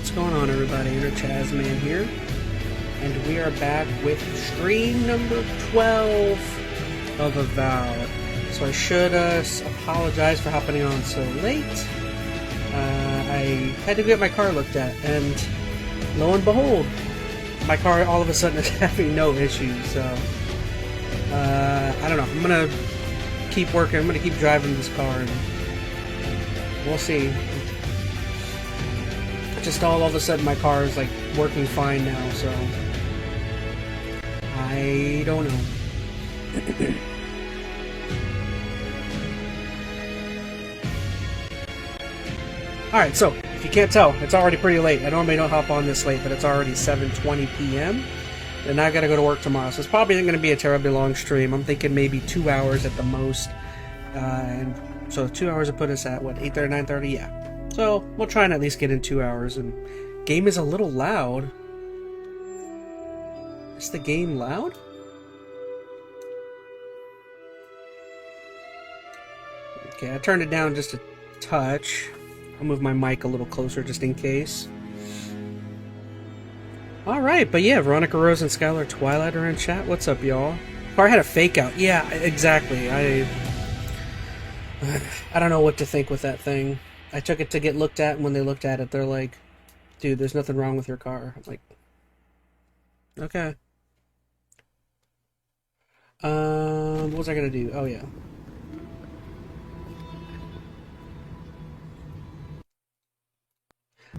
What's going on, everybody? ChazmaN here, and we are back with stream number 12 of Avowed. So I should apologize for hopping on so late. I had to get my car looked at, and lo and behold, my car all of a sudden is having no issues. So I don't know. I'm gonna keep working. I'm gonna keep driving this car, and we'll see. Just all of a sudden my car is like working fine now, so I don't know. Alright, so if you can't tell, it's already pretty late. I normally don't hop on this late, but it's already 7:20 p.m. and I gotta go to work tomorrow, so it's probably not gonna be a terribly long stream. I'm thinking maybe 2 hours at the most, and so 2 hours would put us at what, 8:30, 9:30? Yeah. So, we'll try and at least get in 2 hours, and game is a little loud. Is the game loud? Okay, I turned it down just a touch. I'll move my mic a little closer just in case. Alright, but yeah, Veronica Rose and Skylar Twilight are in chat. What's up, y'all? Car had a fake out. Yeah, exactly. I don't know what to think with that thing. I took it to get looked at, and when they looked at it, they're like, dude, there's nothing wrong with your car. I'm like, okay. What was I gonna do? Oh, yeah.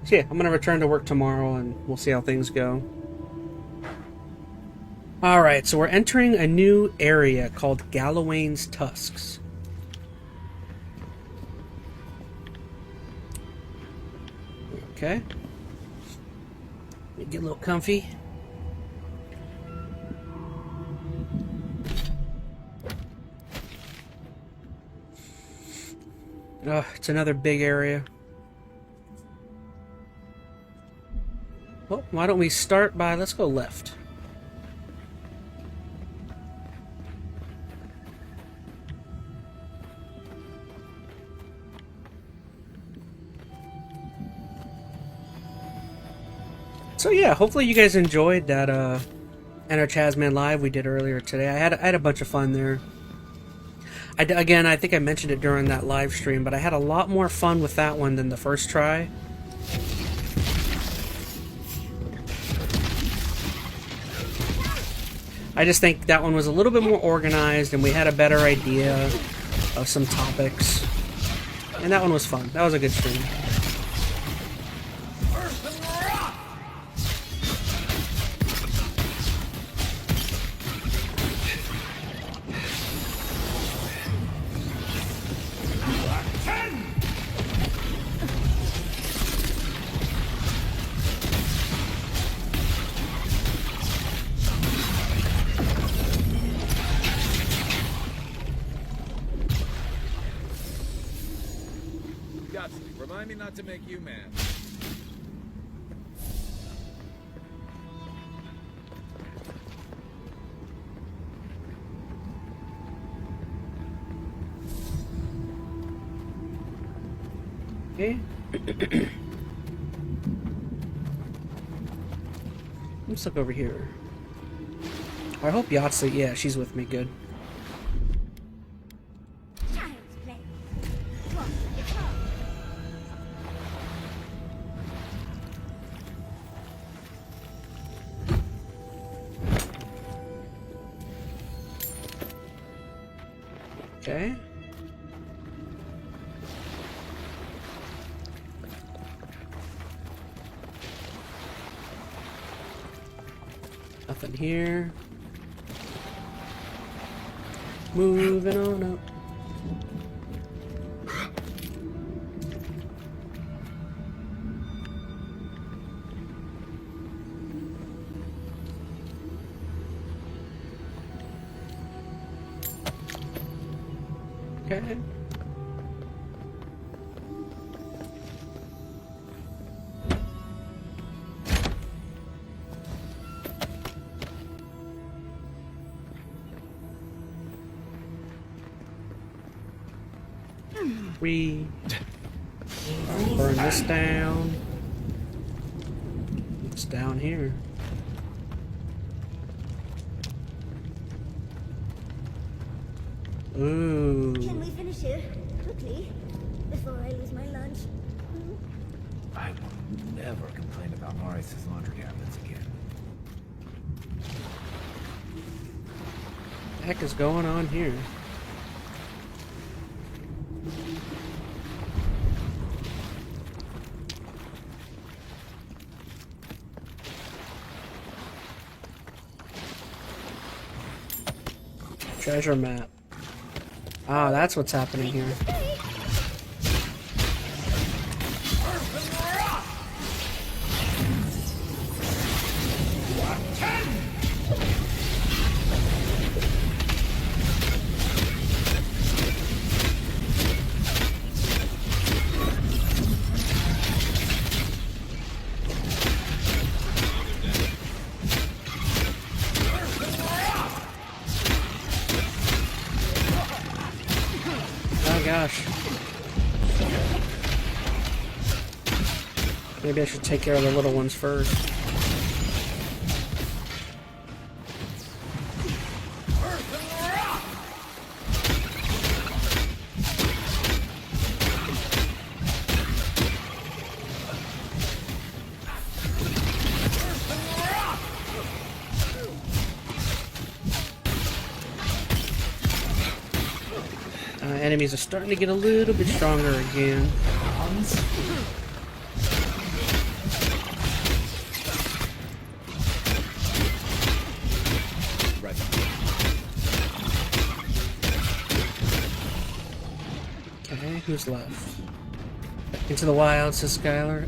So yeah, I'm gonna return to work tomorrow, and we'll see how things go. Alright, so we're entering a new area called Gallowayne's Tusks. Okay. Get a little comfy. Oh, it's another big area. Well, why don't we start by, let's go left. So yeah, hopefully you guys enjoyed that EnteR ChazmaN live we did earlier today. I had a bunch of fun there. Again, I think I mentioned it during that live stream, but I had a lot more fun with that one than the first try. I just think that one was a little bit more organized, and we had a better idea of some topics. And that one was fun. That was a good stream. Remind me not to make you mad. Okay. Let's look over here. I hope Yahtzee, yeah, she's with me, good. Okay. Nothing here. Moving on up. Okay. We burn this down. down here. Ooh. Can we finish here quickly before I lose my lunch? I will never complain about Marius' laundry cabinets again. What the heck is going on here? Treasure map. Ah, that's what's happening here. Gosh. Maybe I should take care of the little ones first. Enemies are starting to get a little bit stronger again. Okay, who's left? Into the wild, says Skylar.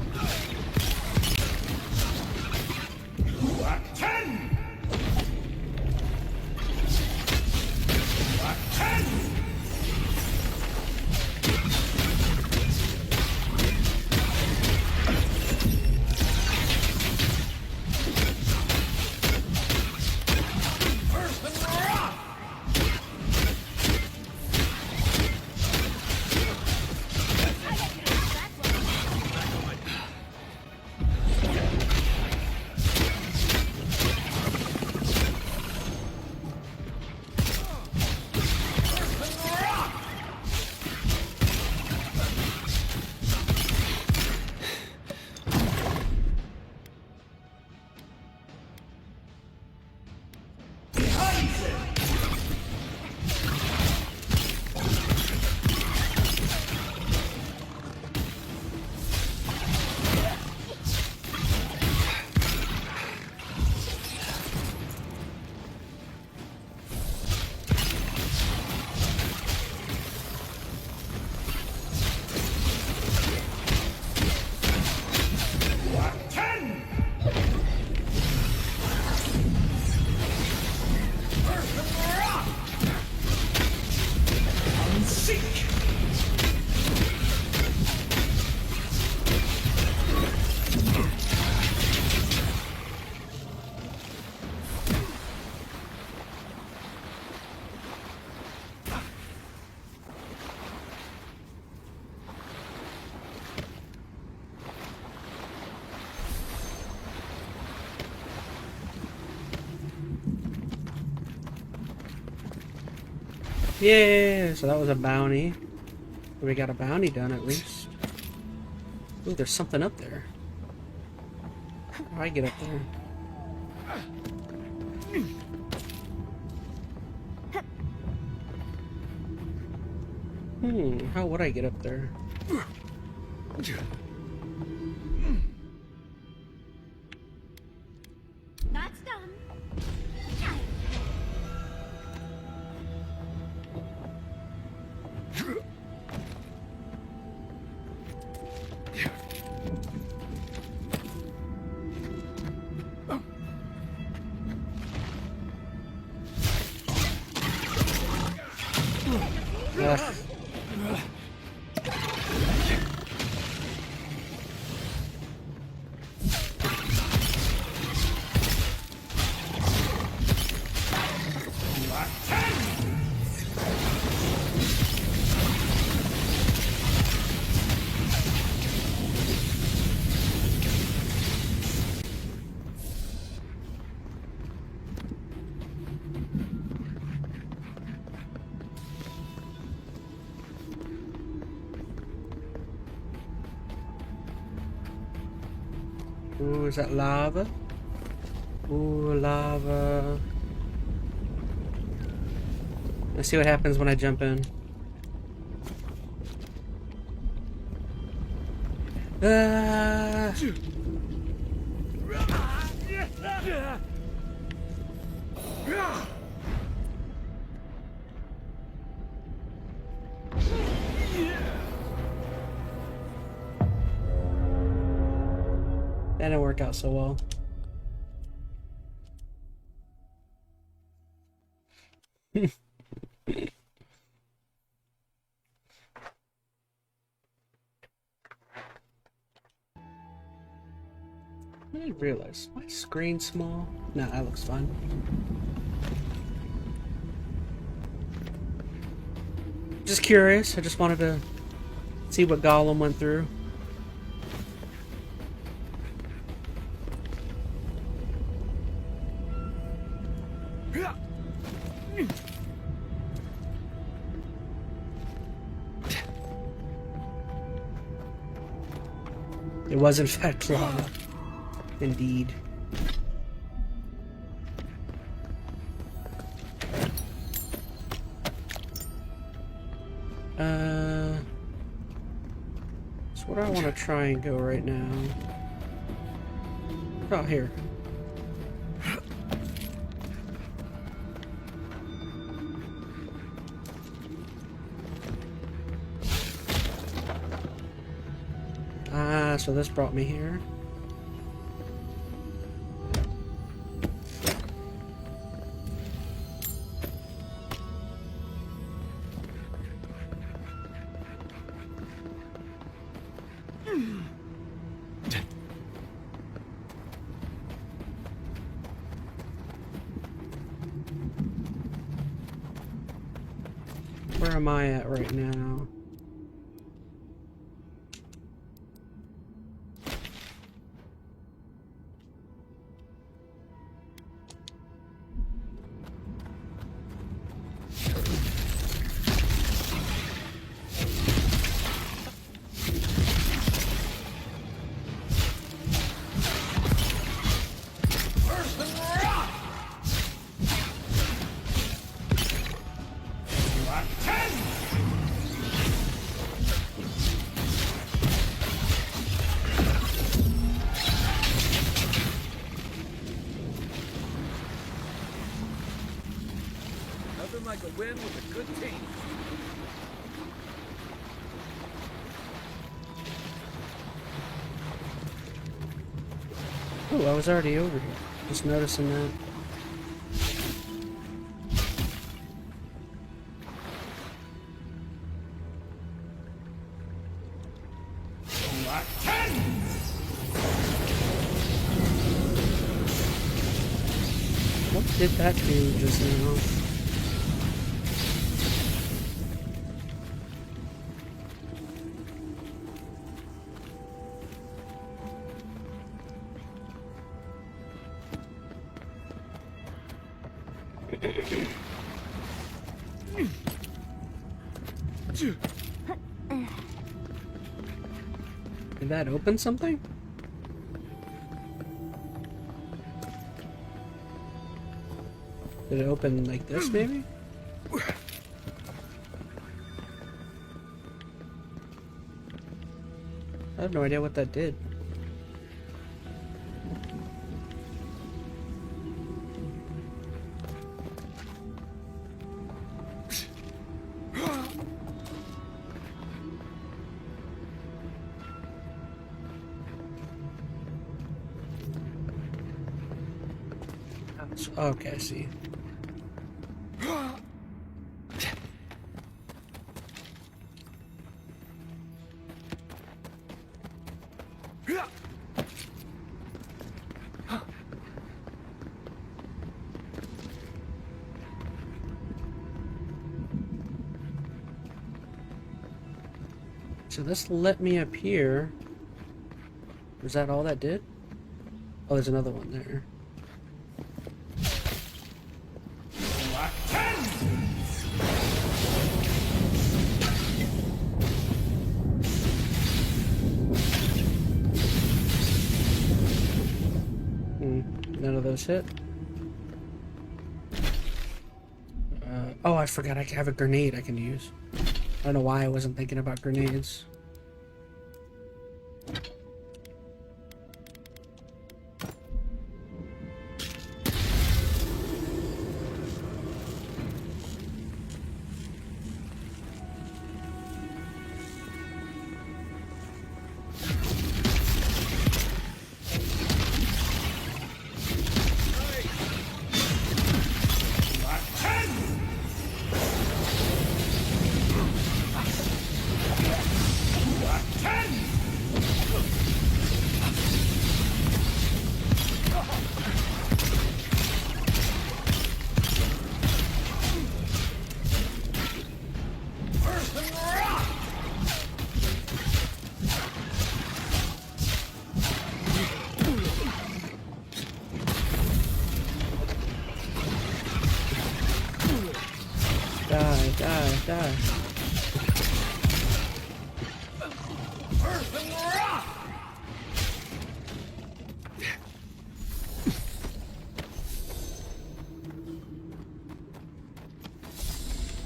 Yeah, so that was a bounty. We got a bounty done at least. Ooh, there's something up there. How do I get up there? How would I get up there? That's done. Ooh, is that lava? Ooh, lava. Let's see what happens when I jump in. Ah! That didn't work out so well. I didn't realize. My screen small? No, that looks fine. Just curious. I just wanted to see what Gollum went through. It was in fact lava. Indeed. So where do I want to try and go right now? Oh, here. So this brought me here. Where am I at right now? Nothing like a win with a good team. Oh, I was already over here. Just noticing that. What did that do just now? Did that open something? Did it open like this, maybe? I have no idea what that did. Okay, I see. So this let me up here. Was that all that did? Oh, there's another one there. None of those hit. Oh, I forgot I have a grenade I can use. I don't know why I wasn't thinking about grenades. Die.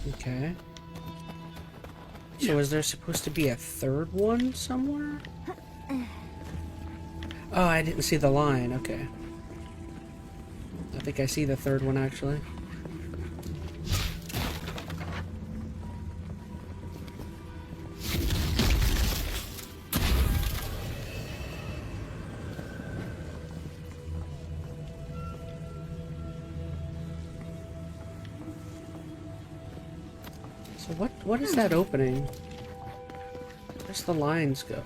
Okay. So is there supposed to be a third one somewhere? Oh, I didn't see the line. Okay. I think I see the third one actually. What is that opening? Where's the lines go?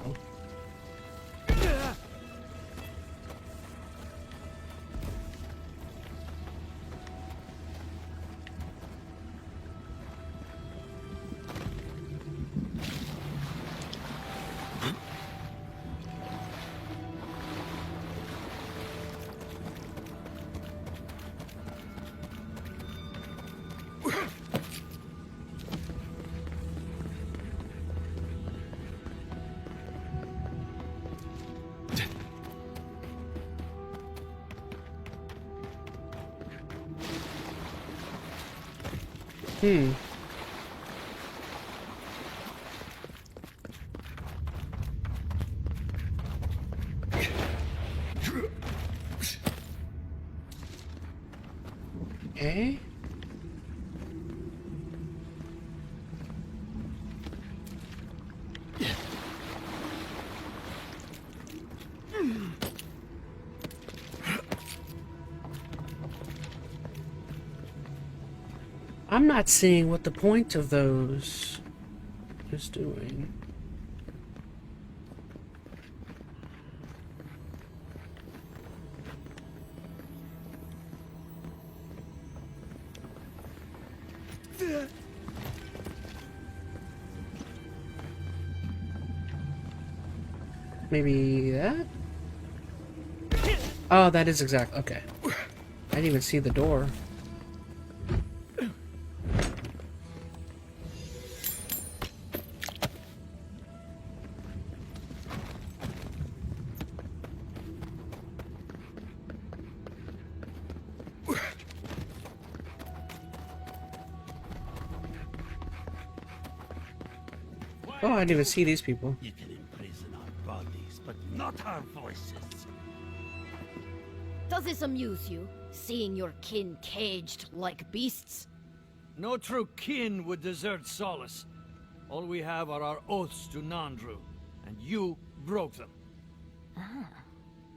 Okay. I'm not seeing what the point of those is doing. Maybe that? Oh, that is exact. Okay. I didn't even see the door. Oh, I didn't even see these people. You can imprison our bodies, but not our voices. Does this amuse you, seeing your kin caged like beasts? No true kin would desert Solace. All we have are our oaths to Nandru, and you broke them. Ah,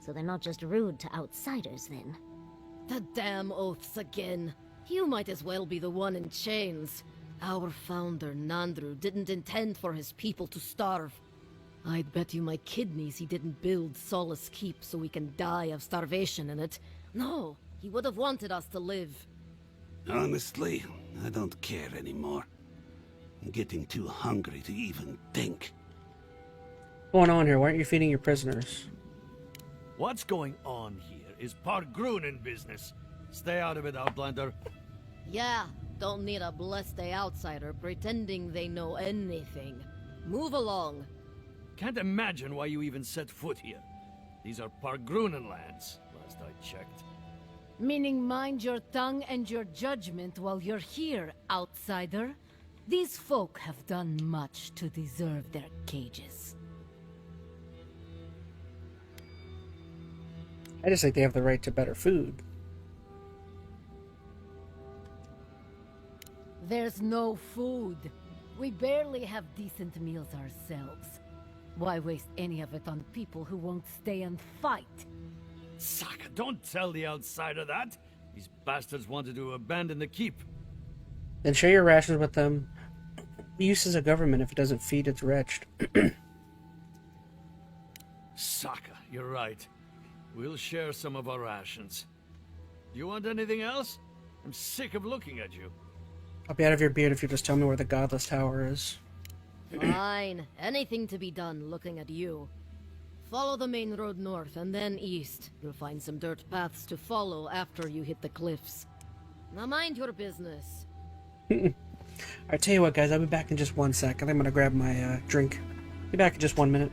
so they're not just rude to outsiders then. The damn oaths again. You might as well be the one in chains. Our founder, Nandru, didn't intend for his people to starve. I'd bet you my kidneys he didn't build Solace Keep so we can die of starvation in it. No, he would have wanted us to live. Honestly, I don't care anymore. I'm getting too hungry to even think. What's going on here? Why aren't you feeding your prisoners? What's going on here is Pargrunen business. Stay out of it, Outlander. Yeah, don't need a blessed outsider pretending they know anything. Move along. Can't imagine why you even set foot here. These are Pargrunen lands, last I checked. Meaning mind your tongue and your judgment while you're here, outsider. These folk have done much to deserve their cages. I just think they have the right to better food. There's no food. We barely have decent meals ourselves. Why waste any of it on people who won't stay and fight? Saka, don't tell the outsider that. These bastards wanted to abandon the keep. Then share your rations with them. What use is a government if it doesn't feed its wretched? Saka, you're right. We'll share some of our rations. Do you want anything else? I'm sick of looking at you. I'll be out of your beard if you just tell me where the Godless Tower is. Fine. Anything to be done looking at you. Follow the main road north and then east. You'll find some dirt paths to follow after you hit the cliffs. Now mind your business. I tell you what, guys, I'll be back in just 1 second. I'm gonna grab my drink. Be back in just 1 minute.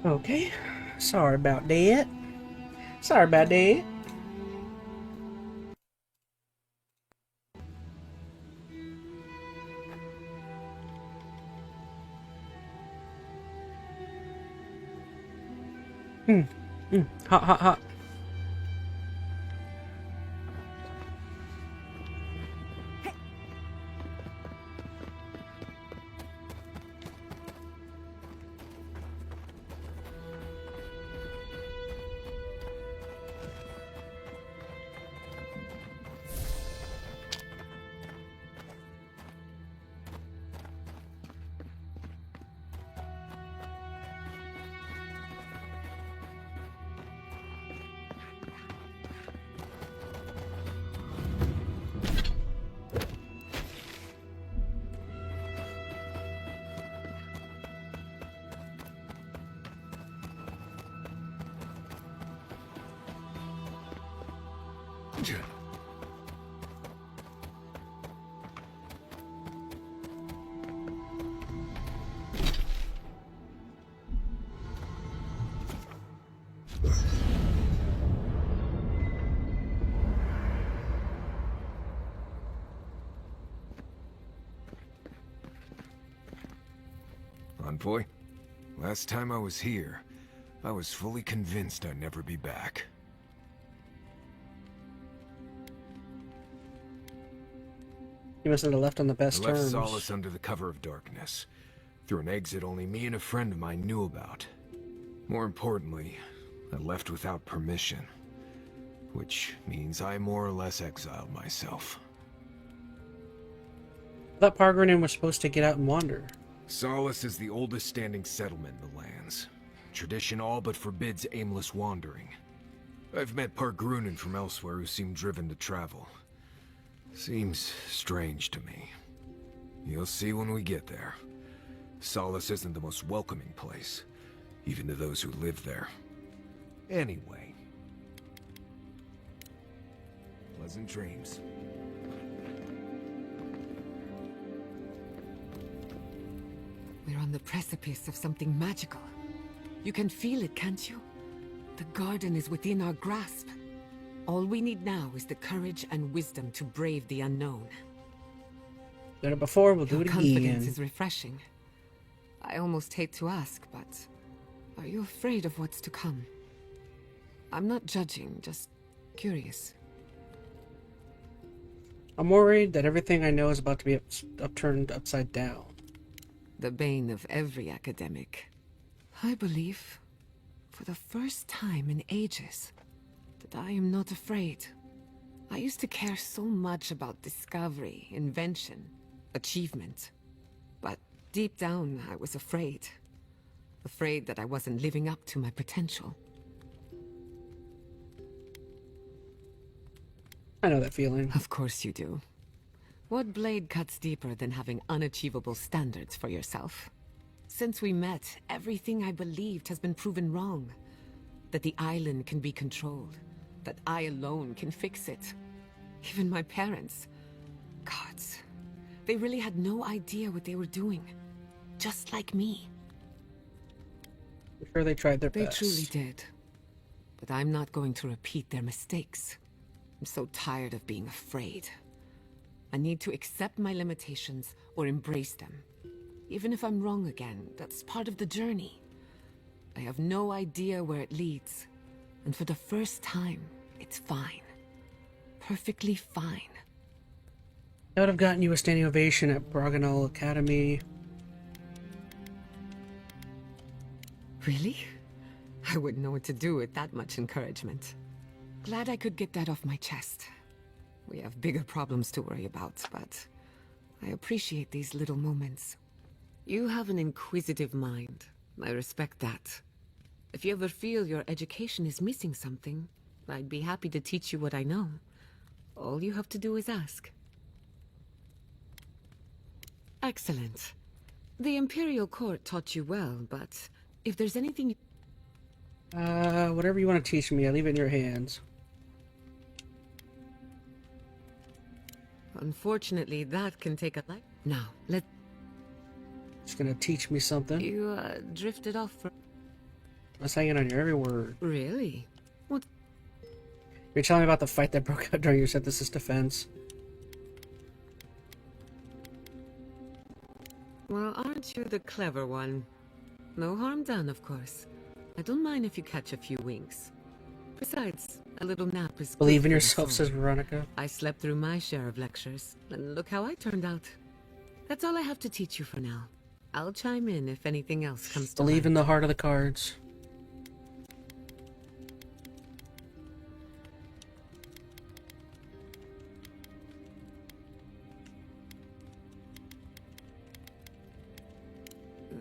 Okay. Sorry about that. Sorry about that. Hot, hot, hot. Envoy, last time I was here, I was fully convinced I'd never be back. You must have left on the best I left terms. Solace under the cover of darkness, through an exit only me and a friend of mine knew about. More importantly, I left without permission, which means I more or less exiled myself. I thought Pargrenin was supposed to get out and wander. Solace is the oldest standing settlement in the lands. Tradition all but forbids aimless wandering. I've met Pargrunin from elsewhere who seem driven to travel. Seems strange to me. You'll see when we get there. Solace isn't the most welcoming place, even to those who live there. Anyway. Pleasant dreams. We're on the precipice of something magical. You can feel it, can't you? The garden is within our grasp. All we need now is the courage and wisdom to brave the unknown. Done it before, we'll do Your it confidence again. is refreshing. I almost hate to ask, but are you afraid of what's to come? I'm not judging, just curious. I'm worried that everything I know is about to be upturned upside down. The bane of every academic. I believe, for the first time in ages, that I am not afraid. I used to care so much about discovery, invention, achievement. But deep down, I was afraid. Afraid that I wasn't living up to my potential. I know that feeling. Of course you do. What blade cuts deeper than having unachievable standards for yourself? Since we met, everything I believed has been proven wrong. That the island can be controlled. That I alone can fix it. Even my parents. Gods. They really had no idea what they were doing. Just like me. I'm sure they tried their They best. truly did. But I'm not going to repeat their mistakes. I'm so tired of being afraid. I need to accept my limitations or embrace them. Even if I'm wrong again, that's part of the journey. I have no idea where it leads. And for the first time, it's fine. Perfectly fine. I would have gotten you a standing ovation at Braganol Academy. Really? I wouldn't know what to do with that much encouragement. Glad I could get that off my chest. We have bigger problems to worry about, but I appreciate these little moments. You have an inquisitive mind. I respect that. If you ever feel your education is missing something, I'd be happy to teach you what I know. All you have to do is ask. Excellent. The Imperial Court taught you well, but if there's anything... Whatever you want to teach me, I leave it in your hands. Unfortunately, that can take a life. Now, It's gonna teach me something. You, drifted off for... I was hanging on your every word. Really? What? You're telling me about the fight that broke out during your synthesis defense. Well, aren't you the clever one? No harm done, of course. I don't mind if you catch a few winks. Besides, a little nap is good Believe in for the yourself, soul. says Veronica. I slept through my share of lectures, and look how I turned out. That's all I have to teach you for now. I'll chime in if anything else comes to Believe in mind. the heart of the cards.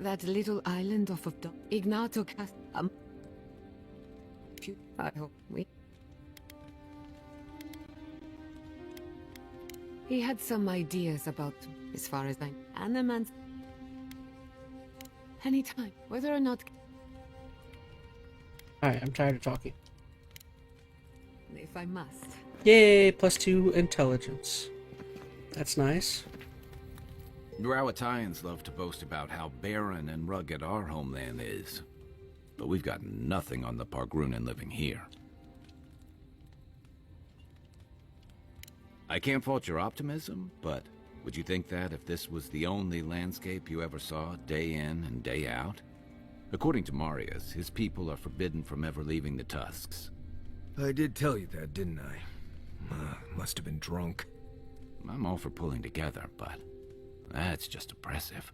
That little island off of Ignato cast... I hope we... He had some ideas about, as far as I... And the man's... Anytime, whether or not... Alright, I'm tired of talking. if I must. Yay, +2 intelligence. That's nice. Rawatayans love to boast about how barren and rugged our homeland is. But we've got nothing on the Pargrunan living here. I can't fault your optimism, but would you think that if this was the only landscape you ever saw, day in and day out? According to Marius, his people are forbidden from ever leaving the Tusks. I did tell you that, didn't I? Must have been drunk. I'm all for pulling together, but that's just oppressive.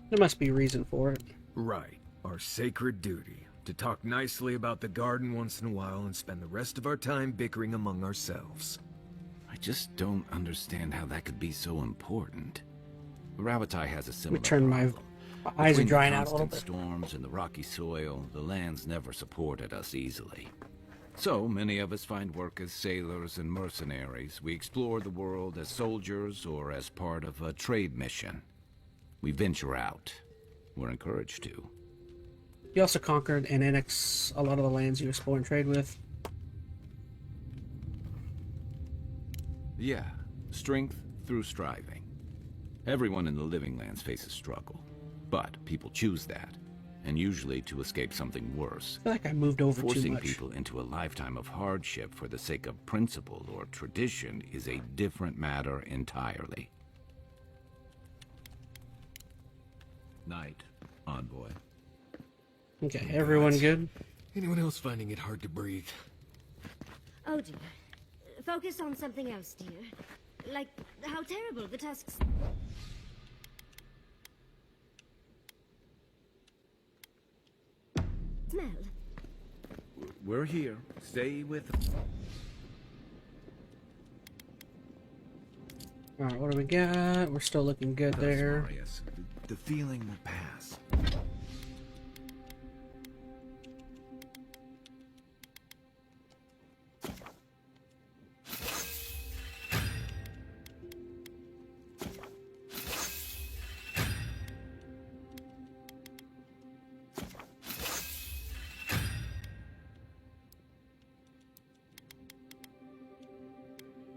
There must be a reason for it. Right. Our sacred duty. To talk nicely about the garden once in a while and spend the rest of our time bickering among ourselves. I just don't understand how that could be so important. Ravatai has a similar Turn my problem. eyes are Between drying the out a little constant bit. storms and the rocky soil, the lands never supported us easily. So many of us find work as sailors and mercenaries. We explore the world as soldiers or as part of a trade mission. We venture out. We're encouraged to. You also conquered and annexed a lot of the lands you explore and trade with. Yeah, strength through striving. Everyone in the Living Lands faces struggle, but people choose that, and usually to escape something worse. I feel like I moved over too Forcing much. people into a lifetime of hardship for the sake of principle or tradition is a different matter entirely. Night, envoy. Okay, everyone good? Anyone else finding it hard to breathe? Oh dear. Focus on something else, dear. Like how terrible the Tusks... smell. We're here. Stay with... Alright, what do we got? We're still looking good there. Marius. The feeling will pass.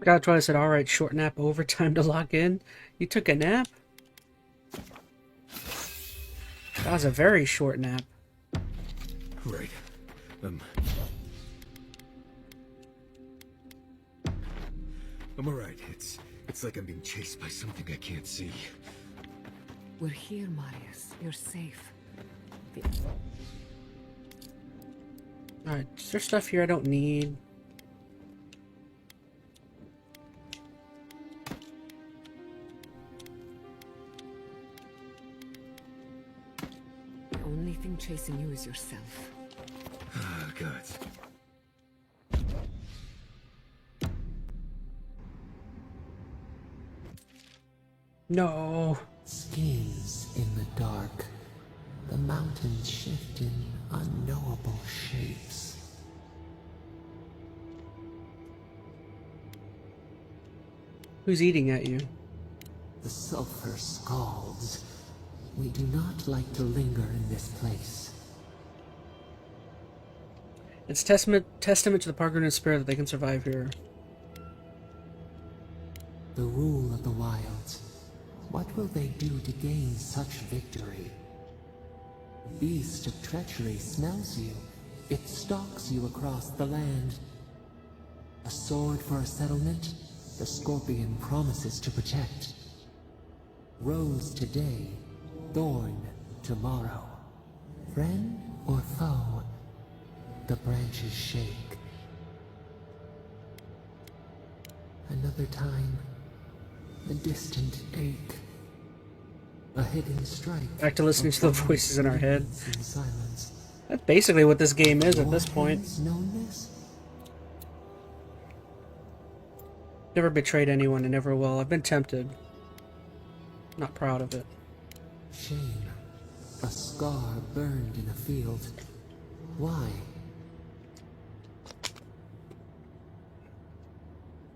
God twice said, alright, short nap over, time to lock in. You took a nap? That was a very short nap. Right. I'm alright. It's like I'm being chased by something I can't see. We're here, Marius. You're safe. Alright, is there stuff here I don't need? The only thing chasing you is yourself. Ah, gods. No. Schemes in the dark. The mountains shift in unknowable shapes. Who's eating at you? The sulfur scalds. We do not like to linger in this place. It's testament to the Pargrunan spirit that they can survive here. The rule of the wilds. What will they do to gain such victory? Beast of treachery smells you. It stalks you across the land. A sword for a settlement, the scorpion promises to protect. Rose today, thorn tomorrow. Friend or foe, the branches shake. Another time, a distant ache. A hidden strike. Back to listening to the voices in our head. In silence. That's basically what this game is at this point. Has known this? Never betrayed anyone and never will. I've been tempted. Not proud of it. Shame. A scar burned in a field. Why?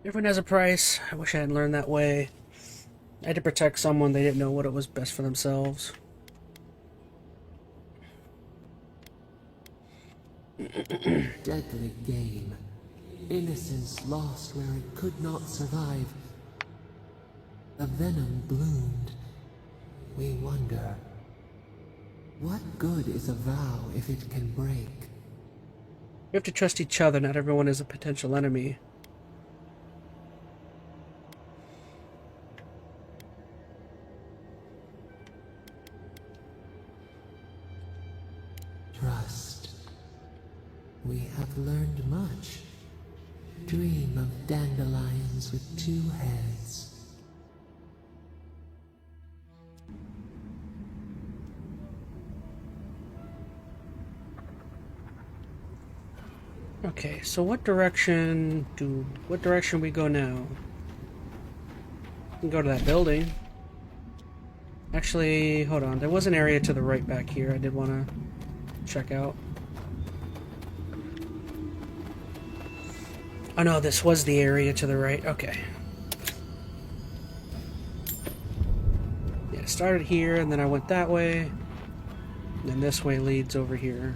Everyone has a price. I wish I had learned that way. I had to protect someone, they didn't know what it was best for themselves. Deadly game. Innocence lost where it could not survive. The venom bloomed. We wonder, what good is a vow if it can break? We have to trust each other, not everyone is a potential enemy. Trust. We have learned much. Dream of dandelions with two heads. Okay, so what direction we go now? We can go to that building. Actually, hold on. There was an area to the right back here I did want to check out. Oh no, this was the area to the right. Okay. Yeah, I started here and then I went that way. And then this way leads over here.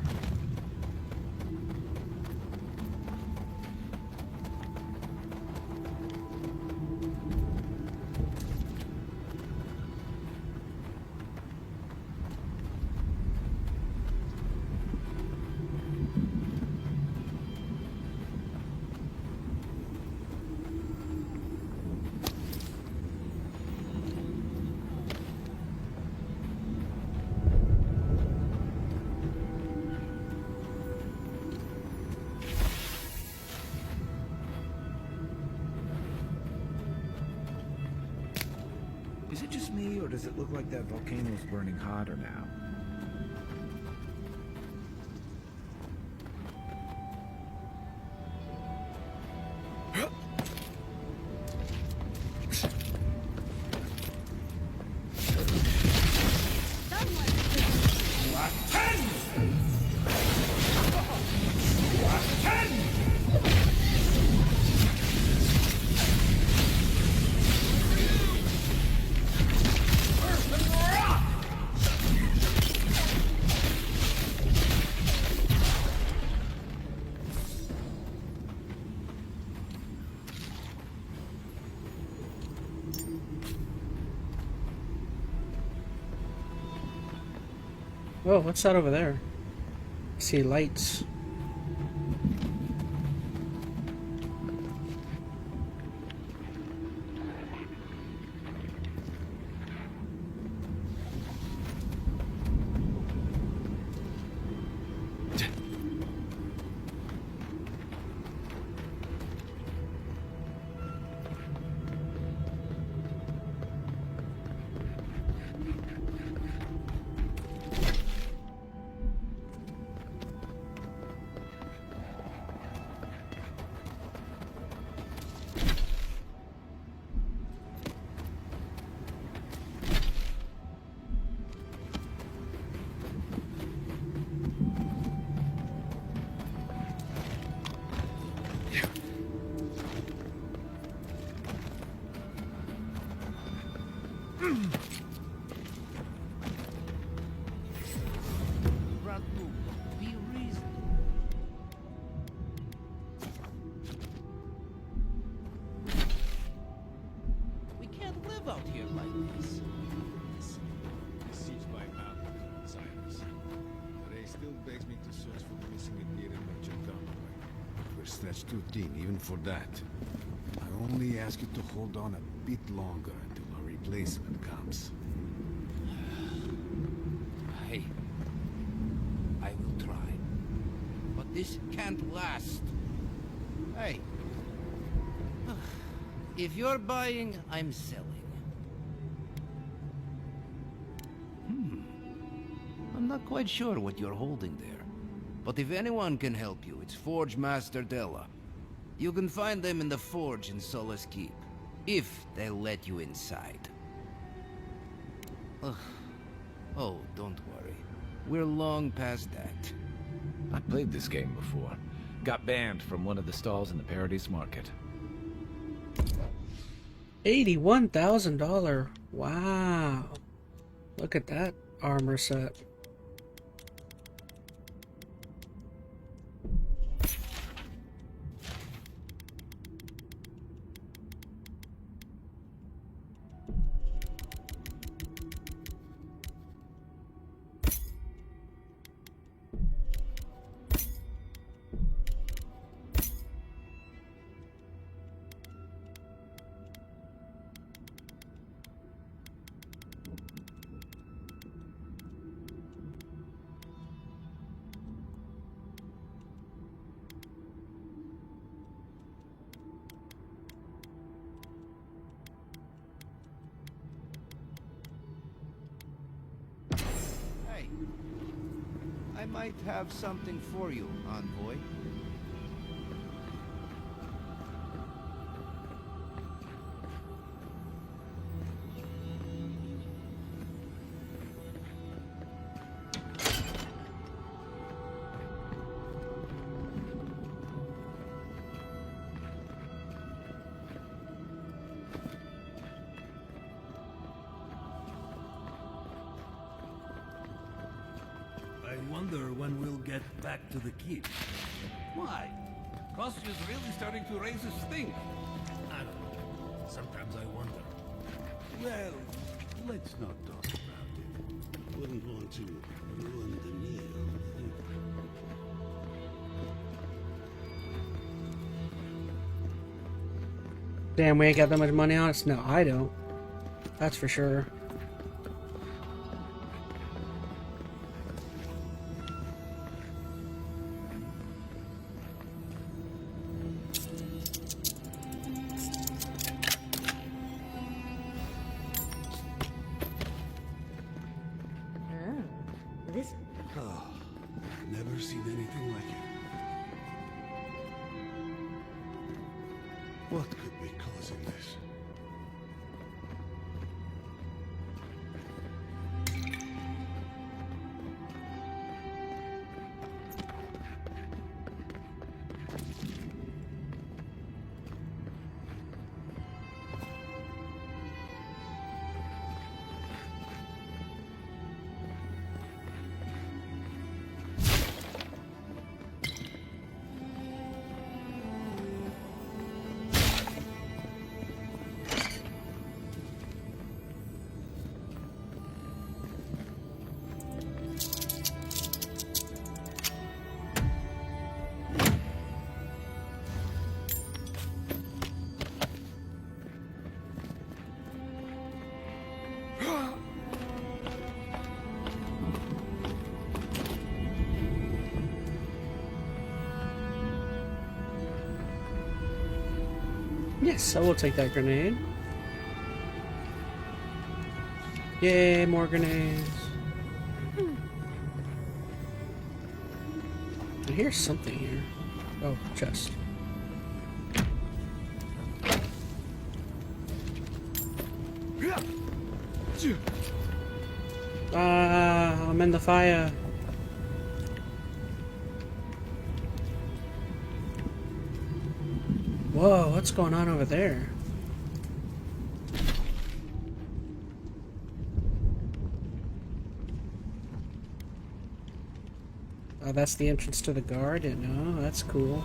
Is it just me, or does it look like that volcano is burning hotter now? Whoa, what's that over there? I see lights. Stretched too thin, even for that. I only ask you to hold on a bit longer until a replacement comes. I will try. But this can't last. Hey. If you're buying, I'm selling. I'm not quite sure what you're holding there. But if anyone can help you, it's Forge Master Della. You can find them in the forge in Solace Keep, if they'll let you inside. Ugh. Oh, don't worry. We're long past that. I played this game before. Got banned from one of the stalls in the Paradise Market. $81,000. Wow. Look at that armor set. might have something for you, envoy. I wonder when we'll get back to the keep. Why? Kostyu's really starting to raise his stink. I don't know. Sometimes I wonder. Well, let's not talk about it. Wouldn't want to ruin the meal. Damn, we ain't got that much money on us? No, I don't. That's for sure. This Oh, never seen anything like it. What could be causing this? Yes, I will take that grenade. Yay, more grenades. I hear something here. Oh, chest. I'm in the fire. Whoa, what's going on over there? Oh, that's the entrance to the garden. Oh, that's cool.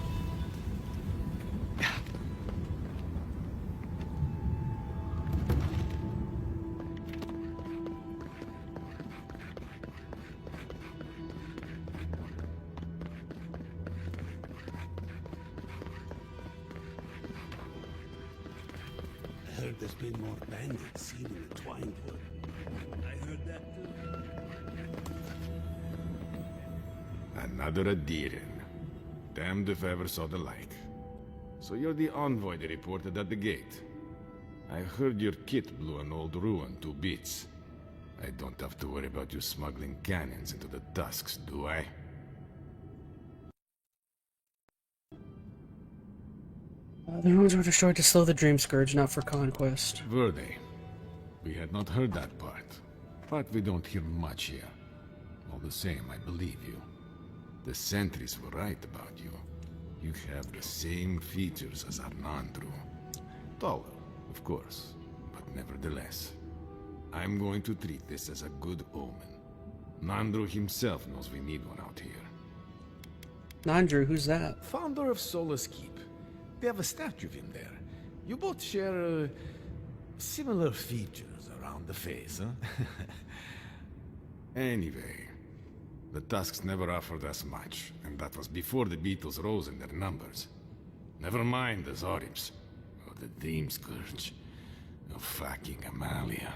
I heard there's been more bandits seen in the Twinewood. I heard that too. Another Adiran. Damned if I ever saw the like. So you're the envoy they reported at the gate. I heard your kit blew an old ruin to bits. I don't have to worry about you smuggling cannons into the Tusks, do I? The ruins were destroyed to slow the Dream Scourge, not for conquest. Were they? We had not heard that part. But we don't hear much here. All the same, I believe you. The sentries were right about you. You have the same features as our Nandru. Taller, of course, but nevertheless. I'm going to treat this as a good omen. Nandru himself knows we need one out here. Nandru, who's that? Founder of Solace Keep. They have a statue of him there. You both share similar features around the face, huh? Anyway, the Tusks never offered us much, and that was before the Beatles rose in their numbers. Never mind the Zoribs, or the Dream Scourge, or fucking Amalia.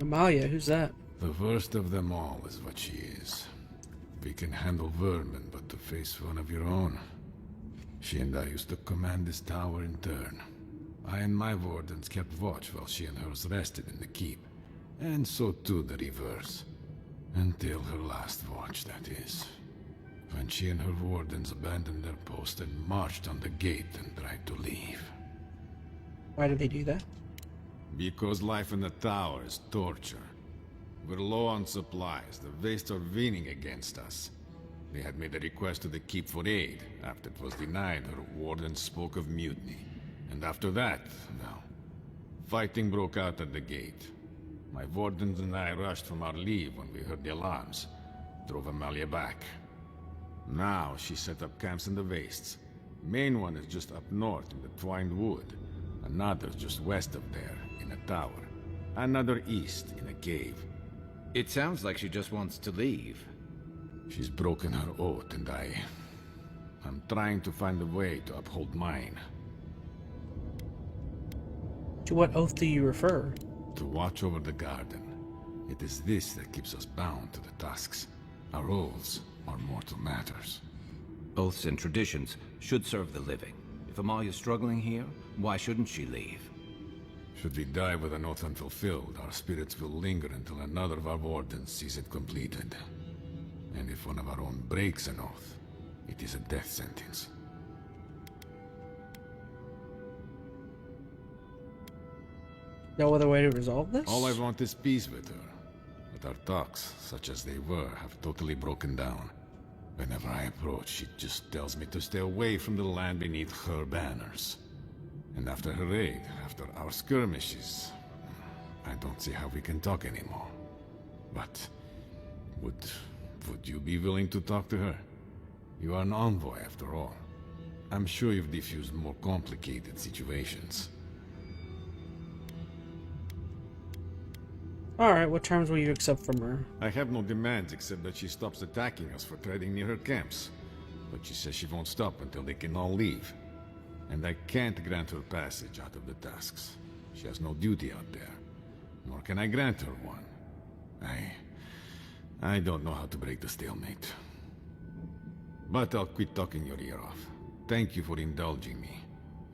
Amalia, who's that? The worst of them all is what she is. We can handle vermin, but to face one of your own. She and I used to command this tower in turn. I and my wardens kept watch while she and hers rested in the keep. And so too the reverse. Until her last watch, that is. When she and her wardens abandoned their post and marched on the gate and tried to leave. Why did they do that? Because life in the tower is torture. We're low on supplies. The Waste are winning against us. They had made a request to the Keep for aid. After it was denied, her warden spoke of mutiny. And after that, well, fighting broke out at the gate. My wardens and I rushed from our leave when we heard the alarms. Drove Amalia back. Now she set up camps in the wastes. Main one is just up north in the Twined Wood. Another's just west of there, in a tower. Another east, in a cave. It sounds like she just wants to leave. She's broken her oath, and I'm trying to find a way to uphold mine. To what oath do you refer? To watch over the garden. It is this that keeps us bound to the tusks. Our oaths are mortal matters. Oaths and traditions should serve the living. If Amalia's struggling here, why shouldn't she leave? Should we die with an oath unfulfilled, our spirits will linger until another of our wardens sees it completed. And if one of our own breaks an oath, it is a death sentence. No other way to resolve this? All I want is peace with her. But our talks, such as they were, have totally broken down. Whenever I approach, she just tells me to stay away from the land beneath her banners. And after her raid, after our skirmishes, I don't see how we can talk anymore. But would you be willing to talk to her? You are an envoy, after all. I'm sure you've diffused more complicated situations. Alright, what terms will you accept from her? I have no demands except that she stops attacking us for treading near her camps. But she says she won't stop until they can all leave. And I can't grant her passage out of the tusks. She has no duty out there. Nor can I grant her one. I don't know how to break the stalemate. But I'll quit talking your ear off. Thank you for indulging me.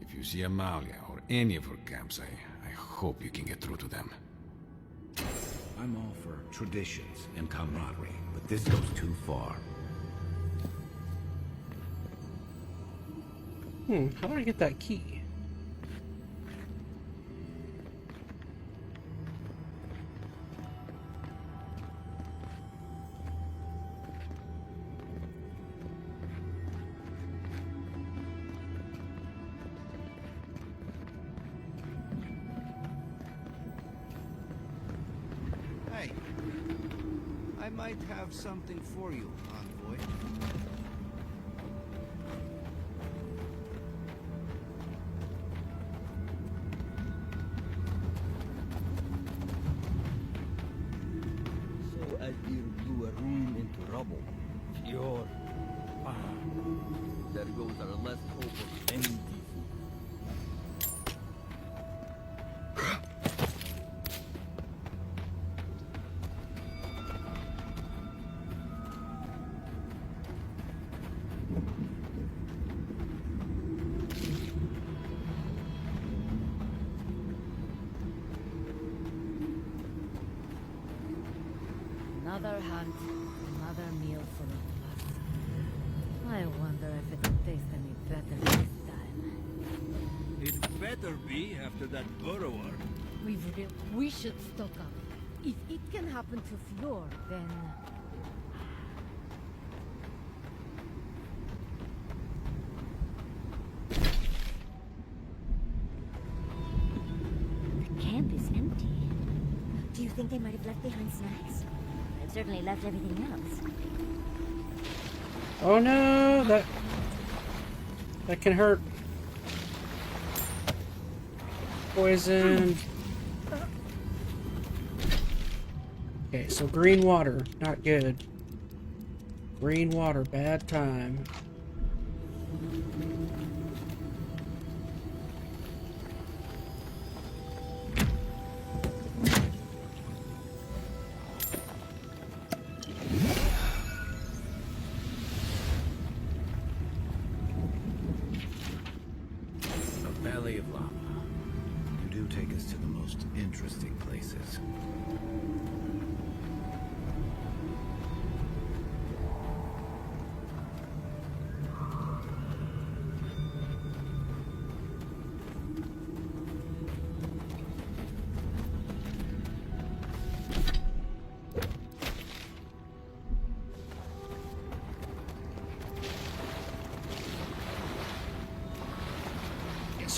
If you see Amalia or any of her camps, I hope you can get through to them. I'm all for traditions and camaraderie, but this goes too far. How do I get that key? Hey, I might have something for you, envoy. So Aldir blew a room into rubble. Pure. There goes our last hope of any decent. Another hunt, another meal for all of us. I wonder if it'll taste any better this time. It better be after that burrower. We should stock up. If it can happen to Fjord, then... The camp is empty. Do you think they might have left behind snacks? They've certainly left everything else. Oh no, that can hurt. Poison. Okay, so green water, not good. Green water, bad time.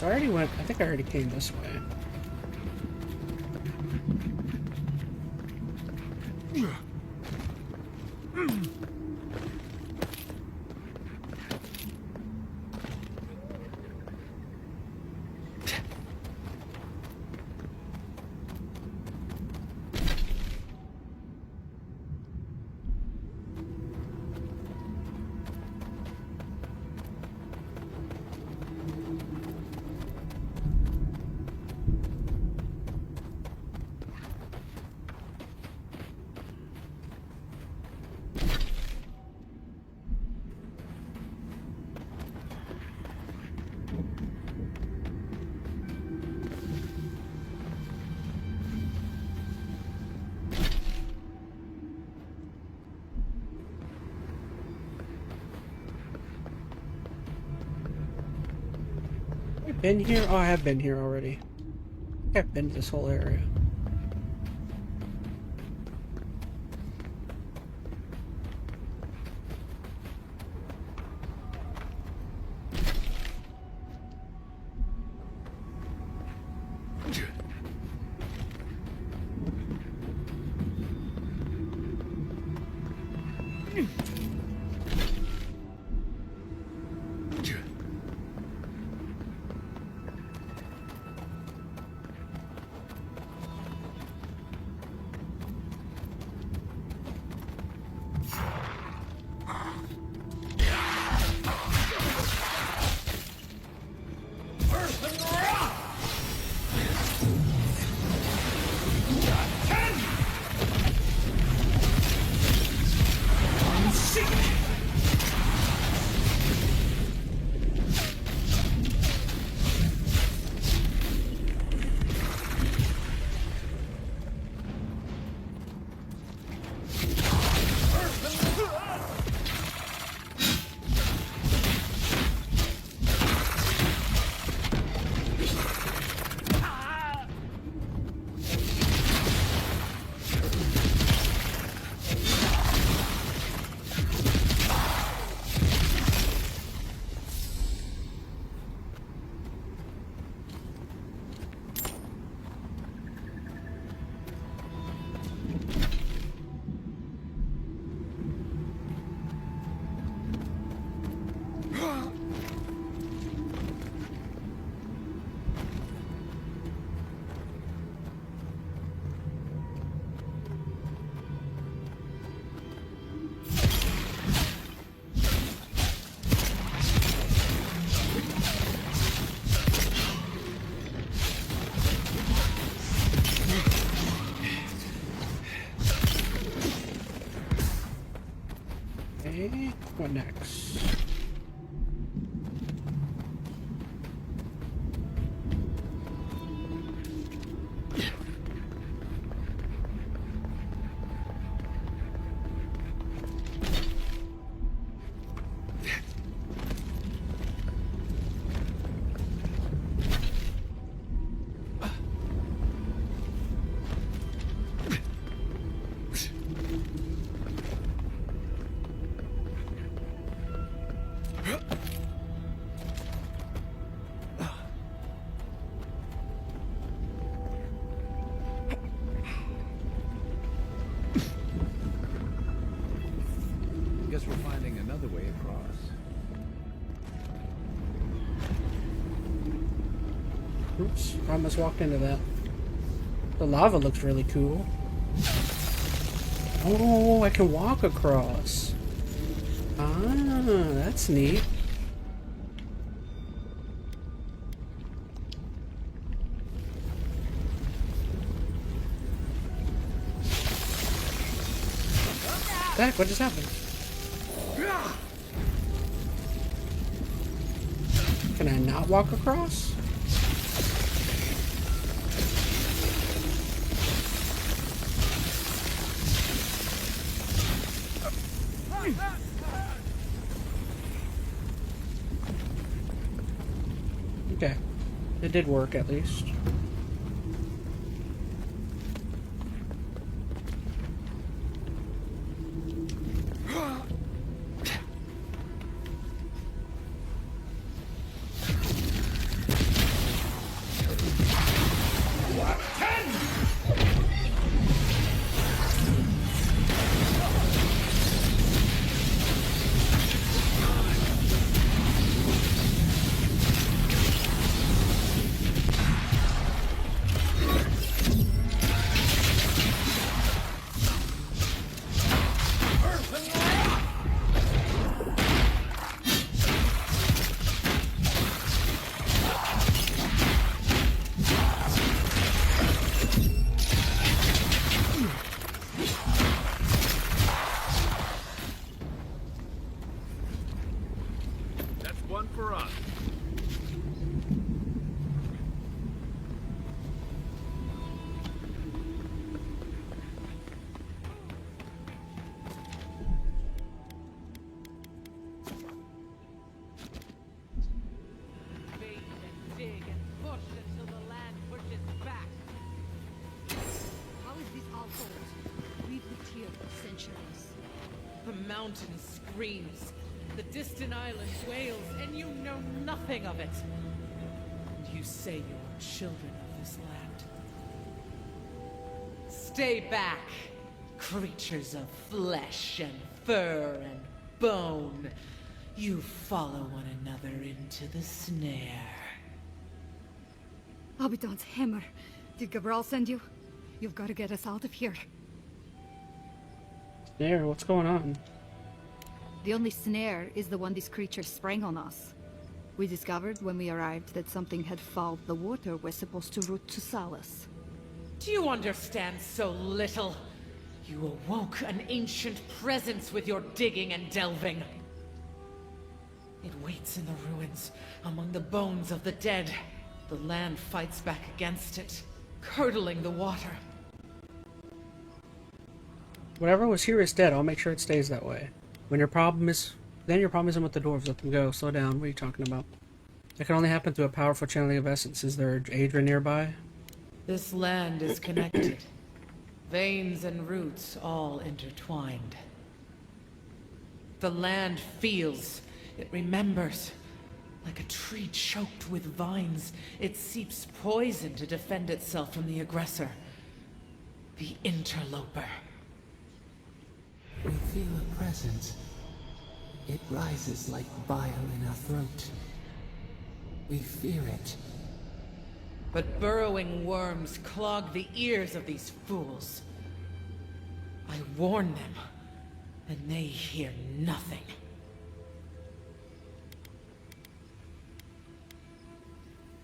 So I already went, I think I already came this way. Been here? Oh, I have been here already. I've been to this whole area. Okay, what next? Guess we're finding another way across. Oops, I almost walked into that. The lava looks really cool. Oh, I can walk across. Ah, that's neat. Heck, what just happened? Can I not walk across? Okay. It did work at least. screams. The distant island wails, and you know nothing of it. And you say you are children of this land. Stay back, creatures of flesh and fur and bone. You follow one another into the snare. Abaddon's hammer. Did Gabral send you? You've got to get us out of here. Snare? What's going on? The only snare is the one these creatures sprang on us. We discovered when we arrived that something had fouled the water we're supposed to route to Salus. Do you understand so little? You awoke an ancient presence with your digging and delving. It waits in the ruins, among the bones of the dead. The land fights back against it, curdling the water. Whatever was here is dead. I'll make sure it stays that way. When your problem isn't with the dwarves. Let them go. Slow down. What are you talking about? That can only happen through a powerful channeling of essence. Is there Adrian nearby? This land is connected. Veins and roots all intertwined. The land feels. It remembers. Like a tree choked with vines, it seeps poison to defend itself from the aggressor. The interloper. We feel a presence. It rises like bile in our throat. We fear it. But burrowing worms clog the ears of these fools. I warn them, and they hear nothing.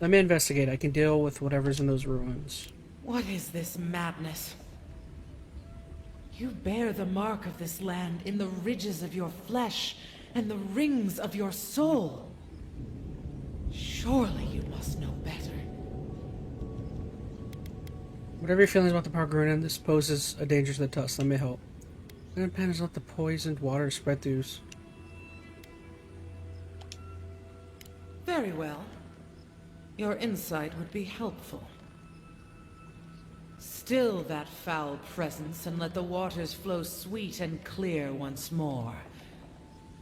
Let me investigate. I can deal with whatever's in those ruins. What is this madness? You bear the mark of this land in the ridges of your flesh and the rings of your soul. Surely you must know better. Whatever your feelings about the Park Ruin, this poses a danger to the tusk. Let me help. And pen is let the poisoned water spread through. Very well. Your insight would be helpful. Still that foul presence and let the waters flow sweet and clear once more.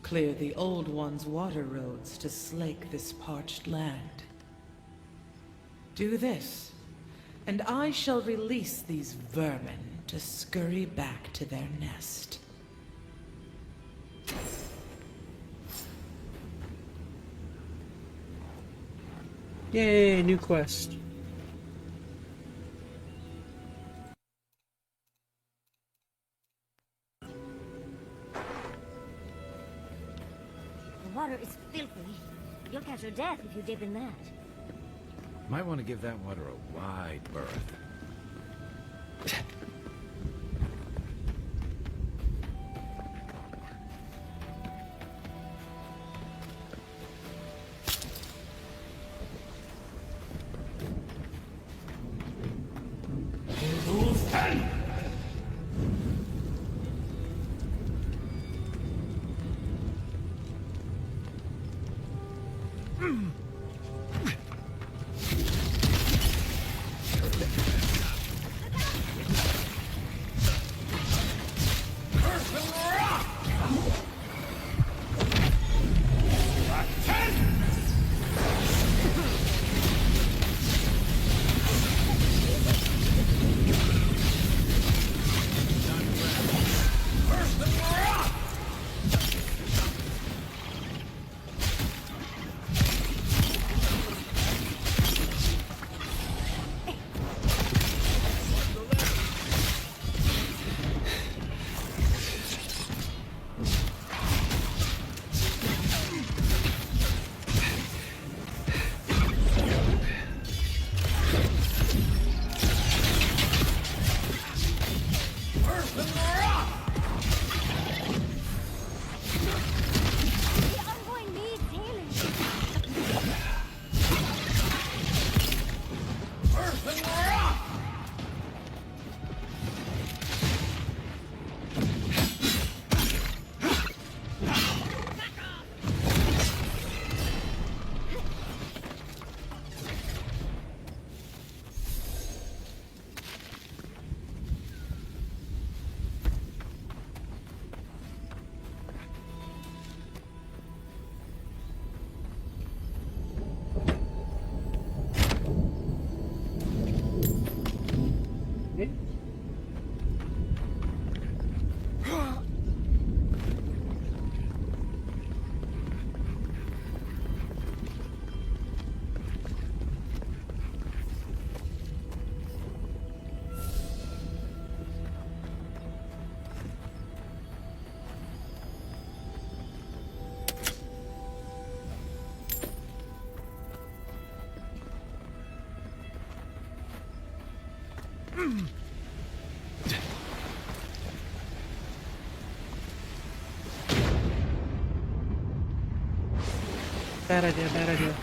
Clear the old one's water roads to slake this parched land. Do this, and I shall release these vermin to scurry back to their nest. Yay, new quest. The water is filthy. You'll catch your death if you dip in that. Might want to give that water a wide berth. Bad idea, bad idea.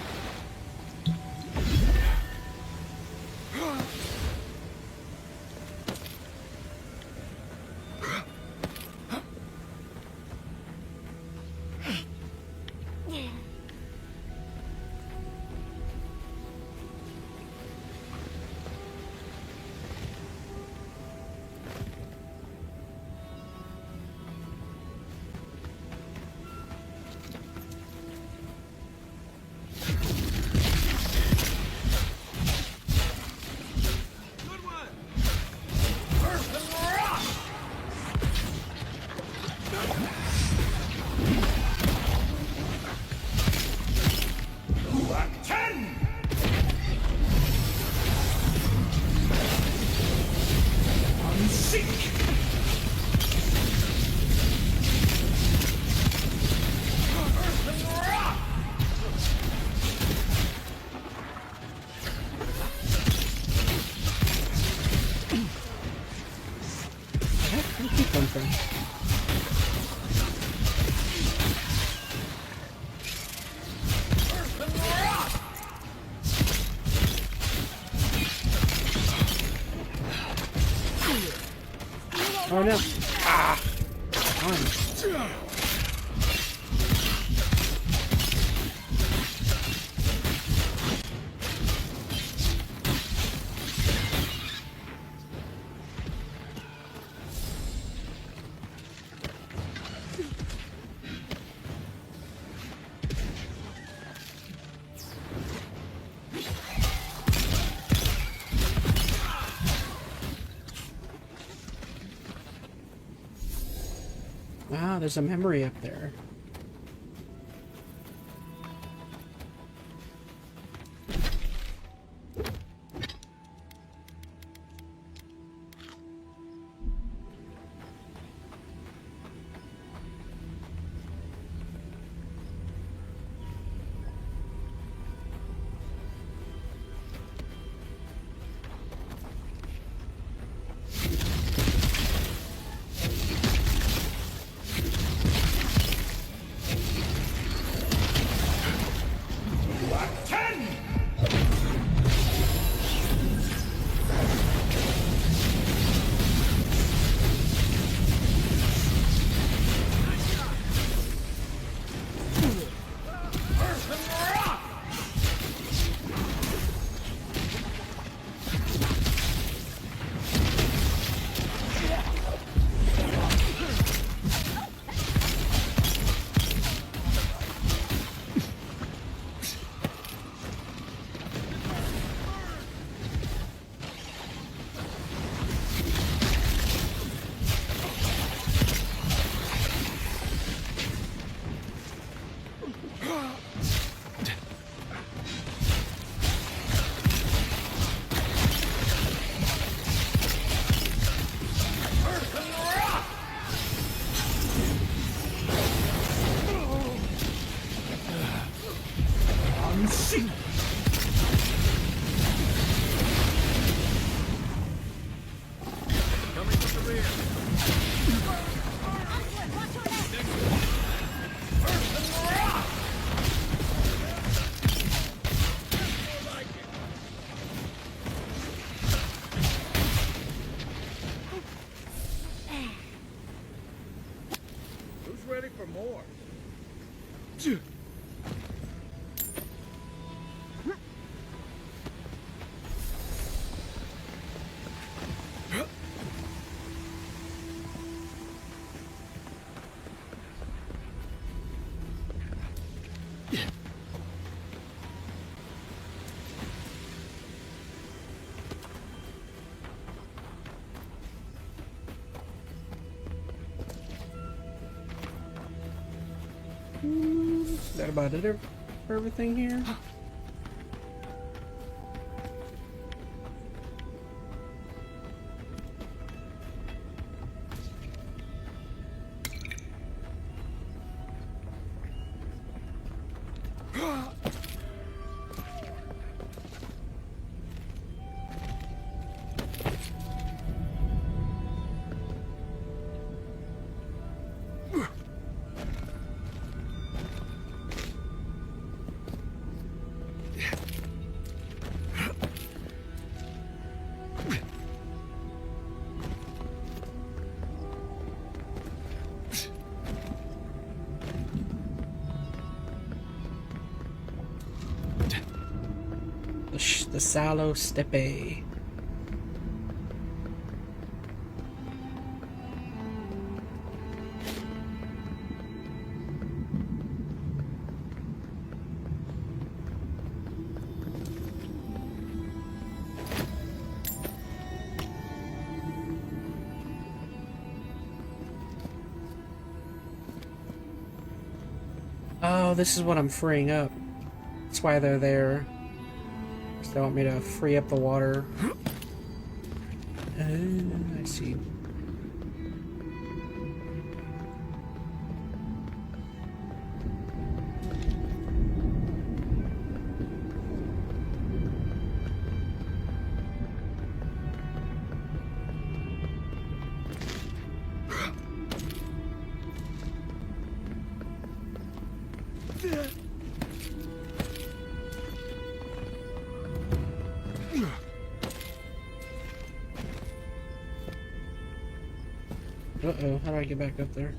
Oh no. Ah! Darn. Wow, there's a memory up there. Ready for more. Is that about it for everything here? the Sallow Steppe. Oh, this is what I'm freeing up. That's why they're there. They want me to free up the water. I see. Uh-oh, how do I get back up there?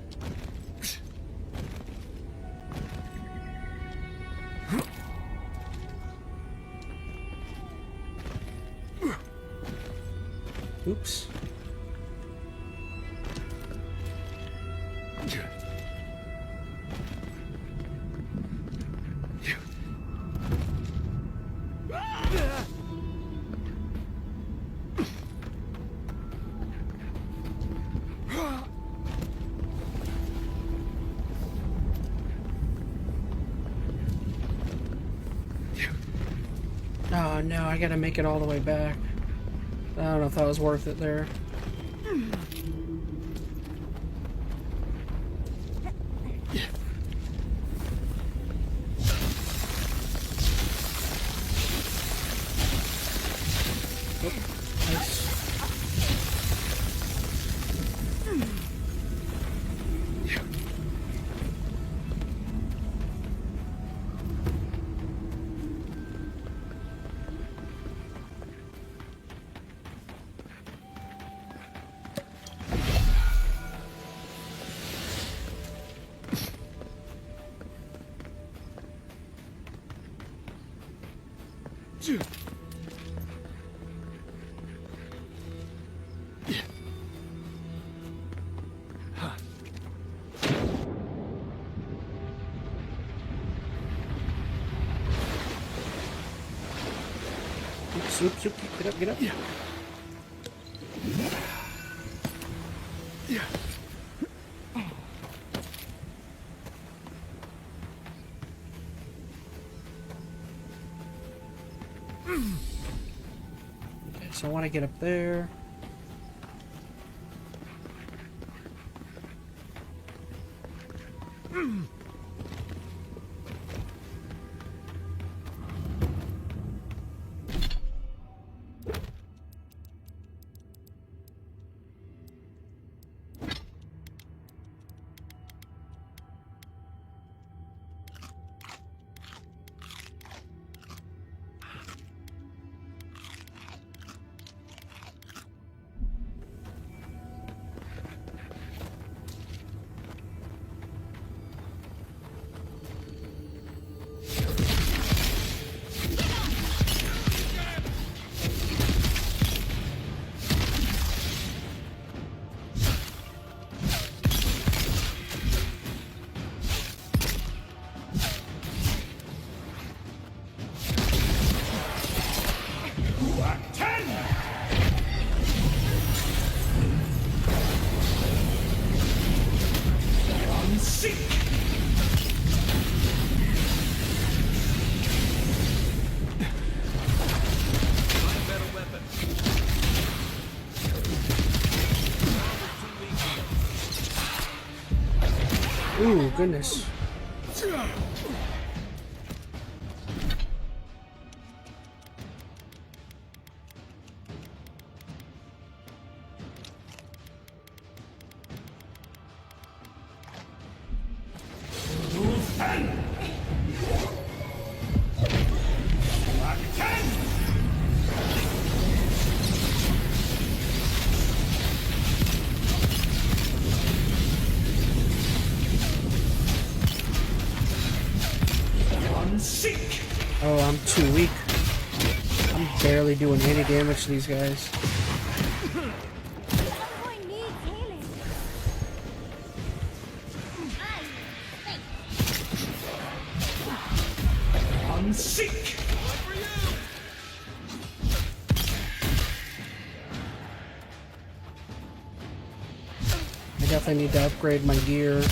Oops. Oh no, I gotta make it all the way back. I don't know if that was worth it there. Oops, oops, get up, get up. Yeah. Okay, so I want to get up there. Ooh, goodness. Oh, I'm too weak. I'm barely doing any damage to these guys. Seek! I definitely need to upgrade my gear.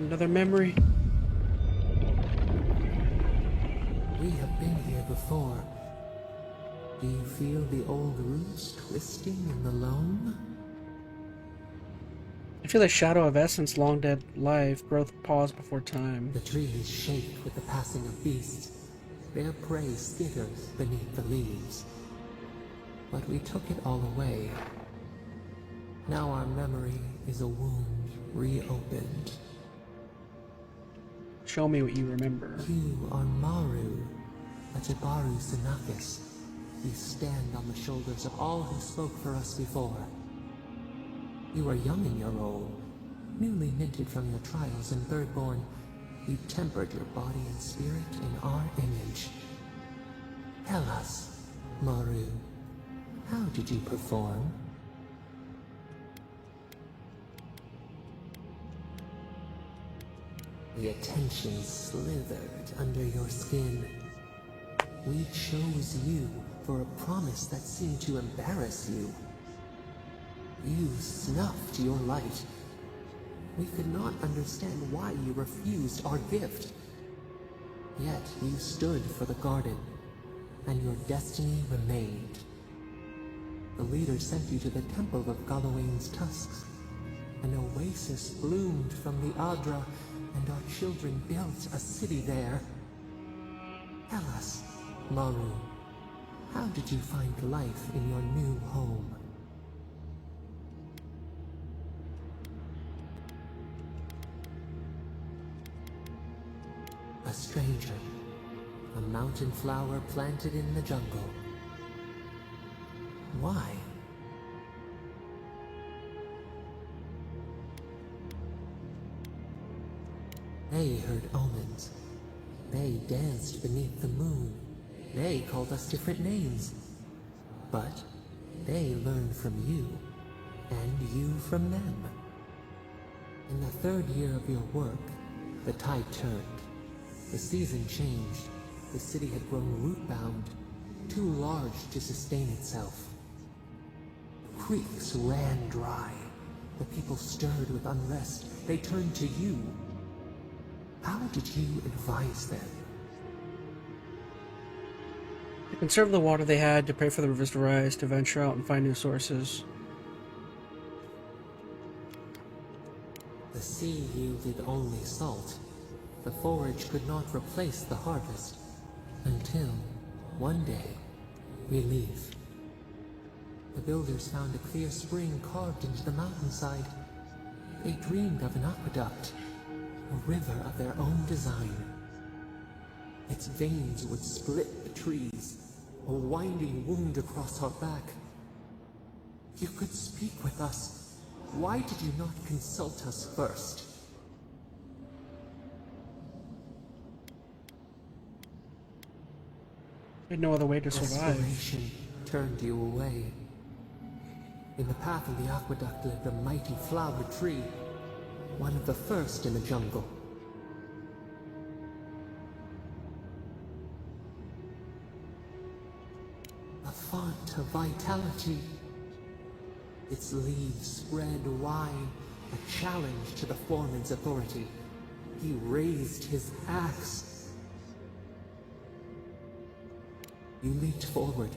Another memory. We have been here before. Do you feel the old roots twisting in the loam? I feel the shadow of essence, long dead life, growth pause before time. The trees shake with the passing of beasts. Their prey skitters beneath the leaves. But we took it all away. Now our memory is a wound reopened. Show me what you remember. You are Maru, a Jabaru Sinakis. You stand on the shoulders of all who spoke for us before. You are young in your role, newly minted from your trials in Thirdborn. You tempered your body and spirit in our image. Tell us, Maru, how did you perform? The attention slithered under your skin. We chose you for a promise that seemed to embarrass you. You snuffed your light. We could not understand why you refused our gift. Yet you stood for the garden, and your destiny remained. The leader sent you to the temple of Galawain's tusks. An oasis bloomed from the Adra, and our children built a city there. Tell us, Maru, how did you find life in your new home? A stranger, a mountain flower planted in the jungle. Why? They heard omens. They danced beneath the moon. They called us different names. But they learned from you, and you from them. In the third year of your work, the tide turned. The season changed. The city had grown root-bound, too large to sustain itself. Creeks ran dry. The people stirred with unrest. They turned to you. How did you advise them? To conserve the water they had, to pray for the rivers to rise, to venture out and find new sources. The sea yielded only salt. The forage could not replace the harvest. Until, one day, relief. The builders found a clear spring carved into the mountainside. They dreamed of an aqueduct, a river of their own design. Its veins would split the trees, a winding wound across our back. You could speak with us. Why did you not consult us first? There's no other way to survive. Desperation turned you away. In the path of the aqueduct lived a mighty flower tree, one of the first in the jungle. A font of vitality. Its leaves spread wide, a challenge to the foreman's authority. He raised his axe. You leaped forward.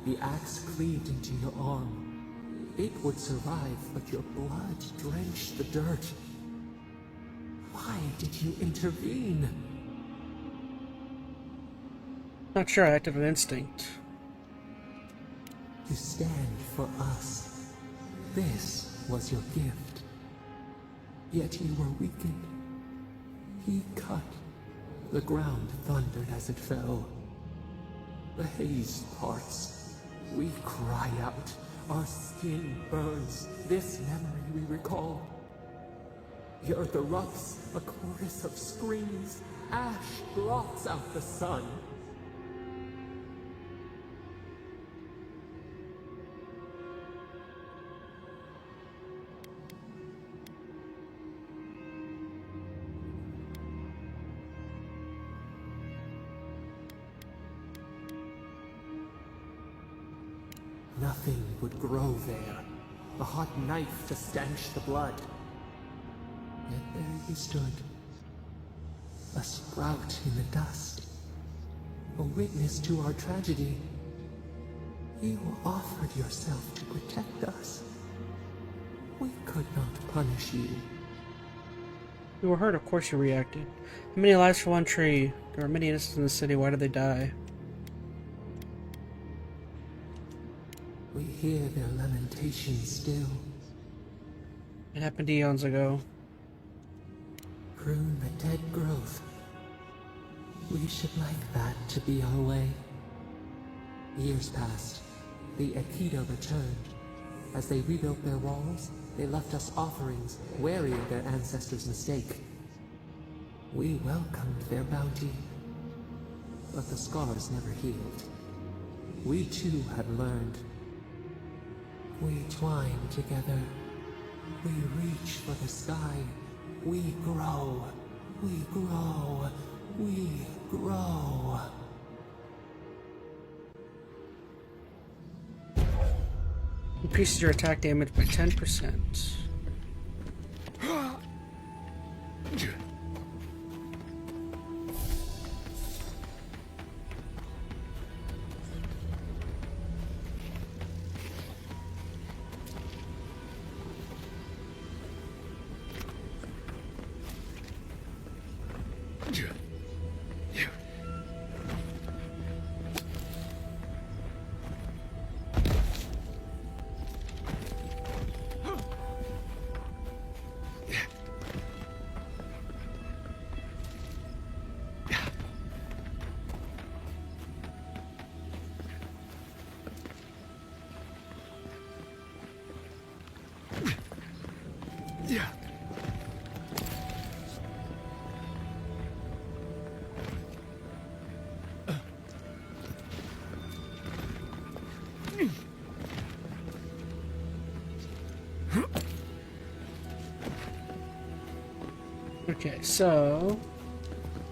The axe cleaved into your arm. It would survive, but your blood drenched the dirt. Why did you intervene? Not sure, I acted on instinct. To stand for us. This was your gift. Yet you were weakened. He cut. The ground thundered as it fell. The haze parts. We cry out. Our skin burns. This memory we recall. The earth erupts. A chorus of screams. Ash blots out the sun. Nothing would grow there. A hot knife to stanch the blood. Yet there you stood. A sprout in the dust. A witness to our tragedy. You offered yourself to protect us. We could not punish you. You were hurt, of course you reacted. How many lives for one tree? There are many innocents in the city, why did they die? We hear their lamentations still. It happened eons ago. Prune the dead growth. We should like that to be our way. Years passed. The Aikido returned. As they rebuilt their walls, they left us offerings, wary of their ancestors' mistake. We welcomed their bounty. But the scars never healed. We too had learned. We twine together. We reach for the sky. We grow. We grow. We grow. Increases your attack damage by 10%. Okay, so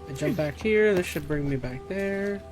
I jump back here. This should bring me back there.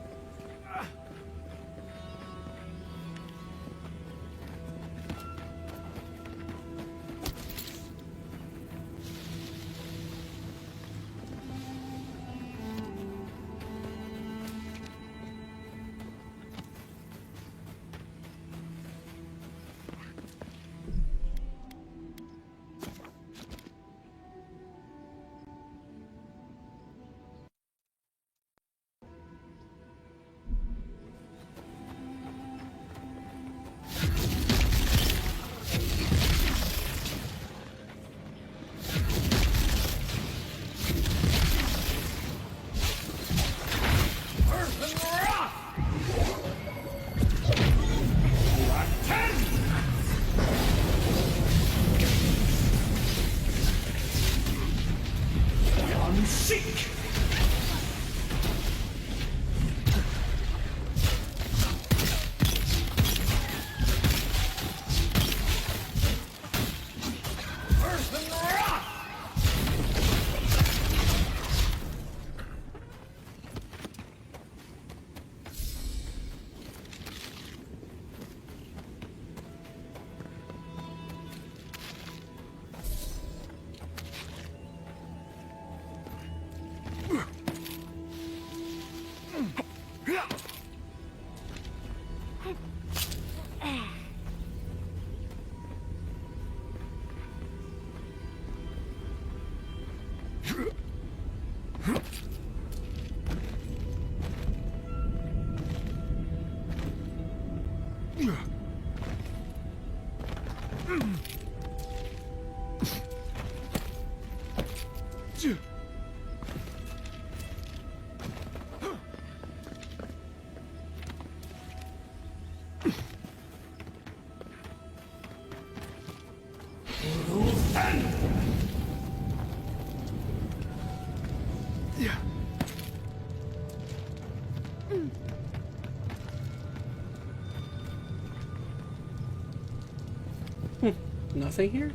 Nothing here?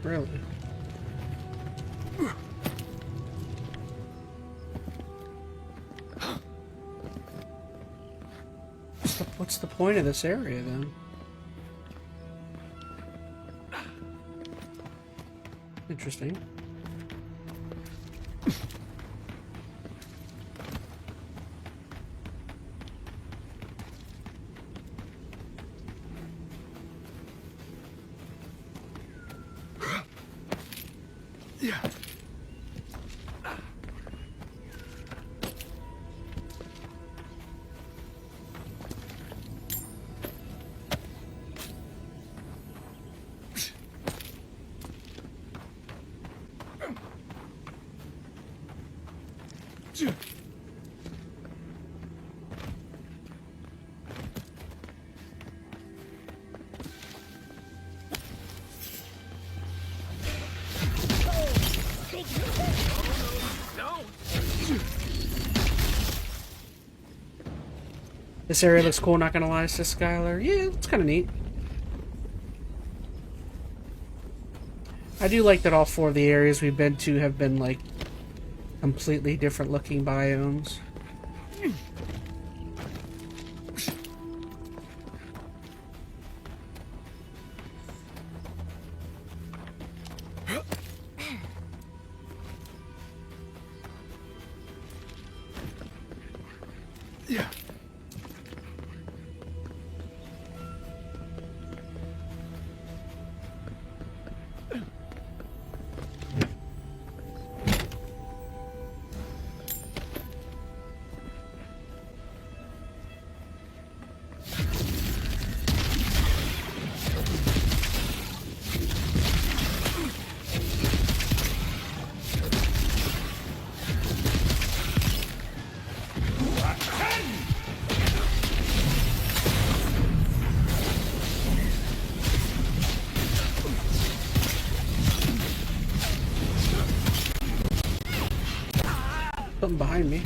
Really? What's the point of this area then? Interesting. This area looks cool, not gonna lie, says Skylar. Yeah, it's kind of neat. I do like that all 4 of the areas we've been to have been, like, completely different looking biomes. Something behind me.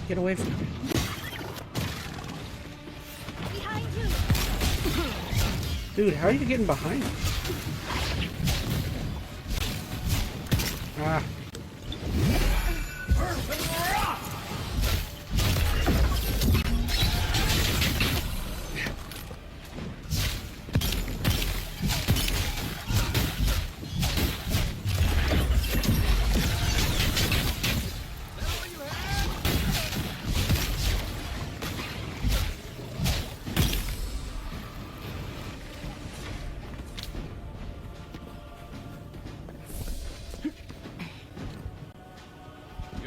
Get away from me. Dude, how are you getting behind me? Ah.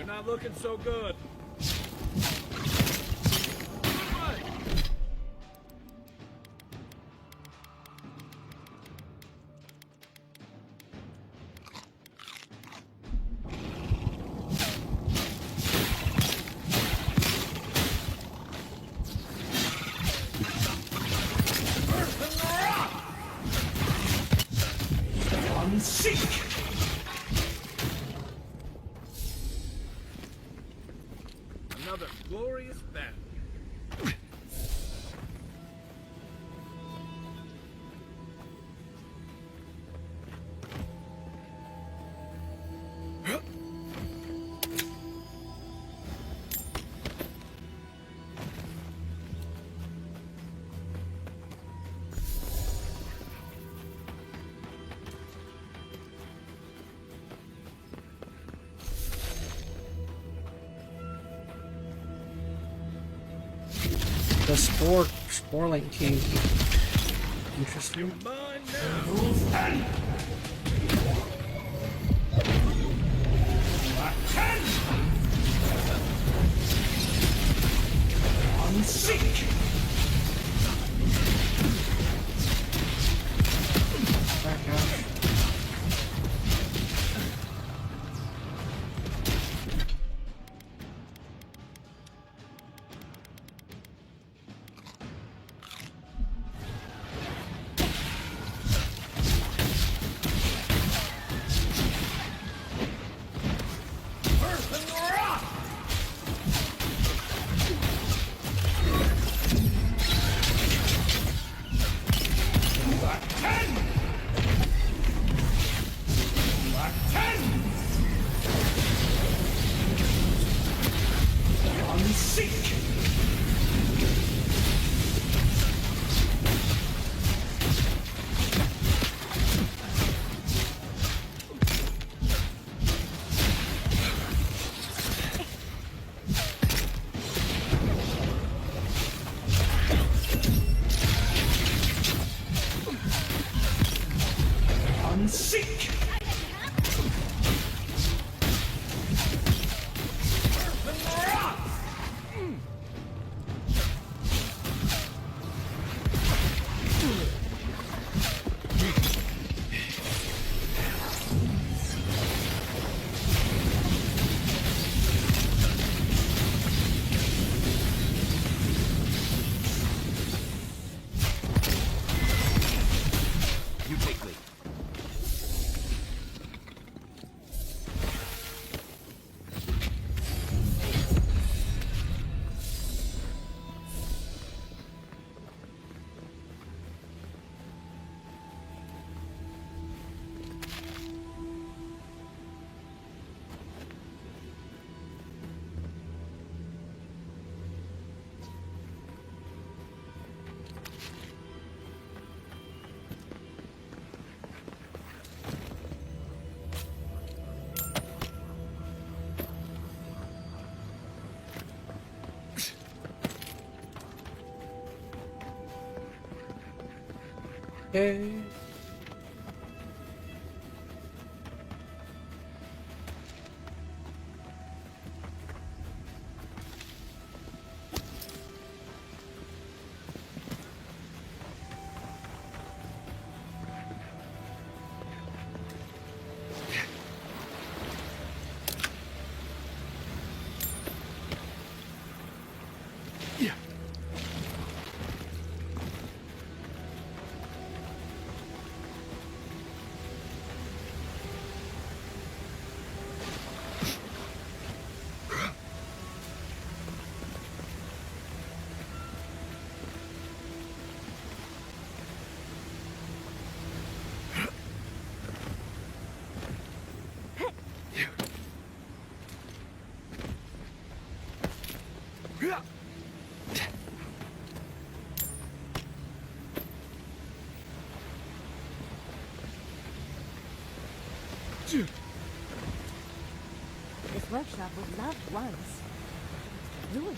Not looking so good. Seek! Another glorious battle. the Sporling King. Interesting. Unseek! Back out. Unseek! You take lead. Okay. This workshop was loved once. Ruined.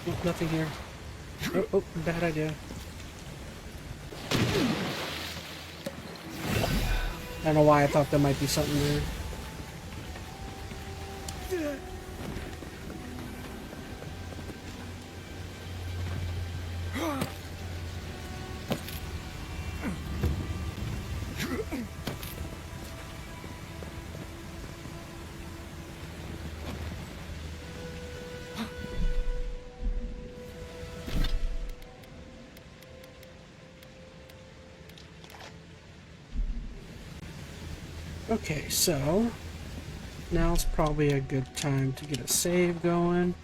Oh, nothing here. Oh, bad idea. I don't know why I thought there might be something there. Okay, so now's probably a good time to get a save going.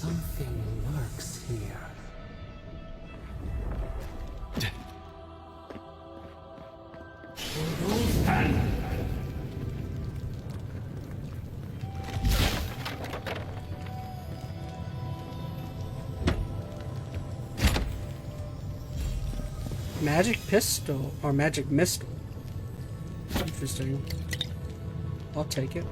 Something lurks here. Magic pistol or magic missile. Interesting. I'll take it.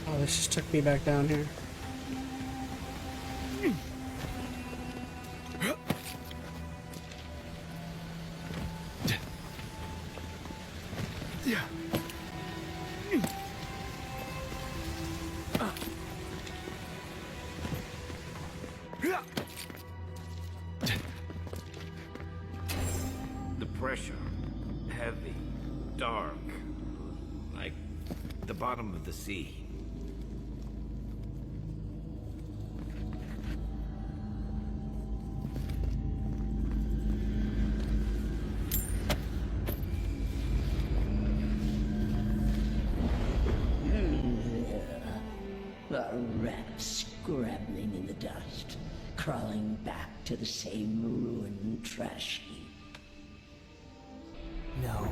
Oh, this just took me back down here. The pressure, heavy, dark, like the bottom of the sea. A rat scrabbling in the dust, crawling back to the same ruined trash heap. No,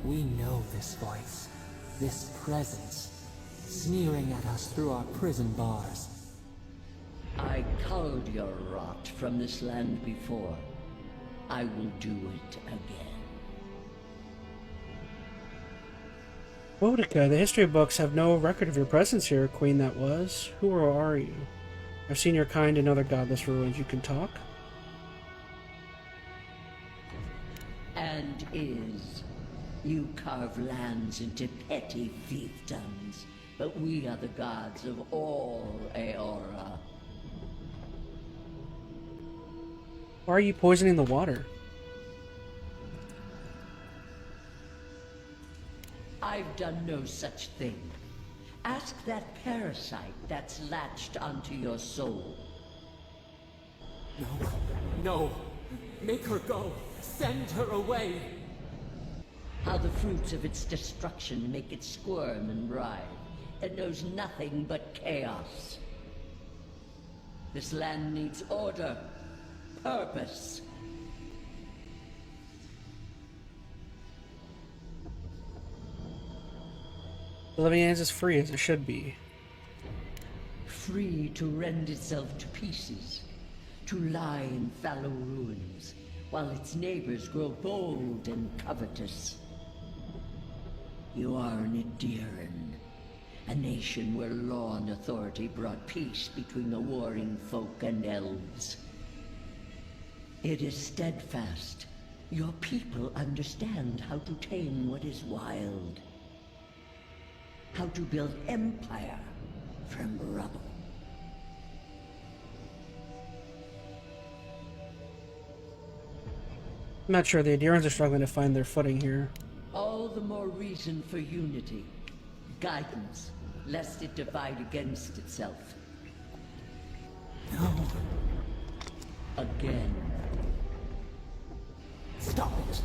we know this voice, this presence, sneering at us through our prison bars. I culled your rot from this land before. I will do it again. Boudica, the history books have no record of your presence here, queen that was. Who or are you? I've seen your kind in other godless ruins. You can talk? And is. You carve lands into petty fiefdoms, but we are the gods of all Eora. Why are you poisoning the water? I've done no such thing. Ask that parasite that's latched onto your soul. No, no. Make her go. Send her away. How the fruits of its destruction make it squirm and writhe. It knows nothing but chaos. This land needs order, purpose. The living ends is free as it should be. Free to rend itself to pieces, to lie in fallow ruins, while its neighbors grow bold and covetous. You are an EnteR, a nation where law and authority brought peace between the warring folk and elves. It is steadfast. Your people understand how to tame what is wild. How to build empire from rubble. I'm not sure the Adherents are struggling to find their footing here. All the more reason for unity, guidance, lest it divide against itself. No. Again. Stop it.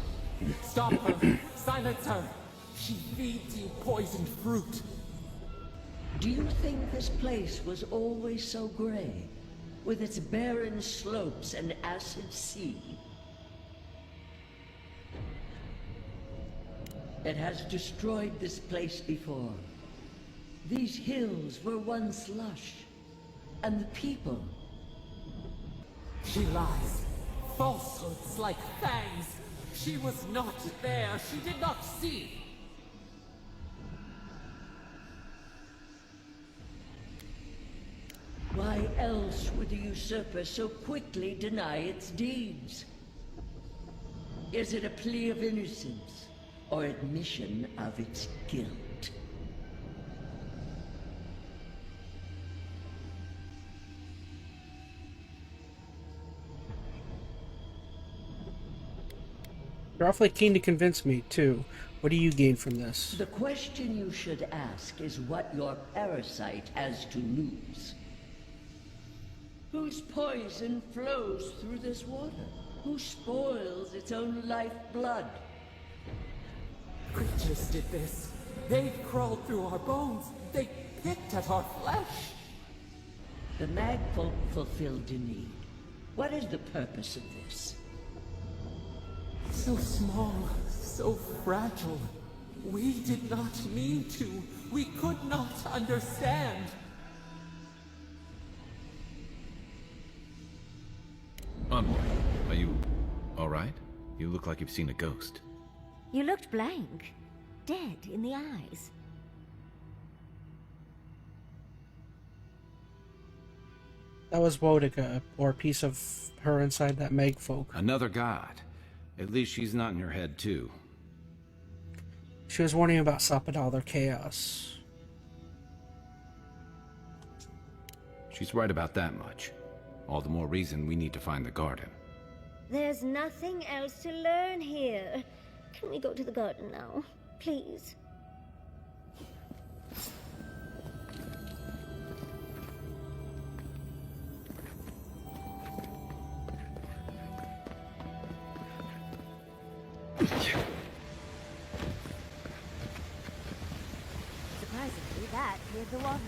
Stop her. Silence her. She feeds you poisoned fruit. Do you think this place was always so gray, with its barren slopes and acid sea? It has destroyed this place before. These hills were once lush, and the people. She lies. Falsehoods like fangs. She was not there. She did not see. Why else would the usurper so quickly deny its deeds? Is it a plea of innocence, or admission of its guilt? You're awfully keen to convince me, too. What do you gain from this? The question you should ask is what your parasite has to lose. Whose poison flows through this water? Who spoils its own lifeblood? Creatures did this. They crawled through our bones. They picked at our flesh. The Magfolk fulfilled a need. What is the purpose of this? So small, so fragile. We did not mean to. We could not understand. Envoy, are you all right? You look like you've seen a ghost. You looked blank, dead in the eyes. That was Wodica, or a piece of her inside that Magfolk. Another god. At least she's not in your head, too. She was warning about Sapadal, their chaos. She's right about that much. All the more reason we need to find the garden. There's nothing else to learn here. Can we go to the garden now, please? Surprisingly, that cleared the water.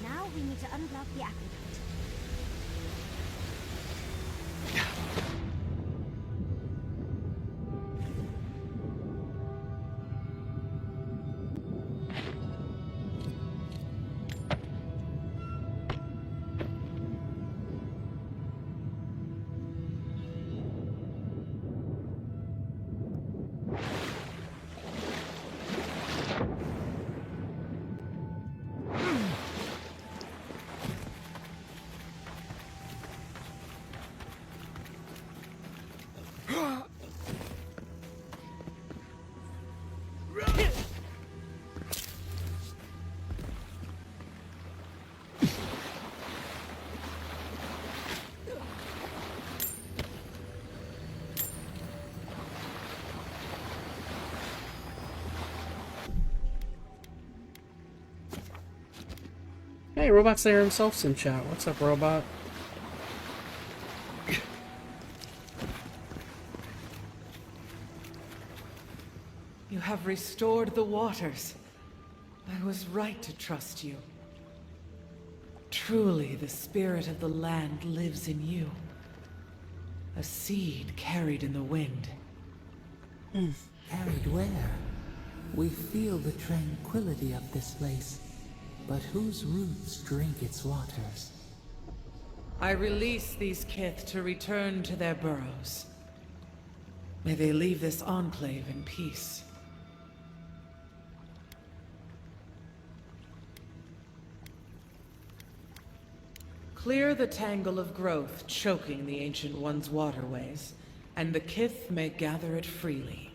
Now we need to unblock the aqueduct. Hey, Robot Slayer himself's in chat. What's up, Robot? You have restored the waters. I was right to trust you. Truly, the spirit of the land lives in you. A seed carried in the wind. Carried where? We feel the tranquility of this place, but whose roots drink its waters? I release these kith to return to their burrows. May they leave this enclave in peace. Clear the tangle of growth choking the Ancient One's waterways, and the kith may gather it freely.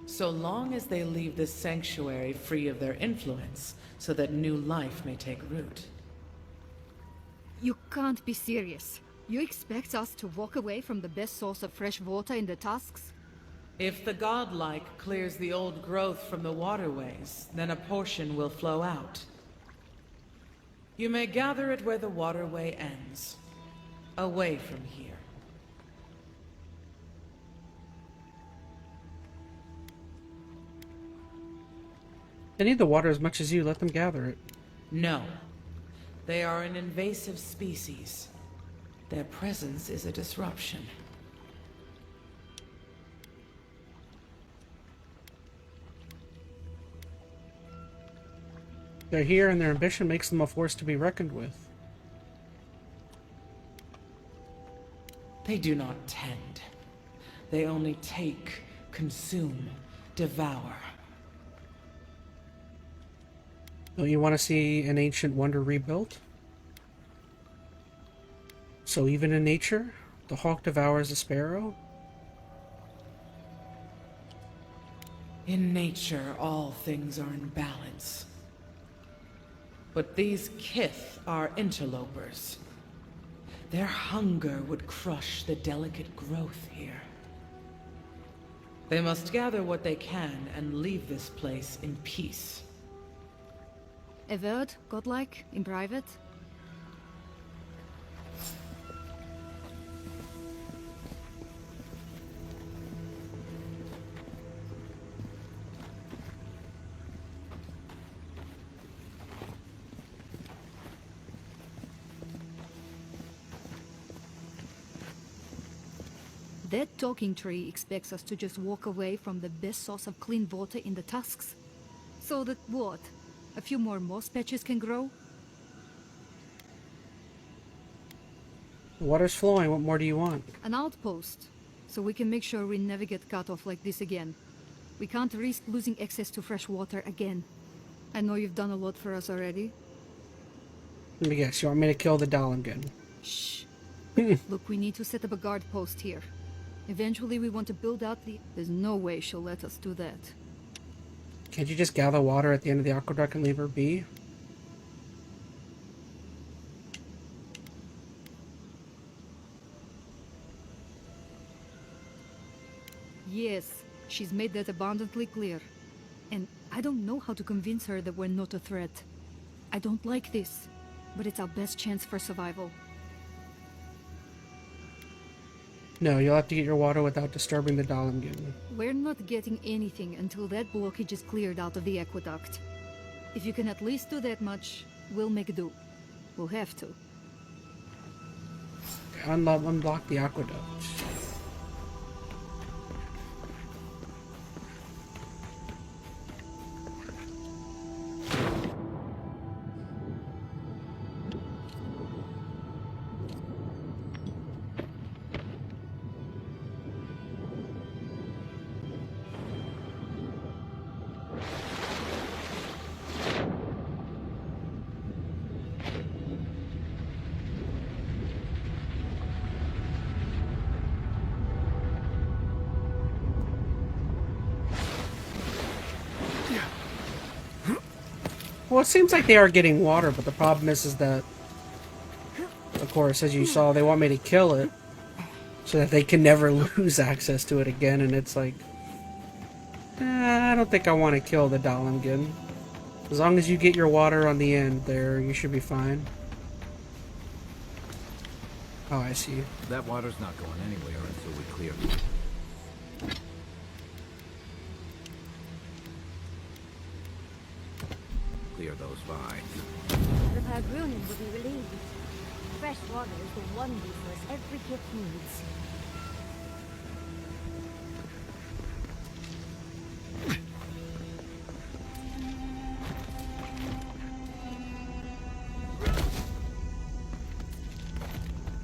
So long as they leave this sanctuary free of their influence, so that new life may take root. You can't be serious. You expect us to walk away from the best source of fresh water in the Tusks? If the godlike clears the old growth from the waterways, then a portion will flow out. You may gather it where the waterway ends, away from here. They need the water as much as you. Let them gather it. No. They are an invasive species. Their presence is a disruption. They're here, and their ambition makes them a force to be reckoned with. They do not tend. They only take, consume, devour. Don't you want to see an ancient wonder rebuilt? So even in nature, the hawk devours the sparrow? In nature, all things are in balance. But these kith are interlopers. Their hunger would crush the delicate growth here. They must gather what they can and leave this place in peace. Avowed, godlike, in private? That talking tree expects us to just walk away from the best source of clean water in the tusks. So that what? A few more moss patches can grow? The water's flowing. What more do you want? An outpost, so we can make sure we never get cut off like this again. We can't risk losing access to fresh water again. I know you've done a lot for us already. Let me guess. You want me to kill the Dahlingen? Shh. Look, we need to set up a guard post here. Eventually we want to build out the... There's no way she'll let us do that. Can't you just gather water at the end of the aqueduct and leave her be? Yes, she's made that abundantly clear. And I don't know how to convince her that we're not a threat. I don't like this, but it's our best chance for survival. No, you'll have to get your water without disturbing the Dahlingen. We're not getting anything until that blockage is cleared out of the aqueduct. If you can at least do that much, we'll make do. We'll have to. Okay, unblock the aqueduct. Well, it seems like they are getting water, but the problem is that, of course, as you saw, they want me to kill it so that they can never lose access to it again, and it's like, I don't think I want to kill the Dahlingen. As long as you get your water on the end there, you should be fine. Oh, I see. That water's not going anywhere until we clear it. Clear those vines. The Pargrunin will be relieved. Fresh water is the one resource every kid needs.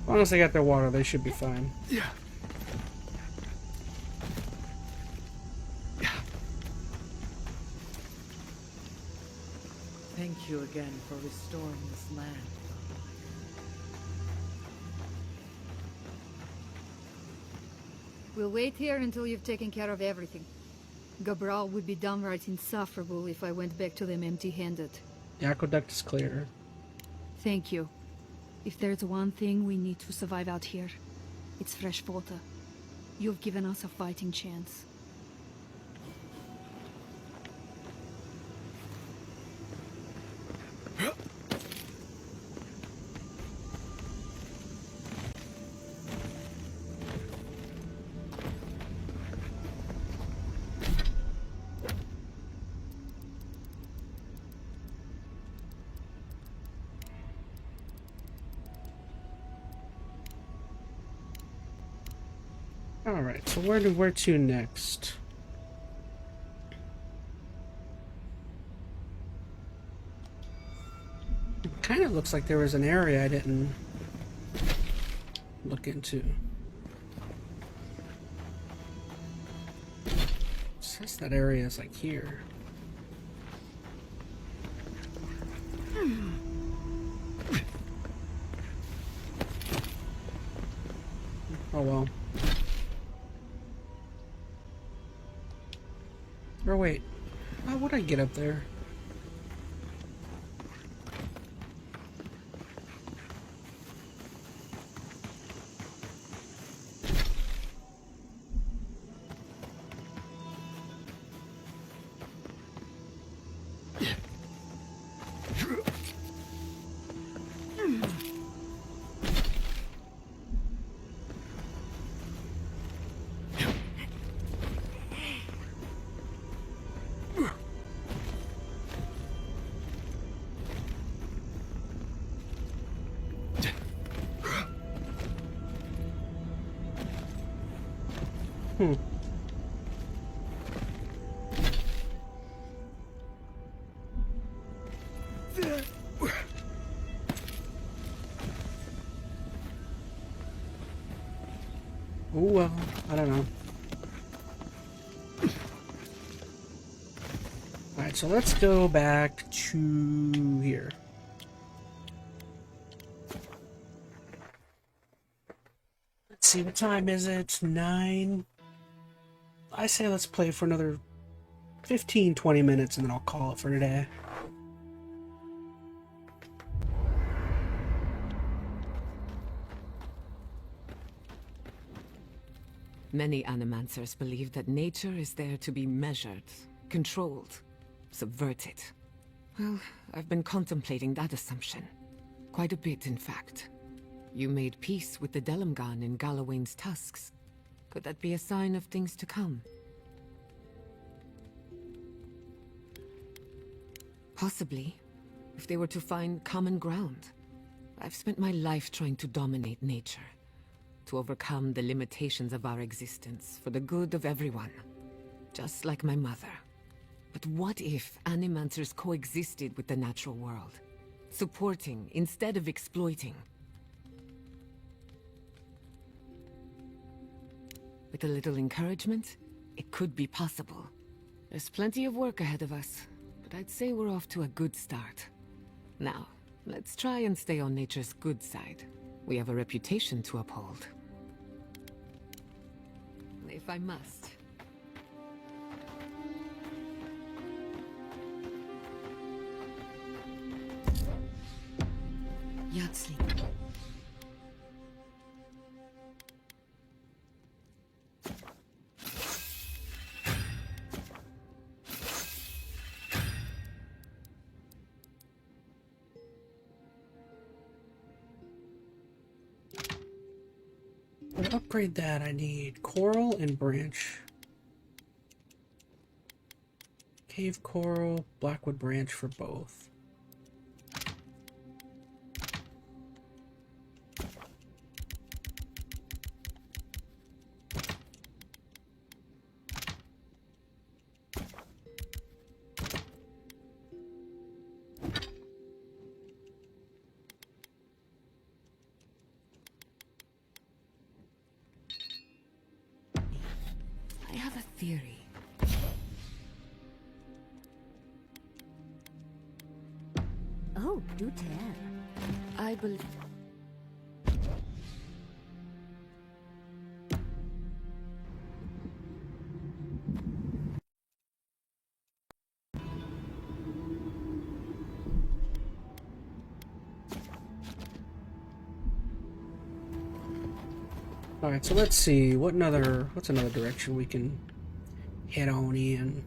As long as they got their water, they should be fine. Yeah. Thank you again for restoring this land. We'll wait here until you've taken care of everything. Gabral would be downright insufferable if I went back to them empty-handed. The aqueduct is clear. Thank you. If there's one thing we need to survive out here, it's fresh water. You've given us a fighting chance. Alright, so where to next? It kind of looks like there was an area I didn't look into. It says that area is like here. Oh well. Or wait, how would I get up there? Oh well, I don't know. Alright, so let's go back to here. Let's see, what time is it? 9. I say let's play for another 15-20 minutes and then I'll call it for today. Many animancers believe that nature is there to be measured, controlled, subverted. Well, I've been contemplating that assumption. Quite a bit, in fact. You made peace with the Delamgan in Galawain's tusks. Could that be a sign of things to come? Possibly, if they were to find common ground. I've spent my life trying to dominate nature, to overcome the limitations of our existence for the good of everyone, just like my mother. But what if animancers coexisted with the natural world, supporting instead of exploiting? With a little encouragement, it could be possible. There's plenty of work ahead of us, but I'd say we're off to a good start. Now, let's try and stay on nature's good side. We have a reputation to uphold. If I must. Yatsli. To upgrade that, I need coral and branch. Cave coral, blackwood branch for both. I have a theory. Oh, do tell. I believe... Alright, so let's see, what's another direction we can head on in?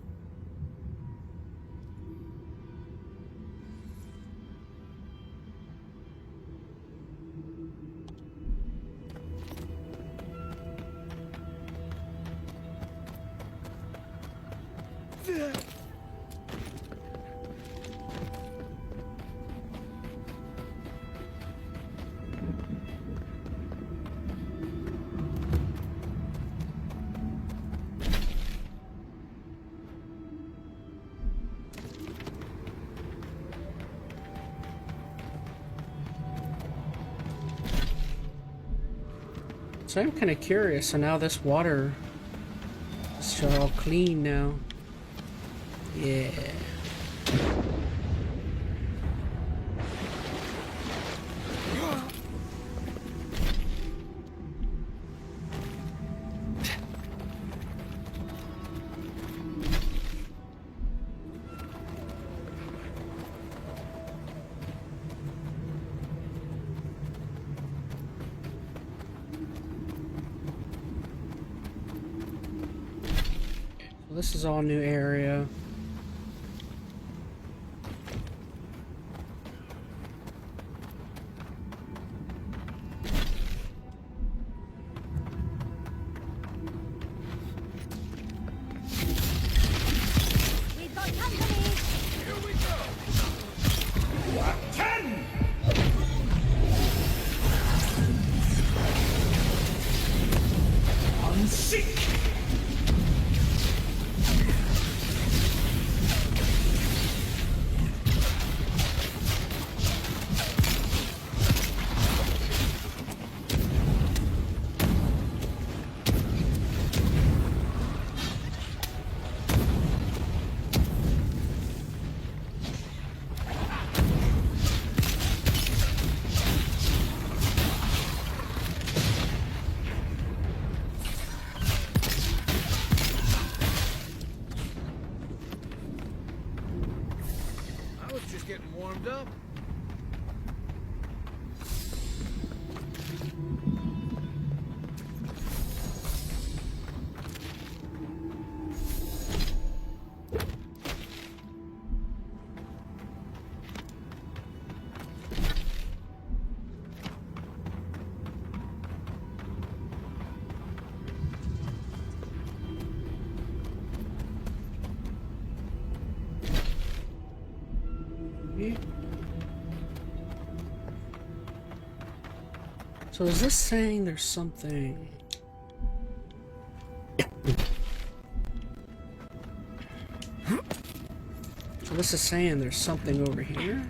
So I'm kind of curious, so now this water is all clean now. Yeah. This is all new area. We've got company! Here we go! What? 10! Unseek! just getting warmed up. So is this saying there's something? So this is saying there's something over here?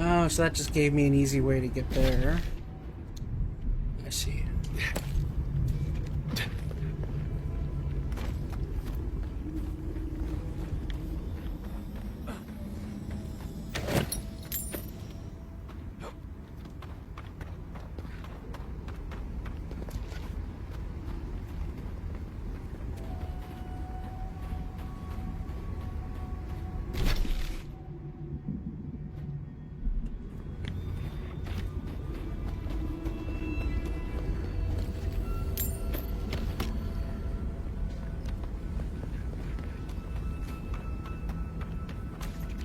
Oh, so that just gave me an easy way to get there. I see.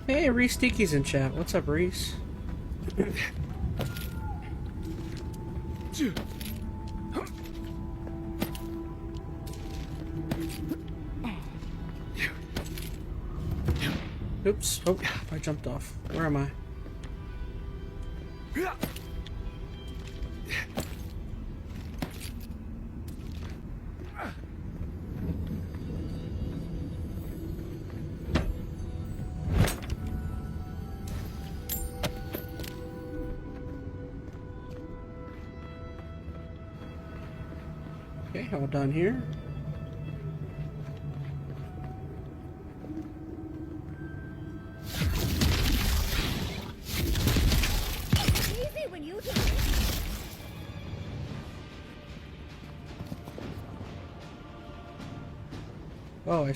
Hey, Reese Tiki's in chat. What's up, Reese? Oops. Oh, I jumped off. Where am I? Okay, all done here. Easy when you do it. Oh, I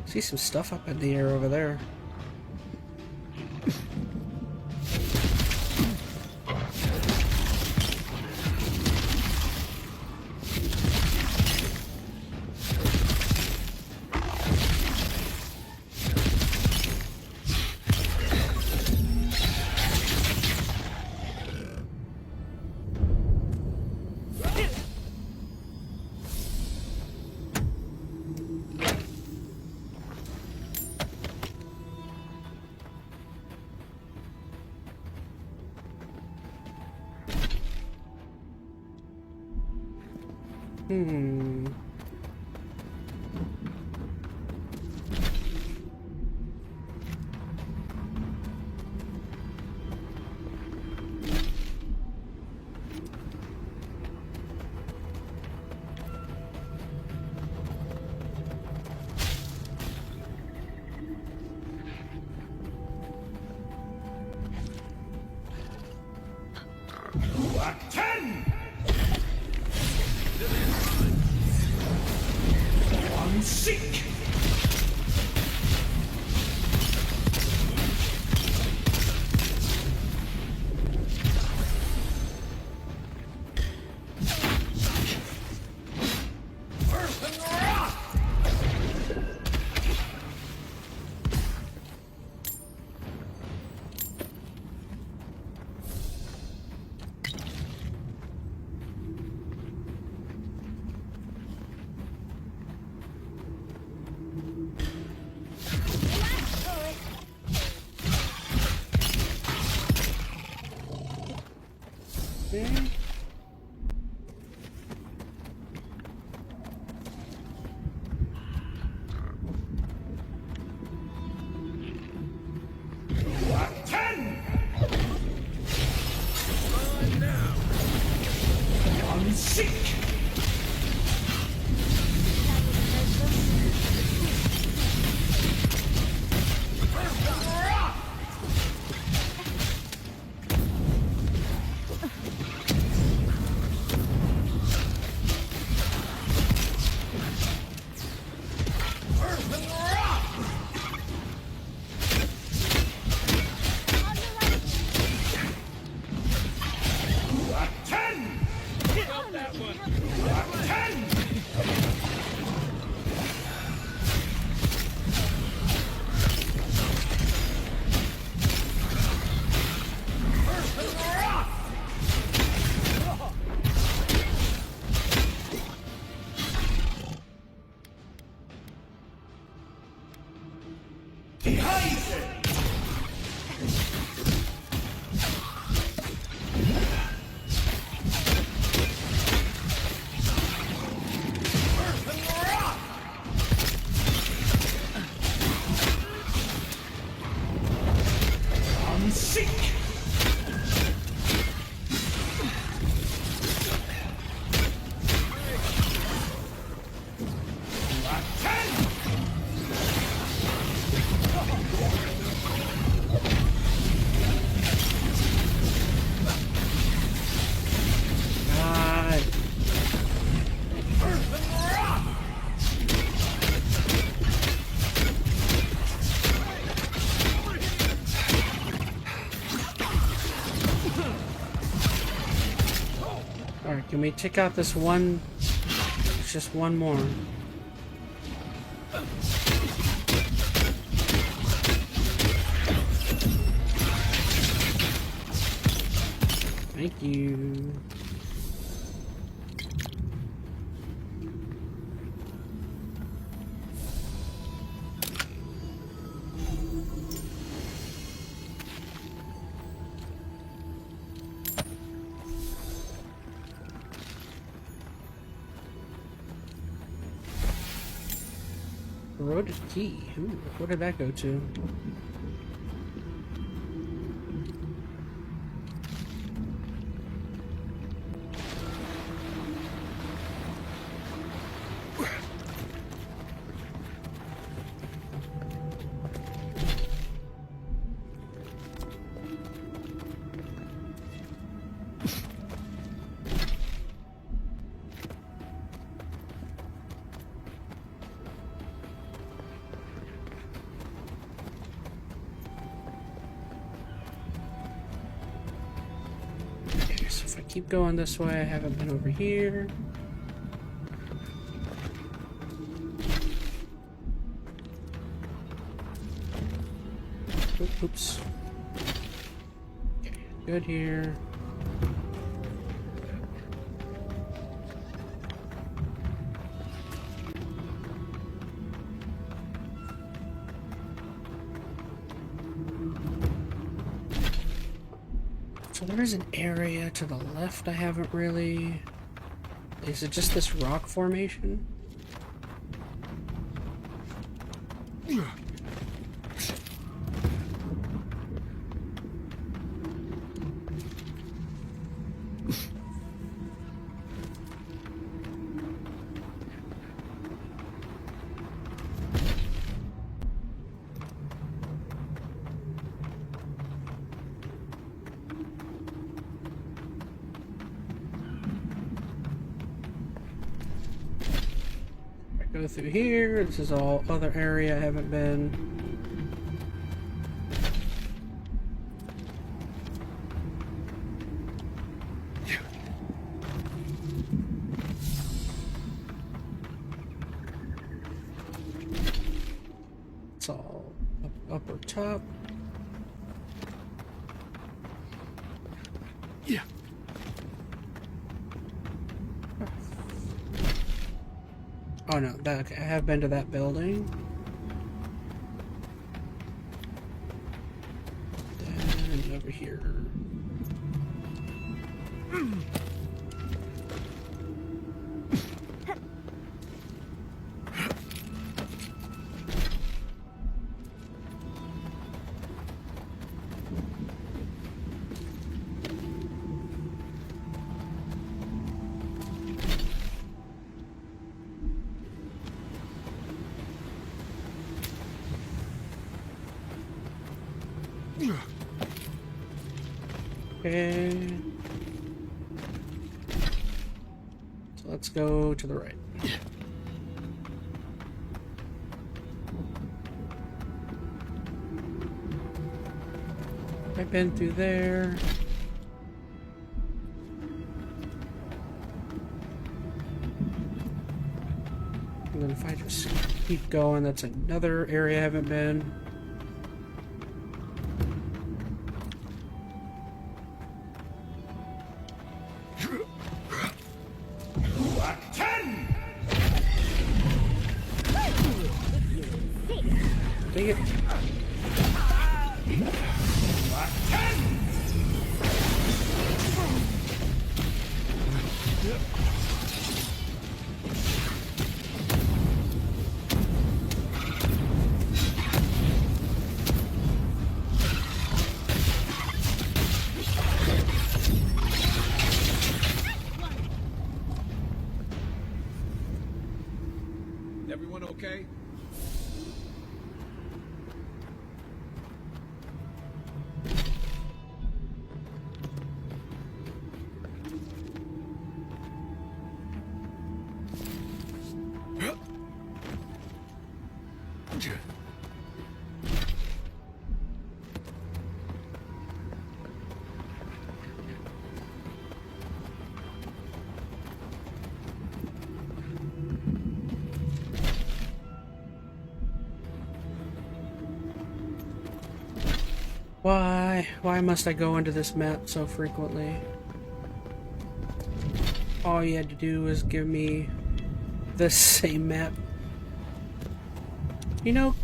see some stuff up in the air over there. Act 10! I'm sick! Alright, can we take out this one? Just one more. Thank you. Corroded key. Ooh, where did that go to? Keep going this way. I haven't been over here. Oops. Okay, good here. So there's an area to the left I haven't really... Is it just this rock formation? Go through here. This is all other area I haven't been. It's all upper top. Yeah. Oh no, that okay, I have been to that building. And over here. Okay. So let's go to the right. I've been through there. And then if I just keep going, that's another area I haven't been. Dang it. Everyone okay? Why must I go into this map so frequently? All you had to do was give me the same map. You know,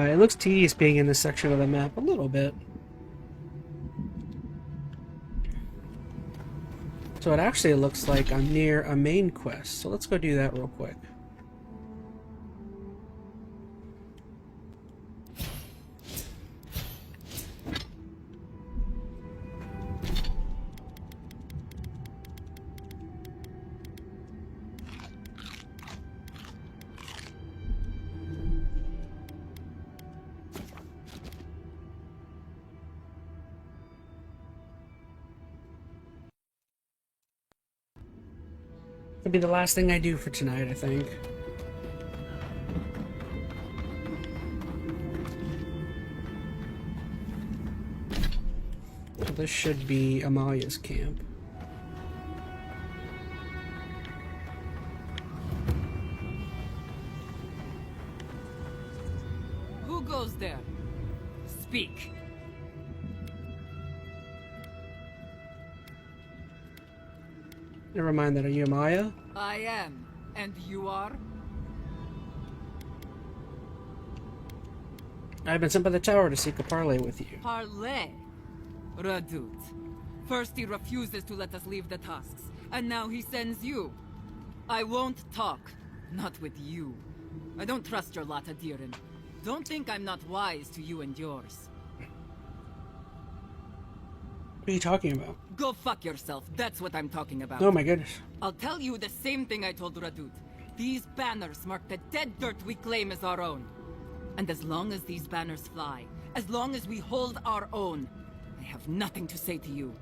it looks tedious being in this section of the map a little bit. So it actually looks like I'm near a main quest. So let's go do that real quick. It'll be the last thing I do for tonight, I think. So this should be Amalia's camp. Who goes there? Speak. Never mind that. Are you Maya? I am. And you are? I've been sent by the tower to seek a parley with you. Parley. Radut. First he refuses to let us leave the tusks, and now he sends you. I won't talk. Not with you. I don't trust your lot, Adirin. Don't think I'm not wise to you and yours. What are you talking about? Go fuck yourself. That's what I'm talking about. Oh my goodness. I'll tell you the same thing I told Radut. These banners mark the dead dirt we claim as our own. And as long as these banners fly, as long as we hold our own, I have nothing to say to you.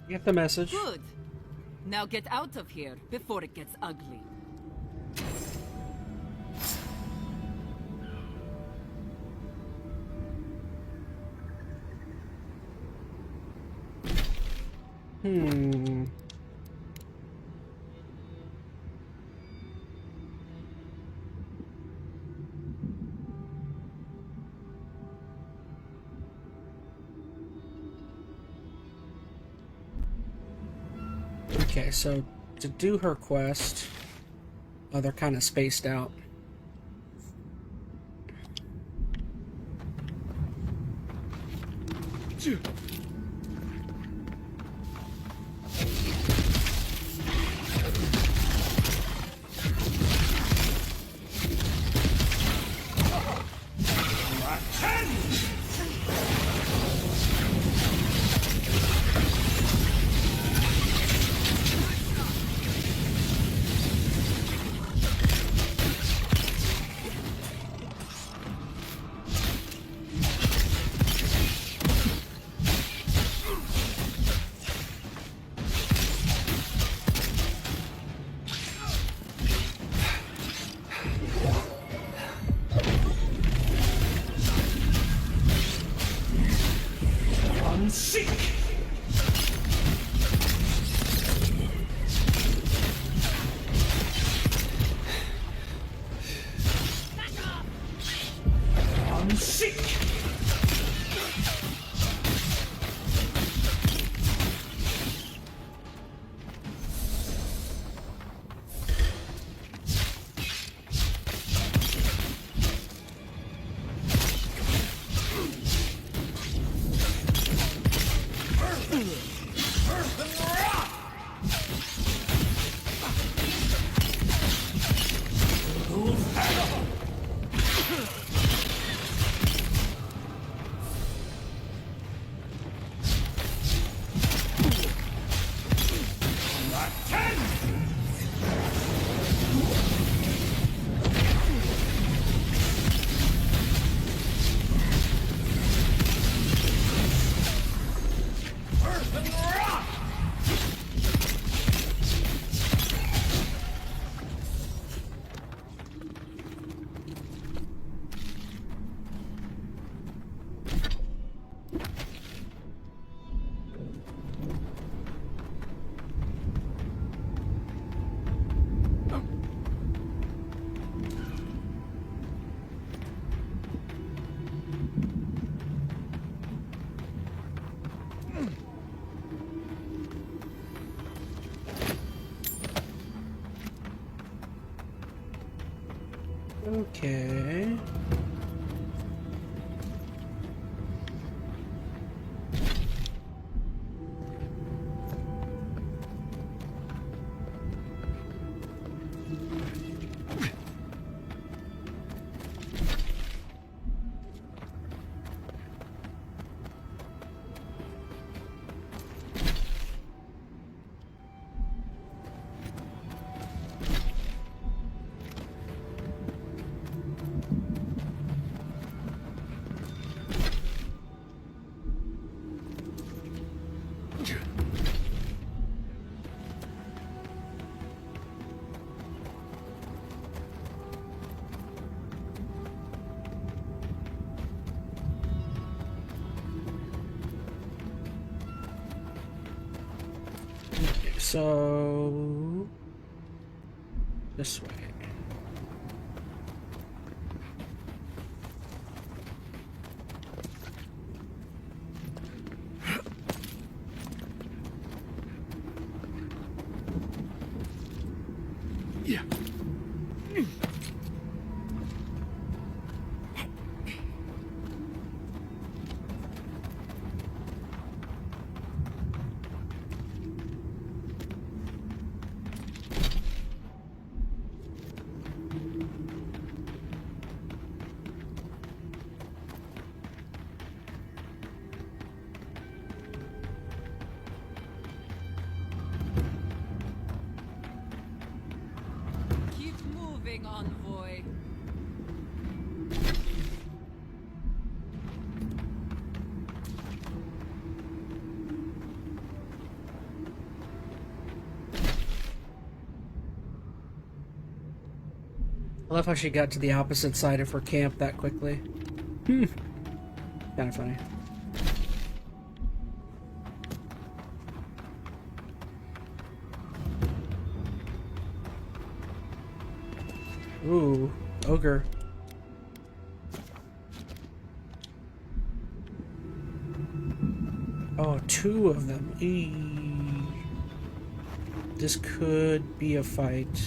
Get the message. Good. Now get out of here before it gets ugly. Okay, so to do her quest, oh, they're kind of spaced out. Okay. So this way. Keep moving, envoy. I love how she got to the opposite side of her camp that quickly. Kind of funny. Ooh, ogre. Oh, 2 of them. This could be a fight.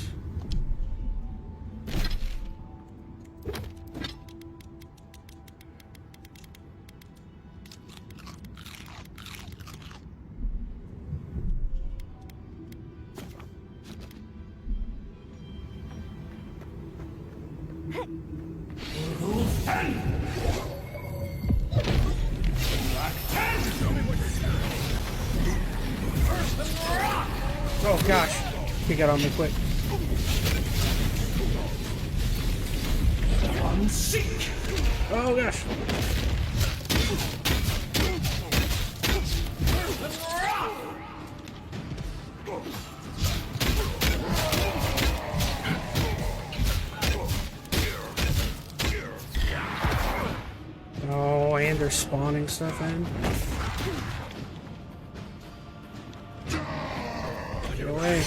Oh gosh, he got on me quick. Oh gosh. Oh, and they're spawning stuff in. Get away.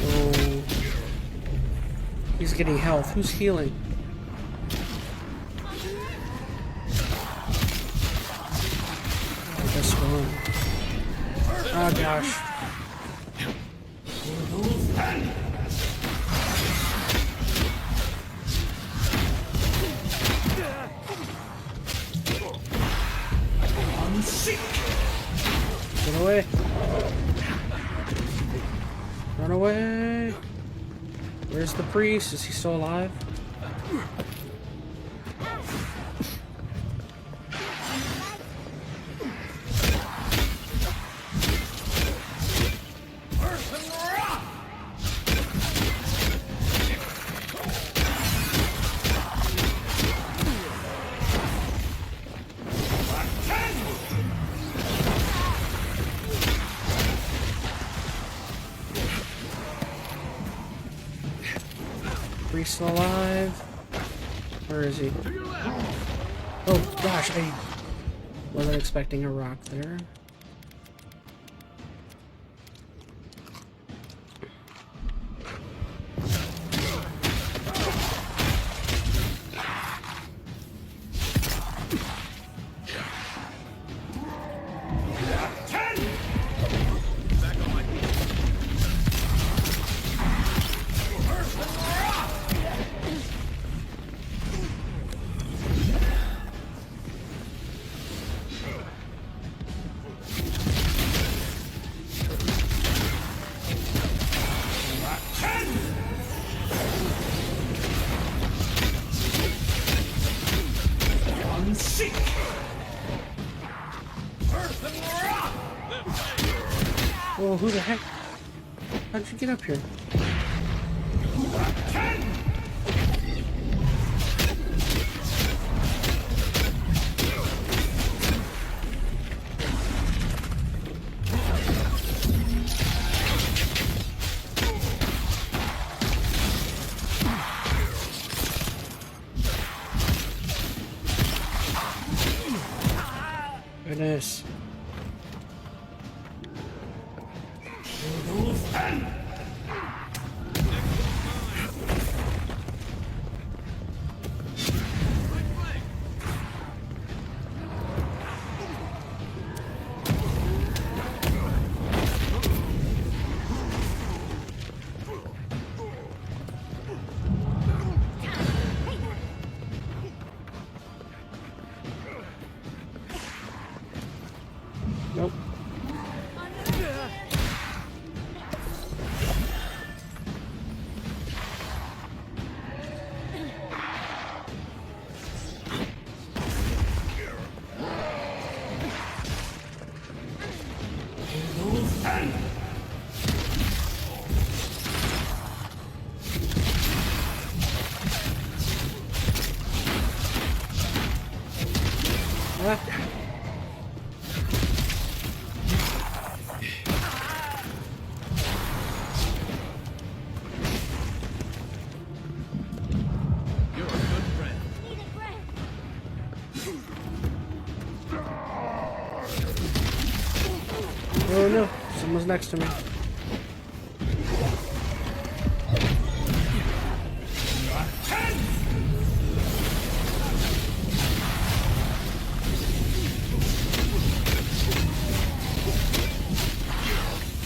Oh. He's getting health. Who's healing? This one. Oh gosh. Get away. Run away. Where's the priest? Is he still alive? Priest still alive? Where is he? Oh gosh, I wasn't expecting a rock there. Whoa, who the heck? How did you get up here? Goodness. Nope. You're a good friend. Oh no, someone's next to me.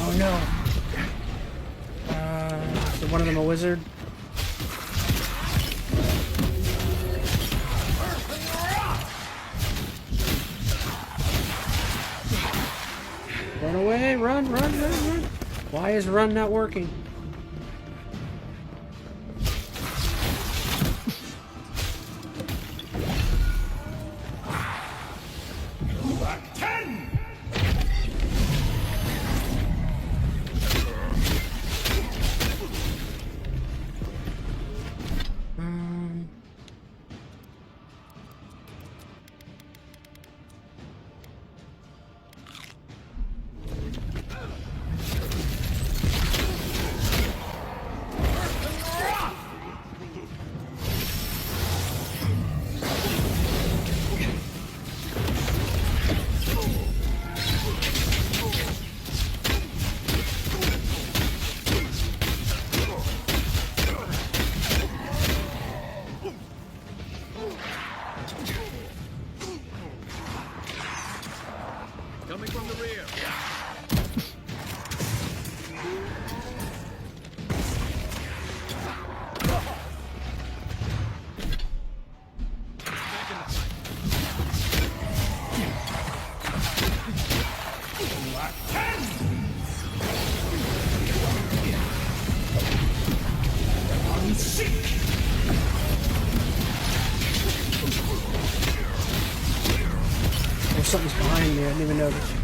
Oh no. Is one of them a wizard? Run away, run, run, run, run. Why is run not working? Coming from the rear. Oh, something's behind me. I didn't even notice.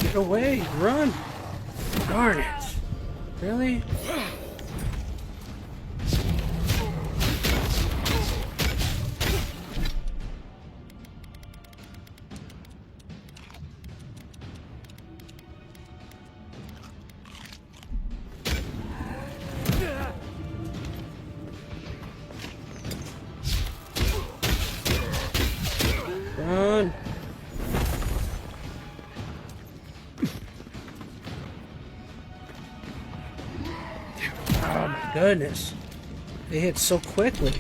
Get away! Run! Darn it! Really? Run! Oh my goodness. They hit so quickly.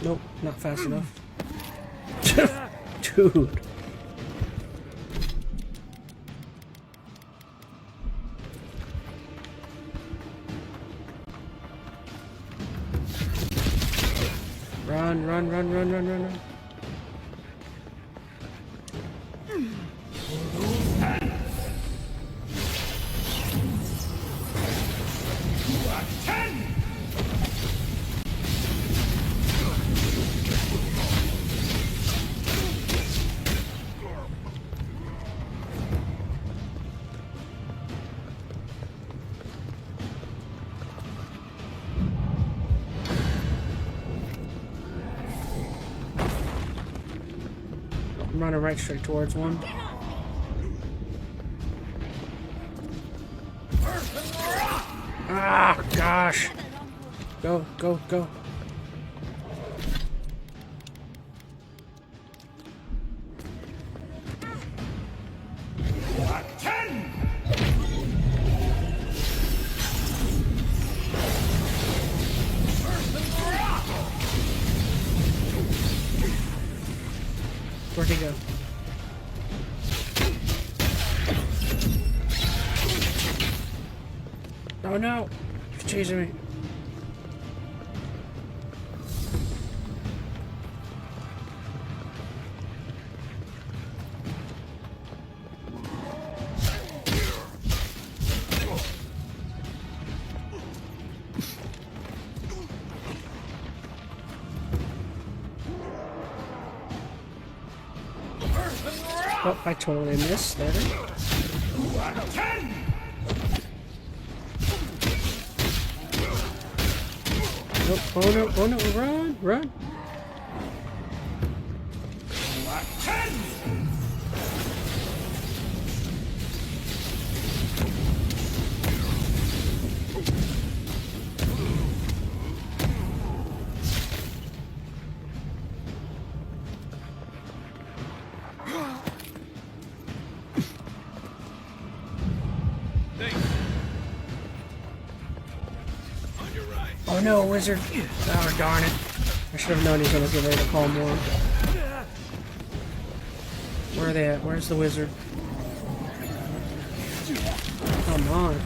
Nope, not fast enough. Dude. run, run, run, run, run, run. I'm running right straight towards one. Ah, gosh. Go, go, go. Where'd he go? Oh no! He's chasing me. Oh, I totally missed there. Nope. Oh no, oh no, run, run. Oh no, wizard. Oh, darn it. I should have known he was going to get ready to call more. Where are they at? Where's the wizard? Come on.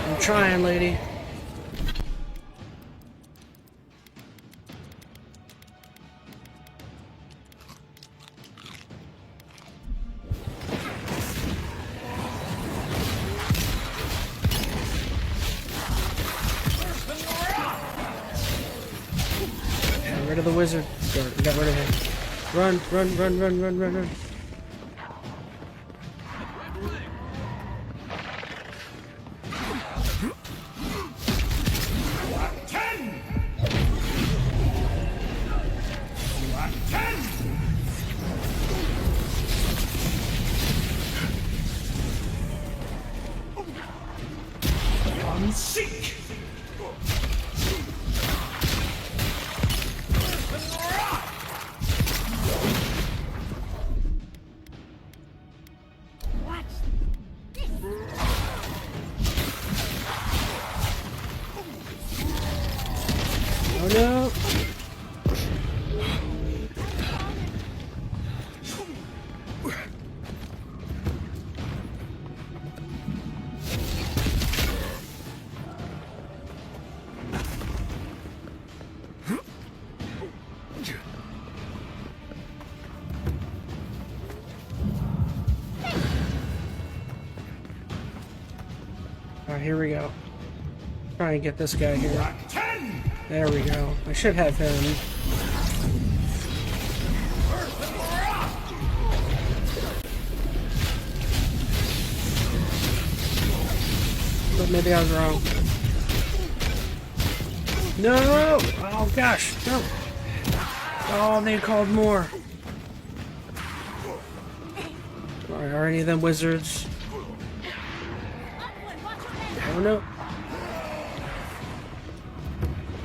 I'm trying, lady. Get rid of the wizard. Got rid of him. Run, run, run, run, run, run, run. Seek! Oh no! Alright, here we go. Try and get this guy here. There we go. I should have him. But maybe I was wrong. No! Oh gosh, no! Oh, they called more. Alright, are any of them wizards? Oh no.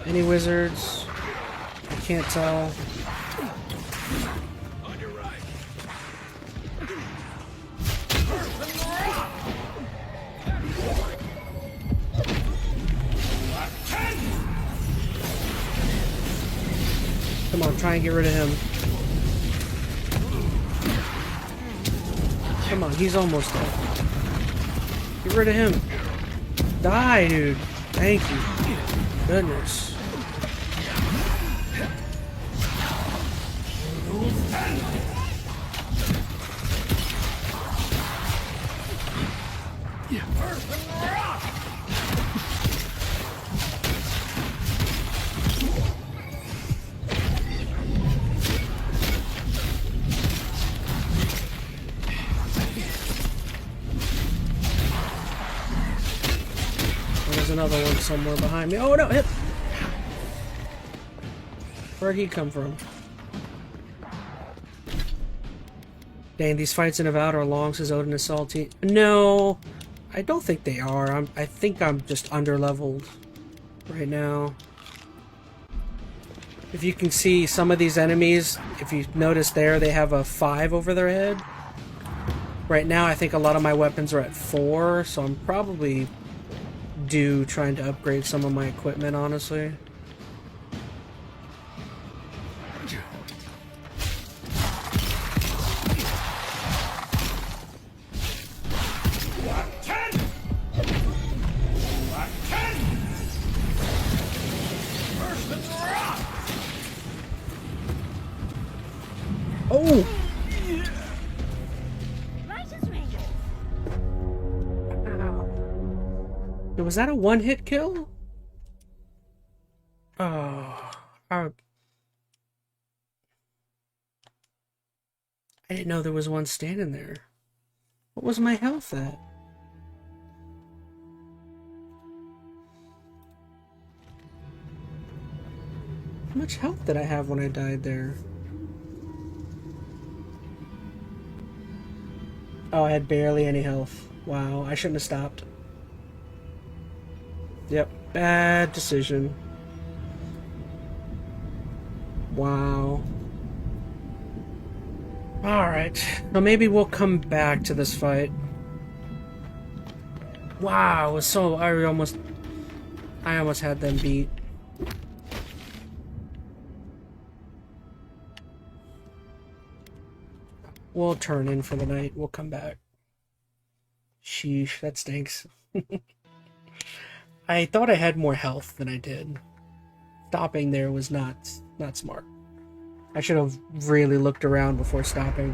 Any wizards? I can't tell. On your right. Come on, try and get rid of him. Come on, he's almost dead. Get rid of him. Die, dude. Thank you. Goodness. another one somewhere behind me. Oh no, hit! Where'd he come from? Dang, these fights in Avowed are long, says Odin is salty. No, I don't think they are. I think I'm just underleveled right now. If you can see some of these enemies, if you notice there, they have a 5 over their head. Right now, I think a lot of my weapons are at 4, so I'm probably due trying to upgrade some of my equipment, honestly. Oh! Was that a one-hit kill? Oh, I didn't know there was one standing there. What was my health at? How much health did I have when I died there? Oh, I had barely any health. Wow, I shouldn't have stopped. Yep, bad decision. Wow. Alright, so maybe we'll come back to this fight. Wow, it was so... I almost had them beat. We'll turn in for the night. We'll come back. Sheesh, that stinks. I thought I had more health than I did. Stopping there was not smart. I should have really looked around before stopping.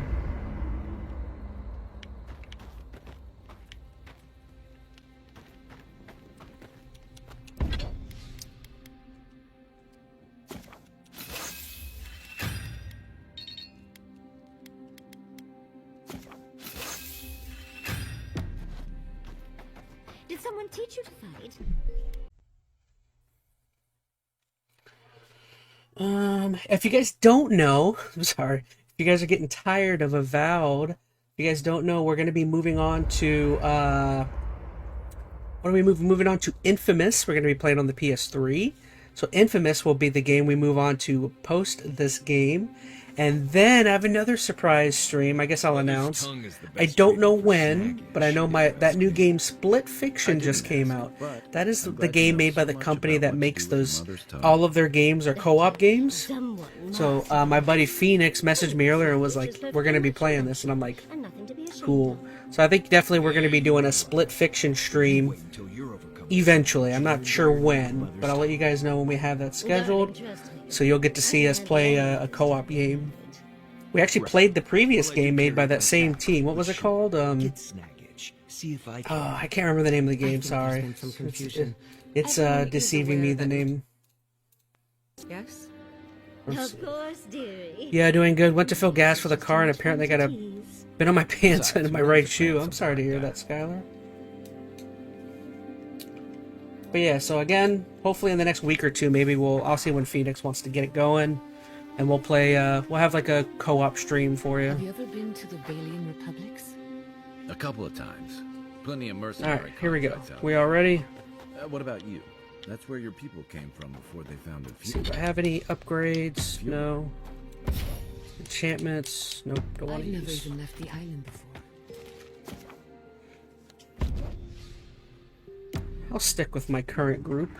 Did someone teach you to fight? If you guys don't know, I'm sorry, if you guys are getting tired of Avowed, if you guys don't know, we're going to be moving on to, what are we moving on to? Infamous. We're going to be playing on the PS3. So Infamous will be the game we move on to post this game. And then I have another surprise stream, I guess I'll announce. I don't know when, but I know that new game Split Fiction just came out. That is the game made by the company that makes those, all of their games are co-op games. So my buddy Phoenix messaged me earlier and was like, we're going to be playing this, and I'm like, cool. So I think definitely we're going to be doing a Split Fiction stream eventually. I'm not sure when, but I'll let you guys know when we have that scheduled. So you'll get to see us play a co-op game. We actually played the previous game made by that same team. What was it called? Oh, I can't remember the name of the game, sorry. It's deceiving me, the name. Yes? Of course, dearie. Yeah, doing good. Went to fill gas for the car and apparently got a bit on my pants and in my right shoe. I'm sorry to hear that, Skylar. But yeah, so again, hopefully in the next week or two, maybe I'll see when Phoenix wants to get it going, and we'll play, we'll have like a co-op stream for you. Have you ever been to the Balian Republics? A couple of times. Plenty of mercenary. Alright, here we go. We all ready? What about you? That's where your people came from before they founded See if I have any upgrades. No. Enchantments. Nope, don't want to use. I've never even left the island before. I'll stick with my current group.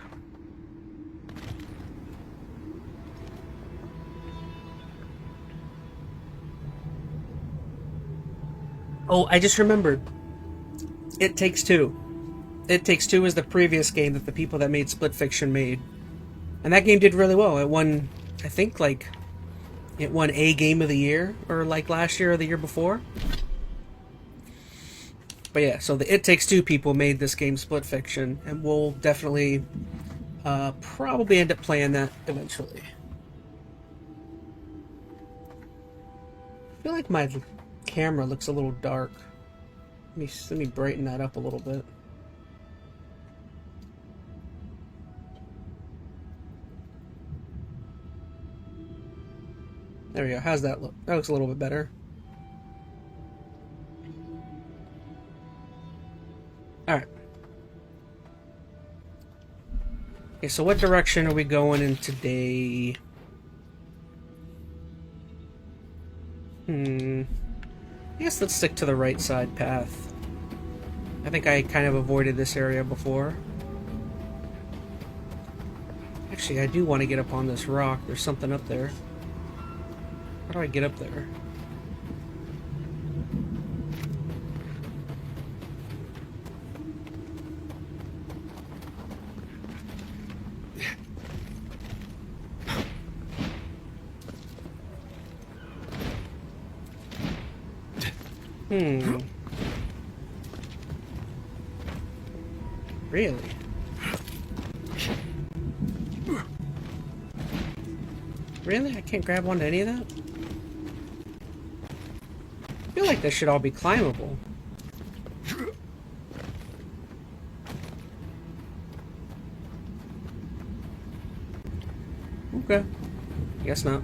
Oh, I just remembered. It Takes Two. It Takes Two is the previous game that the people that made Split Fiction made. And that game did really well. It won, I think, like, it won a Game of the Year, or like last year or the year before. But yeah, so the It Takes Two people made this game Split Fiction, and we'll definitely probably end up playing that eventually. I feel like my camera looks a little dark. Let me brighten that up a little bit. There we go. How's that look? That looks a little bit better. Alright. Okay, so what direction are we going in today? I guess let's stick to the right side path. I think I kind of avoided this area before. Actually, I do want to get up on this rock. There's something up there. How do I get up there? Really? Really? I can't grab onto any of that? I feel like this should all be climbable. Okay. Guess not.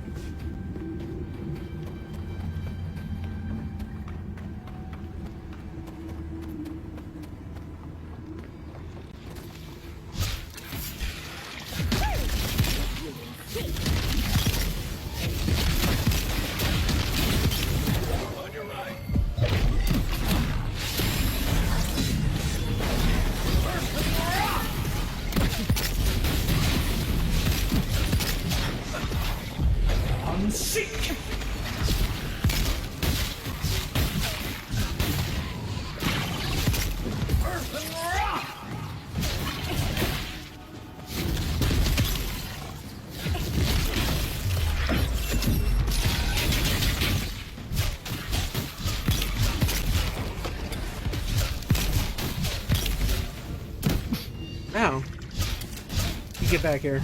Ow. You get back here.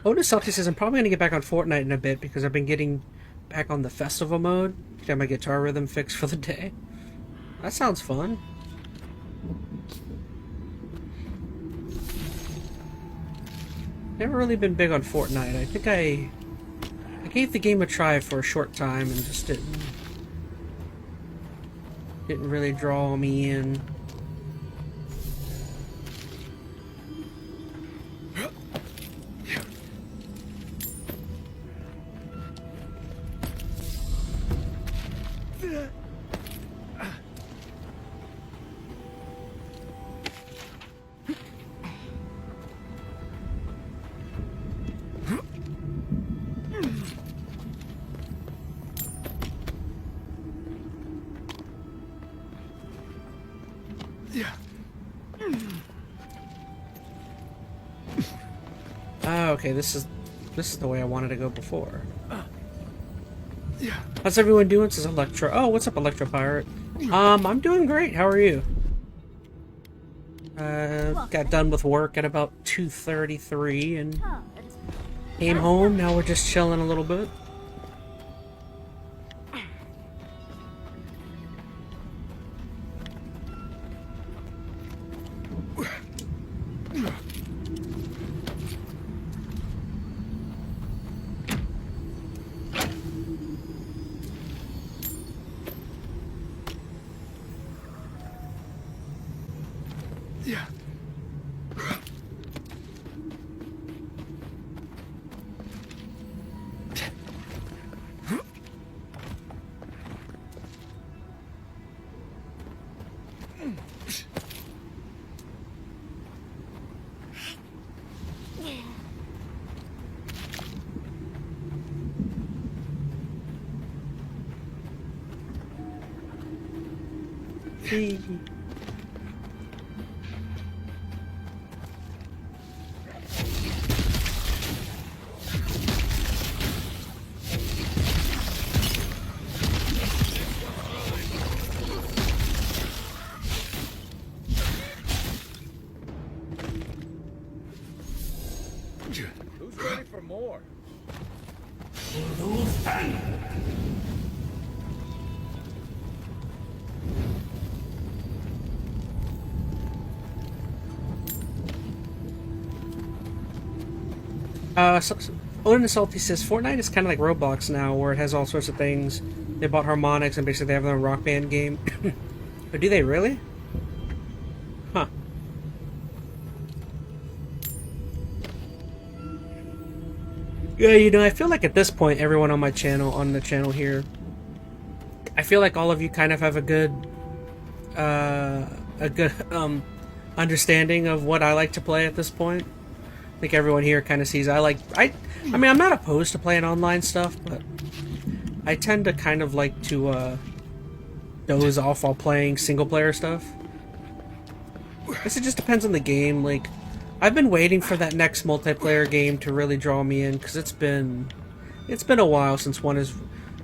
Otis Salty says I'm probably going to get back on Fortnite in a bit because I've been getting back on the festival mode. Got my guitar rhythm fixed for the day. That sounds fun. Never really been big on Fortnite. I think I gave the game a try for a short time and just didn't really draw me in. Okay, this is the way I wanted to go before. How's everyone doing? Says Electro. Oh, what's up, Electro Pirate? I'm doing great. How are you? Got done with work at about 2:33 and came home. Now we're just chilling a little bit. Who's ready for more? Odin and Salty says Fortnite is kind of like Roblox now, where it has all sorts of things. They bought harmonics and basically they have their own Rock Band game. But do they really? Huh. Yeah, you know, I feel like at this point, everyone on my channel, on the channel here, I feel like all of you kind of have a good understanding of what I like to play at this point. I think everyone here kind of sees I mean, I'm not opposed to playing online stuff, but I tend to kind of like to doze off while playing single player stuff. I guess it just depends on the game. Like, I've been waiting for that next multiplayer game to really draw me in, because it's been a while since one is.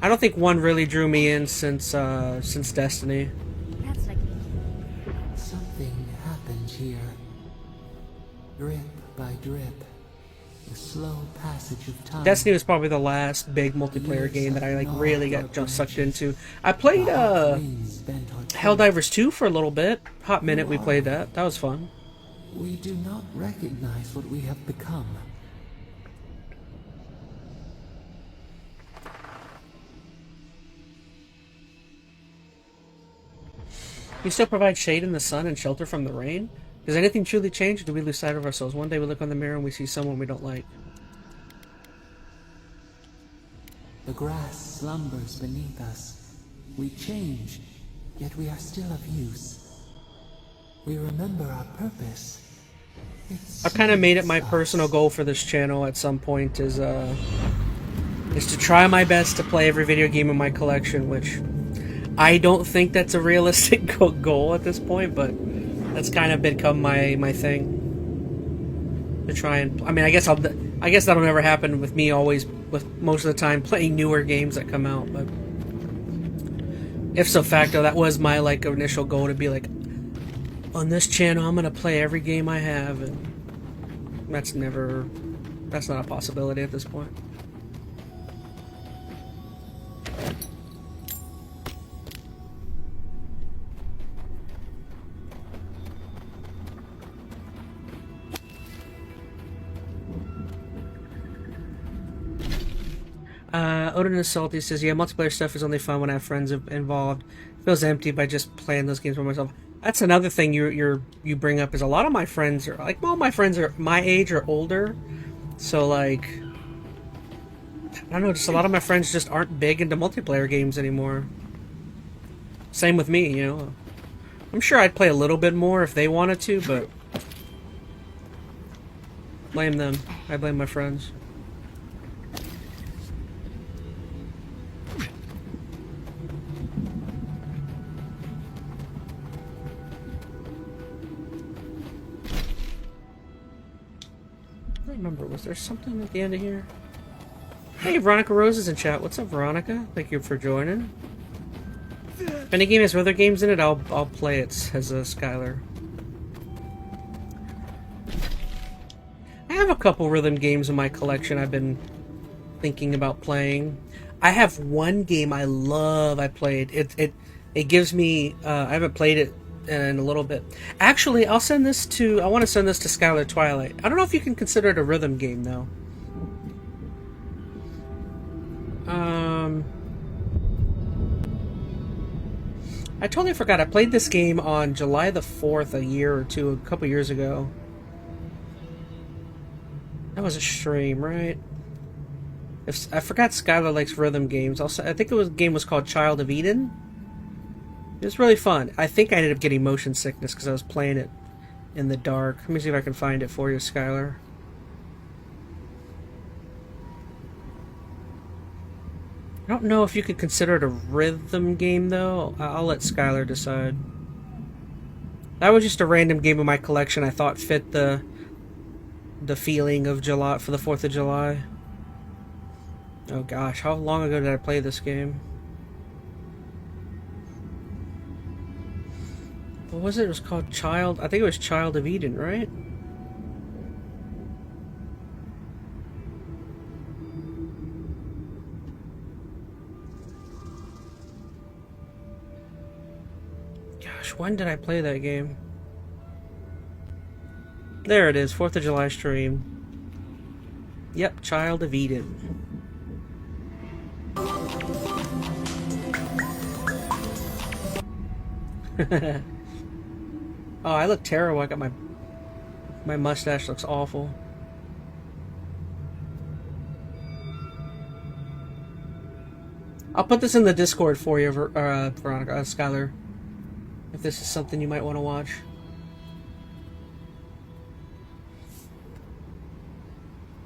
I don't think one really drew me in since Destiny. That's like Something happened here. Drip by drip. The slow passage of time. Destiny was probably the last big multiplayer game that I like really got sucked into. I played Helldivers 2 for a little bit. Hot minute we played that. That was fun. We do not recognize what we have become. We still provide shade in the sun and shelter from the rain? Does anything truly change, or do we lose sight of ourselves? One day we look on the mirror and we see someone we don't like. The grass slumbers beneath us. We change, yet we are still of use. We remember our purpose. I've kind of made it my personal goal for this channel at some point is to try my best to play every video game in my collection, which I don't think that's a realistic goal at this point, but that's kind of become my thing. To try and, I mean, I guess that'll never happen with me always, with most of the time playing newer games that come out, but if so facto, that was my like initial goal, to be like, on this channel I'm gonna play every game I have, and that's not a possibility at this point. Odin is Salty says, yeah, multiplayer stuff is only fun when I have friends involved. It feels empty by just playing those games by myself. That's another thing you bring up, is a lot of my friends are, like, all my friends are my age or older. So, like, I don't know, just a lot of my friends just aren't big into multiplayer games anymore. Same with me, you know. I'm sure I'd play a little bit more if they wanted to, but blame them. I blame my friends. Remember, was there something at the end of here? Hey, Veronica Rose is in chat. What's up, Veronica? Thank you for joining. If any game has other games in it, I'll play it, says Skylar. I have a couple rhythm games in my collection I've been thinking about playing. I have one game I love. I played it gives me I haven't played it in a little bit. Actually, I want to send this to Skylar Twilight. I don't know if you can consider it a rhythm game though. I totally forgot. I played this game on July the 4th a couple years ago. That was a stream, right? I forgot Skylar likes rhythm games. I think the game was called Child of Eden. It was really fun. I think I ended up getting motion sickness because I was playing it in the dark. Let me see if I can find it for you, Skylar. I don't know if you could consider it a rhythm game, though. I'll let Skylar decide. That was just a random game in my collection I thought fit the feeling of July, for the 4th of July. Oh gosh, how long ago did I play this game? What was it? It was called I think it was Child of Eden, right? Gosh, when did I play that game? There it is, 4th of July stream. Yep, Child of Eden. Oh, I look terrible. I got my mustache looks awful. I'll put this in the Discord for you, Veronica, Skylar, if this is something you might want to watch.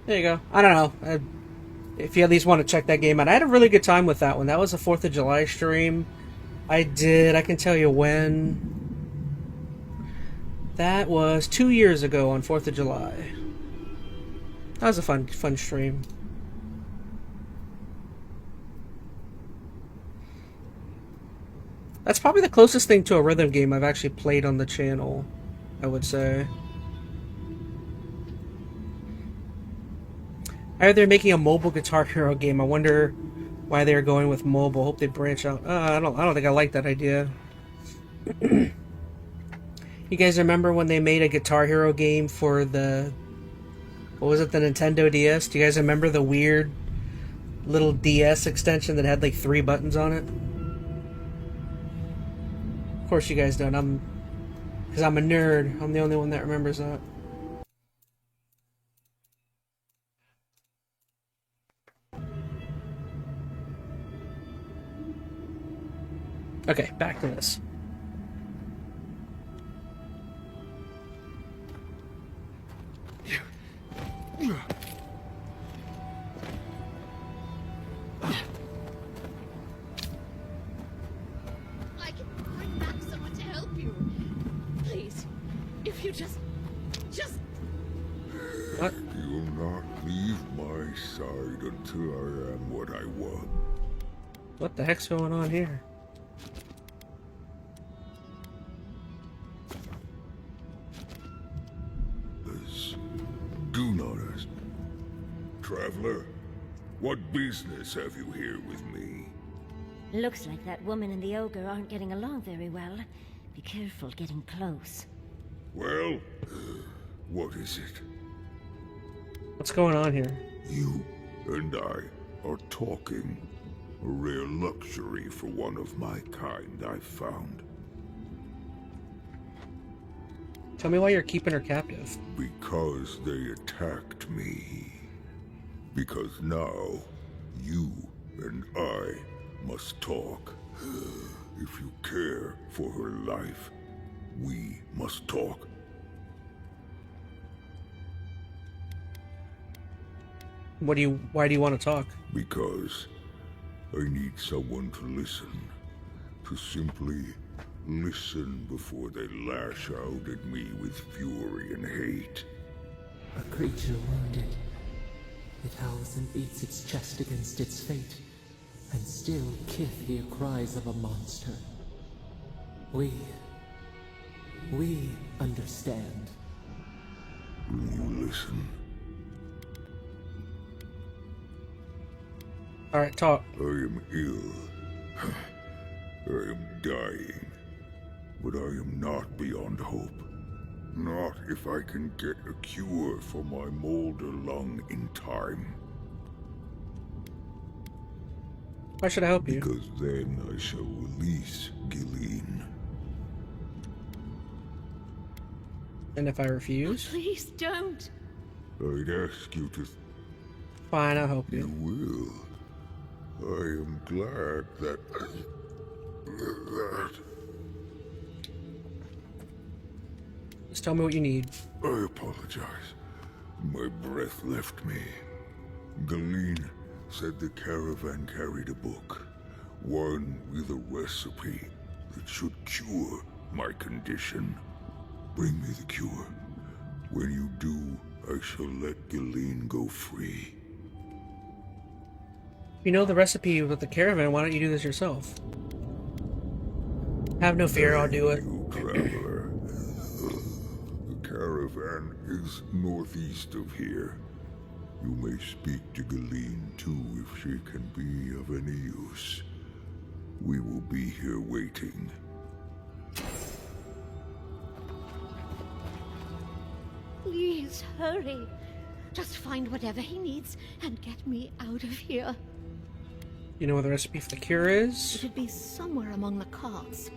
There you go. I don't know. If you at least want to check that game out. I had a really good time with that one. That was a 4th of July stream. I can tell you when. That was 2 years ago on 4th of July. That was a fun stream. That's probably the closest thing to a rhythm game I've actually played on the channel, I would say. I heard they're making a mobile Guitar Hero game. I wonder why they're going with mobile. Hope they branch out. I don't think I like that idea. You guys remember when they made a Guitar Hero game for the... What was it? The Nintendo DS? Do you guys remember the weird little DS extension that had like 3 buttons on it? Of course you guys don't. Because I'm a nerd. I'm the only one that remembers that. Okay, back to this. I can bring back someone to help you. Please, if you just... What? You'll not leave my side until I am what I want. What the heck's going on here? Do not ask. Traveler, what business have you here with me? Looks like that woman and the ogre aren't getting along very well. Be careful getting close. Well, what is it? What's going on here? You and I are talking. A rare luxury for one of my kind, I've found. Tell me why you're keeping her captive. Because they attacked me. Because now, you and I must talk. If you care for her life, we must talk. Why do you want to talk? Because I need someone to listen. To simply listen before they lash out at me with fury and hate. A creature wounded. It howls and beats its chest against its fate, and still kith hear cries of a monster. We understand. Will you listen? Alright, talk. I am ill. I am dying. But I am not beyond hope. Not if I can get a cure for my molder lung in time. Why should I help you? Because then I shall release Gilleen. And if I refuse? Please don't. I'd ask you to... Fine, I'll help you. You will. I am glad that... Just tell me what you need. I apologize. My breath left me. Gilleen said the caravan carried a book. One with a recipe that should cure my condition. Bring me the cure. When you do, I shall let Gilleen go free. If you know the recipe with the caravan, why don't you do this yourself? Have no fear, I'll do it. Traveler. The caravan is northeast of here. You may speak to Gilleen too if she can be of any use. We will be here waiting. Please hurry. Just find whatever he needs and get me out of here. You know what the recipe for the cure is? It should be somewhere among the carts.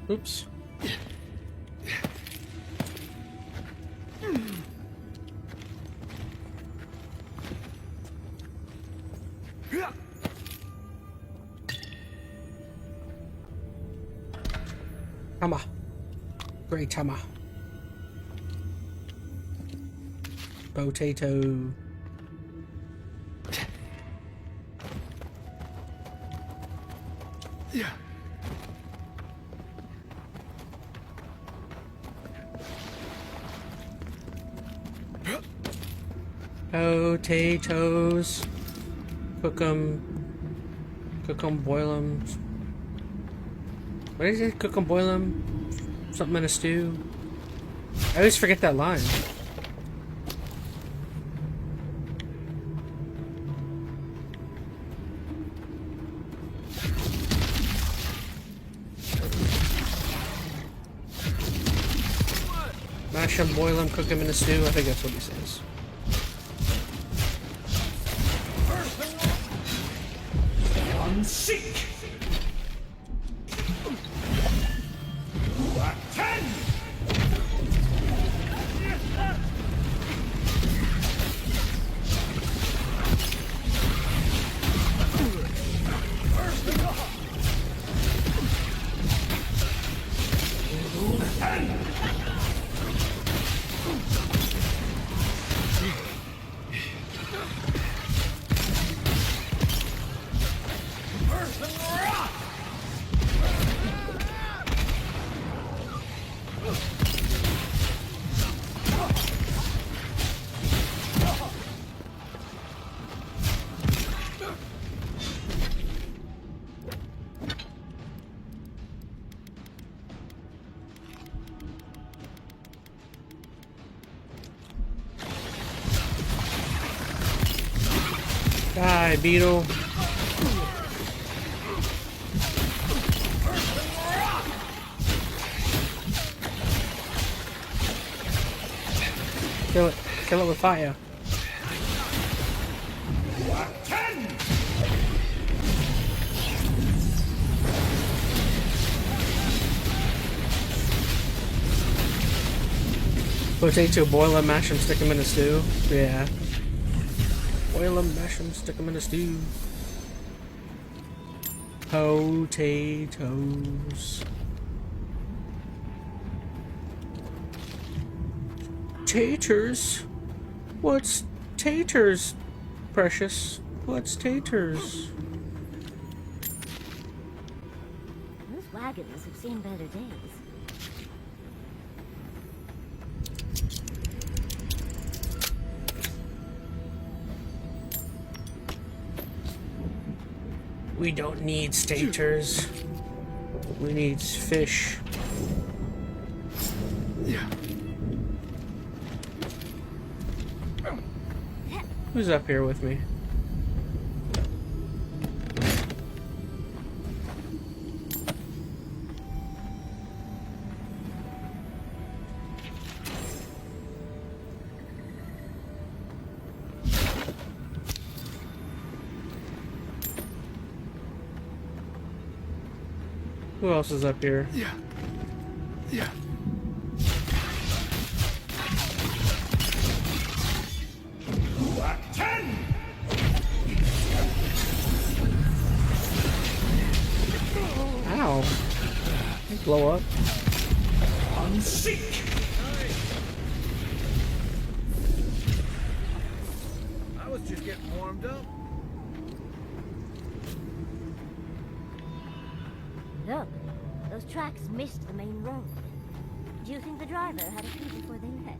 Oops. Tama. Great Tama. Potato. Yeah. Potatoes. Cook them, boil them. What is it? Cook them, boil them. Something in a stew. I always forget that line. Mash them, boil them, cook them in a stew. I think that's what he says. Seek! Die, beetle. Kill it. Kill it with fire. Potato, boil them, mash them, stick them in a stew. Yeah. Boil them, mash them, stick them in a stew. Potatoes. Taters? What's taters, precious? What's taters? Those wagons have seen better days. We don't need staters. We need fish. Yeah. Who's up here with me? Who else is up here? Yeah. Yeah. Ow. They blow up. Unseek! I was just getting warmed up. Look, those those tracks missed the main road. Do you think the driver had a clue before they left?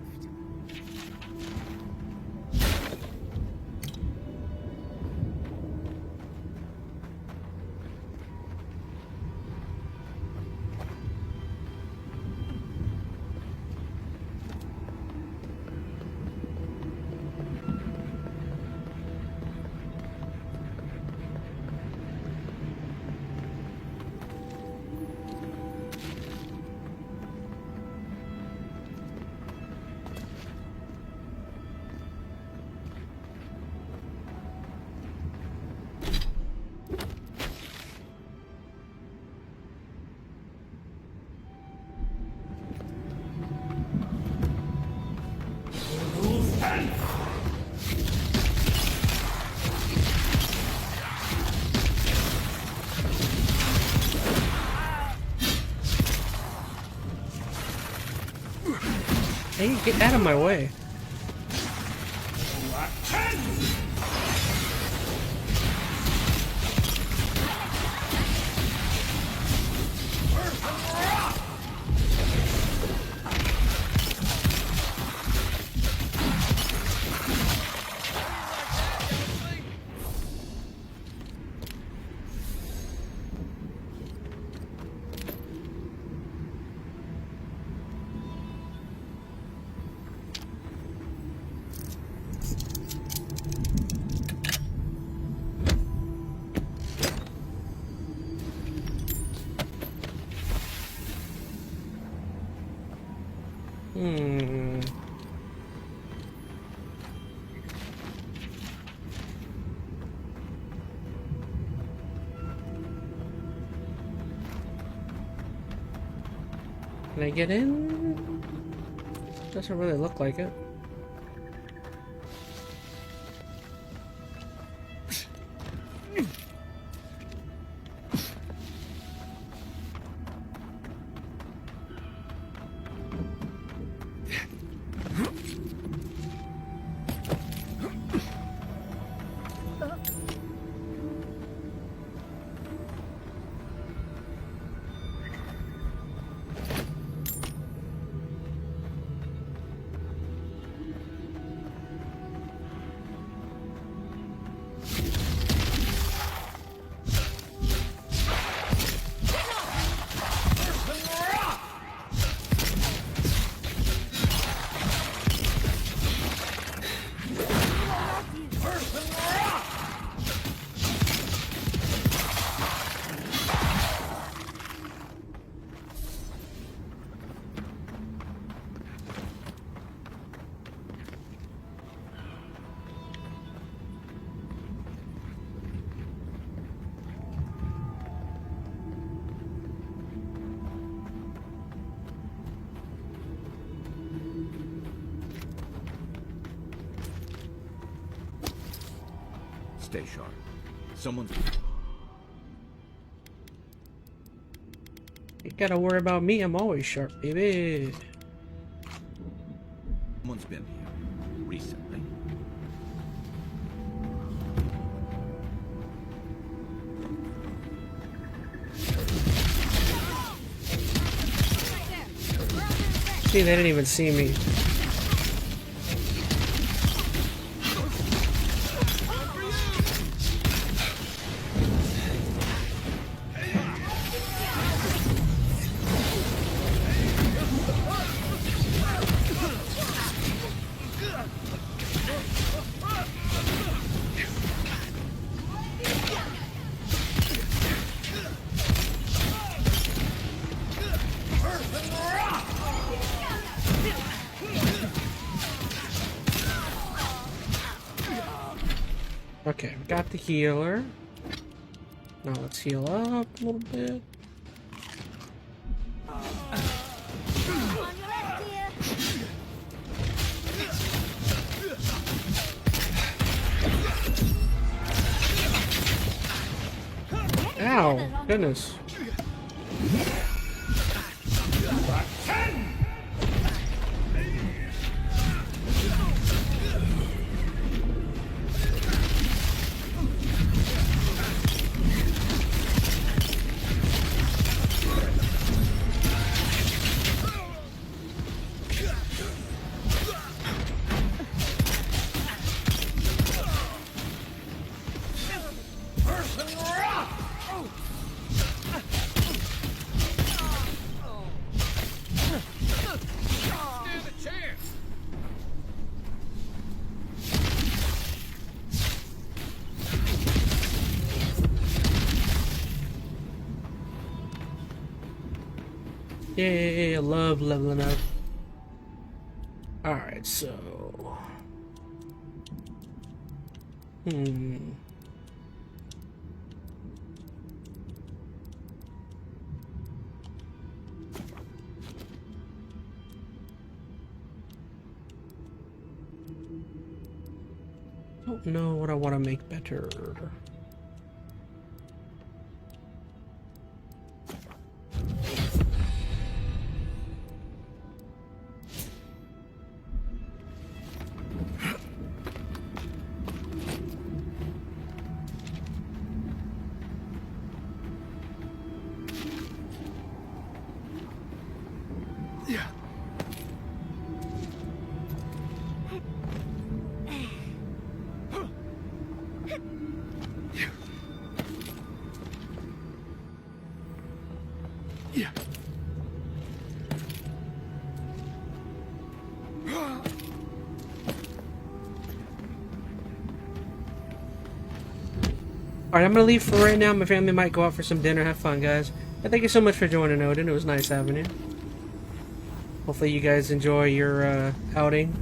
Hey, get out of my way. Can I get in? Doesn't really look like it. Stay sharp. Someone's... You gotta worry about me, I'm always sharp, baby. Someone's been here recently. See, they didn't even see me. Okay, we got the healer. Now let's heal up a little bit. Ow, goodness. Yay, I love leveling up. Alright, so... Don't know what I want to make better. Alright, I'm gonna leave for right now. My family might go out for some dinner. Have fun, guys. And thank you so much for joining, Odin. It was nice having you. Hopefully you guys enjoy your outing.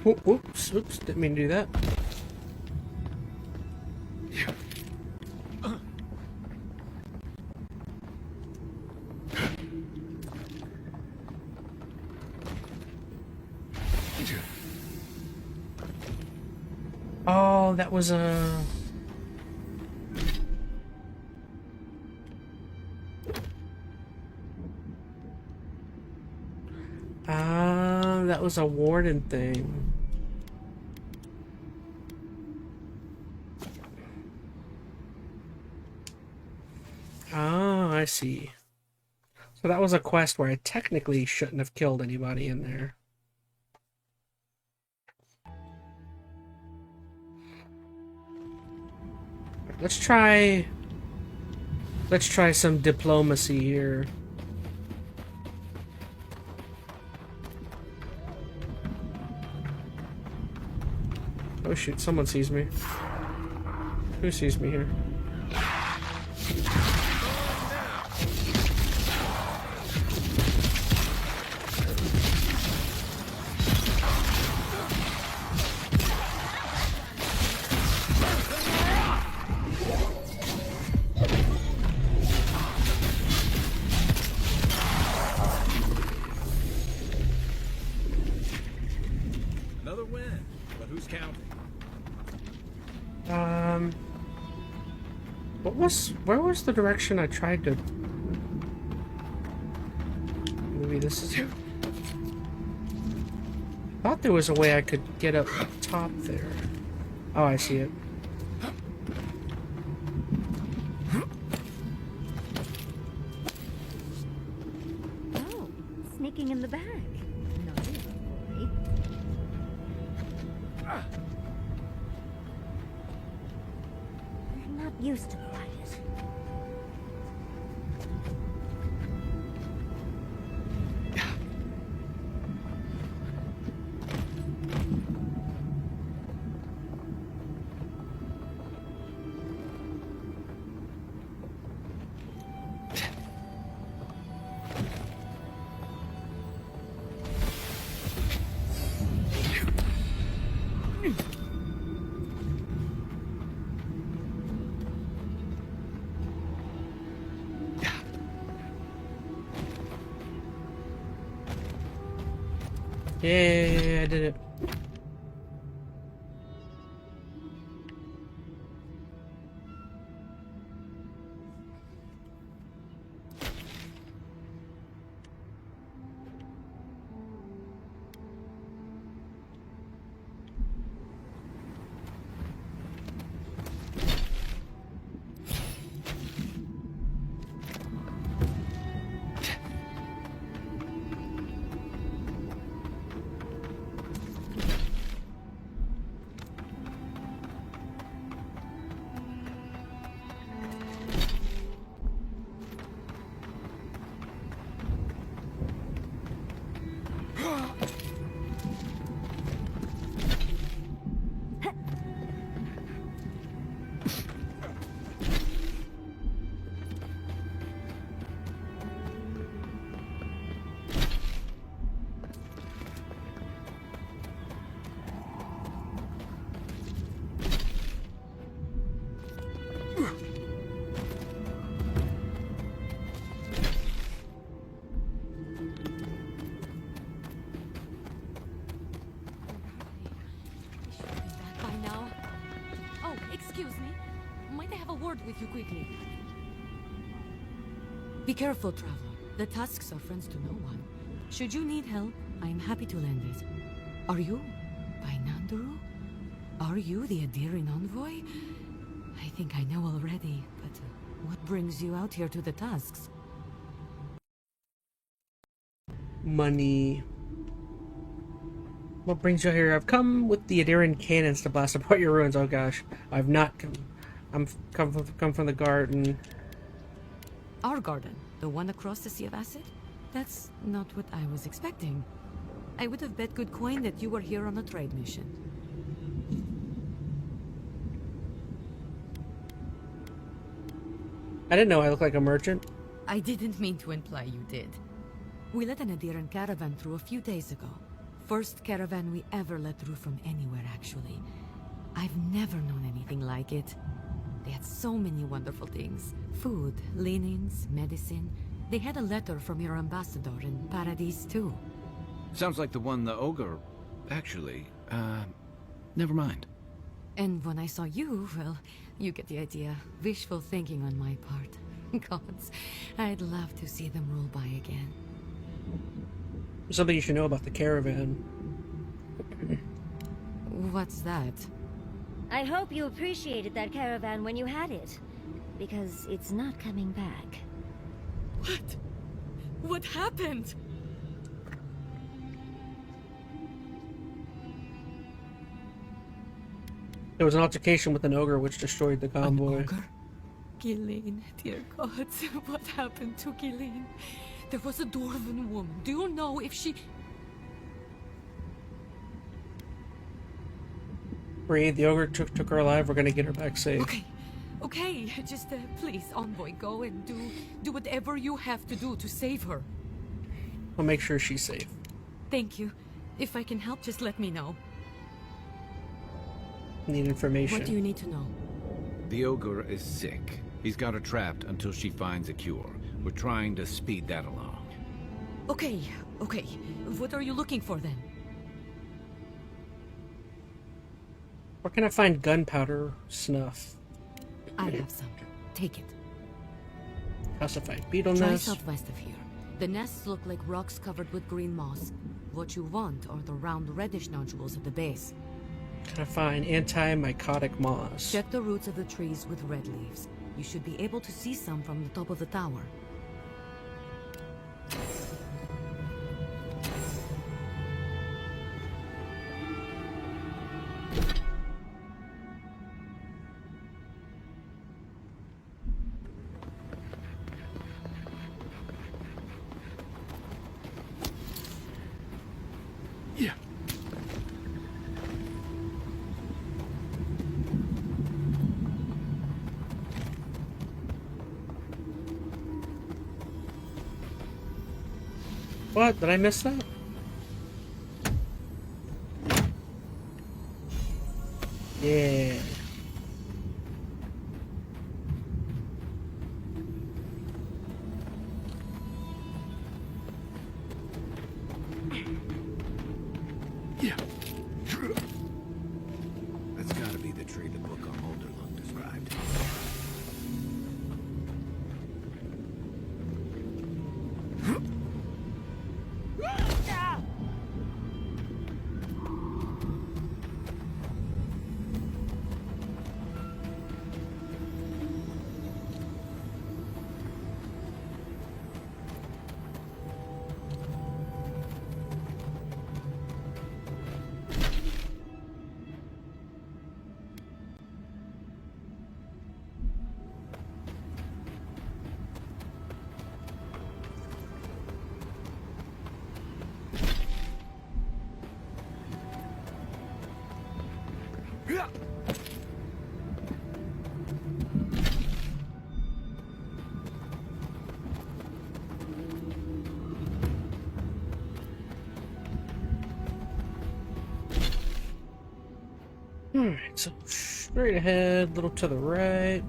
Okay. Oops, didn't mean to do that. Oh, that was a... that was a warden thing. Ah, I see. So that was a quest where I technically shouldn't have killed anybody in there. Let's try some diplomacy here. Oh shoot, someone sees me. Who sees me here? Another win, but who's counting? Where was the direction I tried to... Maybe this is... I thought there was a way I could get up top there. Oh, I see it. Oh, sneaking in the back. Naughty boy. I'm not used to quiet. Yeah, I did it. quickly. Be careful, traveler. The tusks are friends to no one. Should you need help, I am happy to lend it. Are you by Nanduru? Are you the Adirin envoy? I think I know already, but what brings you out here to the tusks? Money. What brings you here? I've come with the Adiran cannons to blast apart your ruins. Oh gosh, I've not come. Come from the garden. Our garden, the one across the Sea of Acid? That's not what I was expecting. I would have bet good coin that you were here on a trade mission. I didn't know I looked like a merchant. I didn't mean to imply you did. We let an Adiran caravan through a few days ago. First caravan we ever let through from anywhere, actually. I've never known anything like it. They had so many wonderful things. Food, linens, medicine. They had a letter from your ambassador in Paradise, too. Sounds like the one the ogre... Actually, never mind. And when I saw you, well, you get the idea. Wishful thinking on my part. Gods, I'd love to see them roll by again. Something you should know about the caravan. What's that? I hope you appreciated that caravan when you had it. Because it's not coming back. What? What happened? There was an altercation with an ogre which destroyed the convoy. An ogre? Ghislaine, dear gods, what happened to Ghislaine? There was a dwarven woman. Do you know if she... Breathe, the ogre took her alive. We're gonna get her back safe. Okay, just please, envoy, go and do whatever you have to do to save her. We'll make sure she's safe. Thank you. If I can help, just let me know. Need information. What do you need to know? The ogre is sick. He's got her trapped until she finds a cure. We're trying to speed that along. Okay. What are you looking for then? Where can I find gunpowder snuff? I have some. Take it. Calcified beetle Try nest. southwest of here. The nests look like rocks covered with green moss. What you want are the round reddish nodules at the base. Can I find anti-mycotic moss? Check the roots of the trees with red leaves. You should be able to see some from the top of the tower. What? Did I miss that? Yeah. That's gotta be the tree the book on Molderlund described. Alright, so straight ahead, a little to the right.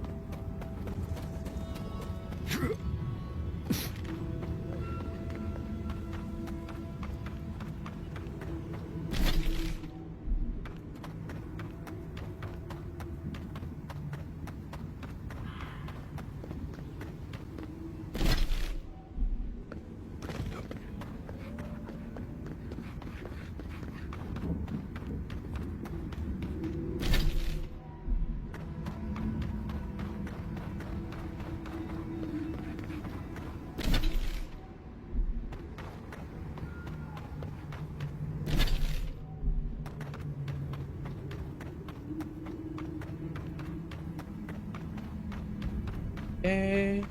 Okay.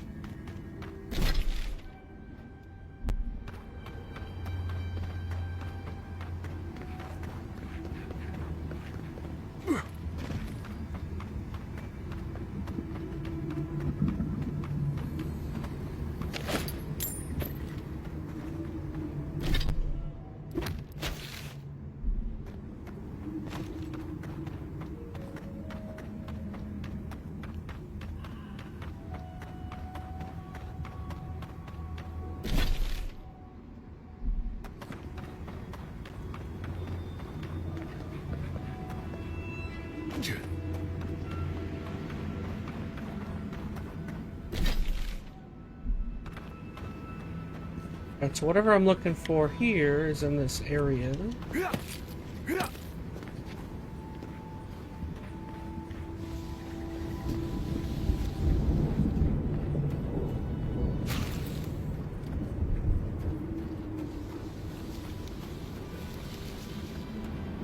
Alright, so whatever I'm looking for here is in this area.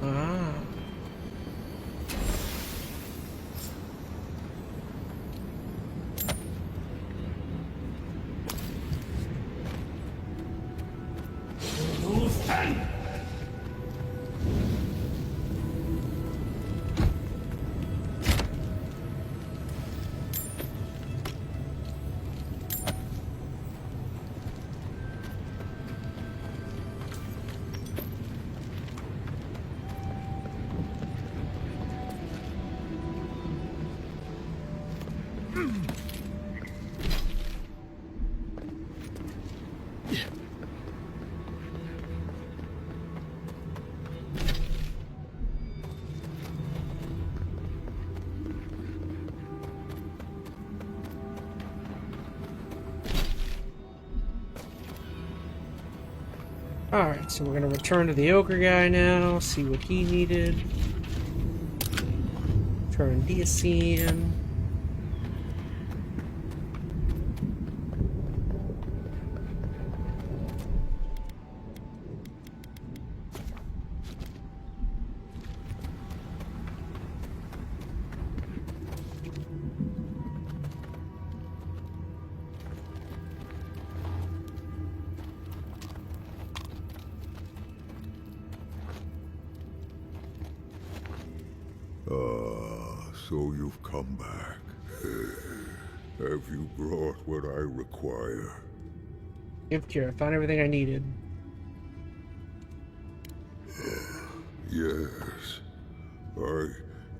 Ah. Alright, so we're gonna return to the ogre guy now, see what he needed. Turn Diacene. So you've come back. Have you brought what I require? Gift cure. I found everything I needed. Yes. I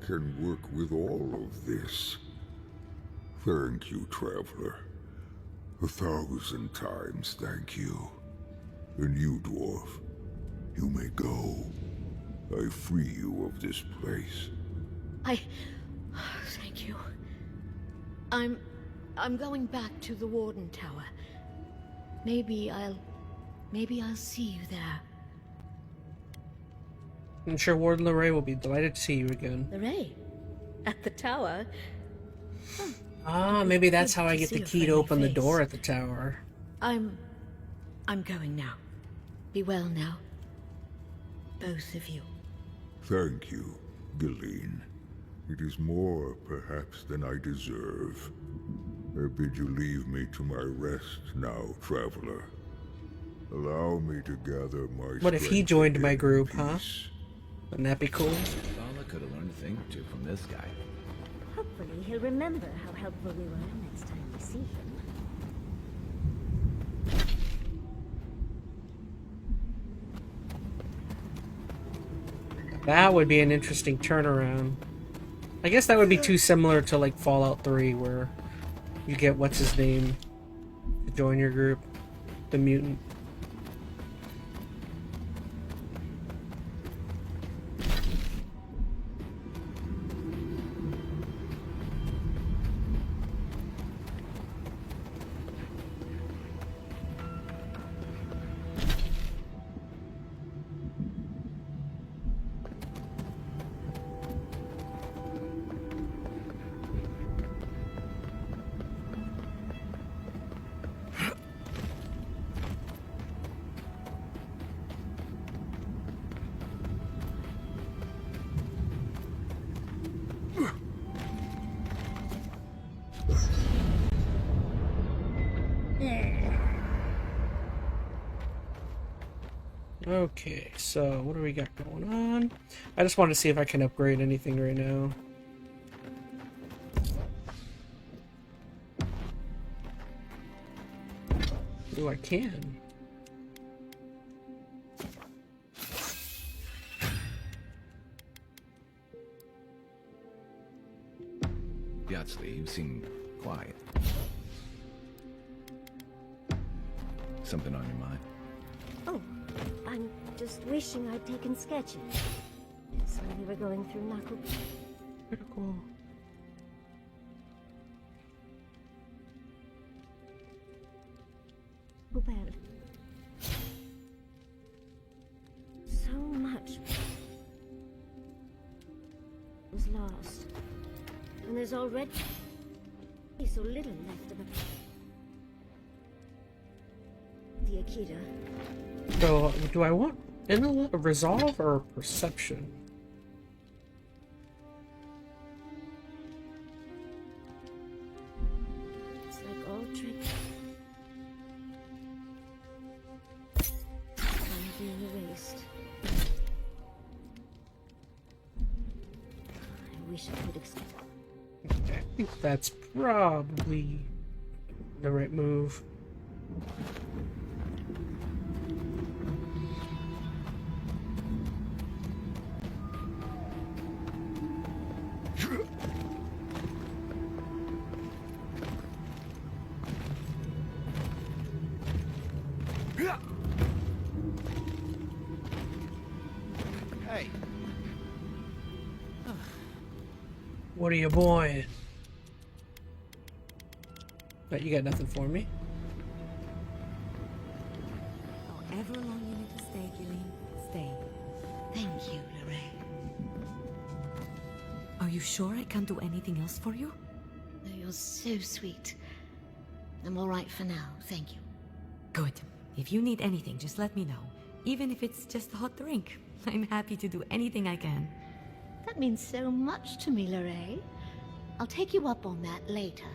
can work with all of this. Thank you, Traveler. 1,000 times thank you. And you, Dwarf, you may go. I free you of this place. Thank you. I'm going back to the Warden Tower. Maybe I'll see you there. I'm sure Warden Lorray will be delighted to see you again. Lorray? At the tower? Ah, maybe that's how I get the key to open the door at the tower. I'm going now. Be well now. Both of you. Thank you, Galeen. It is more, perhaps, than I deserve. I bid you leave me to my rest now, Traveler. Allow me to gather my What if he joined my group, huh? Wouldn't that be cool? Vala could have learned a thing or two from this guy. Hopefully he'll remember how helpful we were next time we see him. That would be an interesting turnaround. I guess that would be too similar to like Fallout 3 where you get what's his name to join your group, the mutant. Okay, so what do we got going on? I just want to see if I can upgrade anything right now. Oh, I can. Yatsley, you seem quiet. Something on your mind? Oh, I'm just wishing I'd taken sketches. Yes, when we were going through Knuckle. Critical. Well, so much was lost, and there's already so little left of the Akita. So, do I want resolve or perception? It's like all tricks. Being erased. I wish I could explain. I think that's probably the right move. Hey. What are you, boy? But you got nothing for me. However long you need to stay, Gillian, stay. Thank you, Lorraine. Are you sure I can't do anything else for you? Oh, you're so sweet. I'm all right for now, thank you. Good. If you need anything, just let me know. Even if it's just a hot drink. I'm happy to do anything I can. That means so much to me, Lorraine. I'll take you up on that later.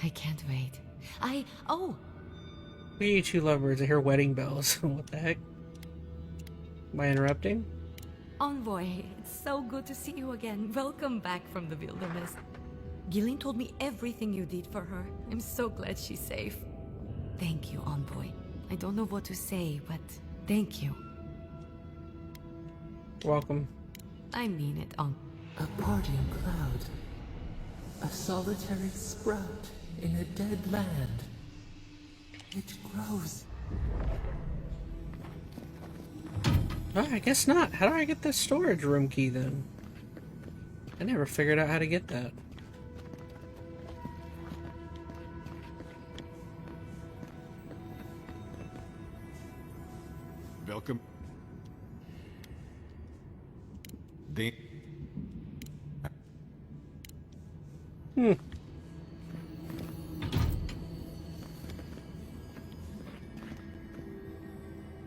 I can't wait. Oh! We you two lovebirds, I hear wedding bells. What the heck? Am I interrupting? Envoy, it's so good to see you again. Welcome back from the wilderness. Gillian told me everything you did for her. I'm so glad she's safe. Thank you, Envoy. I don't know what to say, but thank you. Welcome. I mean it, A parting cloud. A solitary sprout in a dead land. It grows. Oh, I guess not. How do I get this storage room key then? I never figured out how to get that. Welcome.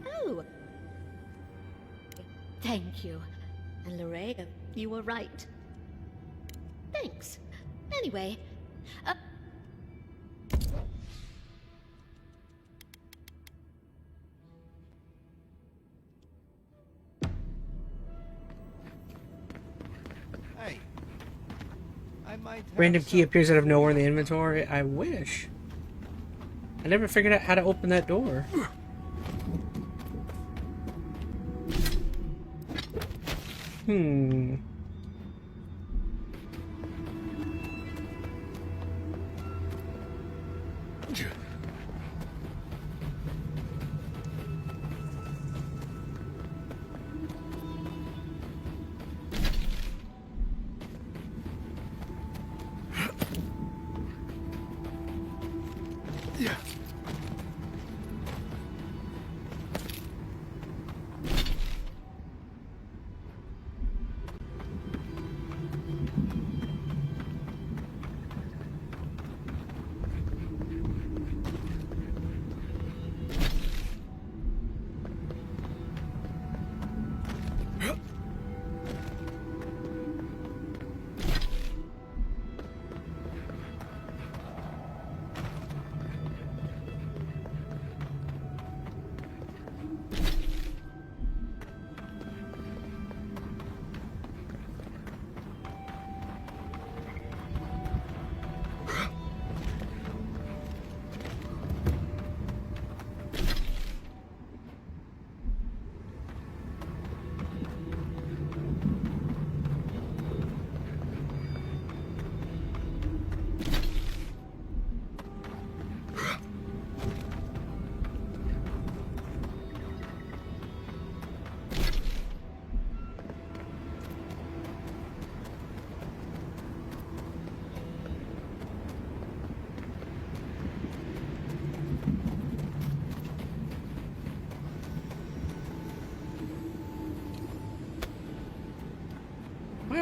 Oh! Thank you. And Lorraine, you were right. Thanks. Anyway, Hey. I might have Random key appears out of nowhere in the inventory. I wish. I never figured out how to open that door.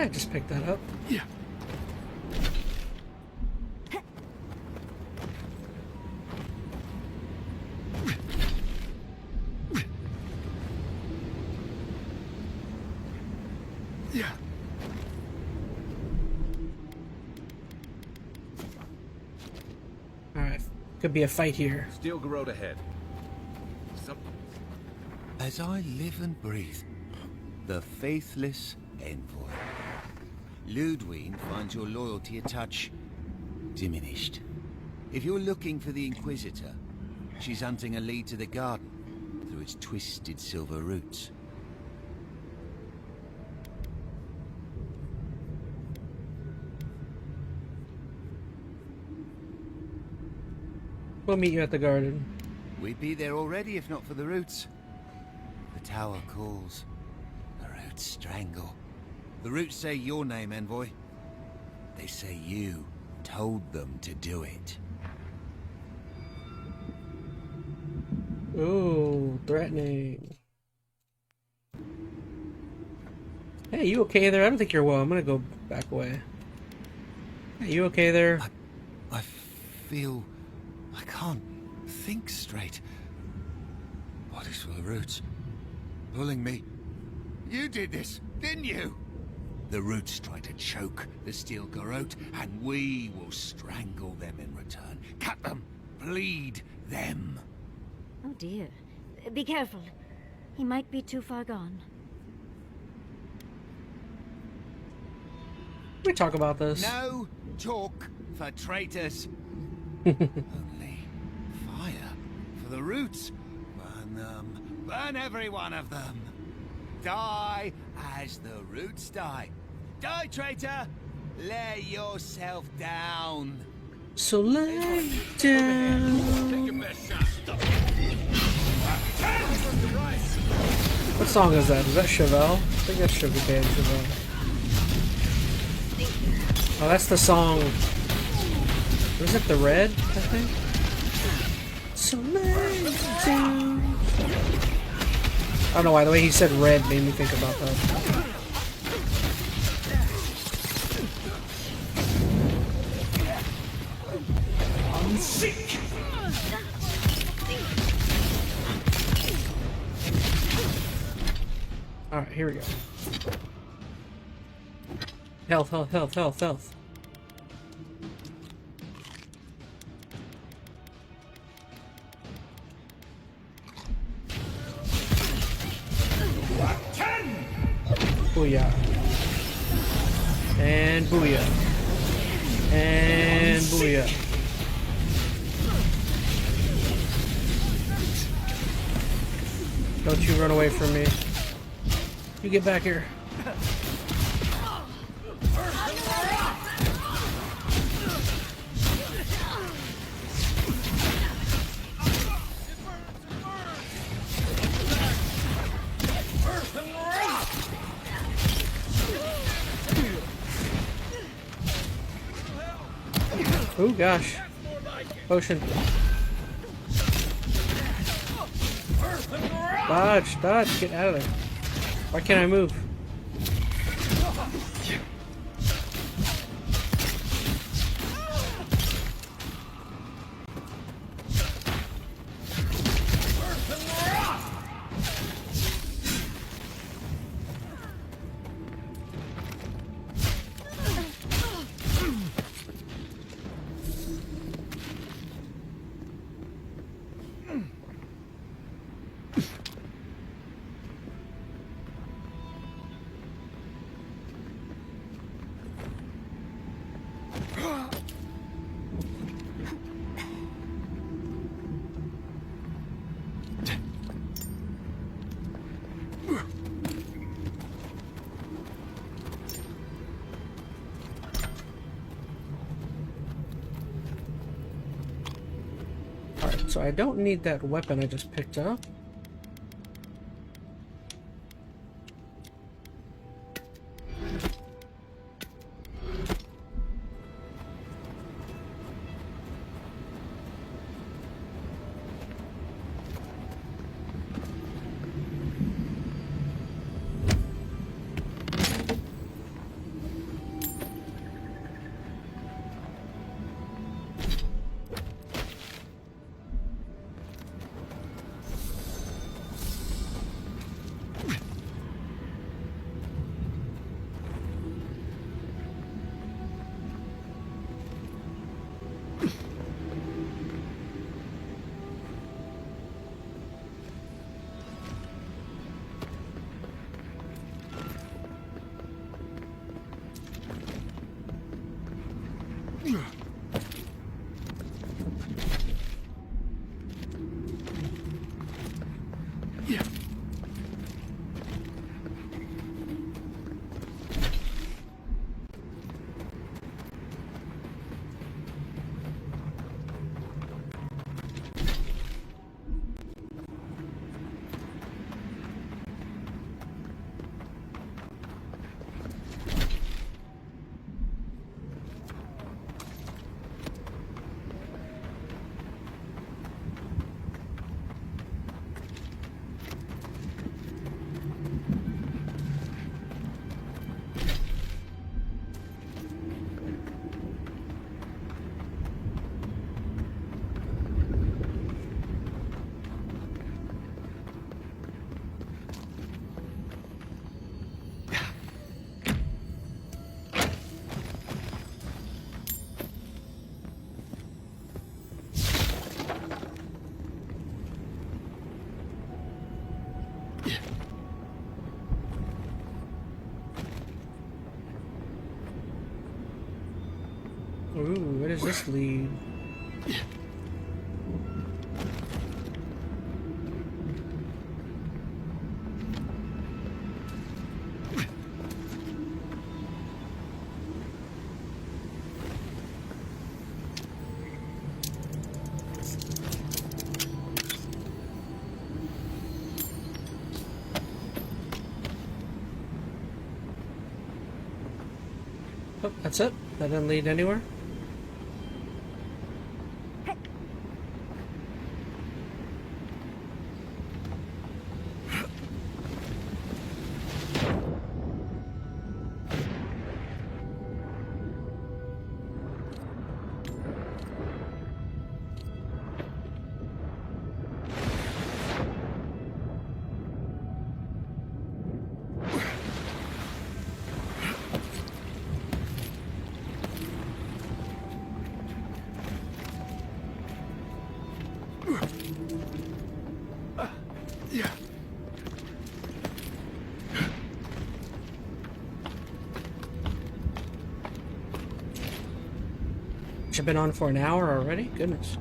I just picked that up. Yeah. Yeah. Alright. Could be a fight here. Steel Garrote ahead. As I live and breathe, the faithless envoy. Ludwig finds your loyalty a touch diminished. If you're looking for the Inquisitor, she's hunting a lead to the garden through its twisted silver roots. We'll meet you at the garden. We'd be there already if not for the roots. The tower calls. The roots strangle. The roots say your name, Envoy. They say you told them to do it. Ooh, threatening. Hey, you okay there? I don't think you're well. I'm gonna go back away. Hey, you okay there? I feel... I can't think straight. Body's full of roots. Pulling me. You did this, didn't you? The roots try to choke the Steel Garrote, and we will strangle them in return. Cut them. Bleed them. Oh dear. Be careful. He might be too far gone. We talk about this. No talk for traitors. Only fire for the roots. Burn them. Burn every one of them. Die as the roots die. Die, traitor! Lay yourself down. So lay down. Take your best shot. What song is that? Is that Chevelle? I think that's Sugarcane Chevelle. Oh, that's the song. Was it the Red, I think? So lay down. I don't know why, the way he said red made me think about that. I'm sick. Alright, here we go. Health, health, health, health, health. Booyah. And booyah. And booyah. Don't you run away from me. You get back here. Oh gosh. Potion. Dodge, dodge, get out of there. Why can't I move? Alright, so I don't need that weapon I just picked up. does this lead? Oh, that's it? That didn't lead anywhere? I've been on for an hour already? Goodness.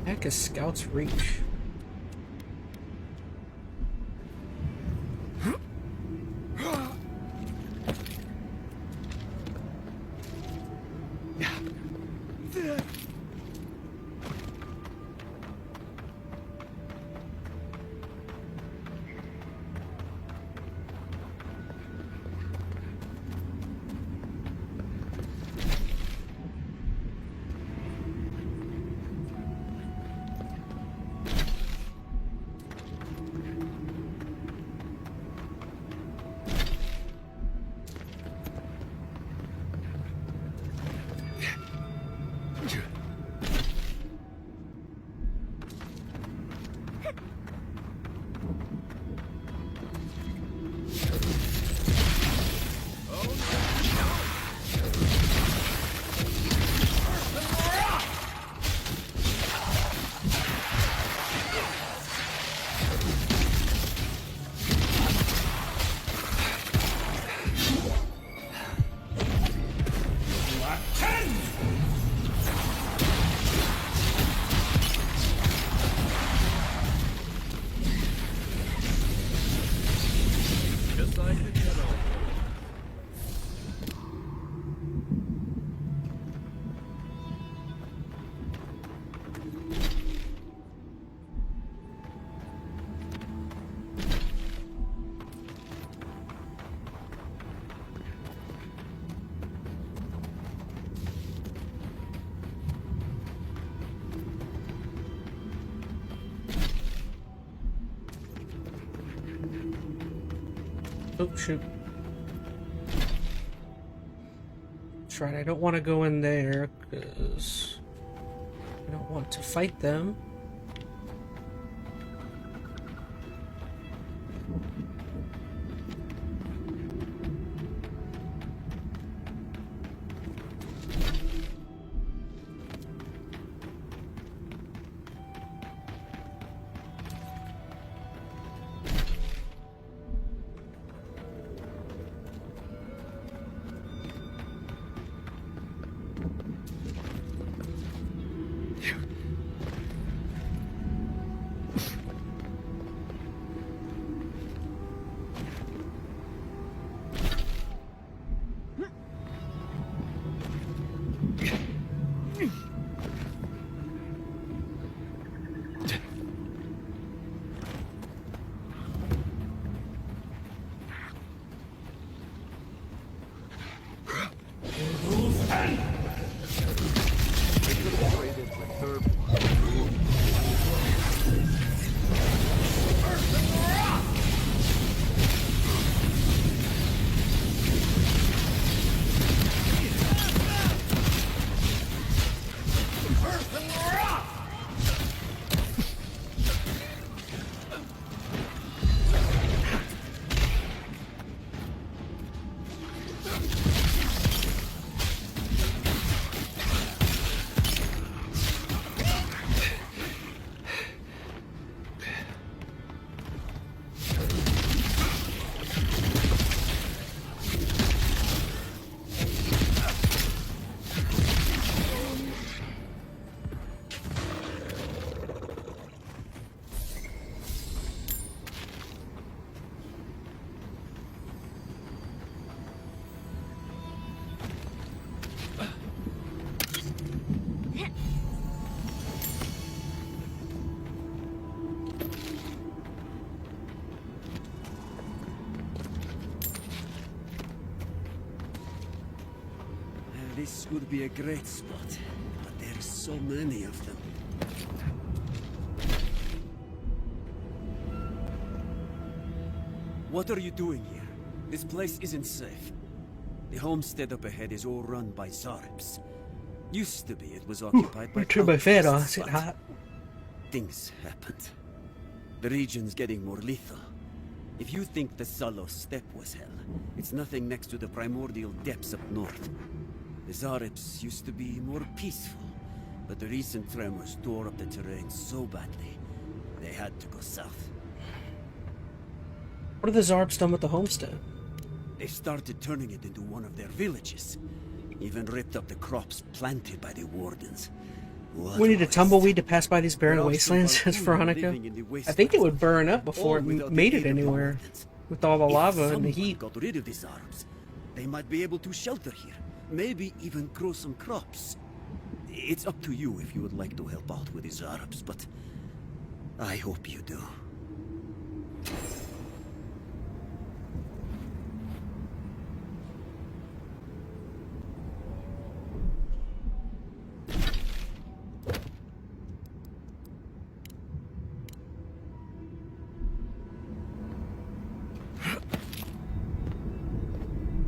Heck is Scout's Reach? Oh, shoot. That's right, I don't want to go in there, because I don't want to fight them. This would be a great spot, but there's so many of them. What are you doing here? This place isn't safe. The homestead up ahead is all run by Zarps. Used to be it was occupied by Turn my fan on, outposts, is it but hot? things happened. The region's getting more lethal. If you think the Salo steppe was hell, it's nothing next to the primordial depths up north. The Zarps used to be more peaceful, but the recent tremors tore up the terrain so badly, they had to go south. What have the Zarps done with the homestead? They started turning it into one of their villages. Even ripped up the crops planted by the wardens. We need a tumbleweed to pass by these barren wastelands, says Veronica. I think it would burn up before it made it anywhere, with all the lava and the heat. Got rid of these Arabs, they might be able to shelter here. Maybe even grow some crops. It's up to you if you would like to help out with these Arabs, but I hope you do.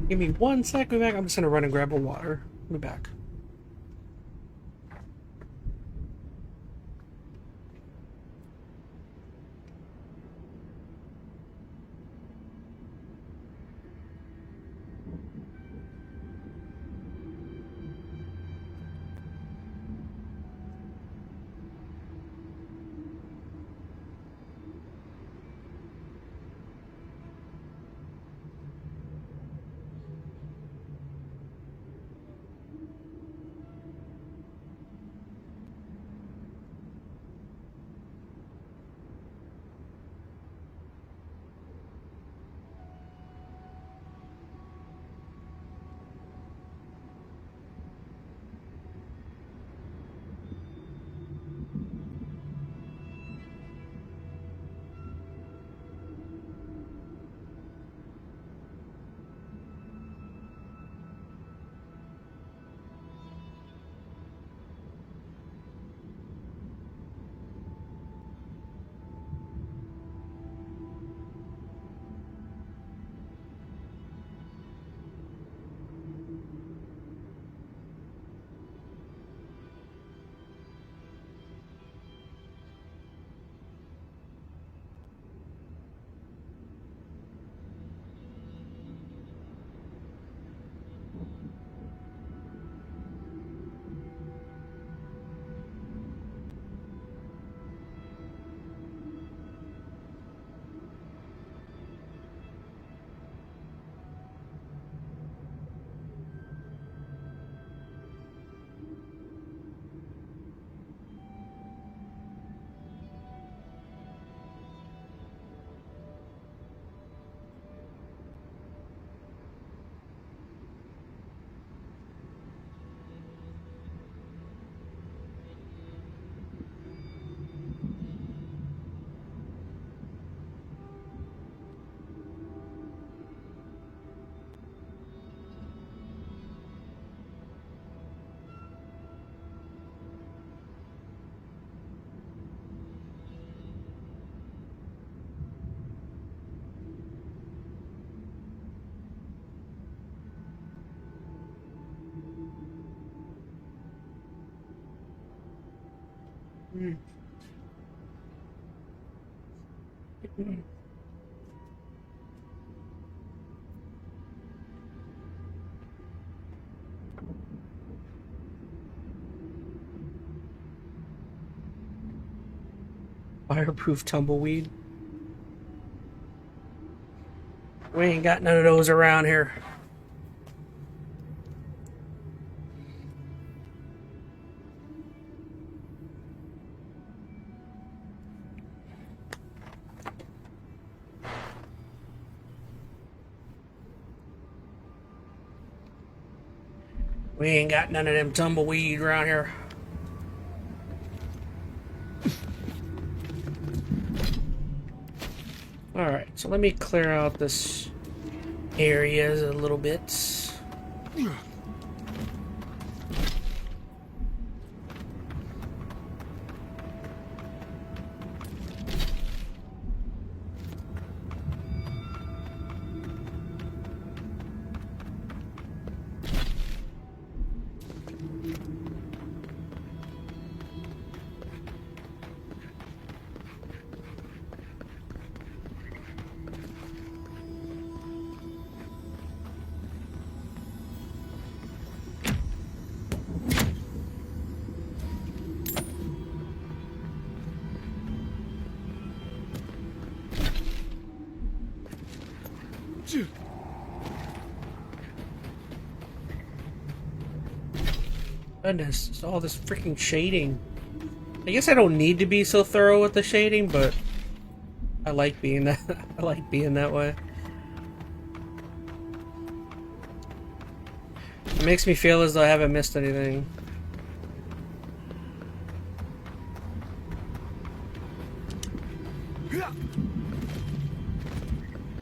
Give me 1 sec, be back. I'm just gonna run and grab a water. Be back. Fireproof tumbleweed. We ain't got none of those around here. We ain't got none of them tumbleweed around here. Alright, so let me clear out this area a little bit. Goodness, it's all this freaking shading. I guess I don't need to be so thorough with the shading, but I like being that. I like being that way. It makes me feel as though I haven't missed anything.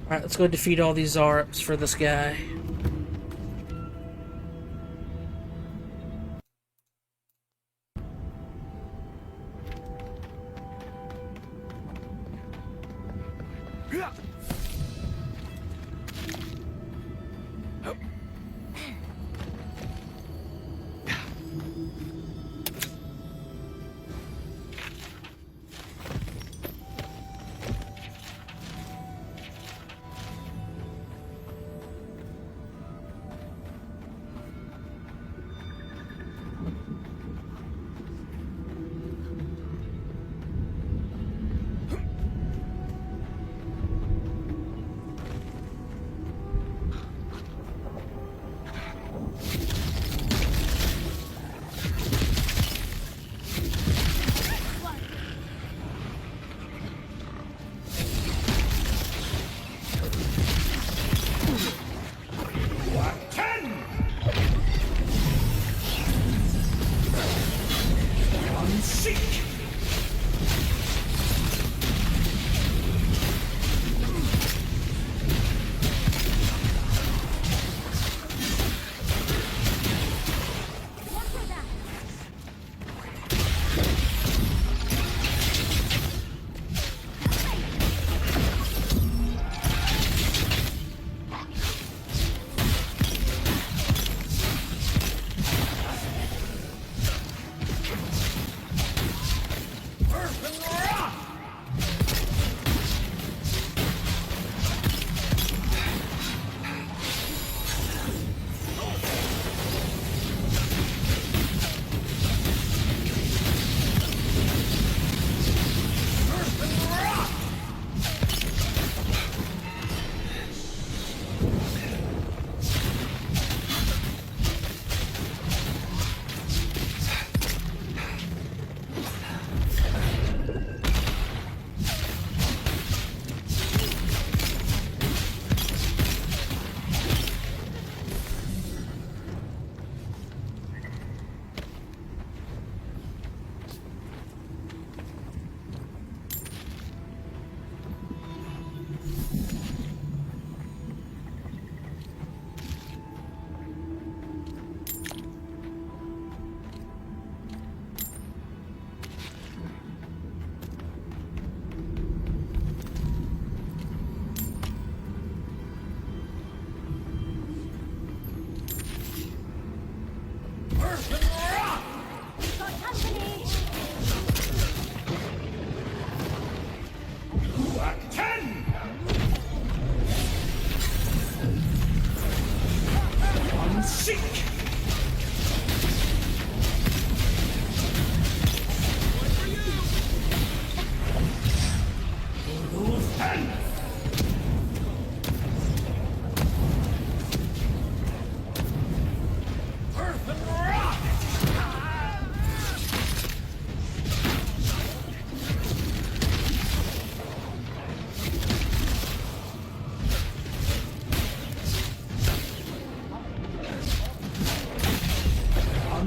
Alright, let's go defeat all these Zarps for this guy.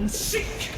and seek!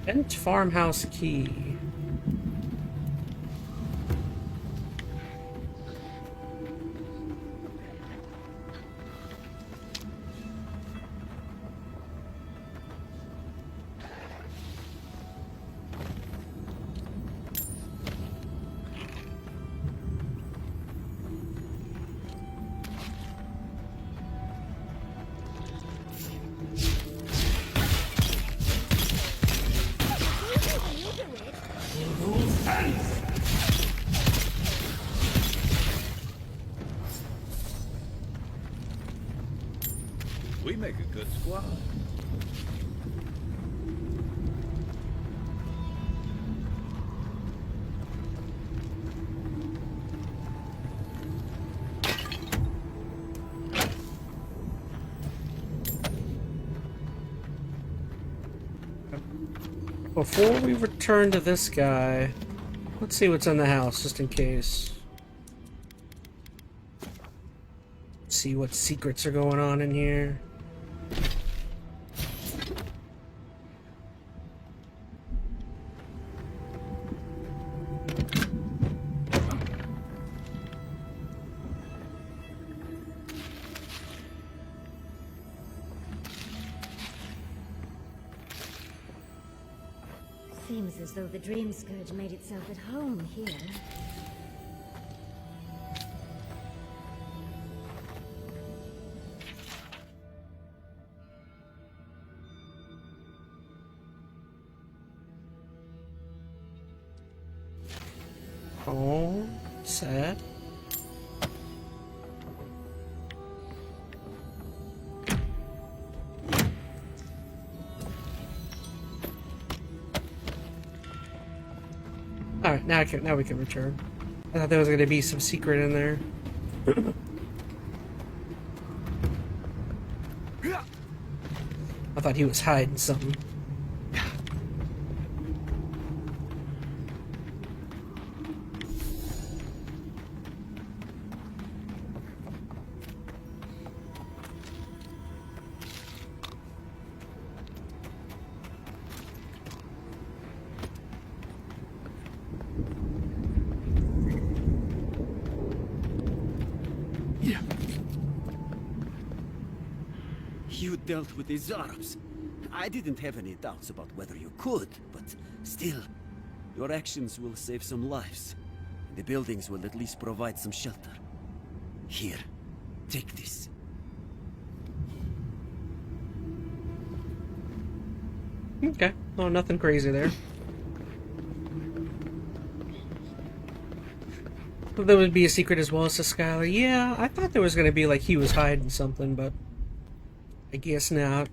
Bent farmhouse key. We make a good squad. Before we return to this guy, let's see what's in the house, just in case. See what secrets are going on in here. Seems as though the Dream Scourge made itself at home here. Oh, sad. Alright, now we can return. I thought there was gonna be some secret in there. I thought he was hiding something. You dealt with the Zarabs. I didn't have any doubts about whether you could, but still, your actions will save some lives. The buildings will at least provide some shelter. Here, take this. Okay, no, nothing crazy there. But there would be a secret as well as the Skylar. Yeah, I thought there was gonna be like he was hiding something, but I guess not.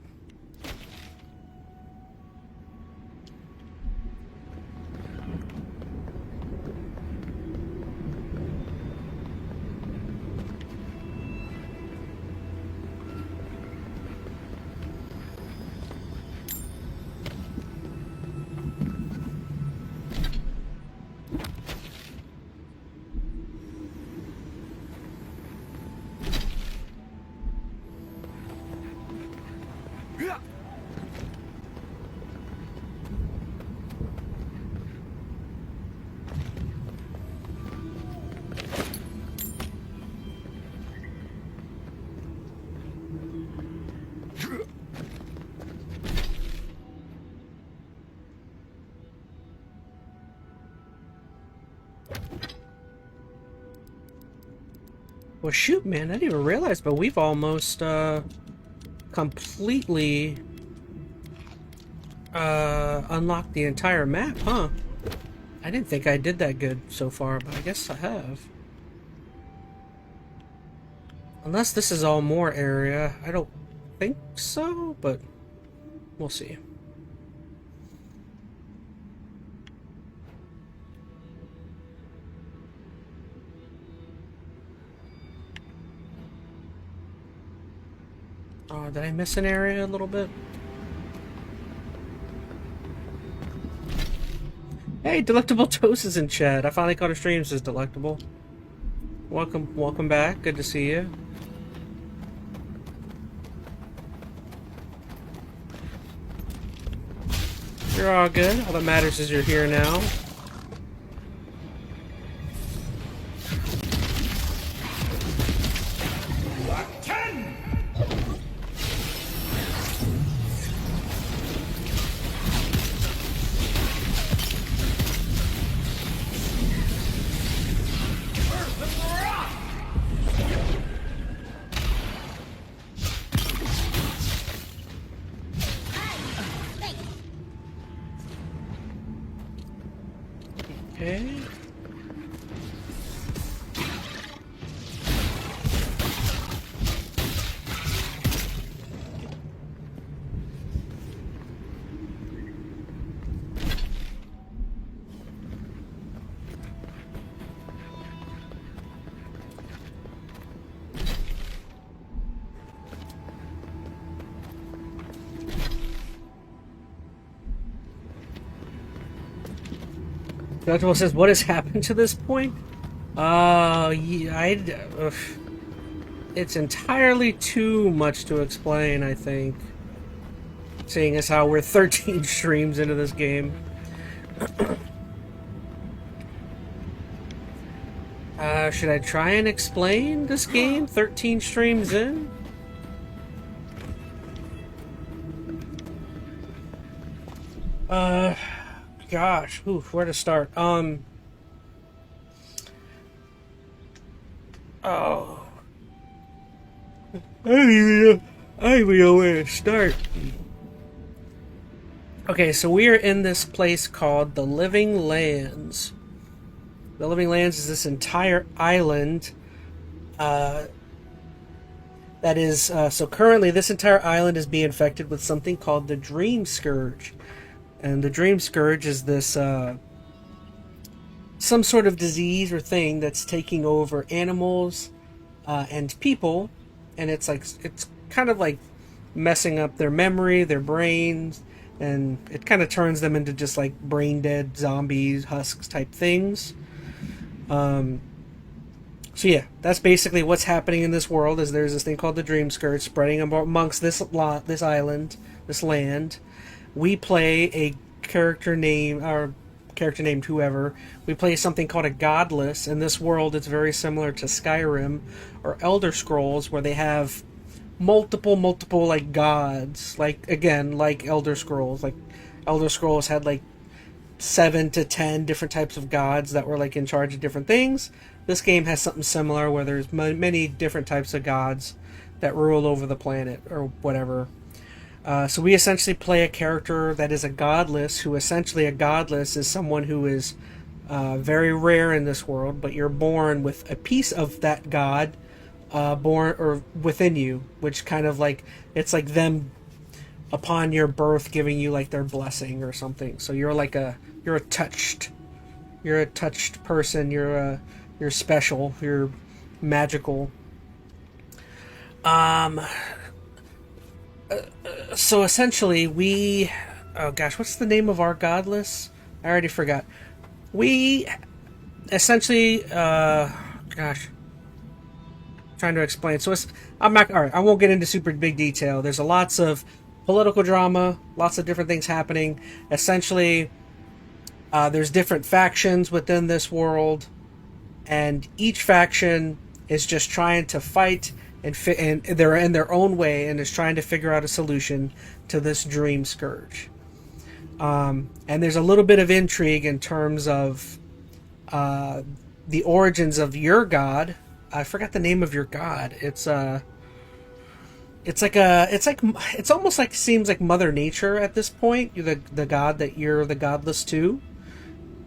Well, shoot, man, I didn't even realize, but we've almost completely unlocked the entire map, huh? I didn't think I did that good so far, but I guess I have. Unless this is all more area. I don't think so, but we'll see. Oh, did I miss an area a little bit? Hey, Delectable Toast is in chat. I finally caught a stream, says Delectable. Welcome back. Good to see you. You're all good. All that matters is you're here now. Okay. Dr. says, what has happened to this point? Yeah, it's entirely too much to explain, I think. Seeing as how we're 13 streams into this game. Should I try and explain this game 13 streams in? Gosh, oof, where to start? Oh. I don't even know where to start. Okay, so we are in this place called the Living Lands. The Living Lands is this entire island. That is, so currently this entire island is being infected with something called the Dream Scourge. And the Dream Scourge is this, some sort of disease or thing that's taking over animals and people. And it's kind of like messing up their memory, their brains, and it kind of turns them into just like brain dead zombies, husks type things. So yeah, that's basically what's happening in this world. Is there's this thing called the Dream Scourge spreading amongst this island, this land. We play a character named whoever. We play something called a godless. In this world, it's very similar to Skyrim or Elder Scrolls, where they have multiple like gods. Like Elder Scrolls. Like Elder Scrolls had like 7 to 10 different types of gods that were like in charge of different things. This game has something similar where there's many different types of gods that rule over the planet or whatever. So we essentially play a character that is a godless, who essentially a godless is someone who is very rare in this world, but you're born with a piece of that god born or within you, which kind of like, it's like them upon your birth giving you like their blessing or something. So you're a touched person, you're special, you're magical. So essentially oh gosh, what's the name of our godless? I already forgot. We essentially, gosh, trying to explain. So I won't get into super big detail. There's lots of political drama, lots of different things happening. Essentially, there's different factions within this world, and each faction is just trying to fight and they're in their own way and is trying to figure out a solution to this Dream Scourge. And there's a little bit of intrigue in terms of the origins of your god, I forgot the name of your god. It's almost like seems like Mother Nature at this point. You're the god that you're the godless to,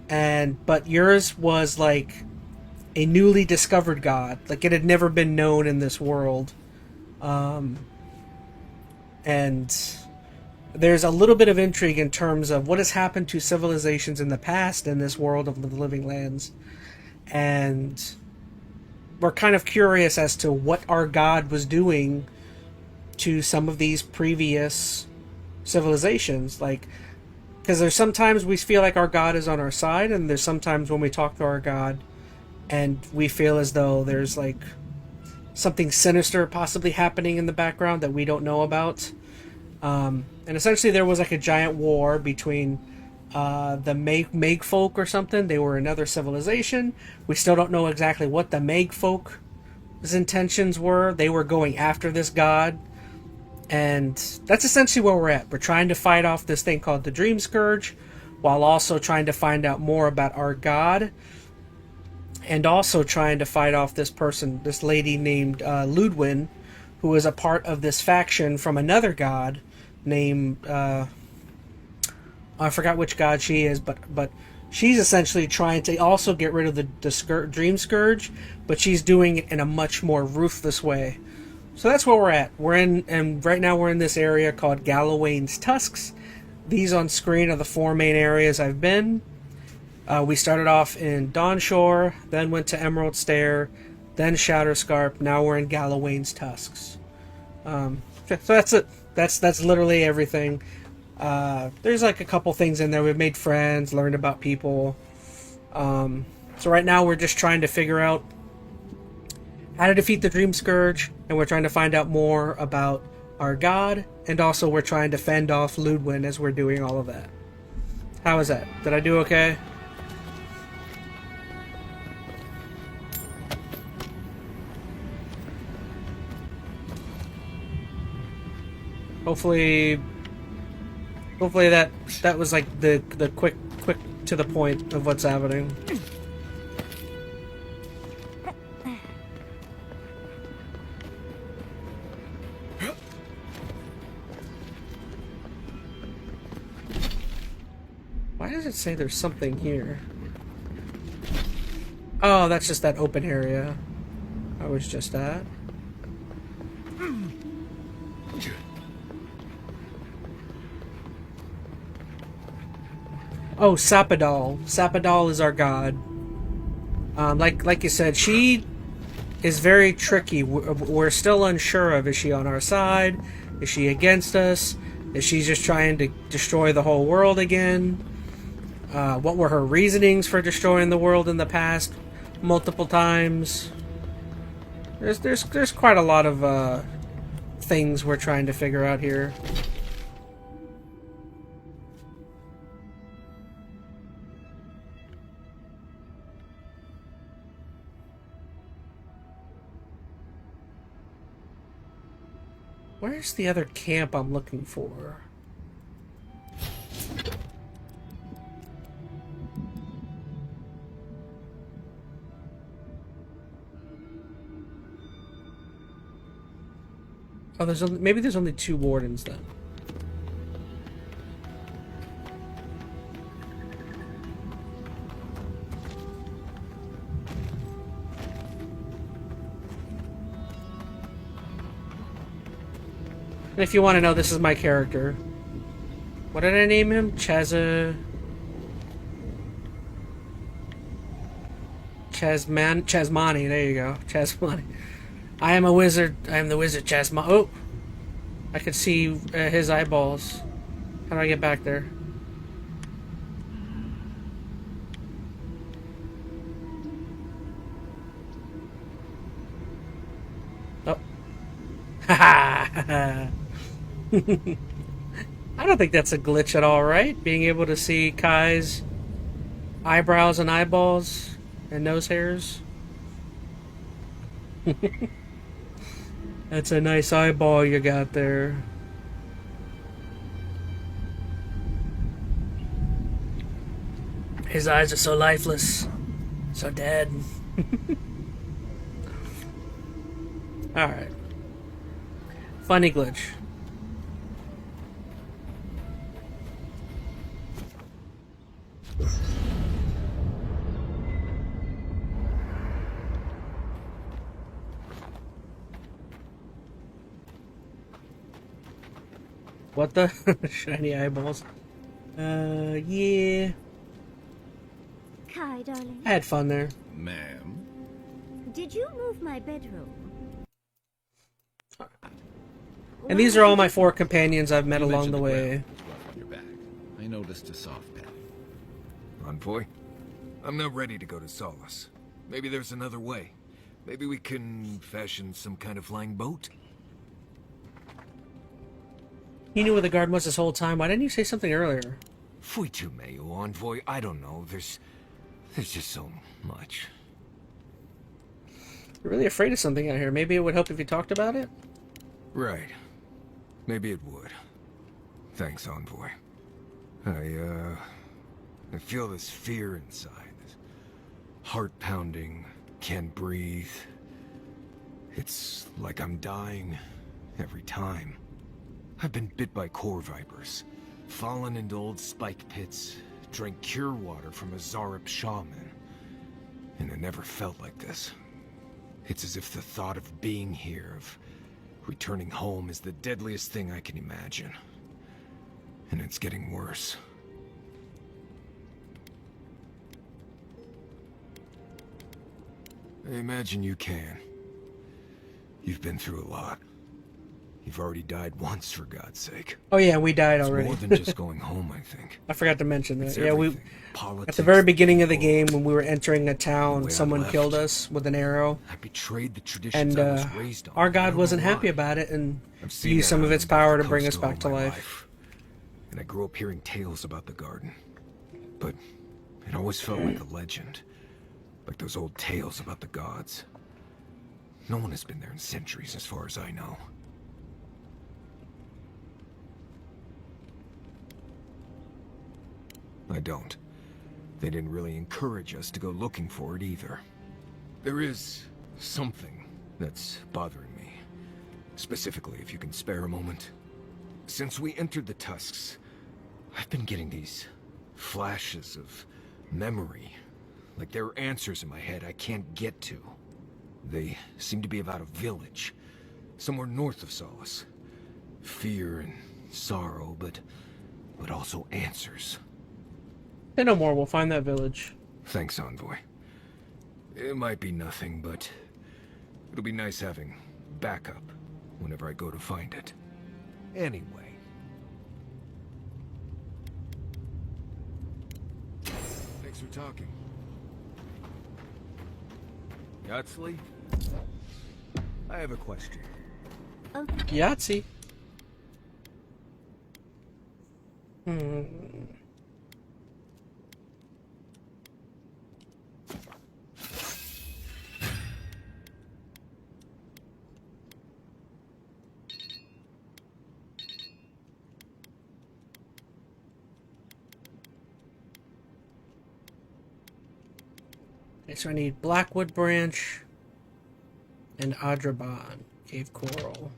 but yours was like a newly discovered god, like it had never been known in this world, and there's a little bit of intrigue in terms of what has happened to civilizations in the past in this world of the Living Lands, and we're kind of curious as to what our god was doing to some of these previous civilizations, like, because there's sometimes we feel like our god is on our side, and there's sometimes when we talk to our god and we feel as though there's like something sinister possibly happening in the background that we don't know about. And essentially there was like a giant war between the Meg folk or something. They were another civilization. We still don't know exactly what the Meg folk's intentions were. They were going after this god. And that's essentially where we're at. We're trying to fight off this thing called the Dream Scourge, while also trying to find out more about our god, and also trying to fight off this lady named Ludwin, who is a part of this faction from another god named, I forgot which god she is, but she's essentially trying to also get rid of the Dream Scourge, but she's doing it in a much more ruthless way. So that's where we're at. And right now we're in this area called Gallowayne's Tusks. These on screen are the 4 main areas I've been. We started off in Dawnshore, then went to Emerald Stair, then Shatterscarp. Now we're in Gallowayne's Tusks. So that's it. That's literally everything. There's like a couple things in there. We've made friends, learned about people. So right now we're just trying to figure out how to defeat the Dream Scourge, and we're trying to find out more about our god, and also we're trying to fend off Ludwin as we're doing all of that. How was that? Did I do okay? Hopefully that was like the quick to the point of what's happening. Why does it say there's something here? Oh, that's just that open area I was just at. Oh, Sapadal. Sapadal is our god. Like you said, she is very tricky. We're still unsure of, is she on our side? Is she against us? Is she just trying to destroy the whole world again? What were her reasonings for destroying the world in the past multiple times? There's quite a lot of things we're trying to figure out here. Where's the other camp I'm looking for? Oh, maybe there's only 2 wardens then. And if you want to know, this is my character. What did I name him? ChazmaN. There you go. ChazmaN. I am a wizard. I am the wizard ChazmaN. Oh! I could see his eyeballs. How do I get back there? Oh. Haha! I don't think that's a glitch at all, right? Being able to see Kai's eyebrows and eyeballs and nose hairs. That's a nice eyeball you got there. His eyes are so lifeless, so dead. Alright. Funny glitch. What the? Shiny eyeballs. Yeah. Kai, darling. I had fun there. Ma'am? Did you move my bedroom? And these are all my 4 companions I've met along the way. On your back. I noticed a soft pad. Envoy? I'm not ready to go to Solace. Maybe there's another way. Maybe we can fashion some kind of flying boat? You knew where the guard was this whole time. Why didn't you say something earlier? Fui tu meio, Envoy. I don't know. There's just so much. You're really afraid of something out here. Maybe it would help if you talked about it? Right. Maybe it would. Thanks, Envoy. I feel this fear inside. This heart pounding, can't breathe. It's like I'm dying every time. I've been bit by core vipers, fallen into old spike pits, drank cure water from a Zarep shaman. And it never felt like this. It's as if the thought of being here, of returning home, is the deadliest thing I can imagine. And it's getting worse. I imagine you can. You've been through a lot. You've already died once, for God's sake. Oh yeah, we died It's already. more than just going home, I think. I forgot to mention that. It's Yeah, we everything. Politics, at the very beginning of the game when we were entering a town, way I someone left. killed us with an arrow. I betrayed the traditions And I was raised on. our I God don't wasn't know happy why. about it and I've seen used that some of on its power to bring us coast back to all my life. And I grew up hearing tales about the garden. But it always felt like a legend. Like those old tales about the gods. No one has been there in centuries, as far as I know. I don't. They didn't really encourage us to go looking for it either. There is something that's bothering me. Specifically, if you can spare a moment. Since we entered the Tusks, I've been getting these flashes of memory. Like there are answers in my head I can't get to. They seem to be about a village, somewhere north of Solace. Fear and sorrow, but also answers. Say no more, we'll find that village. Thanks, Envoy. It might be nothing, but it'll be nice having backup whenever I go to find it. Anyway. Thanks for talking. Yahtzee? I have a question. Yahtzee. Hmm. Okay, so I need Blackwood Branch and Adraban, Cave Coral.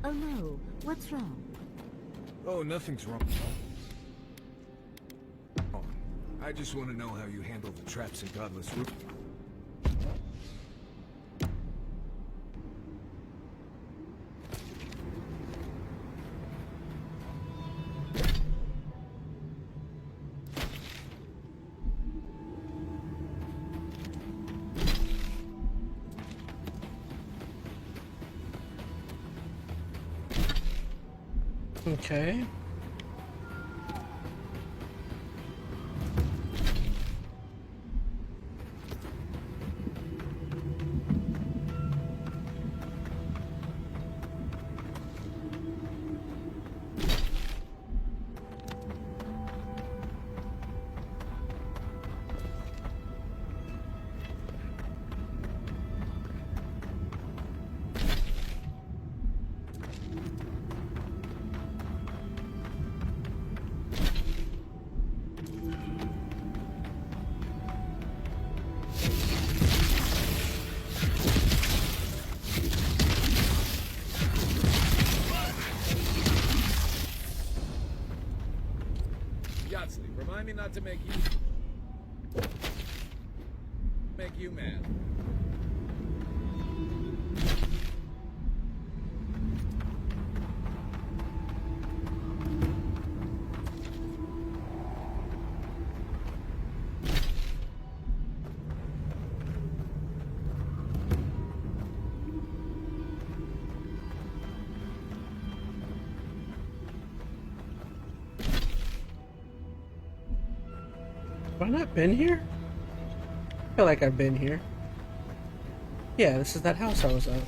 Oh no, what's wrong? Oh, nothing's wrong. Oh, I just want to know how you handle the traps in Godless Roof. Okay. Remind me not to make you mad. Have I not been here? I feel like I've been here. Yeah, this is that house I was at.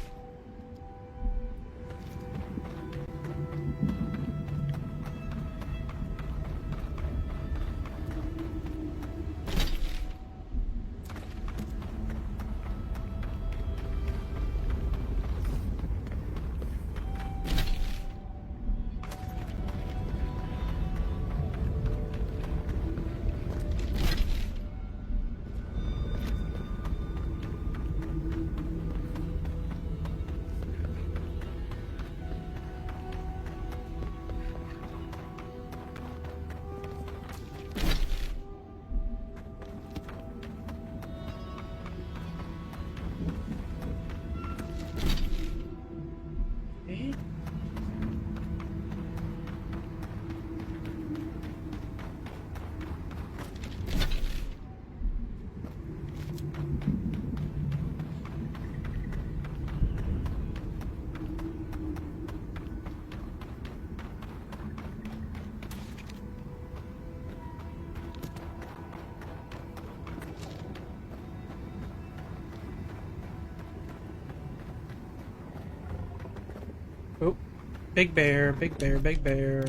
Oh, big bear, big bear, big bear.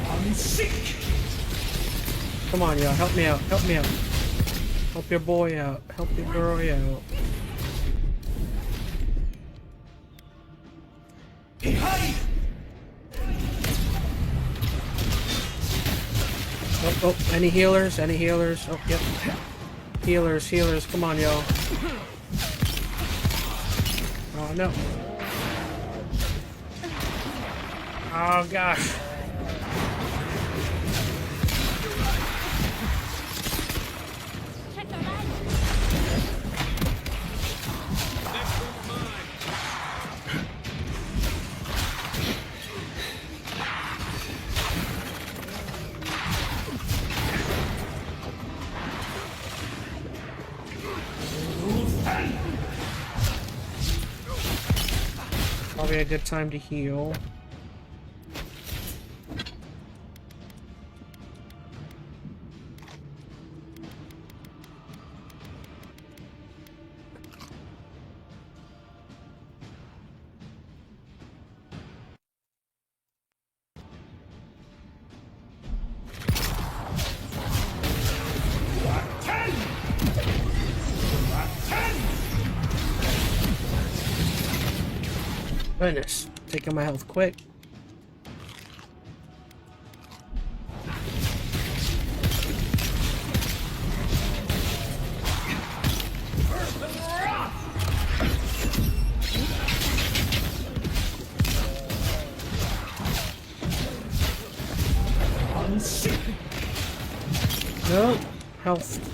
I'm sick. Come on, y'all, help me out, help me out. Help your boy out, help your girl out. Oh, any healers? Any healers? Oh, yep. Healers, healers, come on, y'all. Oh, no. Oh, gosh. Probably a good time to heal. Goodness, taking my health quick. No health.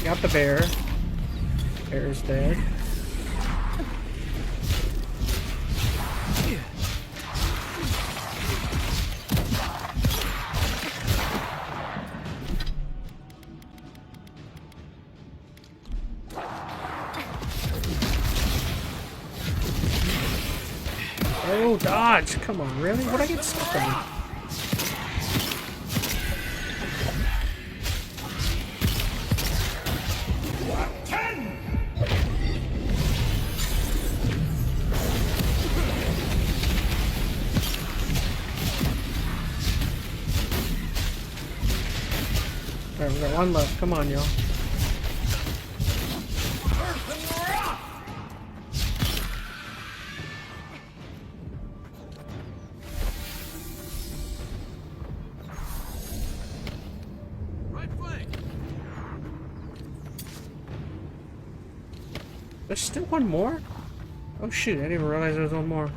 Got the bear. Bear is dead. Oh, dodge! Come on, really? What'd I get stuck on? We got one left. Come on, y'all. There's still one more? Oh shoot, I didn't even realize there was one more.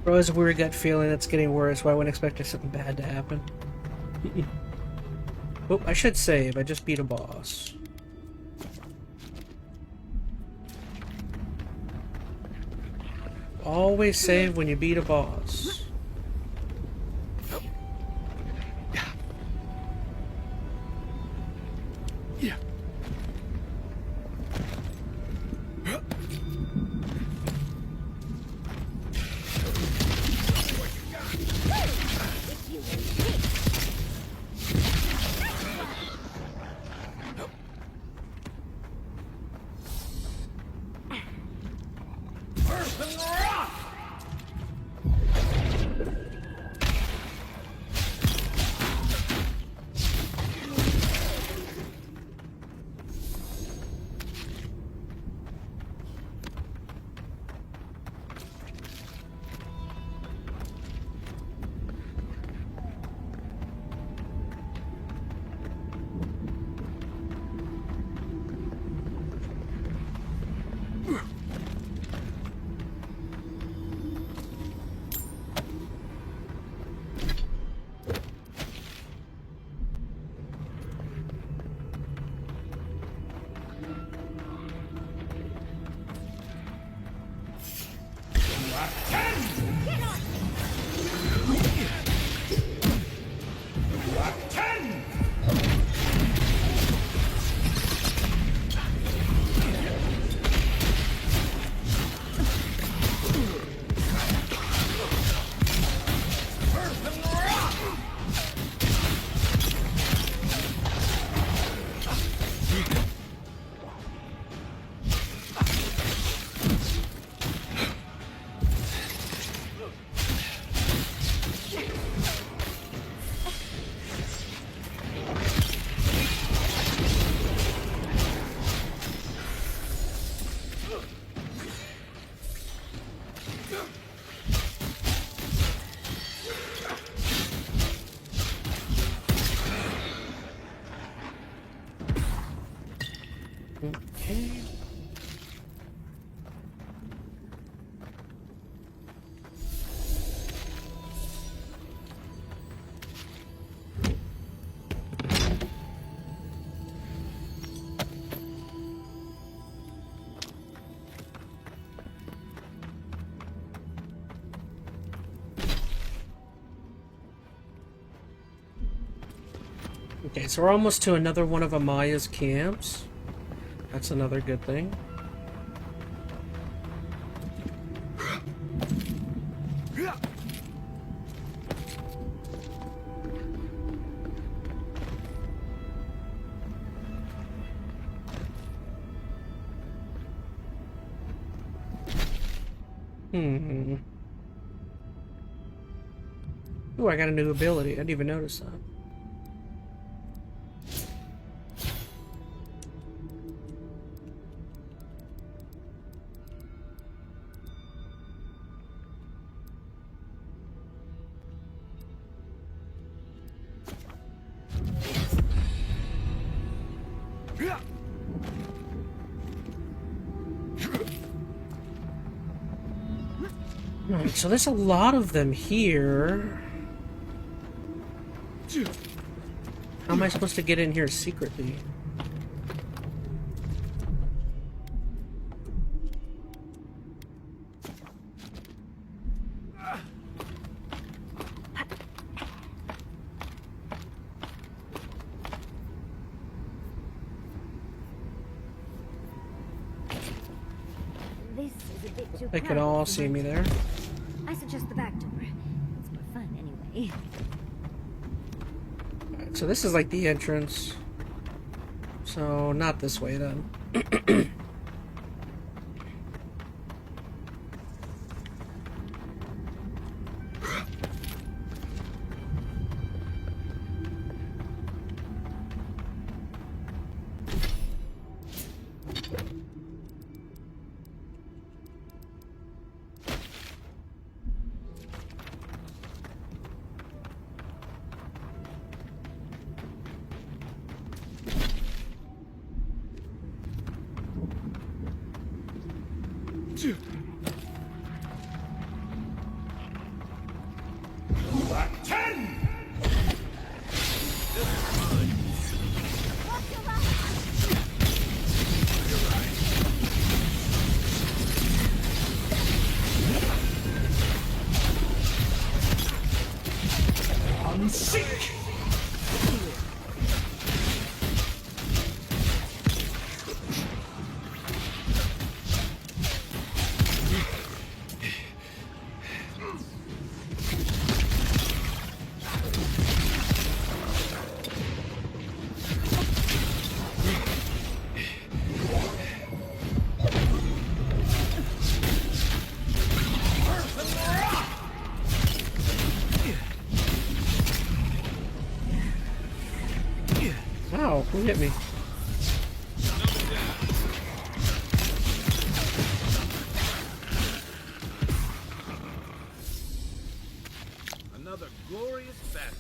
Bro, it's a weird gut feeling that's getting worse. Why I wouldn't expect something bad to happen. Oh, I should save. I just beat a boss. Always save when you beat a boss. Okay, so we're almost to another one of Amaya's camps. That's another good thing. Ooh, I got a new ability. I didn't even notice that. Alright, so there's a lot of them here. How am I supposed to get in here secretly? This is a bit too They could crowded all for see my me there. I suggest the back door. It's more fun anyway. Alright, so this is like the entrance. So not this way then. Ow, who hit me? Another glorious battle.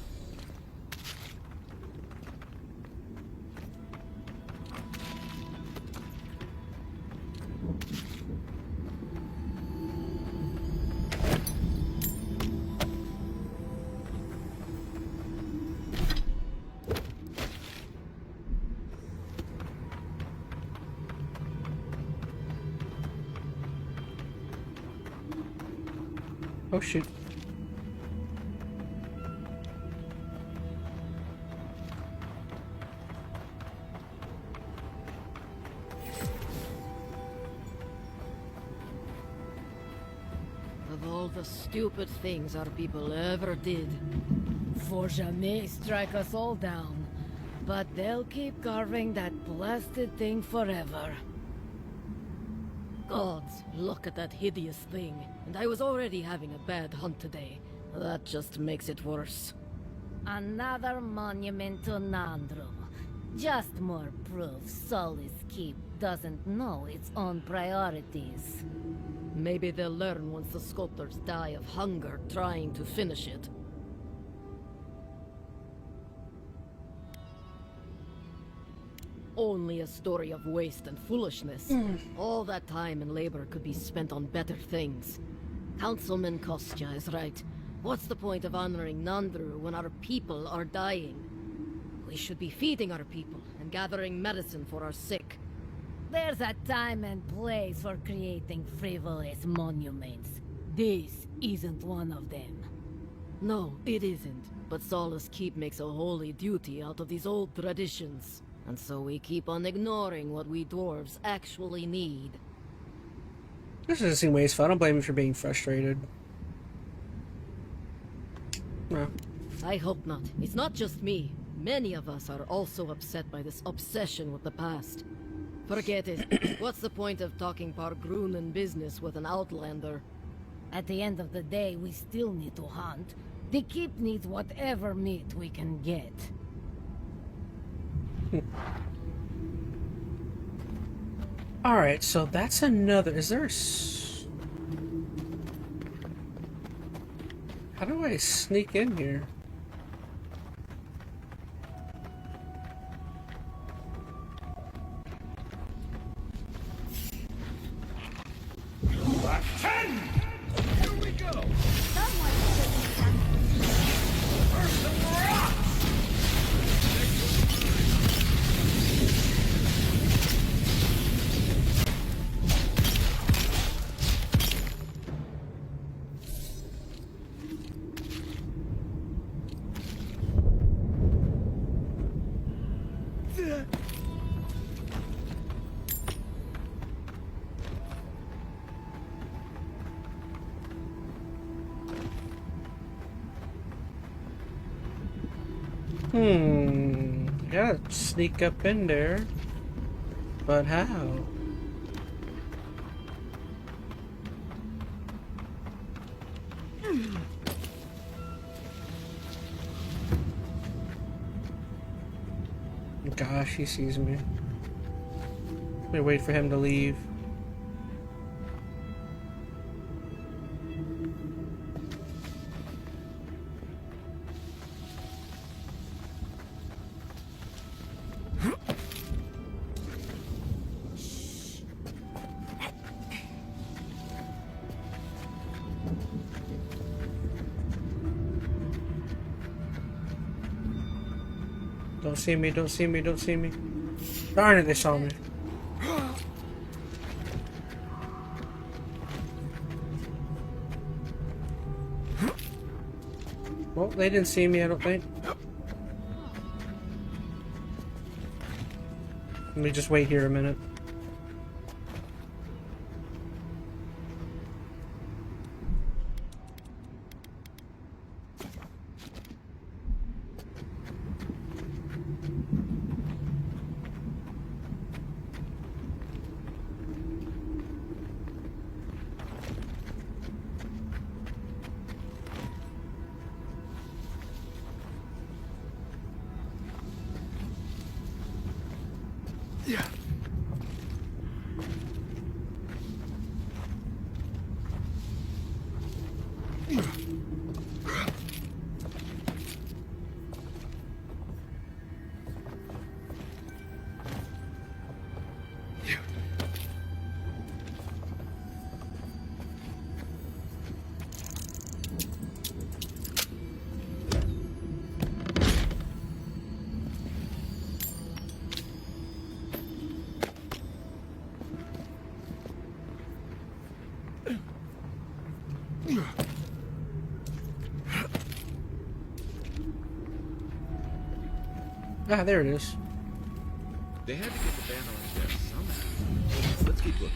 Oh shoot. Of all the stupid things our people ever did, Forja may strike us all down, but they'll keep carving that blasted thing forever. Gods, look at that hideous thing. And I was already having a bad hunt today. That just makes it worse. Another monument to Nandru. Just more proof Solis Keep doesn't know its own priorities. Maybe they'll learn once the sculptors die of hunger trying to finish it. Only a story of waste and foolishness. All that time and labor could be spent on better things. Councilman Kostya is right. What's the point of honoring Nandru when our people are dying? We should be feeding our people and gathering medicine for our sick. There's a time and place for creating frivolous monuments. This isn't one of them. No, it isn't. But Solace Keep makes a holy duty out of these old traditions. And so we keep on ignoring what we dwarves actually need. This doesn't seem wasteful. I don't blame him for being frustrated. No. I hope not. It's not just me. Many of us are also upset by this obsession with the past. Forget it. What's the point of talking Pargrunen business with an outlander? At the end of the day, we still need to hunt. The keep needs whatever meat we can get. Alright, so that's another... Is there a... How do I sneak in here? Here we go. First the rock. Gotta sneak up in there. But how? Gosh, he sees me. Let me wait for him to leave. Don't see me, don't see me, don't see me. Darn it, they saw me. Well, they didn't see me, I don't think. Let me just wait here a minute. Ah, there it is. They had to get the banner up there somehow. Let's keep looking.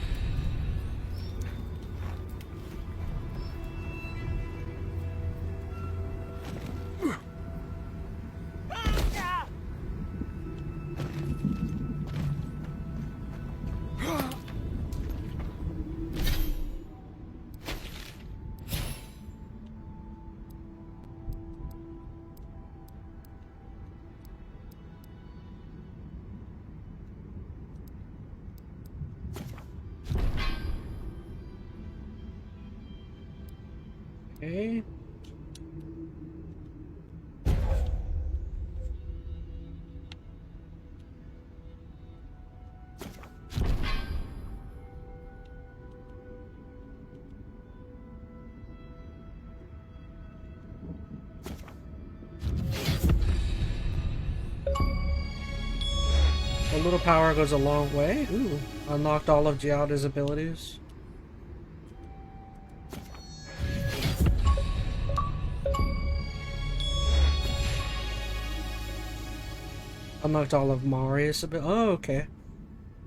Okay. A little power goes a long way. Ooh, unlocked all of Giada's abilities. Unlocked all of Marius abilities. Oh, okay.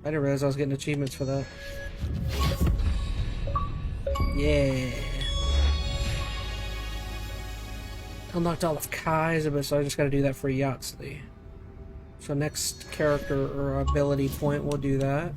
I didn't realize I was getting achievements for that. Yeah. Unlocked all of Kai's abilities, so I just gotta do that for Yahtzee. So next character or ability point, we'll do that.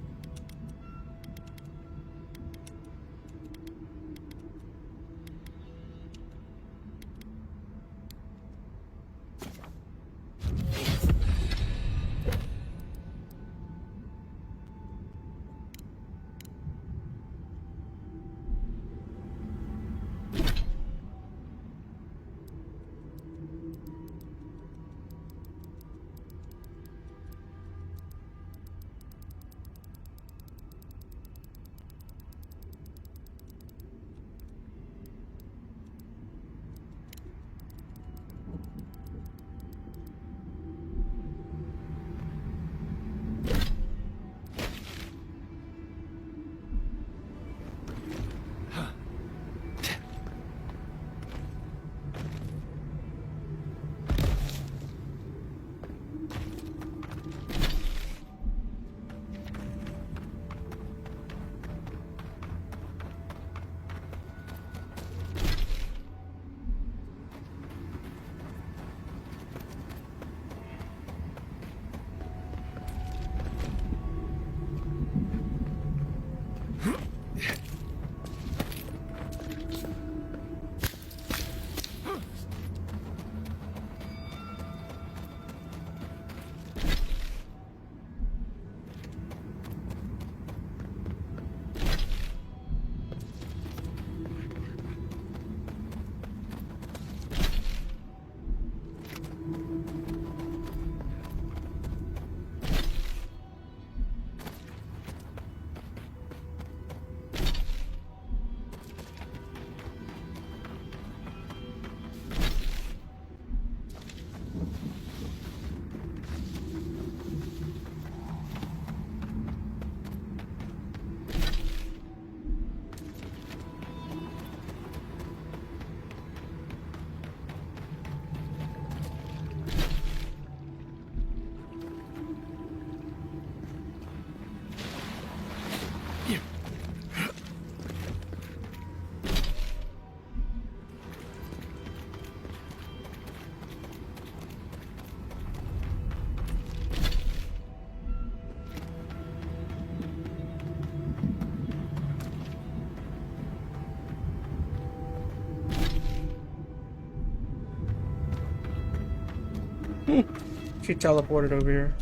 She teleported over here.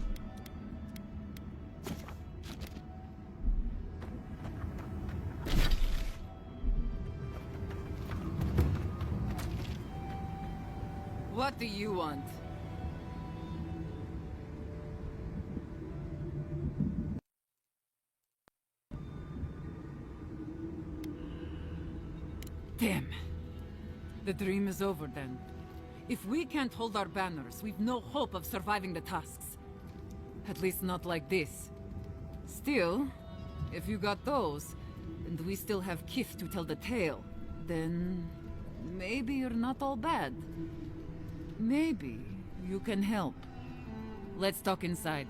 What do you want? Damn. The dream is over then. If we can't hold our banners, we've no hope of surviving the tasks. At least not like this. Still, if you got those, and we still have Kith to tell the tale, then maybe you're not all bad. Maybe you can help. Let's talk inside.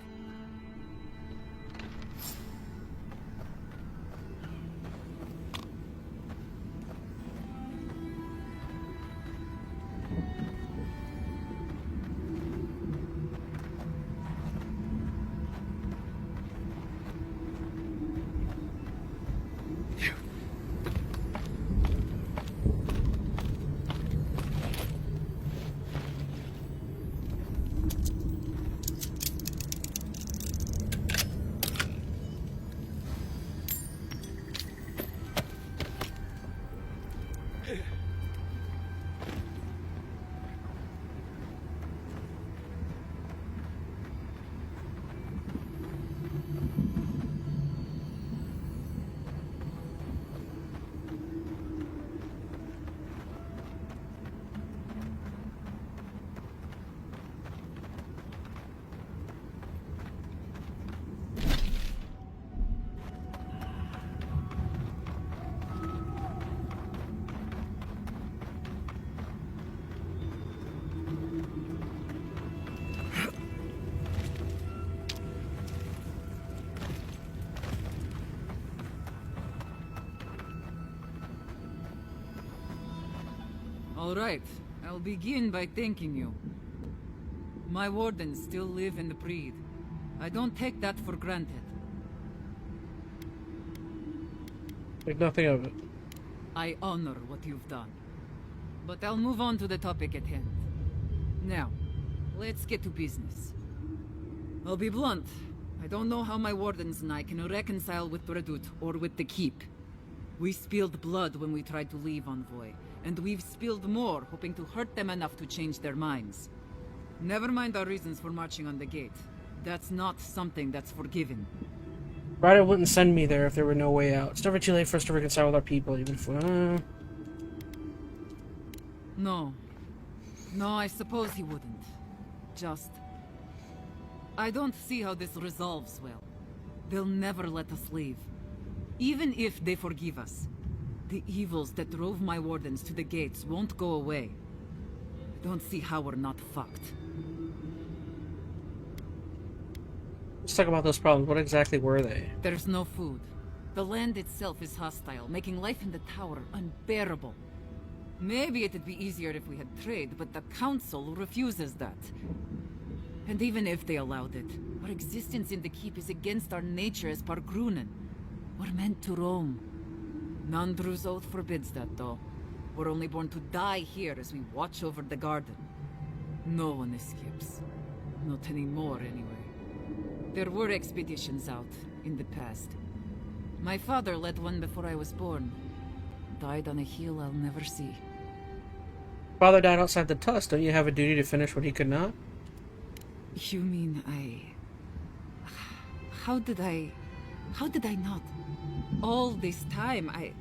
All right, I'll begin by thanking you. My wardens still live and breathe. I don't take that for granted. Think nothing of it. I honor what you've done. But I'll move on to the topic at hand. Now, let's get to business. I'll be blunt. I don't know how my wardens and I can reconcile with Radut or with the Keep. We spilled blood when we tried to leave Envoy, and we've spilled more hoping to hurt them enough to change their minds. Never mind our reasons for marching on the gate. That's not something that's forgiven. Ryder wouldn't send me there if there were no way out. It's never too late for us to reconcile with our people, even if No. No, I suppose he wouldn't. Just... I don't see how this resolves well. They'll never let us leave. Even if they forgive us, the evils that drove my wardens to the gates won't go away. I don't see how we're not fucked. Let's talk about those problems. What exactly were they? There's no food. The land itself is hostile, making life in the tower unbearable. Maybe it'd be easier if we had trade, but the council refuses that. And even if they allowed it, our existence in the keep is against our nature as Pargrunen. We're meant to roam. Nandru's oath forbids that, though. We're only born to die here as we watch over the garden. No one escapes. Not anymore, anyway. There were expeditions out, in the past. My father led one before I was born. Died on a hill I'll never see. Father died outside the tusk. Don't you have a duty to finish what he could not? You mean How did I not? All this time, I...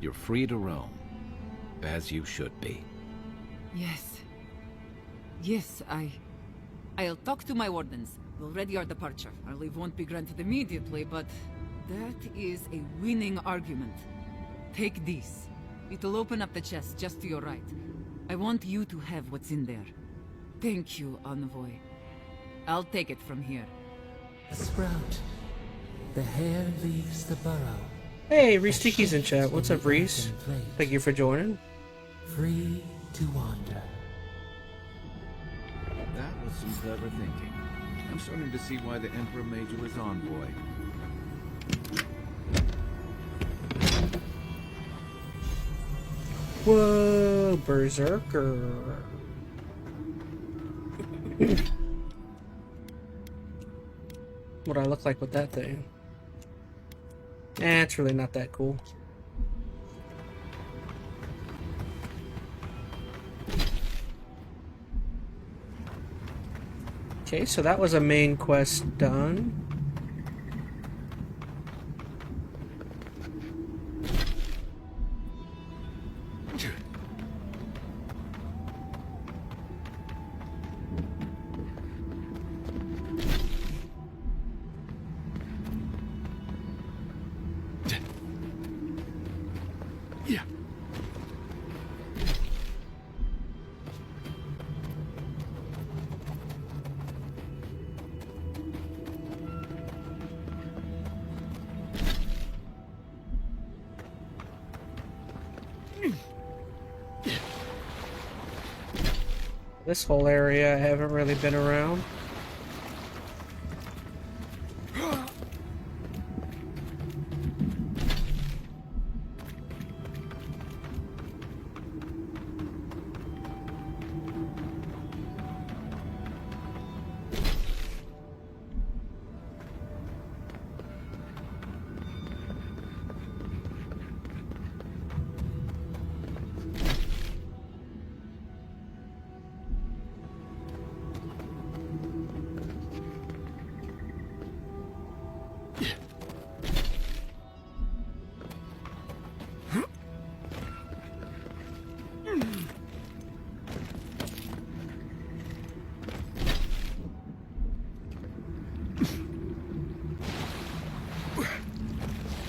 You're free to roam, as you should be. Yes. Yes, I'll talk to my wardens. We'll ready our departure. Our leave won't be granted immediately, but that is a winning argument. Take this. It'll open up the chest just to your right. I want you to have what's in there. Thank you, Envoy. I'll take it from here. A sprout. The hare leaves the burrow. Hey, Reese Tiki's in chat. What's up, Reese? Thank you for joining. Free to wander. That was some clever thinking. I'm starting to see why the Emperor made you his envoy. Whoa. go berserker. What do I look like with that thing? It's really not that cool. Okay, so that was a main quest done. This whole area I haven't really been around.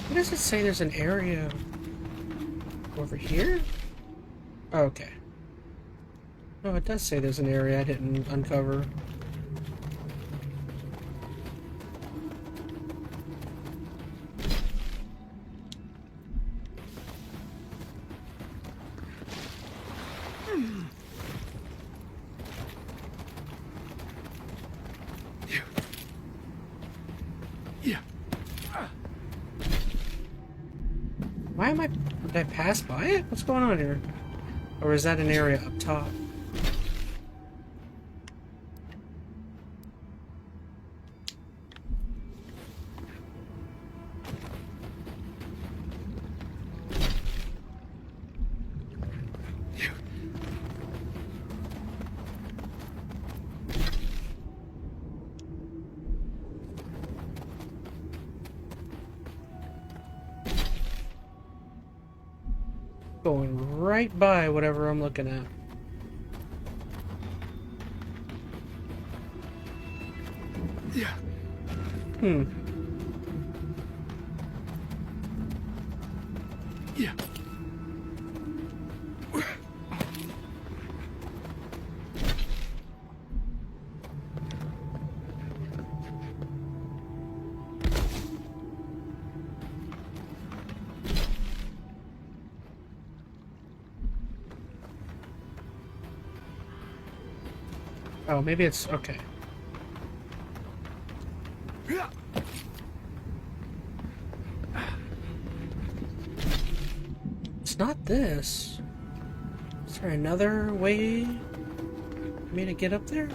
What does it say? There's an area over here? Oh, okay. No, it does say there's an area I didn't uncover. Why am I... Did I pass by it? What's going on here? Or is that an area up top? Going right by whatever I'm looking at. Yeah. Hmm. Yeah. Oh, maybe it's... okay. It's not this. Is there another way for me to get up there?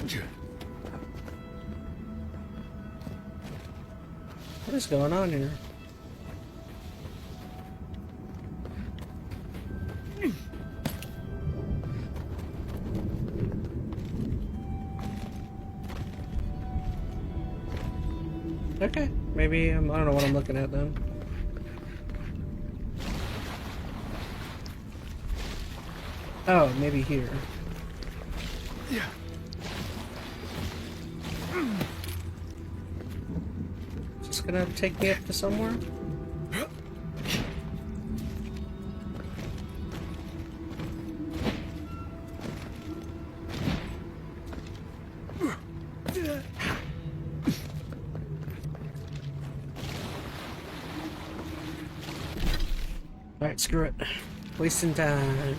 What is going on here? Okay, maybe I don't know what I'm looking at then. Oh, maybe here. Yeah. Is this gonna take me up to somewhere? Alright, screw it. Wasting time.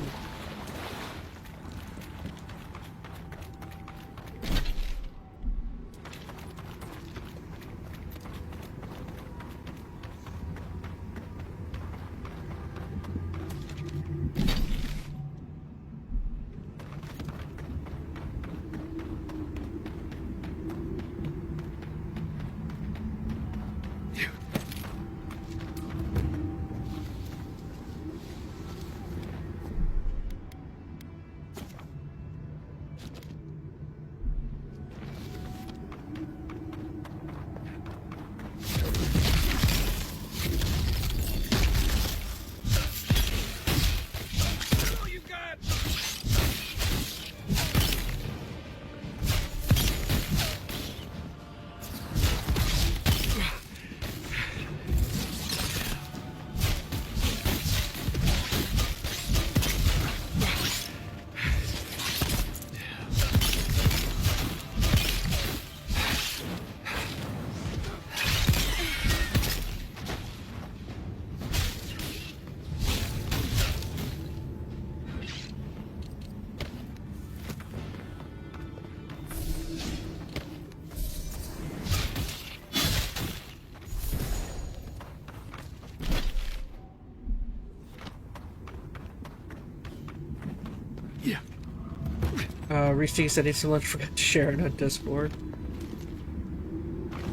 Risty said he still forgot to share it on Discord.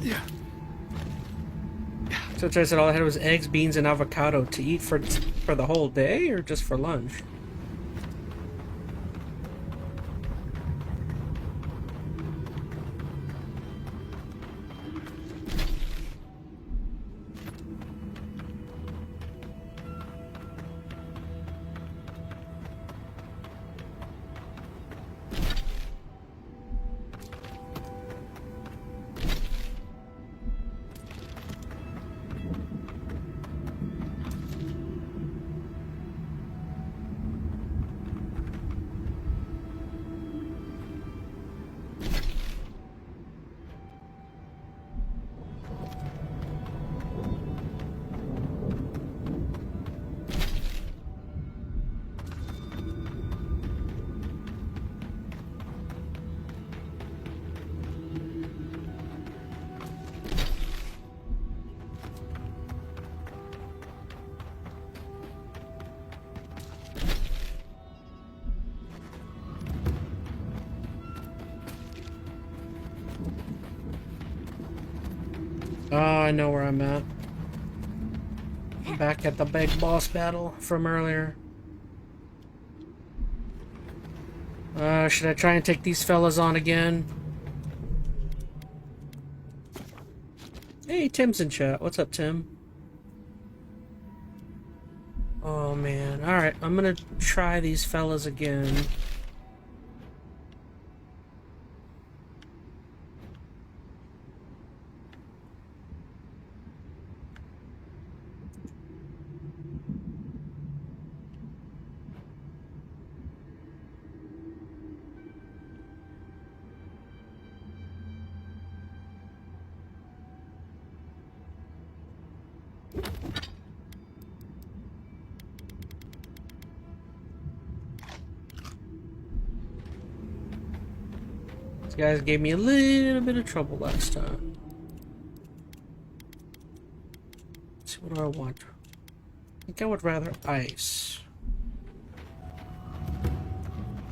Yeah. So I said all I had was eggs, beans, and avocado to eat for the whole day, or just for lunch? Oh, I know where I'm at. Back at the big boss battle from earlier. Should I try and take these fellas on again? Hey, Tim's in chat. What's up, Tim? Oh, man. Alright, I'm gonna try these fellas again. These guys gave me a little bit of trouble last time. Let's see, what do I want? I think I would rather ice.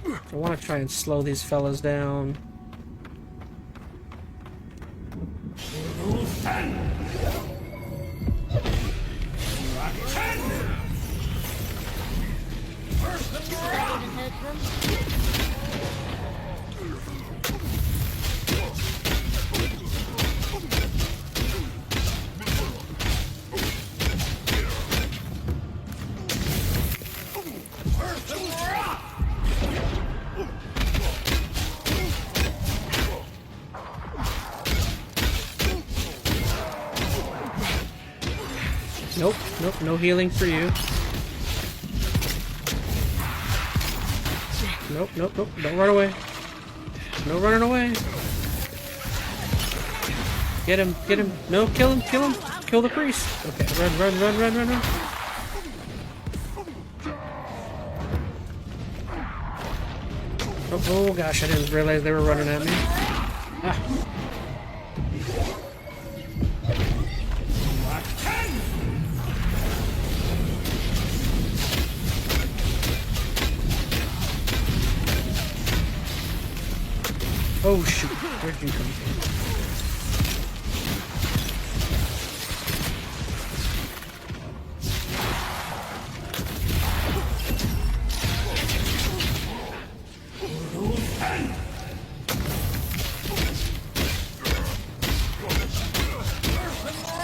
I want to try and slow these fellas down. Nope, nope, no healing for you. Nope, nope, nope, don't run away. No running away. Get him, get him. No, kill him, kill him. Kill the priest. Okay, run, run, run, run, run, run. Oh, oh gosh, I didn't realize they were running at me. Ah. Oh shoot, where'd you come from?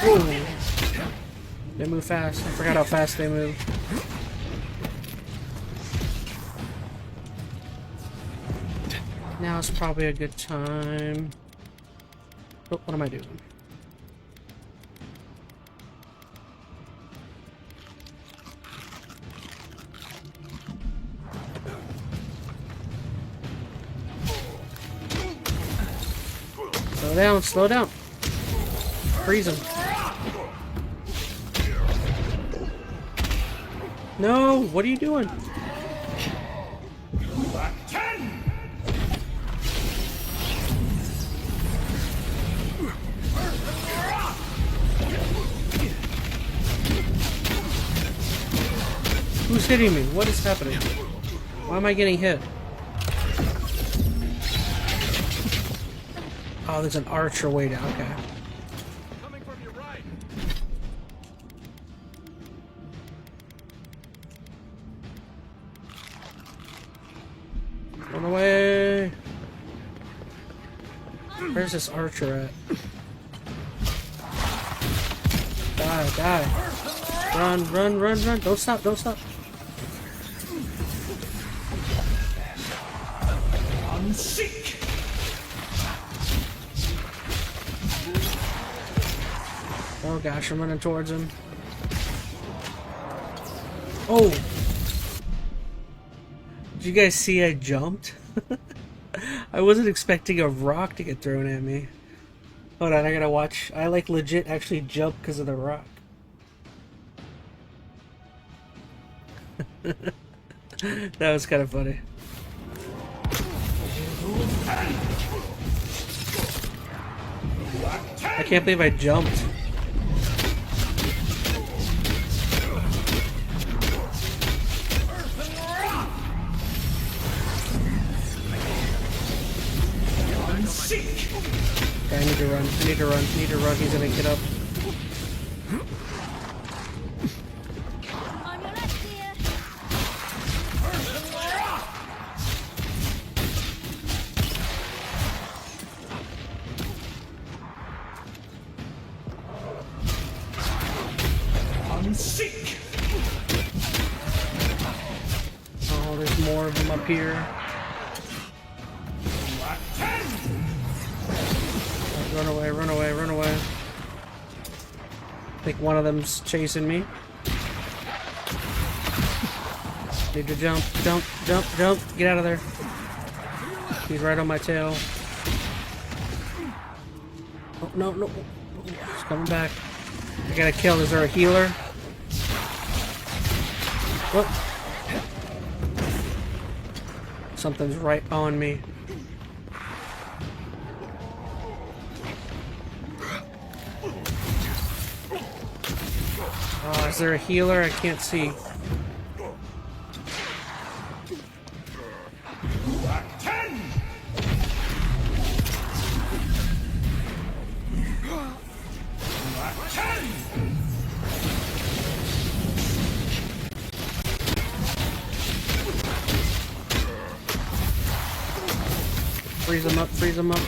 Whoa. They move fast. I forgot how fast they move. Now is probably a good time. Oh, what am I doing? Slow down, slow down. Freeze him. No, what are you doing? Who's hitting me? What is happening? Why am I getting hit? Oh, there's an archer way down. Okay. Coming from your right. Run away! Where's this archer at? Die, die. Run, run, run, run. Don't stop, don't stop. I'm sick. Oh gosh, I'm running towards him. Oh! Did you guys see I jumped? I wasn't expecting a rock to get thrown at me. Hold on, I gotta watch. I like legit actually jump because of the rock. That was kind of funny. I can't believe I jumped. I'm sick. Okay, I need to run. I need to run. I need to run. He's gonna get up. On your left here. I'm sick. Oh, there's more of them up here. Run away, run away, run away. I think one of them's chasing me. Need to jump, jump, jump, jump. Get out of there. He's right on my tail. Oh, no, no. He's coming back. I gotta kill. Is there a healer? What? Something's right on me. Oh, is there a healer? I can't see. Freeze him up, freeze him up.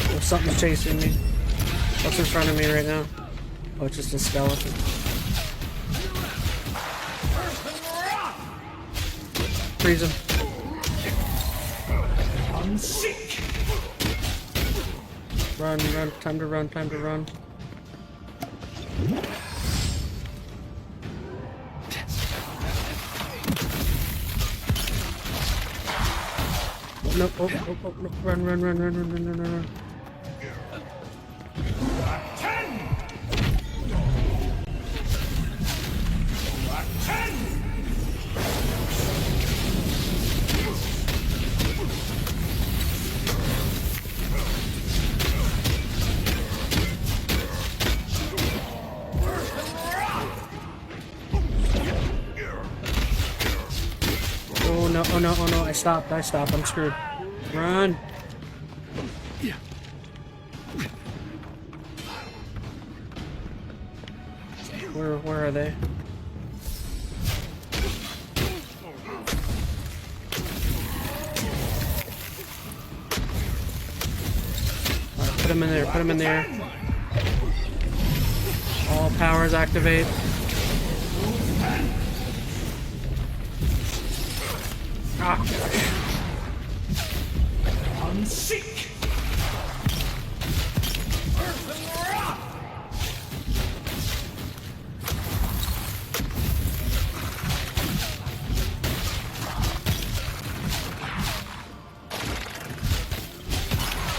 Oh, something's chasing me. What's in front of me right now? Oh, it's just a skeleton. Freeze him. I'm sick. Run, run, time to run, time to run. Oh, no, oh, oh, oh, no. Run, run, run, run, run, run, run, run, run. Oh no, oh no, oh no, I stopped, I'm screwed. Run! Where are they? Alright, put him in there, put him in there. All powers activate. Ah, gosh. I'm sick.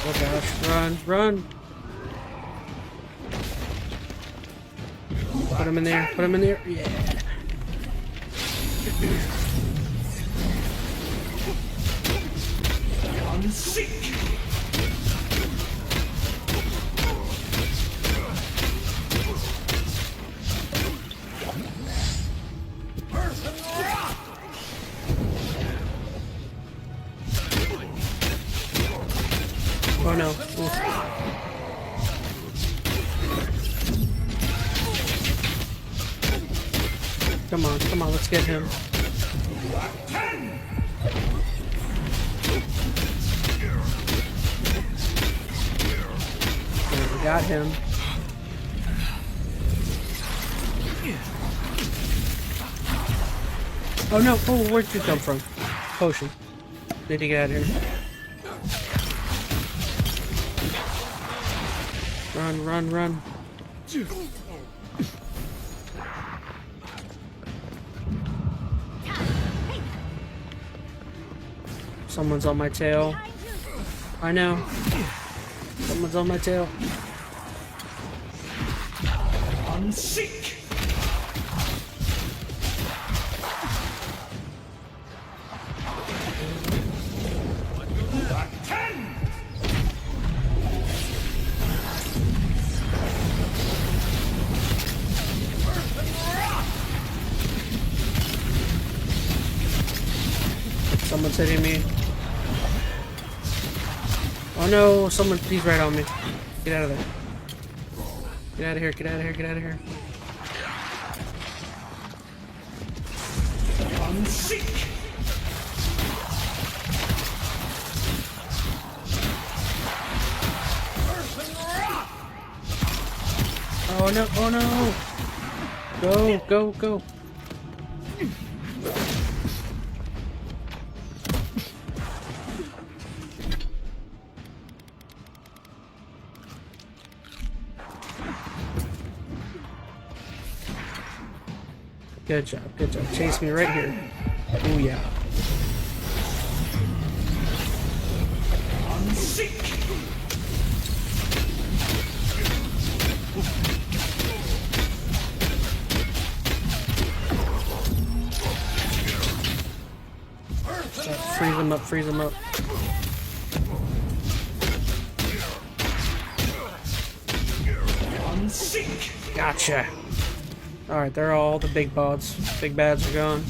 Oh gosh, run, run! Put him in there, put him in there. Yeah. Unseek! Oh no. Ooh. Come on, let's get him. Okay, we got him. Oh no, oh, where'd you come from? Potion. Need to get out of here. Run, run, run. Someone's on my tail. I know. Someone's on my tail. Unseek! Someone's hitting me. Oh no, someone, he's right on me. Get out of there. Get out of here, get out of here, get out of here. Unseek! Oh no, oh no! Go, go, go. Good job, good job. Chase me right here. Oh yeah. Unseek! Freeze him up, freeze him up. Unseek! Gotcha. Alright, they're all the big bods. Big bads are gone.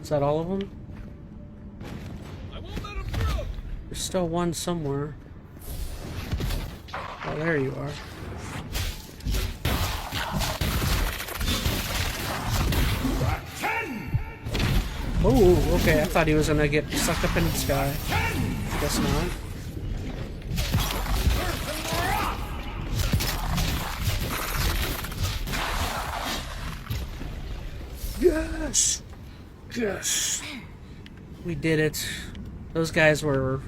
Is that all of them? There's still one somewhere. Oh, there you are. Oh, okay. I thought he was gonna get sucked up in the sky. Guess not. Yes! Yes! We did it. Those guys were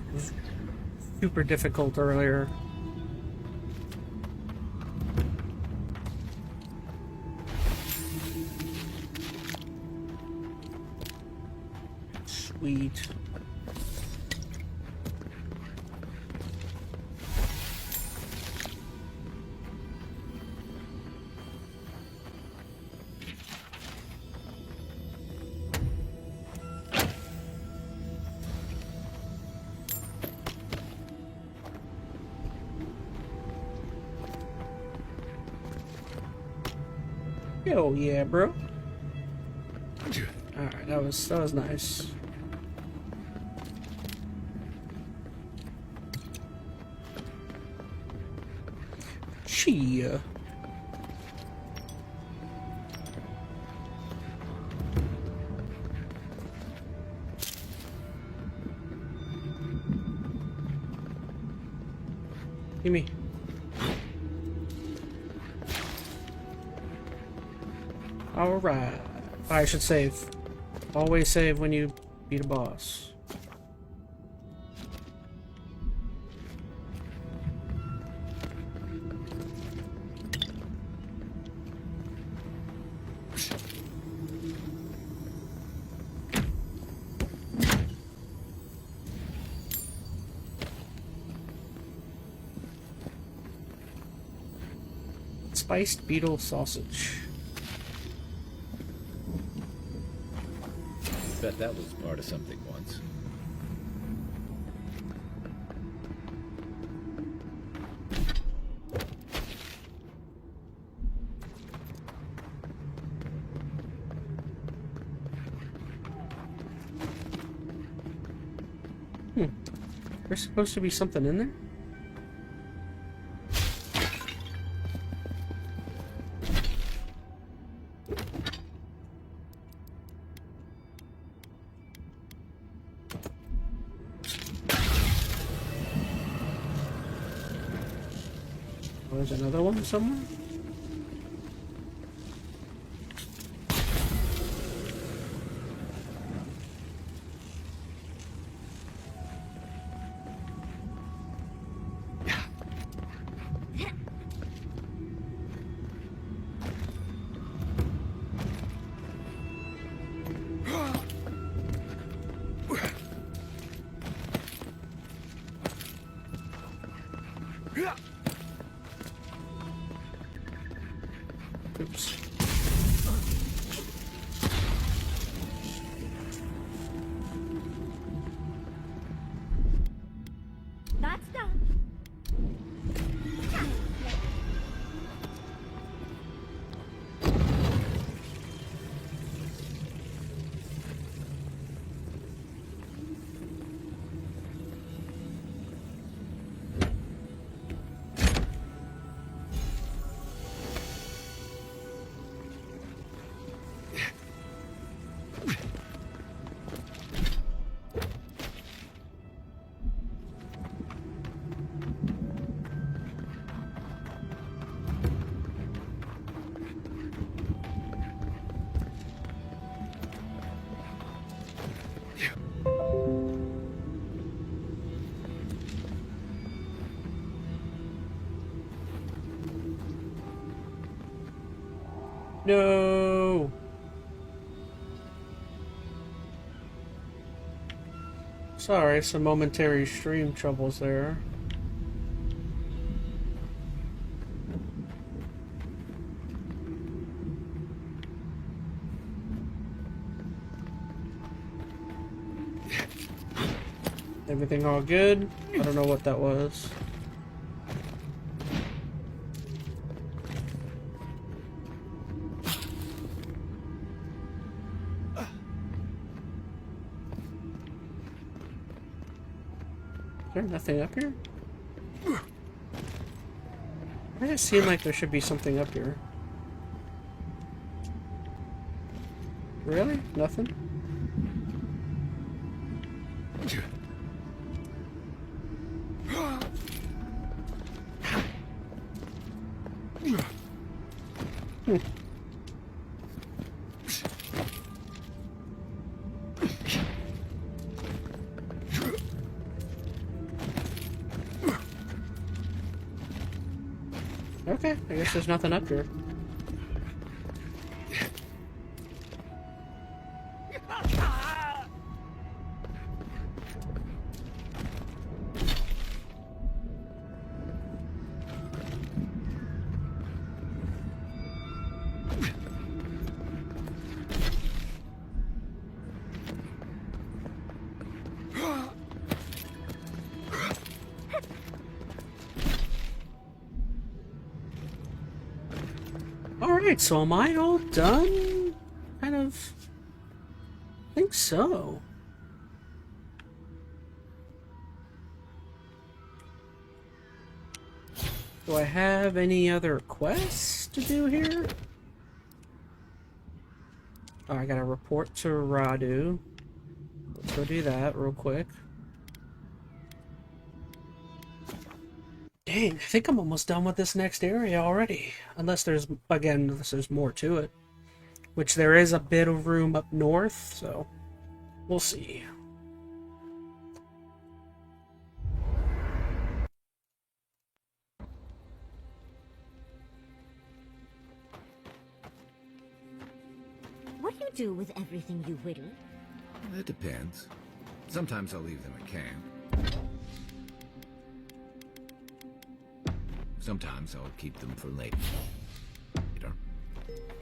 super difficult earlier. Sweet. Oh yeah, bro. Alright, that was nice. Chia. Give me. Alright. I should save. Always save when you beat a boss. spiced beetle sausage. Bet that was part of something once. There's supposed to be something in there? Oh, there's another one somewhere? Oops. That's done. No. Sorry, some momentary stream troubles there. Everything all good? I don't know what that was. Is there nothing up here? Why does it seem like there should be something up here? Really? Nothing? Okay, I guess there's nothing up here. Alright, so am I all done? Kind of... I think so. Do I have any other quests to do here? Oh, I gotta report to Radu. Let's go do that real quick. Dang, I think I'm almost done with this next area already. Unless there's, again, unless there's more to it. Which there is a bit of room up north, so we'll see. What do you do with everything you whittle? It depends. Sometimes I'll leave them at camp. Sometimes I'll keep them for later.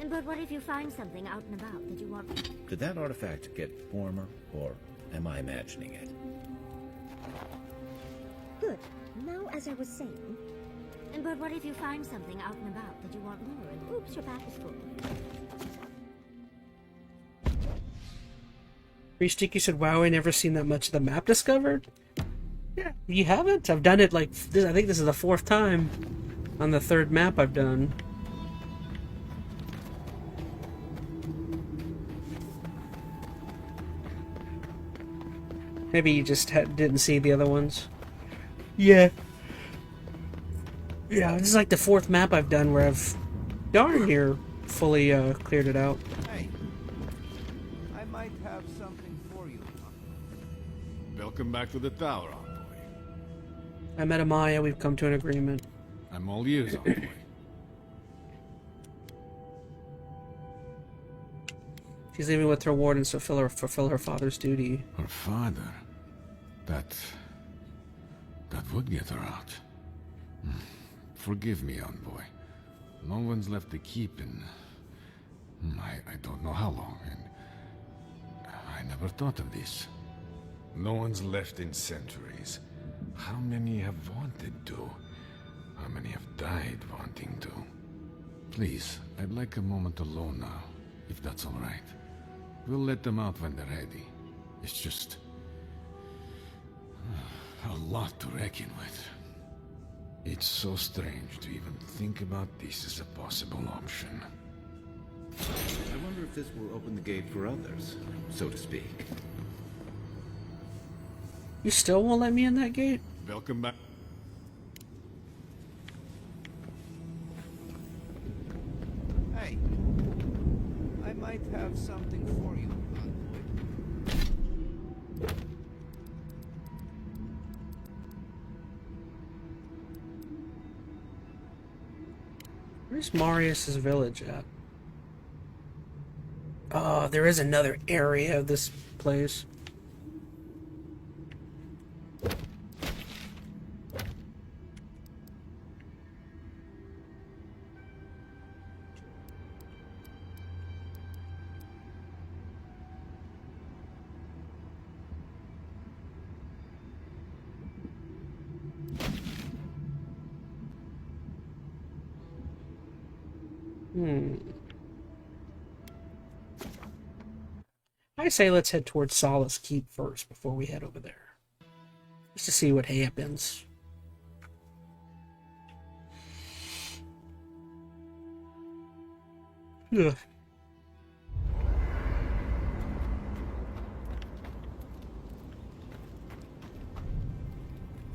But what if you find something out and about that you want? Did that artifact get warmer, or am I imagining it? Good. Now, as I was saying... But what if you find something out and about that you want more, and oops, your pack is full? Sticky said, wow, I never seen that much of the map discovered. Yeah, you haven't? I've done it like, I think this is the 4th time on the 3rd map I've done. Maybe you just didn't see the other ones. Yeah. Yeah, this is like the 4th map I've done where I've darn near fully cleared it out. Hey, I might have something for you. Welcome back to the tower, Envoy. I met Amaya, we've come to an agreement. I'm all ears, Envoy. She's leaving with her warden to fulfill her father's duty. Her father? That would get her out. Forgive me, Envoy. No one's left the keep in... I don't know how long, and... I never thought of this. No one's left in centuries. How many have wanted to? How many have died wanting to? Please, I'd like a moment alone now, if that's all right. We'll let them out when they're ready. It's just... a lot to reckon with. It's so strange to even think about this as a possible option. I wonder if this will open the gate for others, so to speak. You still won't let me in that gate? Welcome back. Hey, I might have something for you, Envoy. Where's Marius's village at? Oh, there is another area of this place. I say let's head towards Solace Keep first before we head over there. Just to see what happens. Ugh.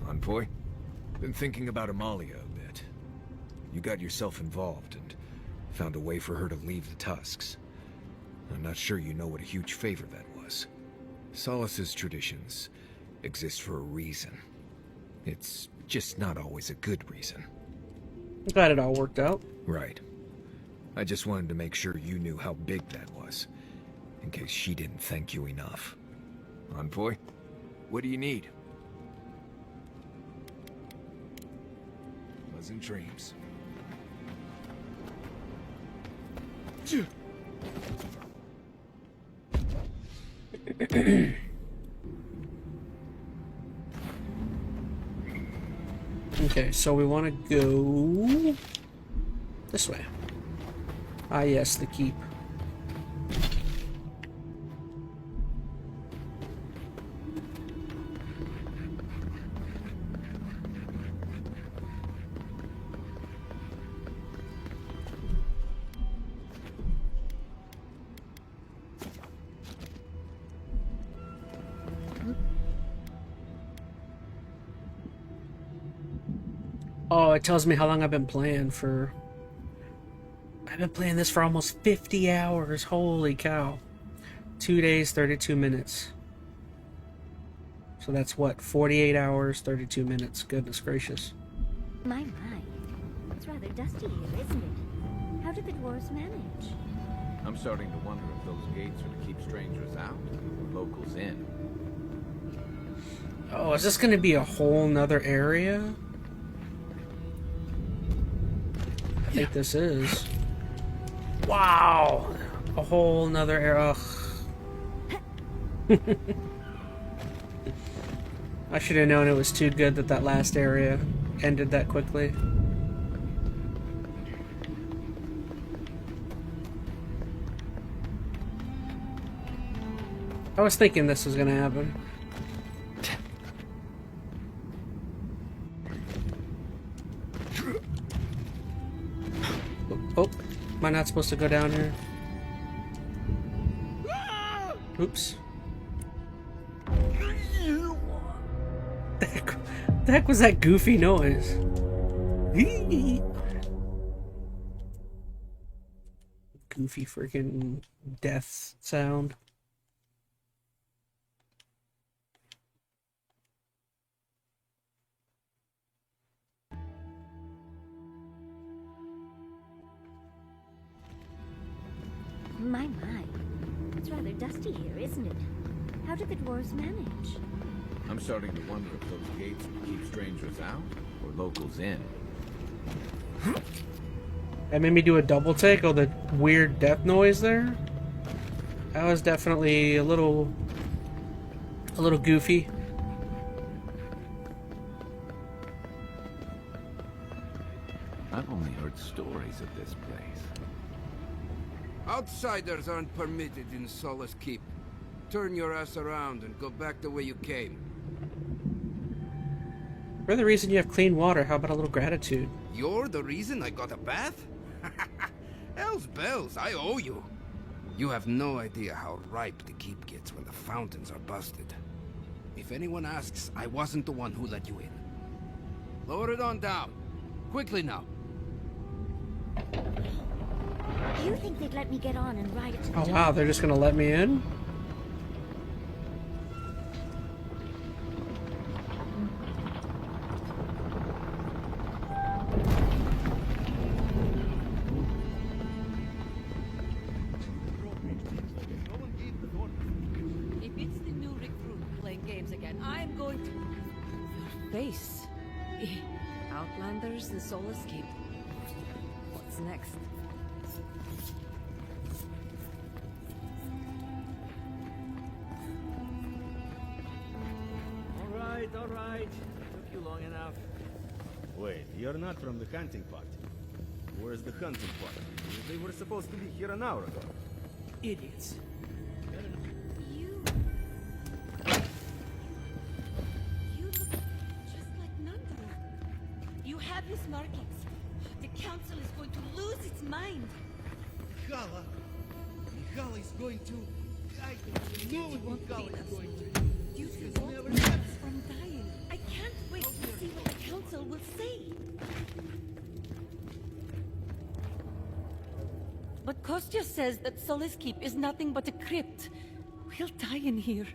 Envoy, been thinking about Amalia a bit. You got yourself involved and found a way for her to leave the Tusks. I'm not sure you know what a huge favor that was. Solace's traditions exist for a reason. It's just not always a good reason. I'm glad it all worked out. Right. I just wanted to make sure you knew how big that was, in case she didn't thank you enough. Envoy, what do you need? Pleasant dreams. Okay, so we want to go this way. Ah, yes, the keep. Oh, it tells me how long I've been playing for. I've been playing this for almost 50 hours. Holy cow. 2 days, 32 minutes. So that's what, 48 hours, 32 minutes. Goodness gracious. My. It's rather dusty here, isn't it? How did the dwarves manage? I'm starting to wonder if those gates are to keep strangers out or locals in. Oh, is this going to be a whole nother area? I think this is. Wow! A whole nother area. I should have known it was too good that that last area ended that quickly. I was thinking this was gonna happen. Oh, am I not supposed to go down here? Oops. The heck was that goofy noise? Goofy freaking death sound. My. It's rather dusty here, isn't it? How did the dwarves manage? I'm starting to wonder if those gates keep strangers out or locals in. That made me do a double take on the weird death noise there. That was definitely a little goofy. I've only heard stories of this place. Outsiders aren't permitted in Solace Keep. Turn your ass around and go back the way you came. For the reason you have clean water, how about a little gratitude? You're the reason I got a bath? Hell's bells, I owe you. You have no idea how ripe the keep gets when the fountains are busted. If anyone asks, I wasn't the one who let you in. Lower it on down. Quickly now. Do you think they'd let me get on and ride it to the Oh top? wow, they're just gonna let me in? If it's the new recruit playing games again, I'm going to... Your face. Outlanders and Solace Keep. What's next? All right. Took you long enough. Wait, you're not from the hunting party. Where's the hunting party? They were supposed to be here an hour ago. Idiots. You look just like Nandru. You have his markings. The council is going to lose its mind. Mihala is going to... I know Mihala is going to... You two won't keep us from dying. I can't wait to see what the council will say. But Kostya says that Solace Keep is nothing but a crypt. We'll die in here.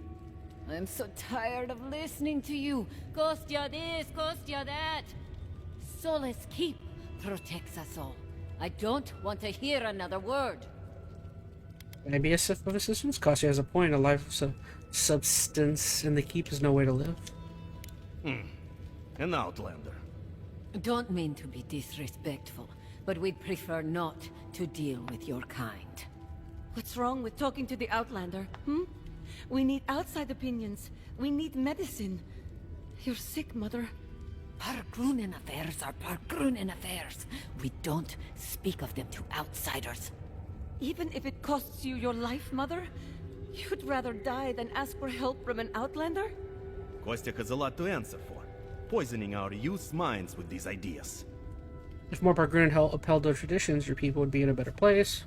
I'm so tired of listening to you. Kostya this, Kostya that. Solace Keep protects us all. I don't want to hear another word. Can I be of assistance? Kostya has a point. A life of substance in the keep is no way to live. An outlander. Don't mean to be disrespectful, but we'd prefer not to deal with your kind. What's wrong with talking to the Outlander, hmm? We need outside opinions. We need medicine. You're sick, Mother. Pargrunen affairs are Pargrunen affairs. We don't speak of them to outsiders. Even if it costs you your life, Mother? You'd rather die than ask for help from an Outlander? Kostya has a lot to answer for. Poisoning our youth's minds with these ideas. If more Pargrunen upheld their traditions, your people would be in a better place.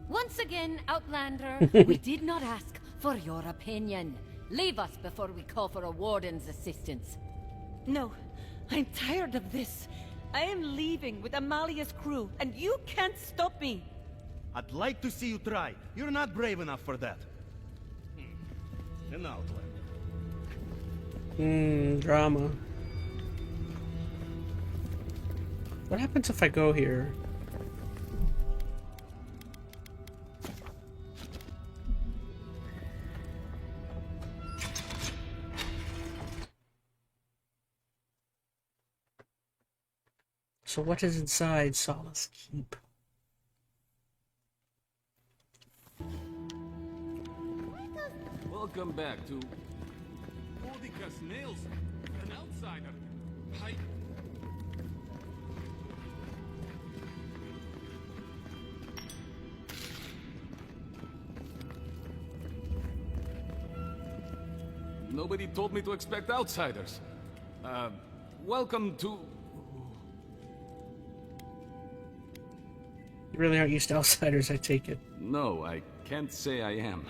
Once again, Outlander, we did not ask for your opinion. Leave us before we call for a warden's assistance. No, I'm tired of this. I am leaving with Amalia's crew, and you can't stop me. I'd like to see you try. You're not brave enough for that. An outlander. Drama. What happens if I go here? So what is inside Solace Keep? Welcome back to Mordecai's Nails, an outsider. Hi. Nobody told me to expect outsiders. Welcome to... You really aren't used to outsiders, I take it. No, I can't say I am.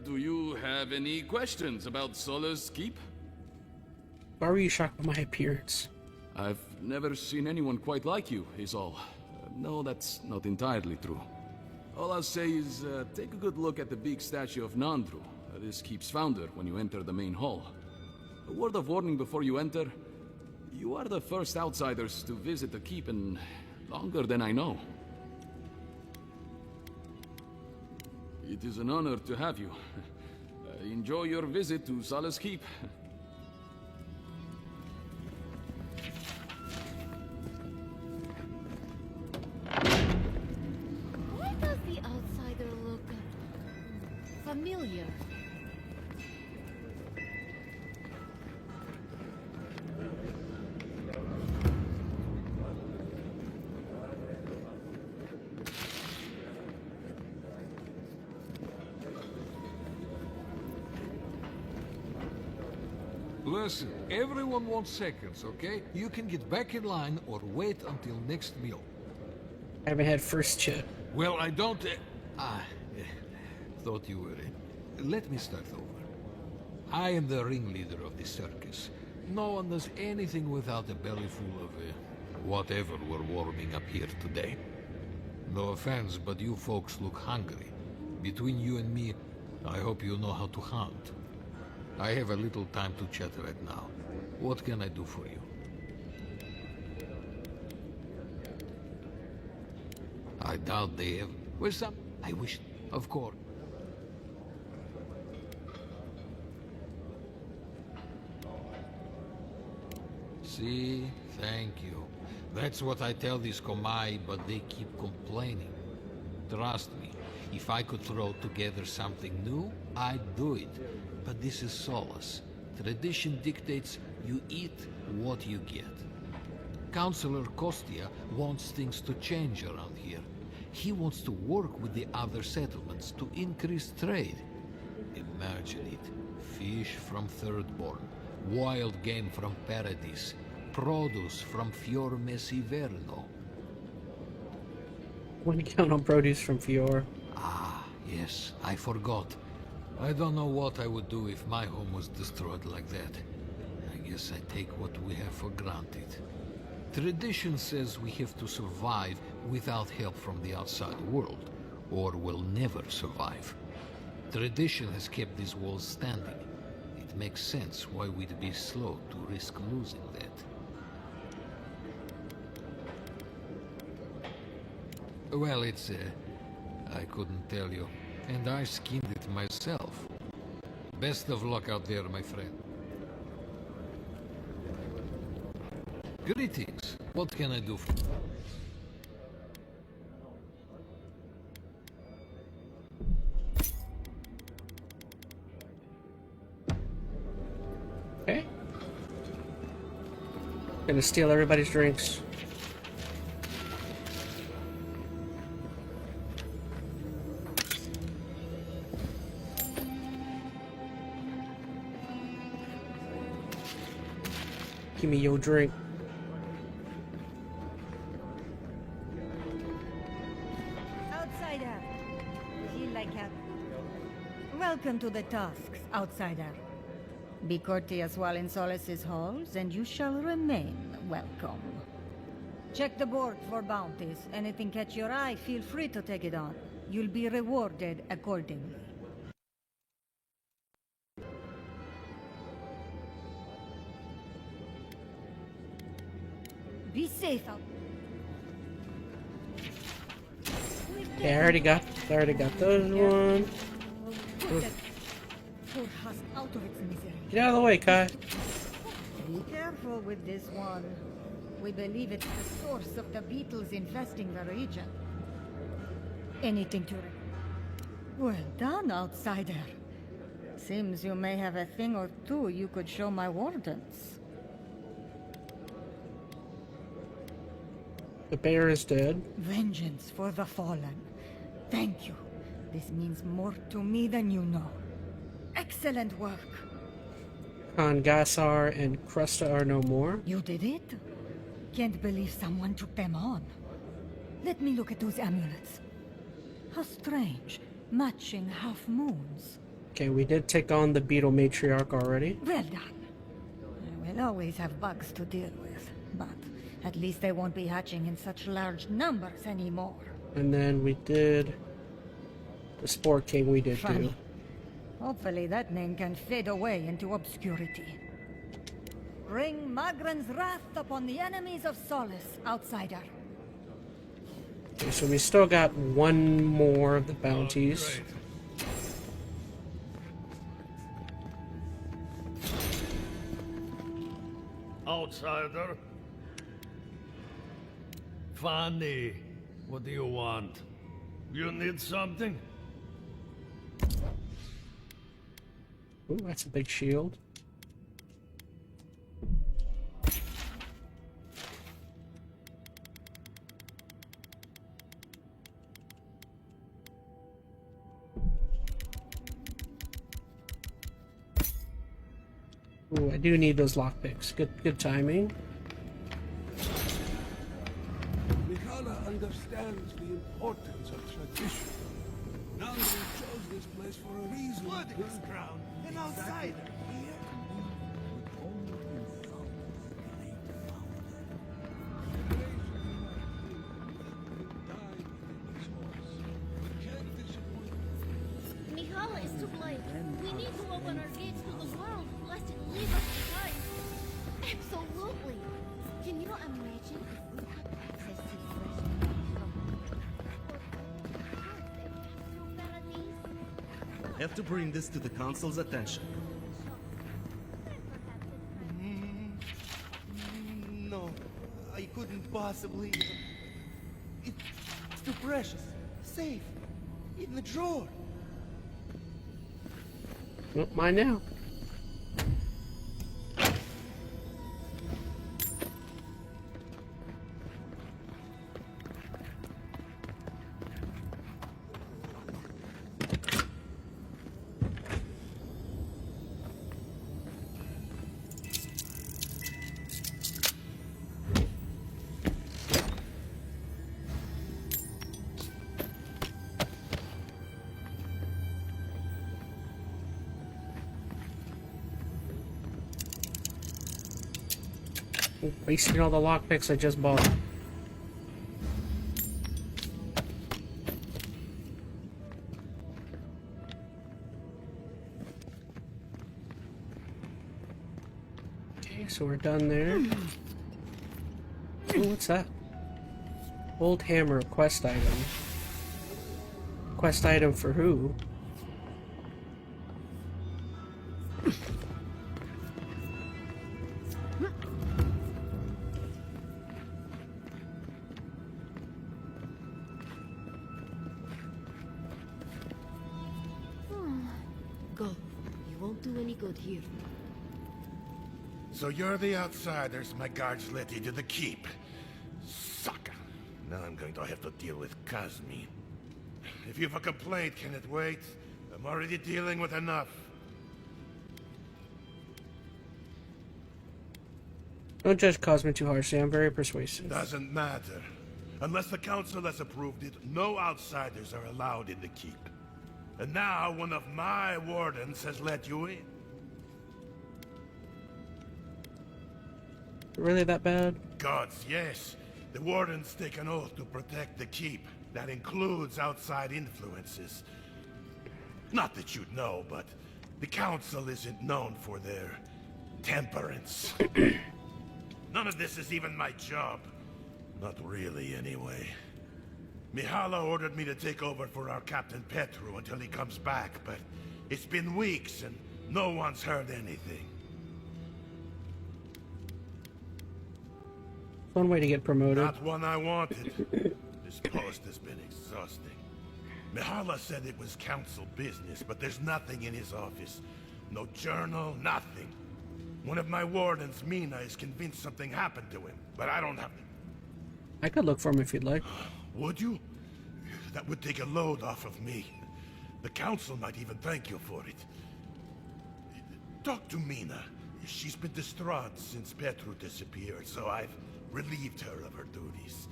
Do you have any questions about Solace Keep? Why were you shocked by my appearance? I've never seen anyone quite like you, is all. No, that's not entirely true. All I'll say is, take a good look at the big statue of Nandru, this keep's founder, when you enter the main hall. A word of warning before you enter. You are the first outsiders to visit the keep in longer than I know. It is an honor to have you. Enjoy your visit to Solace Keep. Why does the outsider look familiar? Listen, everyone wants seconds, okay? You can get back in line or wait until next meal. I haven't had first chat. Well, I don't... thought you were... Let me start over. I am the ringleader of the circus. No one does anything without a belly full of... whatever we're warming up here today. No offense, but you folks look hungry. Between you and me, I hope you know how to hunt. I have a little time to chat right now. What can I do for you? I doubt they have... Where's some... I wish... Of course. See? Thank you. That's what I tell these Komai, but they keep complaining. Trust me, if I could throw together something new, I'd do it. But this is Solace. Tradition dictates you eat what you get. Councillor Kostia wants things to change around here. He wants to work with the other settlements to increase trade. Imagine it. Fish from Thirdborn, wild game from Paradis, produce from Fior Messiverno. When you count on produce from Fior. Ah, yes, I forgot. I don't know what I would do if my home was destroyed like that. I guess I take what we have for granted. Tradition says we have to survive without help from the outside world, or we'll never survive. Tradition has kept these walls standing. It makes sense why we'd be slow to risk losing that. Well, it's, I couldn't tell you. And I skinned it myself. Best of luck out there, my friend. Greetings. What can I do for you? Okay. Gonna steal everybody's drinks. Give me your drink. Outsider. Feel like a... Welcome to the tasks, outsider. Be courteous while in Solace's halls, and you shall remain welcome. Check the board for bounties. Anything catch your eye, feel free to take it on. You'll be rewarded accordingly. Be safe out. Okay, I already got those one. Poor husk out of its misery. Get out of the way, Kai. Be careful with this one. We believe it's the source of the beetles infesting the region. Anything to... Well done, outsider. Seems you may have a thing or two you could show my wardens. The bear is dead. Vengeance for the fallen. Thank you. This means more to me than you know. Excellent work. Gassar and Krusta are no more. You did it? Can't believe someone took them on. Let me look at those amulets. How strange. Matching half moons. Okay, we did take on the beetle matriarch already. Well done. We'll always have bugs to deal with, but at least they won't be hatching in such large numbers anymore. And then we did... the Spore King we did Funny. too. Hopefully that name can fade away into obscurity. Bring Magran's wrath upon the enemies of Solace, outsider. Okay, so we still got one more of the bounties. Outsider. Fanny, what do you want? You need something? Ooh, that's a big shield. Ooh, I do need those lockpicks. Good timing. Mihala understands the importance of tradition. Nandri chose this place for a reason. Wooding's crown, an outsider here. Mihala is to blame. We need to open our gates to the world, lest it leave us behind. Absolutely. Can you imagine if we had access to fresh Have to bring this to the council's attention. No, I couldn't possibly. It's too precious. Safe. In the drawer. Nope, mine now. Wasting all the lockpicks I just bought. Okay, so we're done there. Ooh, what's that? Old hammer, quest item. Quest item for who? Go. You won't do any good here. So you're the outsiders my guards led you to the keep. Sucker. Now I'm going to have to deal with ChazmaN. If you've a complaint, can it wait? I'm already dealing with enough. Don't judge ChazmaN too harshly, I'm very persuasive. Doesn't matter. Unless the council has approved it, no outsiders are allowed in the keep. And now one of my wardens has let you in. Really that bad? Gods, yes. The wardens take an oath to protect the keep. That includes outside influences. Not that you'd know, but the council isn't known for their temperance. None of this is even my job. Not really, anyway. Mihala ordered me to take over for our Captain Petru until he comes back, but it's been weeks and no one's heard anything. One way to get promoted. Not one I wanted. This post has been exhausting. Mihala said it was council business, but there's nothing in his office. No journal, nothing. One of my wardens, Mina, is convinced something happened to him, but I don't have... I could look for him if you'd like. Would you? That would take a load off of me. The council might even thank you for it. Talk to Mina. She's been distraught since Petru disappeared, so I've relieved her of her duties.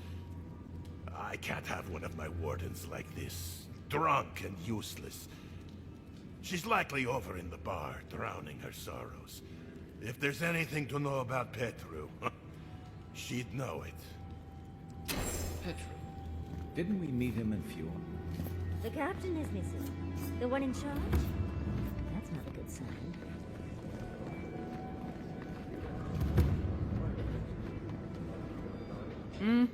I can't have one of my wardens like this, drunk and useless. She's likely over in the bar, drowning her sorrows. If there's anything to know about Petru, she'd know it. Petru. Didn't we meet him in Fjord? The captain is missing. The one in charge? That's not a good sign. Hmm?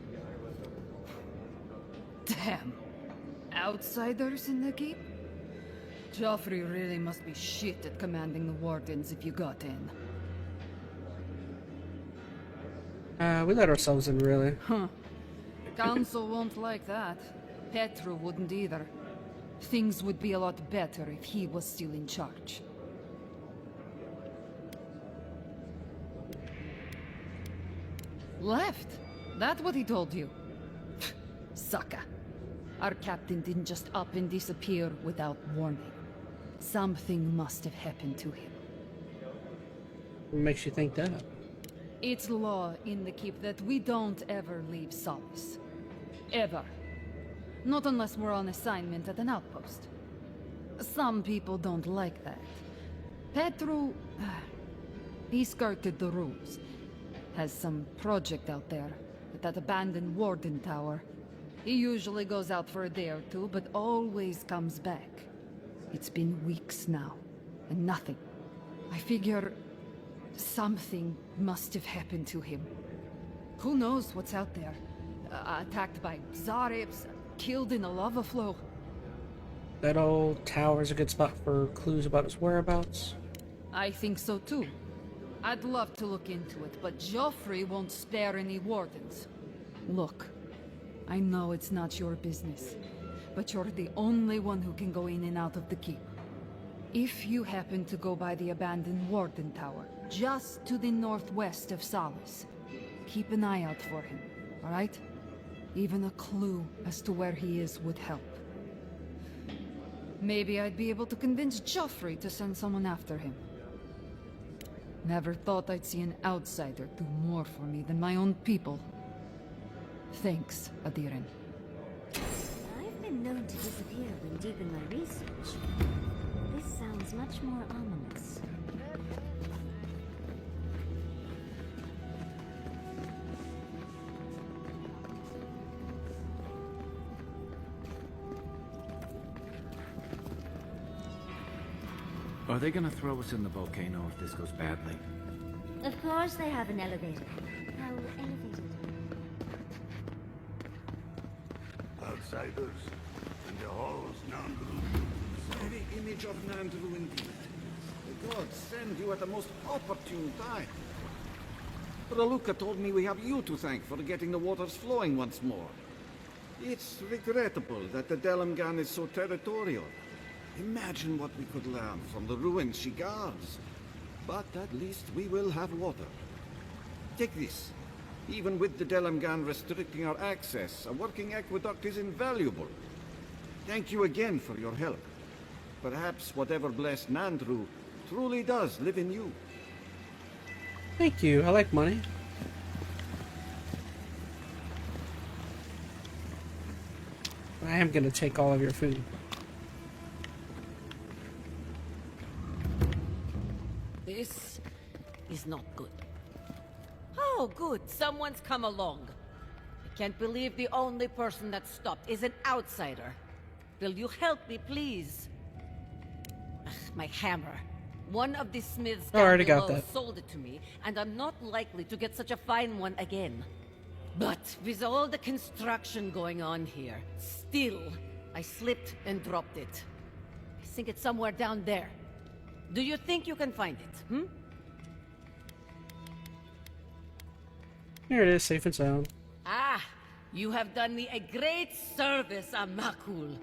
Damn. Outsiders in the keep? Joffrey really must be shit at commanding the wardens if you got in. We let ourselves in, really. Huh. Council won't like that. Petru wouldn't either. Things would be a lot better if he was still in charge. Left? That what he told you? Sucker. Our captain didn't just up and disappear without warning. Something must have happened to him. What makes you think that? It's law in the keep that we don't ever leave Solace. Ever. Not unless we're on assignment at an outpost. Some people don't like that. Petru... he skirted the rules. Has some project out there, at that abandoned warden tower. He usually goes out for a day or two, but always comes back. It's been weeks now, and nothing. I figure... something must have happened to him. Who knows what's out there? Attacked by Zaribs, killed in a lava flow. That old tower's a good spot for clues about his whereabouts. I think so too. I'd love to look into it, but Joffrey won't spare any wardens. Look, I know it's not your business, but you're the only one who can go in and out of the keep. If you happen to go by the abandoned warden tower, just to the northwest of Solace, keep an eye out for him, alright? Even a clue as to where he is would help. Maybe I'd be able to convince Joffrey to send someone after him. Never thought I'd see an outsider do more for me than my own people. Thanks, Adiren. I've been known to disappear when deep in my research. This sounds much more ominous. Are they gonna throw us in the volcano if this goes badly? Of course they have an elevator. How elevated? Outsiders in the halls, Nandru. Very image of Nandru indeed. The gods send you at the most opportune time. Raluca told me we have you to thank for getting the waters flowing once more. It's regrettable that the Delamgan is so territorial. Imagine what we could learn from the ruins she guards. But at least we will have water. Take this. Even with the Delamgan restricting our access, a working aqueduct is invaluable. Thank you again for your help. Perhaps whatever blessed Nandru truly does live in you. Thank you. I like money. I am gonna take all of your food. This is not good. Oh, good. Someone's come along. I can't believe the only person that stopped is an outsider. Will you help me, please? Ugh, my hammer. One of the smiths I already down got below that. sold it to me, and I'm not likely to get such a fine one again. But with all the construction going on here, still, I slipped and dropped it. I think it's somewhere down there. Do you think you can find it, Here it is, safe and sound. Ah, you have done me a great service, Amakul.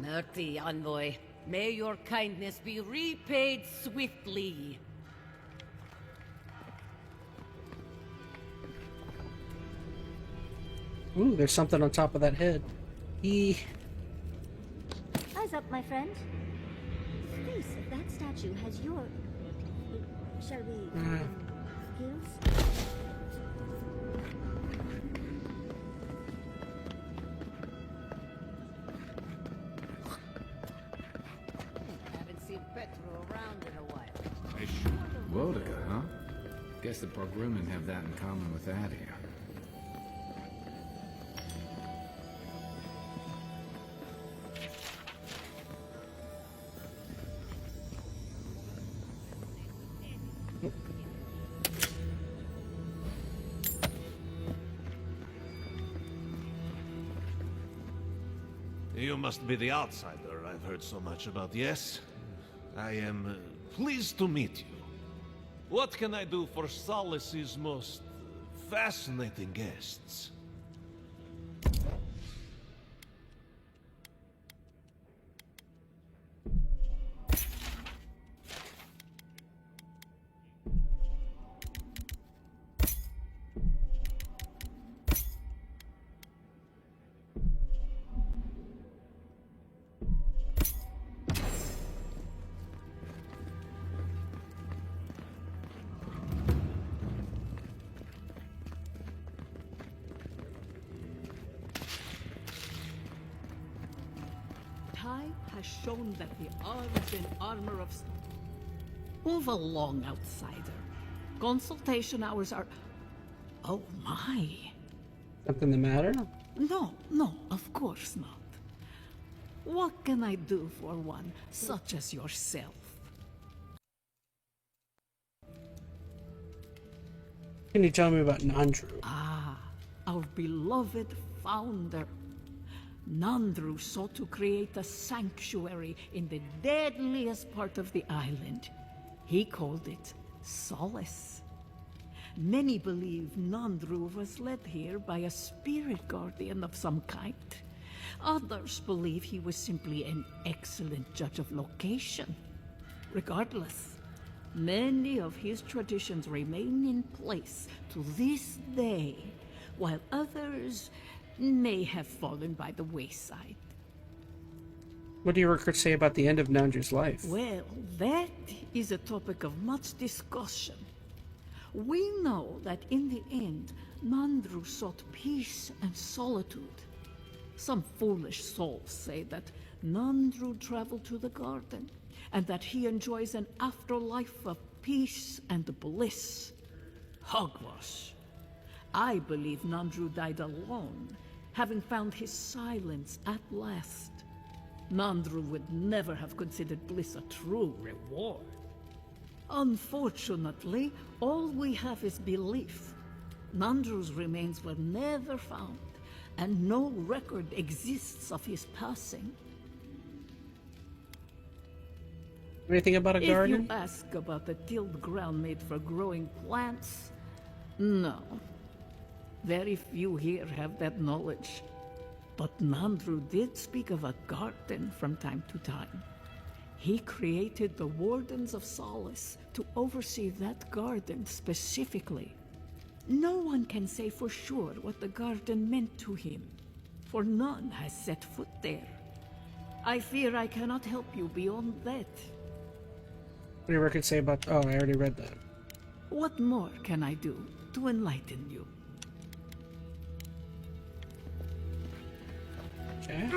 Merty, envoy. May your kindness be repaid swiftly. Ooh, there's something on top of that head. Eyes up, my friend. The face of that statue has your... shall we... skills? Haven't seen Petro around in a while. Wodica, huh? Guess the Pogrumen have that in common with Adia. You must be the outsider I've heard so much about, yes? I am pleased to meet you. What can I do for Solace's most fascinating guests? Time has shown that the arms and armor of... Move along, outsider. Consultation hours are... Oh my. Something the matter? No, of course not. What can I do for one such as yourself? Can you tell me about Nandru? Ah, our beloved founder. Nandru sought to create a sanctuary in the deadliest part of the island. He called it Solace. Many believe Nandru was led here by a spirit guardian of some kind. Others believe he was simply an excellent judge of location. Regardless, many of his traditions remain in place to this day, while others may have fallen by the wayside. What do your records say about the end of Nandru's life? Well, that is a topic of much discussion. We know that in the end, Nandru sought peace and solitude. Some foolish souls say that Nandru traveled to the garden, and that he enjoys an afterlife of peace and bliss. Hogwash. I believe Nandru died alone, having found his silence at last. Nandru would never have considered bliss a true reward. Unfortunately, all we have is belief. Nandru's remains were never found, and no record exists of his passing. Anything about a garden? If you ask about the tilled ground made for growing plants, no. Very few here have that knowledge. But Nandru did speak of a garden from time to time. He created the Wardens of Solace to oversee that garden specifically. No one can say for sure what the garden meant to him, for none has set foot there. I fear I cannot help you beyond that. What do your records say about... Oh, I already read that. What more can I do to enlighten you? Okay.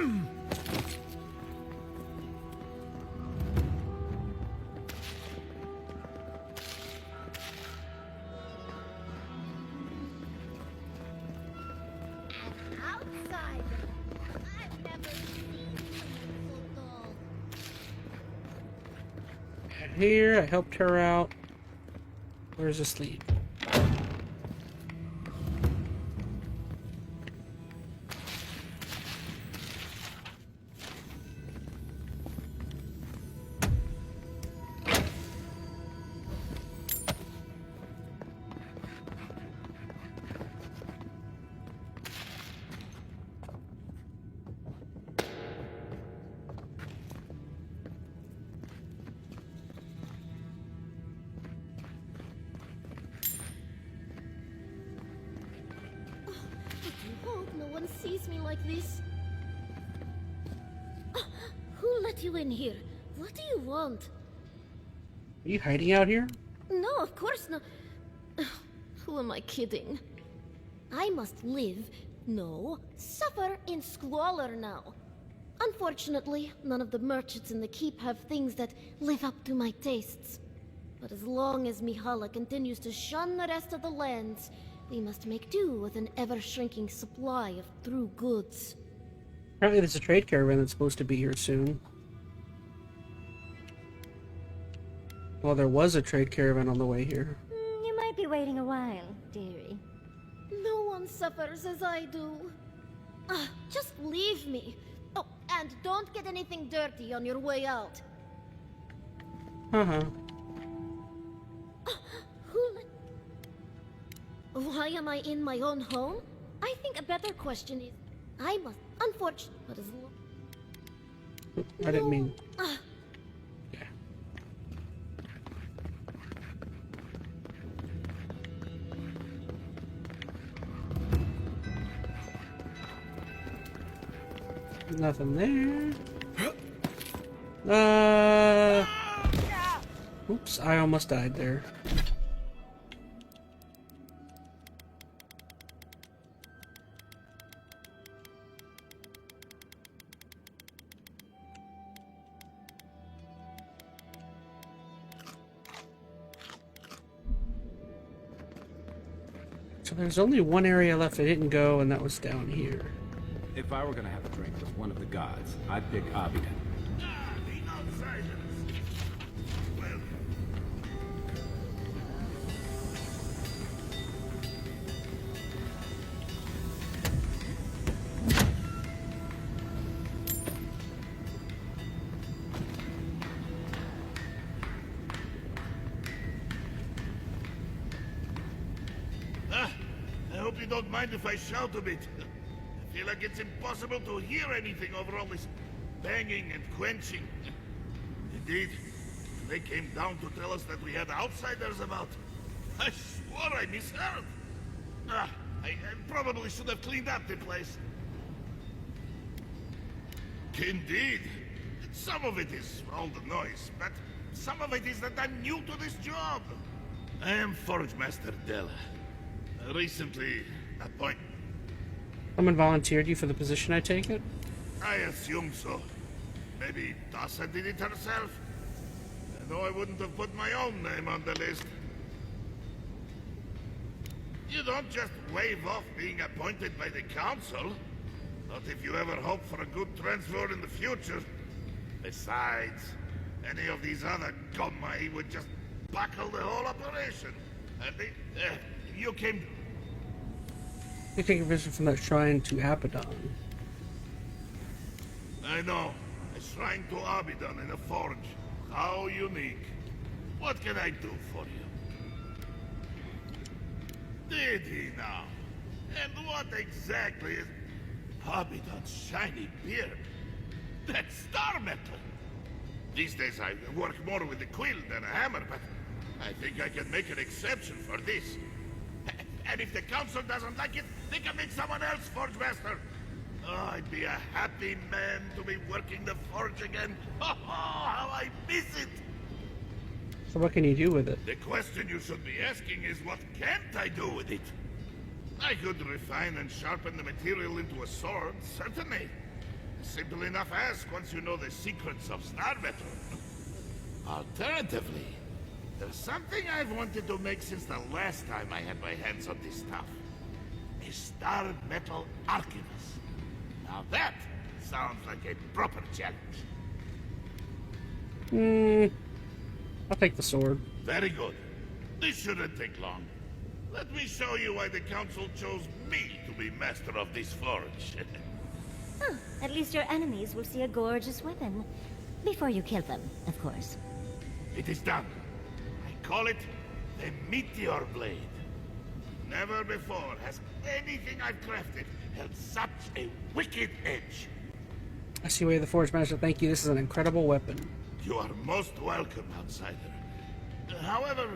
Here, I helped her out. Where's this lead? sees me like this. Who let you in here? What do you want? Are you hiding out here? No, of course not. Who am I kidding? I must live, no, suffer in squalor now. Unfortunately, none of the merchants in the keep have things that live up to my tastes. But as long as Mihala continues to shun the rest of the lands, we must make do with an ever-shrinking supply of true goods. Apparently there's a trade caravan that's supposed to be here soon. Well, there was a trade caravan on the way here. You might be waiting a while, dearie. No one suffers as I do. Just leave me. Oh, and don't get anything dirty on your way out. Uh-huh. Why am I in my own home? I think a better question is, I must, unfortunately, but as long... I didn't mean... Yeah. Nothing there. Oops, I almost died there. So there's only one area left I didn't go, and that was down here. If I were gonna have a drink with one of the gods, I'd pick Avowed. I hope you don't mind if I shout a bit. I feel like it's impossible to hear anything over all this banging and quenching. Indeed, they came down to tell us that we had outsiders about. I swore I misheard. I probably should have cleaned up the place. Indeed. Some of it is all the noise, but some of it is that I'm new to this job. I am Forge Master Della. Recently appointed. Someone volunteered you for the position, I take it? I assume so. Maybe Tassa did it herself. Though I wouldn't have put my own name on the list. You don't just wave off being appointed by the council. Not if you ever hope for a good transfer in the future. Besides, any of these other Gomai would just buckle the whole operation. And you came... You take a visit from that shrine to Abaddon. I know. A shrine to Abaddon in a forge. How unique. What can I do for you? Did he now? And what exactly is... Abaddon's shiny beard? That's star metal! These days I work more with a quill than a hammer, but I think I can make an exception for this. And if the council doesn't like it, they can make someone else Forge Master. Oh, I'd be a happy man to be working the forge again. Oh, how I miss it! So what can you do with it? The question you should be asking is what can't I do with it? I could refine and sharpen the material into a sword, certainly. Simple enough ask once you know the secrets of star metal. Alternatively, there's something I've wanted to make since the last time I had my hands on this stuff. A star metal archivist. Now that sounds like a proper challenge. I'll take the sword. Very good. This shouldn't take long. Let me show you why the council chose me to be master of this forge. At least your enemies will see a gorgeous weapon. Before you kill them, of course. It is done. I call it the Meteor Blade. Never before has anything I've crafted held such a wicked edge. I see why you're the Forge Master. Thank you. This is an incredible weapon. You are most welcome, outsider. However,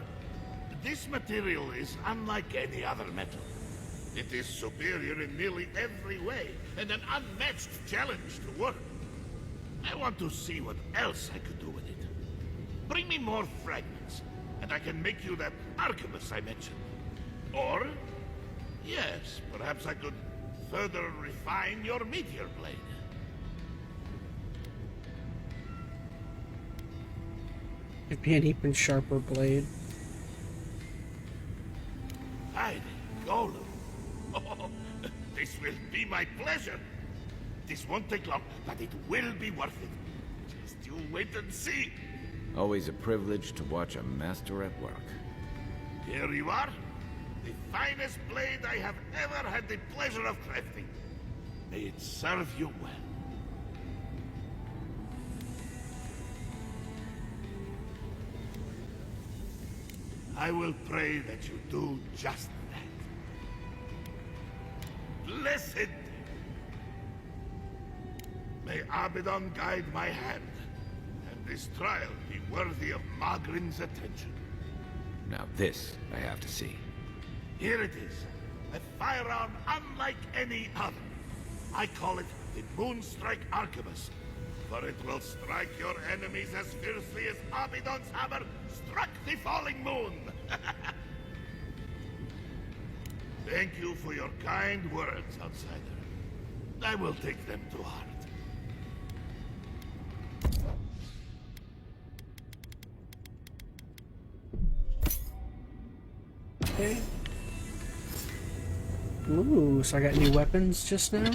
this material is unlike any other metal. It is superior in nearly every way, and an unmatched challenge to work. I want to see what else I could do with it. Bring me more fragments, and I can make you that arquebus I mentioned. Or, yes, perhaps I could further refine your meteor blade. It'd be an even sharper blade. Hiding, Golem. Oh, this will be my pleasure. This won't take long, but it will be worth it. Just you wait and see. Always a privilege to watch a master at work. Here you are. The finest blade I have ever had the pleasure of crafting. May it serve you well. I will pray that you do just that. Blessed! May Abaddon guide my hand, and this trial be worthy of Magrin's attention. Now this I have to see. Here it is, a firearm unlike any other. I call it the Moonstrike Arquebus, for it will strike your enemies as fiercely as Abaddon's hammer struck the falling moon. Thank you for your kind words, outsider. I will take them to heart. Okay. Ooh, so I got new weapons just now?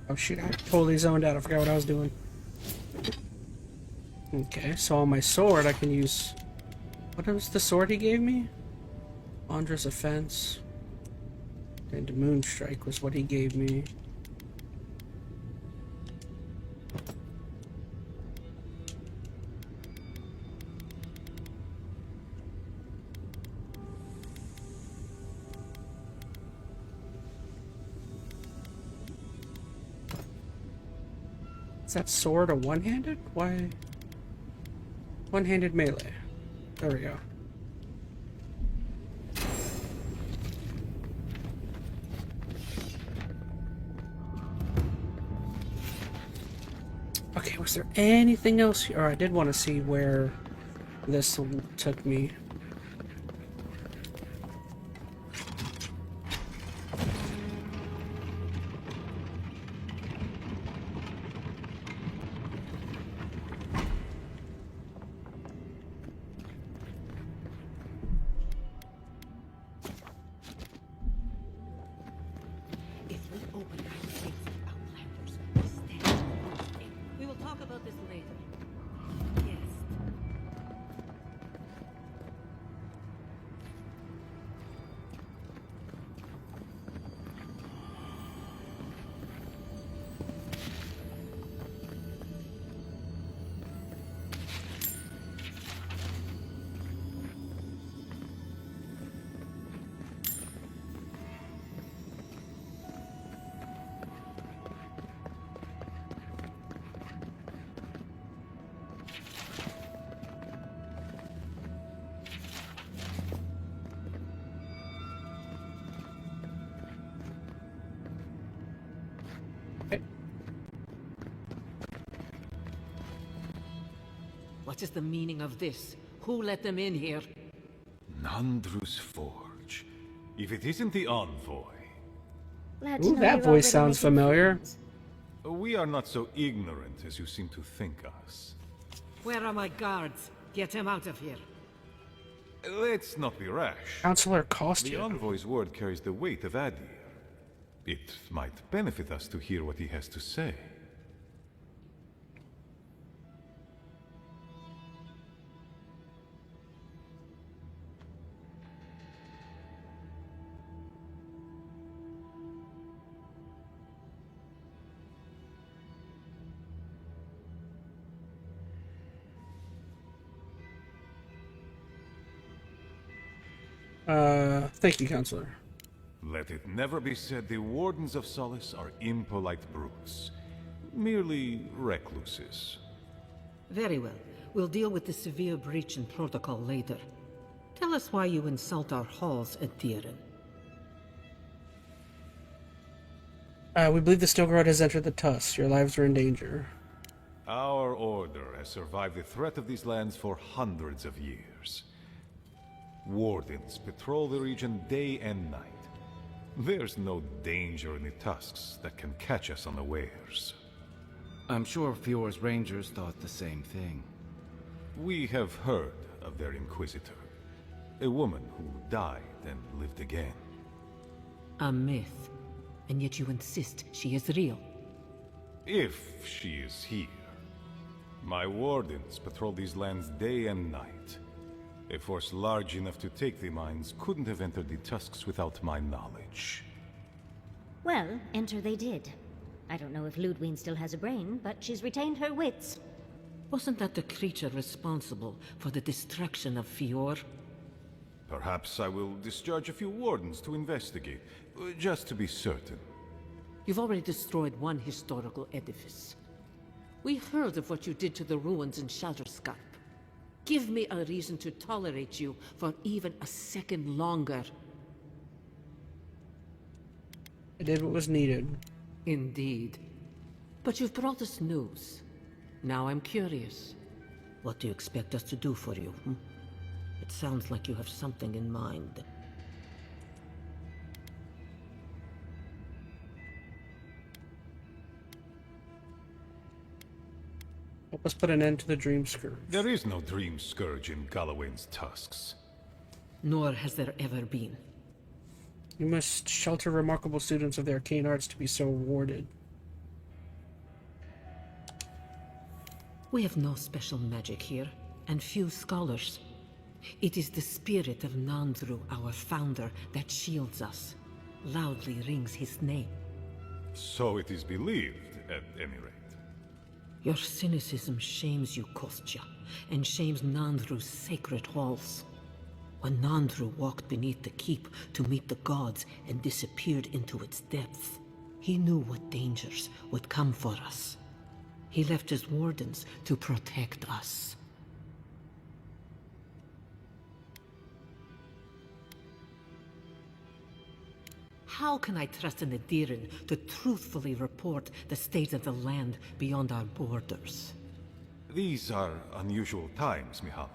Oh shoot, I totally zoned out. I forgot what I was doing. Okay, so on my sword I can use... What was the sword he gave me? Andra's Offense. And Moonstrike was what he gave me. Is that sword a one-handed? Why? One-handed melee. There we go. Okay, was there anything else here? Or I did want to see where this took me. We will talk about this later. Yes. What is the meaning of this? Who let them in here? Nandru's Forge. If it isn't the envoy. Ooh, that voice sounds familiar. We are not so ignorant as you seem to think us. Where are my guards? Get him out of here. Let's not be rash. Counselor cost The you. envoy's word carries the weight of Adir. It might benefit us to hear what he has to say. Thank you, Counselor. Let it never be said the Wardens of Solace are impolite brutes. Merely recluses. Very well. We'll deal with the severe breach in protocol later. Tell us why you insult our halls at Dieren. We believe the Stilgrad has entered the Tusks. Your lives are in danger. Our order has survived the threat of these lands for hundreds of years. Wardens patrol the region day and night. There's no danger in the Tusks that can catch us unawares. I'm sure Fjord's rangers thought the same thing. We have heard of their Inquisitor. A woman who died and lived again. A myth. And yet you insist she is real. If she is here. My wardens patrol these lands day and night. A force large enough to take the mines couldn't have entered the Tusks without my knowledge. Well, enter they did. I don't know if Ludwine still has a brain, but she's retained her wits. Wasn't that the creature responsible for the destruction of Fjord? Perhaps I will discharge a few wardens to investigate, just to be certain. You've already destroyed one historical edifice. We heard of what you did to the ruins in Shatterscarp. Give me a reason to tolerate you for even a second longer. I did what was needed. Indeed. But you've brought us news. Now I'm curious. What do you expect us to do for you? It sounds like you have something in mind. Help us put an end to the Dream Scourge. There is no Dream Scourge in Galawain's Tusks. Nor has there ever been. You must shelter remarkable students of the arcane arts to be so awarded. We have no special magic here, and few scholars. It is the spirit of Nandru, our founder, that shields us. Loudly rings his name. So it is believed, at any rate. Your cynicism shames you, Kostya, and shames Nandru's sacred halls. When Nandru walked beneath the keep to meet the gods and disappeared into its depths, he knew what dangers would come for us. He left his wardens to protect us. How can I trust an Adiran to truthfully report the state of the land beyond our borders? These are unusual times, Mihala.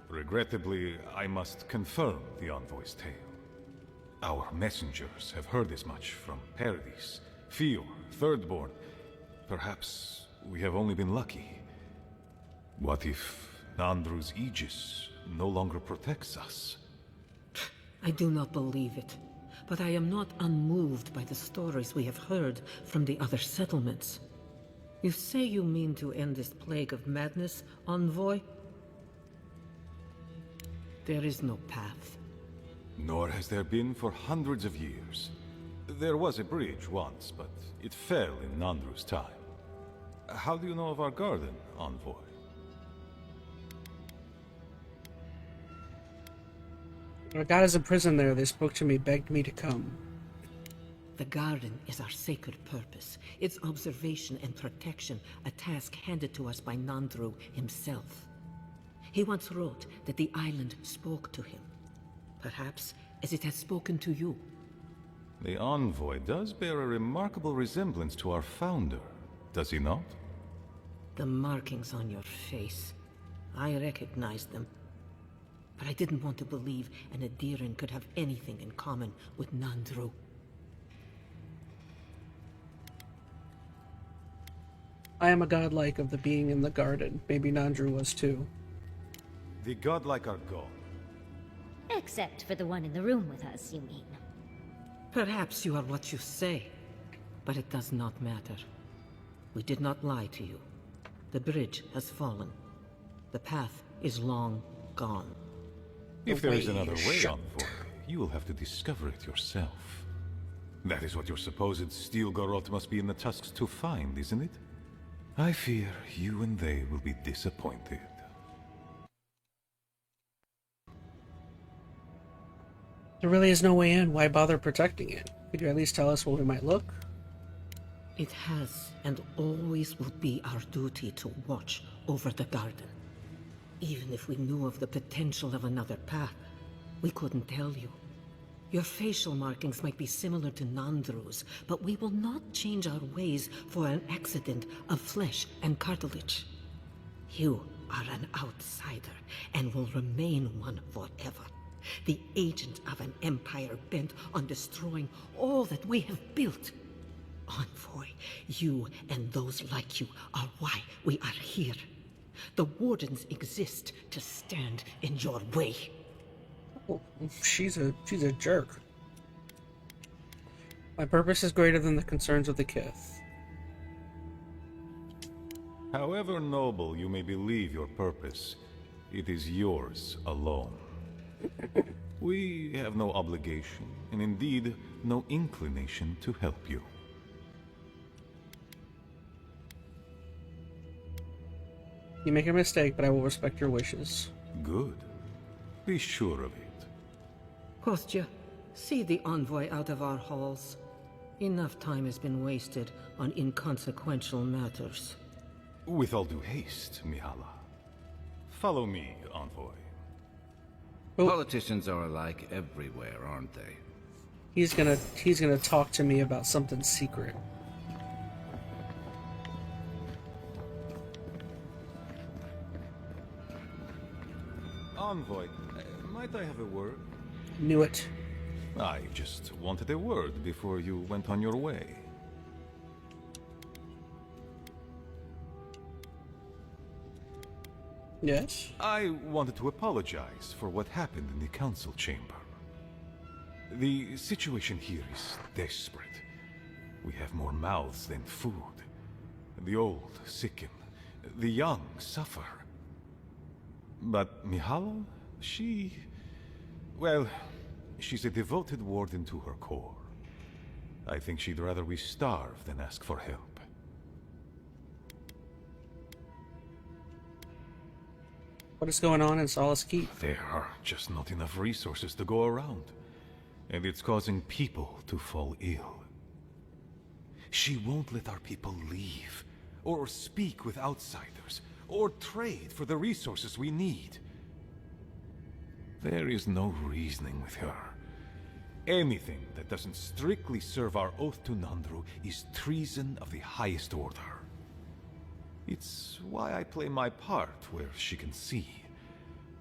Regrettably, I must confirm the envoy's tale. Our messengers have heard as much from Paradis, Fior, Thirdborn. Perhaps we have only been lucky. What if Nandru's Aegis no longer protects us? I do not believe it, but I am not unmoved by the stories we have heard from the other settlements. You say you mean to end this plague of madness, envoy? There is no path. Nor has there been for hundreds of years. There was a bridge once, but it fell in Nandru's time. How do you know of our garden, envoy? My god is in prison there. They spoke to me, begged me to come. The garden is our sacred purpose. Its observation and protection, a task handed to us by Nandru himself. He once wrote that the island spoke to him. Perhaps as it has spoken to you. The envoy does bear a remarkable resemblance to our founder, does he not? The markings on your face. I recognized them. But I didn't want to believe an Adiran could have anything in common with Nandru. I am a godlike of the being in the garden. Maybe Nandru was too. The godlike are gone. Except for the one in the room with us, you mean? Perhaps you are what you say, but it does not matter. We did not lie to you. The bridge has fallen. The path is long gone. If there is another way, Envoy, you will have to discover it yourself. That is what your supposed steel garrote must be in the tusks to find, isn't it? I fear you and they will be disappointed. There really is no way in. Why bother protecting it? Could you at least tell us where we might look? It has and always will be our duty to watch over the garden. Even if we knew of the potential of another path, we couldn't tell you. Your facial markings might be similar to Nandru's, but we will not change our ways for an accident of flesh and cartilage. You are an outsider and will remain one forever. The agent of an empire bent on destroying all that we have built. Envoy, you and those like you are why we are here. The Wardens exist to stand in your way. Oh, she's a jerk. My purpose is greater than the concerns of the Kith. However noble you may believe your purpose, it is yours alone. We have no obligation, and indeed no inclination to help you. You make a mistake, but I will respect your wishes. Good. Be sure of it. Kostya, see the envoy out of our halls. Enough time has been wasted on inconsequential matters. With all due haste, Mihala. Follow me, envoy. Politicians are alike everywhere, aren't they? He's gonna talk to me about something secret. Envoy, might I have a word? Knew it. I just wanted a word before you went on your way. Yes? I wanted to apologize for what happened in the council chamber. The situation here is desperate. We have more mouths than food. The old sicken, the young suffer. But Mihala, well, she's a devoted warden to her core. I think she'd rather we starve than ask for help. What is going on in Solace Keep? There are just not enough resources to go around. And it's causing people to fall ill. She won't let our people leave, or speak with outsiders, or trade for the resources we need. There is no reasoning with her. Anything that doesn't strictly serve our oath to Nandru is treason of the highest order. It's why I play my part where she can see.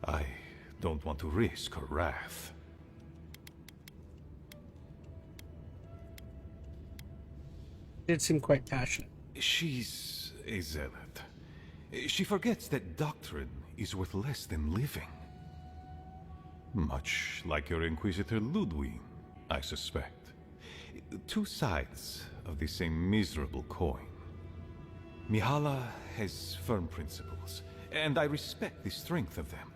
I don't want to risk her wrath. Did seem quite passionate. She's a zealot. She forgets that doctrine is worth less than living. Much like your Inquisitor Ludwig, I suspect. Two sides of the same miserable coin. Mihala has firm principles, and I respect the strength of them.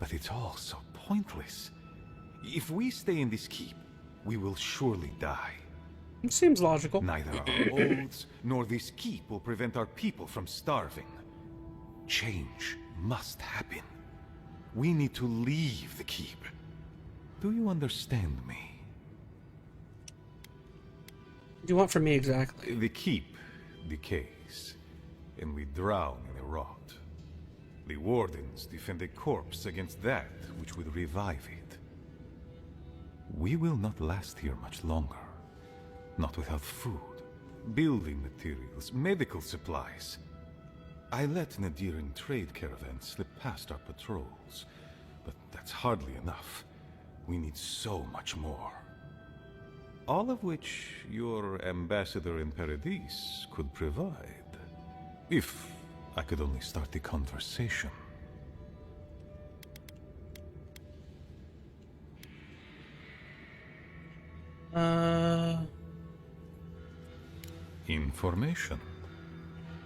But it's all so pointless. If we stay in this keep, we will surely die. It seems logical. Neither our oaths nor this keep will prevent our people from starving. Change must happen. We need to leave the keep. Do you understand me? What do you want from me exactly? The keep decays, and we drown in a rot. The wardens defend a corpse against that which would revive it. We will not last here much longer. Not without food, building materials, medical supplies. I let Nadiran trade caravans slip past our patrols, but that's hardly enough. We need so much more. All of which your ambassador in Paradis could provide. If I could only start the conversation. Information.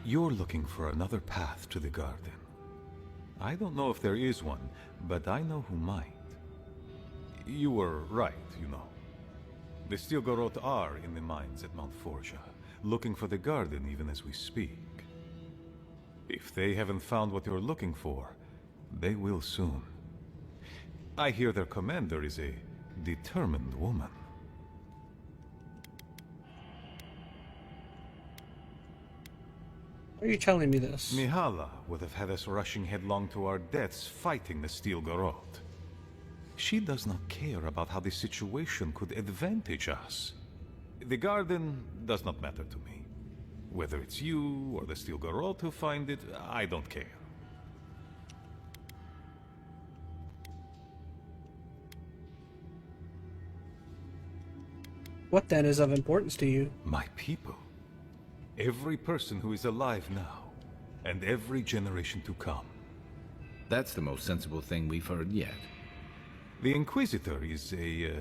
You're looking for another path to the garden. I don't know if there is one, but I know who might. You were right, you know. The Stilgarroth are in the mines at Mount Forja, looking for the garden even as we speak. If they haven't found what you're looking for, they will soon. I hear their commander is a determined woman. Why are you telling me this? Mihala would have had us rushing headlong to our deaths fighting the Stilgarroth. She does not care about how the situation could advantage us. The garden does not matter to me. Whether it's you or the Stilgarroth who find it, I don't care. What then is of importance to you? My people. Every person who is alive now, and every generation to come. That's the most sensible thing we've heard yet. The Inquisitor is a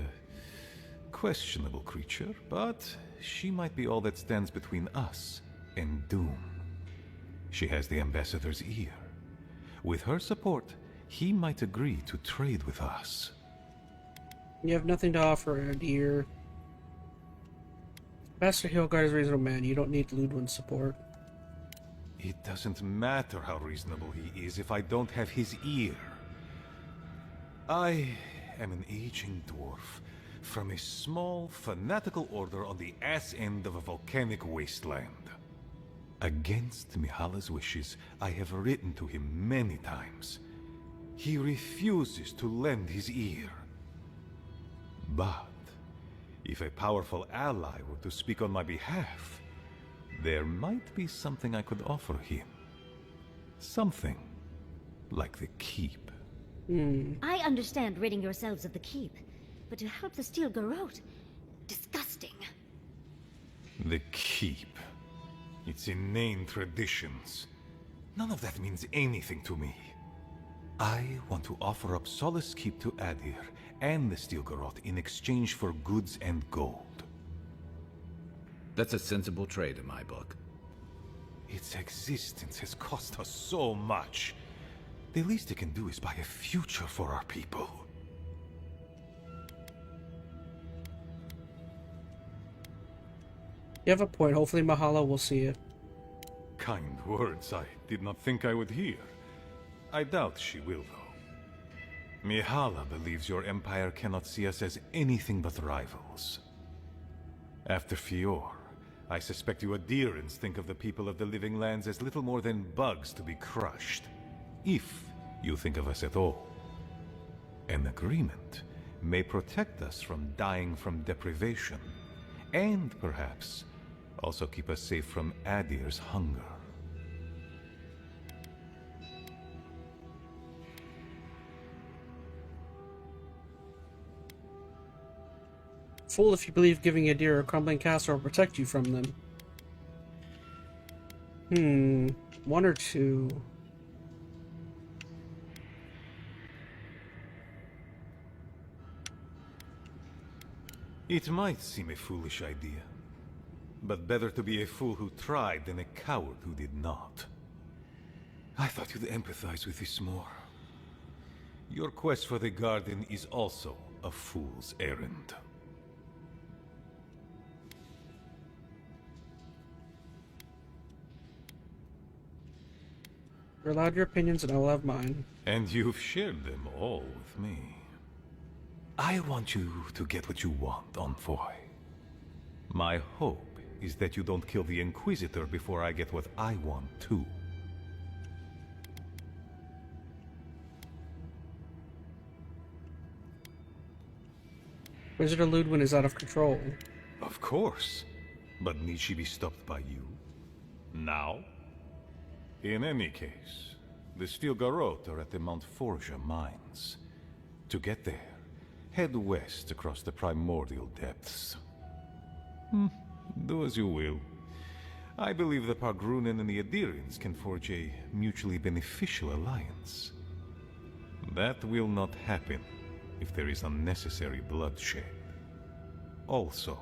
questionable creature, but she might be all that stands between us and doom. She has the Ambassador's ear. With her support, he might agree to trade with us. You have nothing to offer, dear. Master Hilgard is a reasonable man. You don't need Ludwin's support. It doesn't matter how reasonable he is if I don't have his ear. I am an aging dwarf from a small, fanatical order on the ass end of a volcanic wasteland. Against Mihala's wishes, I have written to him many times. He refuses to lend his ear. But if a powerful ally were to speak on my behalf, there might be something I could offer him. Something like the keep. I understand ridding yourselves of the keep, but to help the Stilgarroth, disgusting. The keep. Its inane traditions. None of that means anything to me. I want to offer up Solace Keep to Adir and the Stilgarroth in exchange for goods and gold. That's a sensible trade in my book. Its existence has cost us so much. The least it can do is buy a future for our people. You have a point. Hopefully Mahala will see it. Kind words I did not think I would hear. I doubt she will, though. Mihala believes your empire cannot see us as anything but rivals. After Fior, I suspect you Adirans think of the people of the Living Lands as little more than bugs to be crushed. If you think of us at all. An agreement may protect us from dying from deprivation, and perhaps also keep us safe from Adir's hunger. Fool if you believe giving a deer a crumbling castle will protect you from them. One or two. It might seem a foolish idea, but better to be a fool who tried than a coward who did not. I thought you'd empathize with this more. Your quest for the garden is also a fool's errand. You're allowed your opinions and I will have mine. And you've shared them all with me. I want you to get what you want, Envoy. My hope is that you don't kill the Inquisitor before I get what I want too. Visitor Ludwin is out of control. Of course. But need she be stopped by you? Now? In any case, the Stilgarroth are at the Mount Forja mines. To get there, head west across the primordial depths. Do as you will. I believe the Pargrunen and the Adirians can forge a mutually beneficial alliance. That will not happen if there is unnecessary bloodshed. also.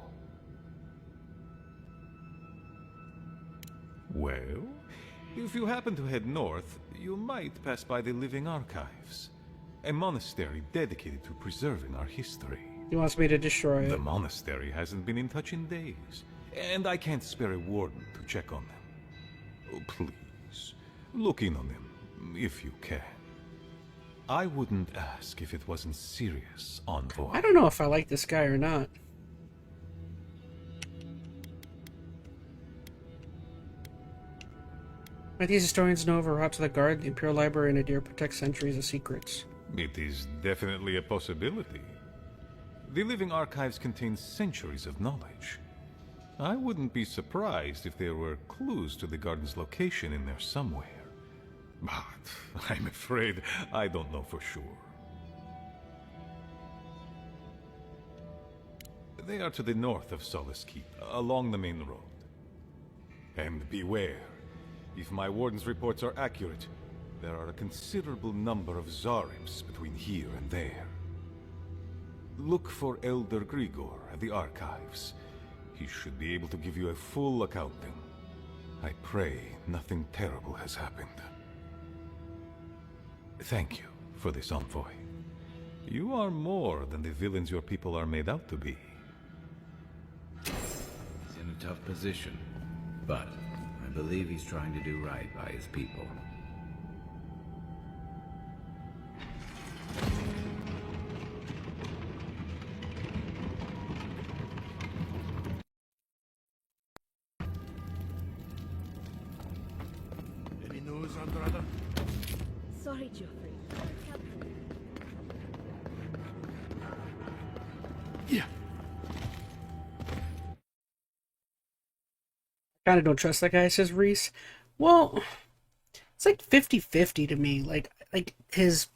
Well, if you happen to head north, you might pass by the Living Archives, a monastery dedicated to preserving our history. He wants me to destroy it. The monastery hasn't been in touch in days, and I can't spare a warden to check on them. Oh, please, look in on them, if you can. I wouldn't ask if it wasn't serious, envoy. I don't know if I like this guy or not. Might these historians know of a route to the guard? The Imperial Library and EnteR protect centuries of secrets. It is definitely a possibility. The Living Archives contain centuries of knowledge. I wouldn't be surprised if there were clues to the garden's location in there somewhere. But I'm afraid I don't know for sure. They are to the north of Solace Keep, along the main road. And beware, if my warden's reports are accurate, there are a considerable number of Zarims between here and there. Look for Elder Grigor at the Archives. He should be able to give you a full accounting. I pray nothing terrible has happened. Thank you for this, envoy. You are more than the villains your people are made out to be. He's in a tough position, but I believe he's trying to do right by his people. Any news, Andrada? Sorry, Geoffrey. Yeah. Kinda don't trust that guy, says Reese. Well, it's like 50-50 to me. Like his...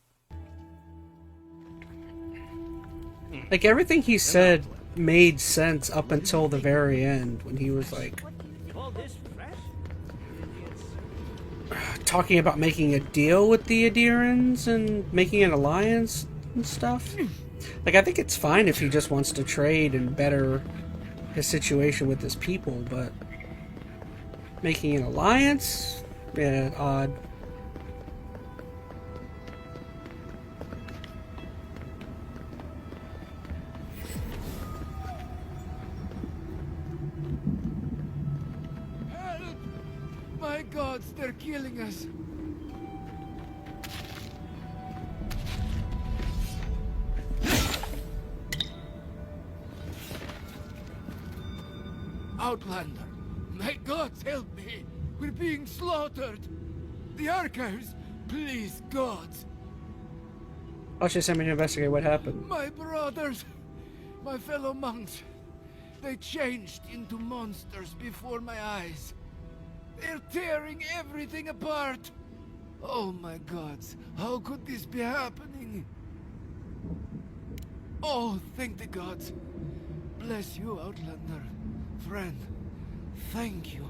Like, everything he said made sense up until the very end, when he was like... talking about making a deal with the Adherans and making an alliance and stuff. Like, I think it's fine if he just wants to trade and better his situation with his people, but making an alliance? Yeah, odd. Help! My gods, they're killing us. Outlander, my gods, help me! We're being slaughtered! The Archives, please, gods! Oh, she sent me to investigate what happened. My brothers, my fellow monks, they changed into monsters before my eyes. They're tearing everything apart! Oh my gods, how could this be happening? Oh, thank the gods. Bless you, Outlander. Friend, thank you.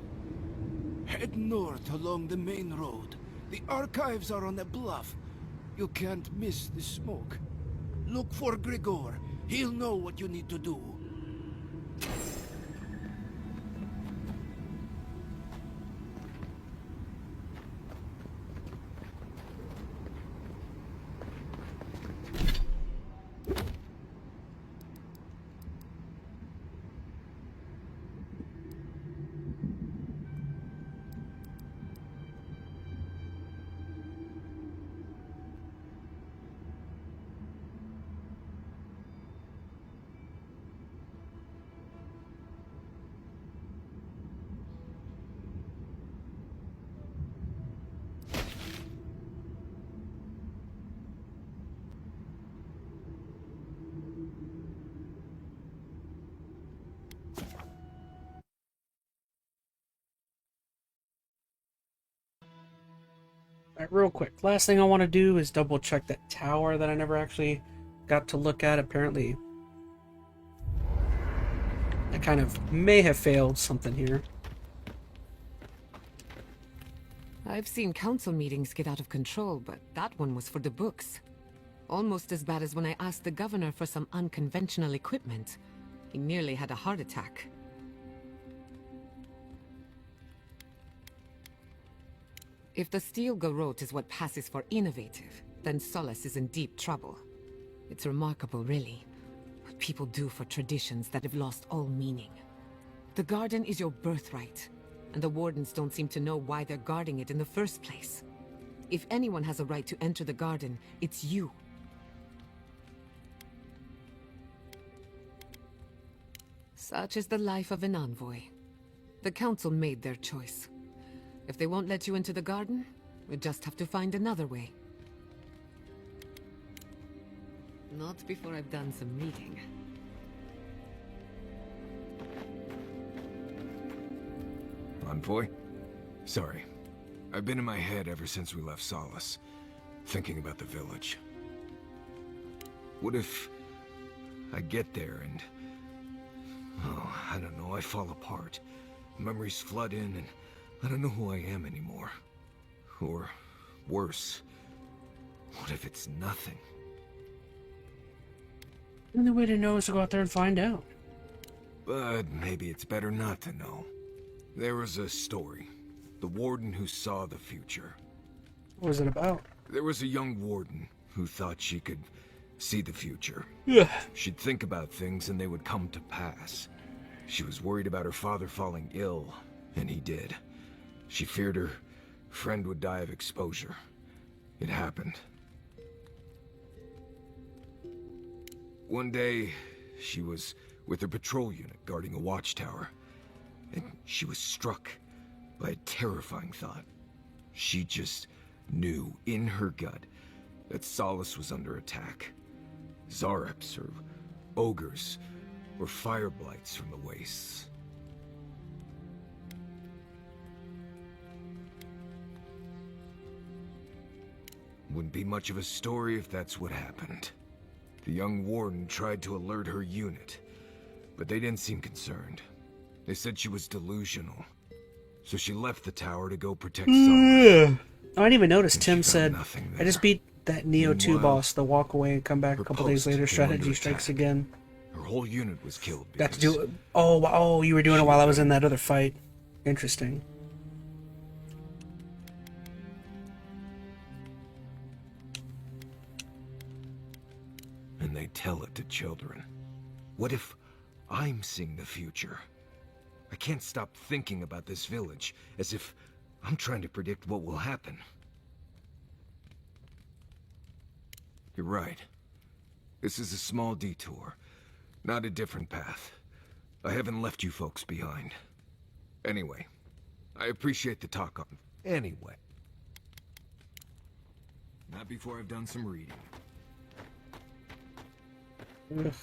Head north along the main road. The Archives are on a bluff. You can't miss the smoke. Look for Grigor. He'll know what you need to do. Alright, real quick. Last thing I want to do is double check that tower that I never actually got to look at. Apparently, I kind of may have failed something here. I've seen council meetings get out of control, but that one was for the books. Almost as bad as when I asked the governor for some unconventional equipment. He nearly had a heart attack. If the steel garrote is what passes for innovative, then Solace is in deep trouble. It's remarkable, really, what people do for traditions that have lost all meaning. The garden is your birthright, and the Wardens don't seem to know why they're guarding it in the first place. If anyone has a right to enter the garden, it's you. Such is the life of an envoy. The Council made their choice. If they won't let you into the garden, we just have to find another way. Not before I've done some reading. Envoy? Sorry. I've been in my head ever since we left Solace, thinking about the village. What if I get there and... oh, I don't know, I fall apart. Memories flood in and I don't know who I am anymore. Or worse, what if it's nothing? The only way to know is to go out there and find out. But maybe it's better not to know. There was a story. The Warden who saw the future. What was it about? There was a young Warden who thought she could see the future. Yeah. She'd think about things and they would come to pass. She was worried about her father falling ill, and he did. She feared her friend would die of exposure. It happened. One day, she was with her patrol unit guarding a watchtower, and she was struck by a terrifying thought. She just knew in her gut that Solace was under attack. Zareps or ogres or fire blights from the wastes. Wouldn't be much of a story if that's what happened. The young Warden tried to alert her unit, but they didn't seem concerned. They said she was delusional, so she left the tower to go protect Solace. I didn't even notice Tim said, I just beat that Neo 2 boss, the walk away and come back a couple days later, strategy strikes again. Her whole unit was killed because... Got to do it. Oh, you were doing it while I was in that other fight. Interesting. And they tell it to children. What if I'm seeing the future? I can't stop thinking about this village, as if I'm trying to predict what will happen. You're right. This is a small detour, not a different path. I haven't left you folks behind. Anyway, I appreciate the talk on... Anyway. Not before I've done some reading. Ugh.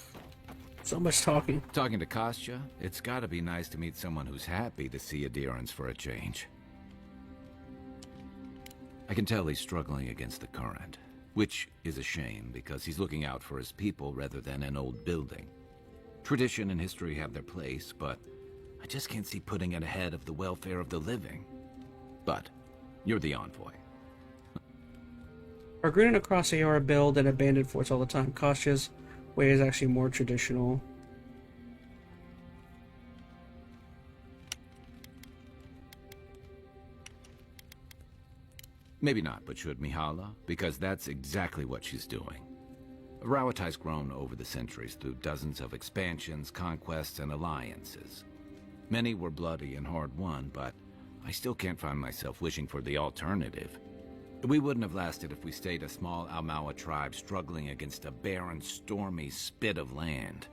So much talking. Talking to Kostya, it's gotta be nice to meet someone who's happy to see adherence for a change. I can tell he's struggling against the current, which is a shame because he's looking out for his people rather than an old building. Tradition and history have their place, but I just can't see putting it ahead of the welfare of the living. But you're the envoy. Argrun and across Aora build and abandoned forts all the time. Kostya's way is actually more traditional. Maybe not, but should Mihala? Because that's exactly what she's doing. Rawatai's grown over the centuries through dozens of expansions, conquests, and alliances. Many were bloody and hard-won, but I still can't find myself wishing for the alternative. We wouldn't have lasted if we stayed a small Almawa tribe struggling against a barren, stormy spit of land.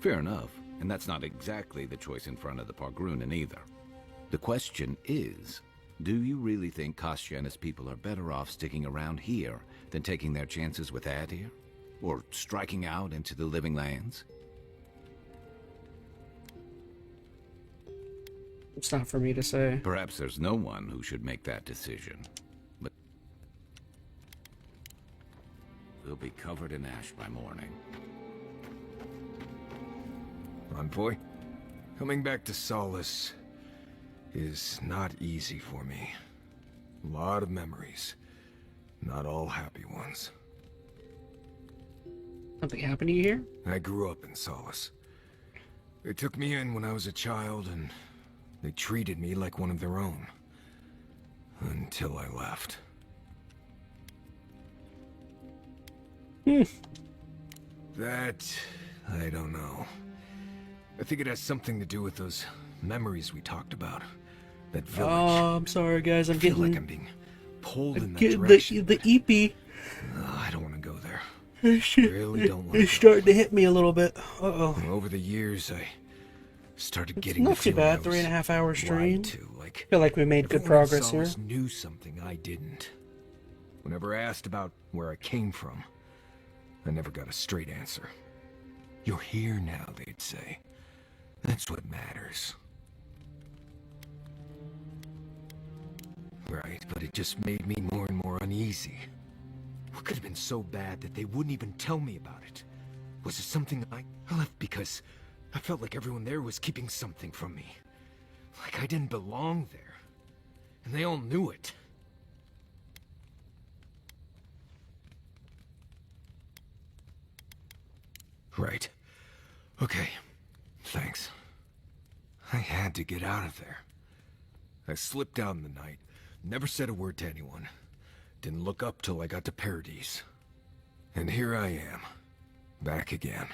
Fair enough, and that's not exactly the choice in front of the Pargrunen either. The question is, do you really think Kostya and his people are better off sticking around here than taking their chances with Adir? Or striking out into the living lands? It's not for me to say. Perhaps there's no one who should make that decision. But we'll be covered in ash by morning. Envoy, coming back to Solace is not easy for me. A lot of memories. Not all happy ones. Something happened to you here? I grew up in Solace. They took me in when I was a child, and they treated me like one of their own. Until I left. That... I don't know. I think it has something to do with those memories we talked about. That village. Oh, I'm sorry, guys. I'm getting like I'm being pulled in that getting direction. the EP. I don't want to go there. It's, really don't want it's starting to hit me a little bit. Uh-oh. Over the years, I started It's getting not the too feeling bad. I was 3.5 hour stream. lied to, like, I feel like we made good everyone in progress here. Solace knew something I didn't. Whenever I asked about where I came from, I never got a straight answer. You're here now, they'd say. That's what matters. Right, but it just made me more and more uneasy. What could have been so bad that they wouldn't even tell me about it? Was it something I left because I felt like everyone there was keeping something from me? Like I didn't belong there. And they all knew it. Right. Okay. Thanks. I had to get out of there. I slipped out in the night, never said a word to anyone. Didn't look up till I got to Paradise. And here I am, back again.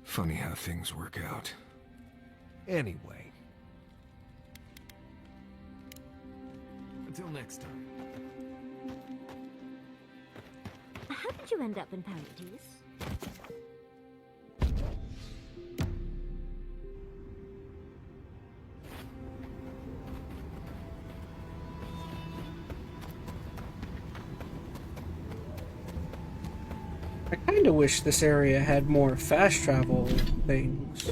Funny how things work out. Anyway. Until next time. How did you end up in Paradise? I kind of wish this area had more fast travel things.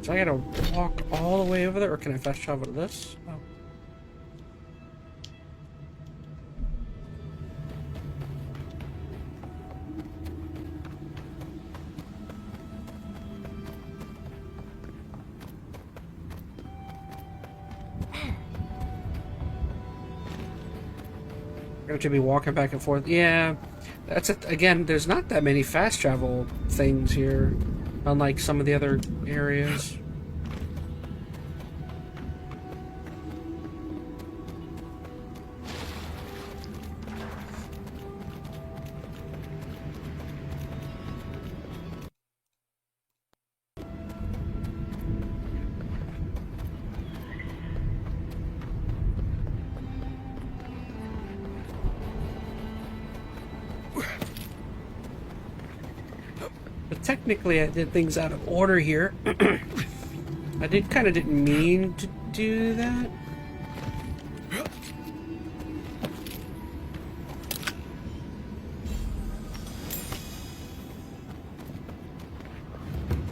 So I gotta walk all the way over there, or can I fast travel to this? Oh. To be walking back and forth. Yeah, that's it. Again, there's not that many fast travel things here, unlike some of the other areas. But technically, I did things out of order here. I didn't mean to do that.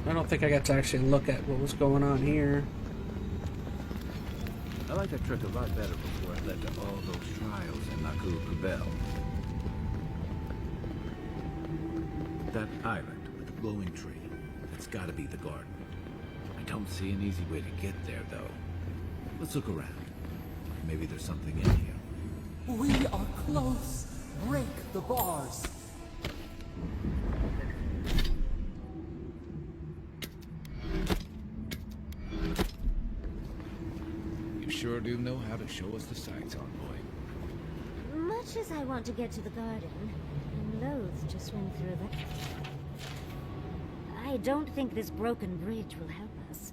I don't think I got to actually look at what was going on here. I like that trick a lot better before it led to all those trials in Naku Kubel. That island with the glowing tree, it's gotta be the garden. I don't see an easy way to get there, though. Let's look around. Maybe there's something in here. We are close. Break the bars. You sure do know how to show us the sights, Envoy. Much as I want to get to the garden, I'm loath to swing through that. I don't think this broken bridge will help us.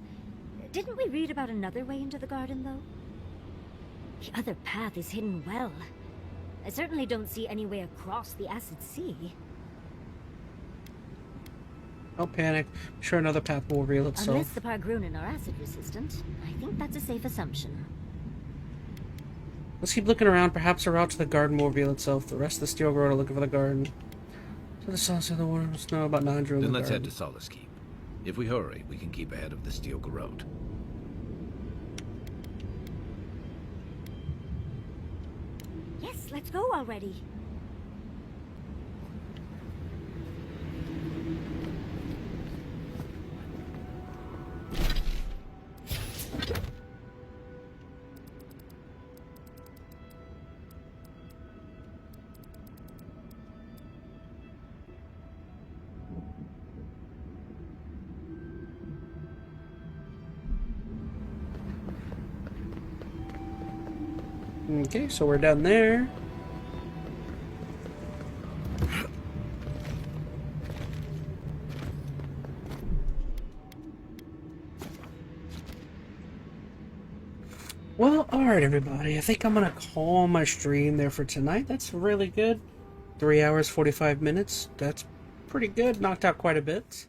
Didn't we read about another way into the garden, though? The other path is hidden well. I certainly don't see any way across the Acid Sea. Don't panic. I'm sure another path will reveal itself. Unless the Pargrunen are acid resistant, I think that's a safe assumption. Let's keep looking around. Perhaps a route to the garden will reveal itself. The rest of the Steel Road are looking for the garden. To the south of the water, know about Nandru. Then let's head to Solace Keep. If we hurry, we can keep ahead of the Steel Garrote. Let's go already. Okay, so we're done there. Well, alright everybody, I think I'm gonna call my stream there for tonight. That's really good. 3 hours, 45 minutes. That's pretty good. Knocked out quite a bit.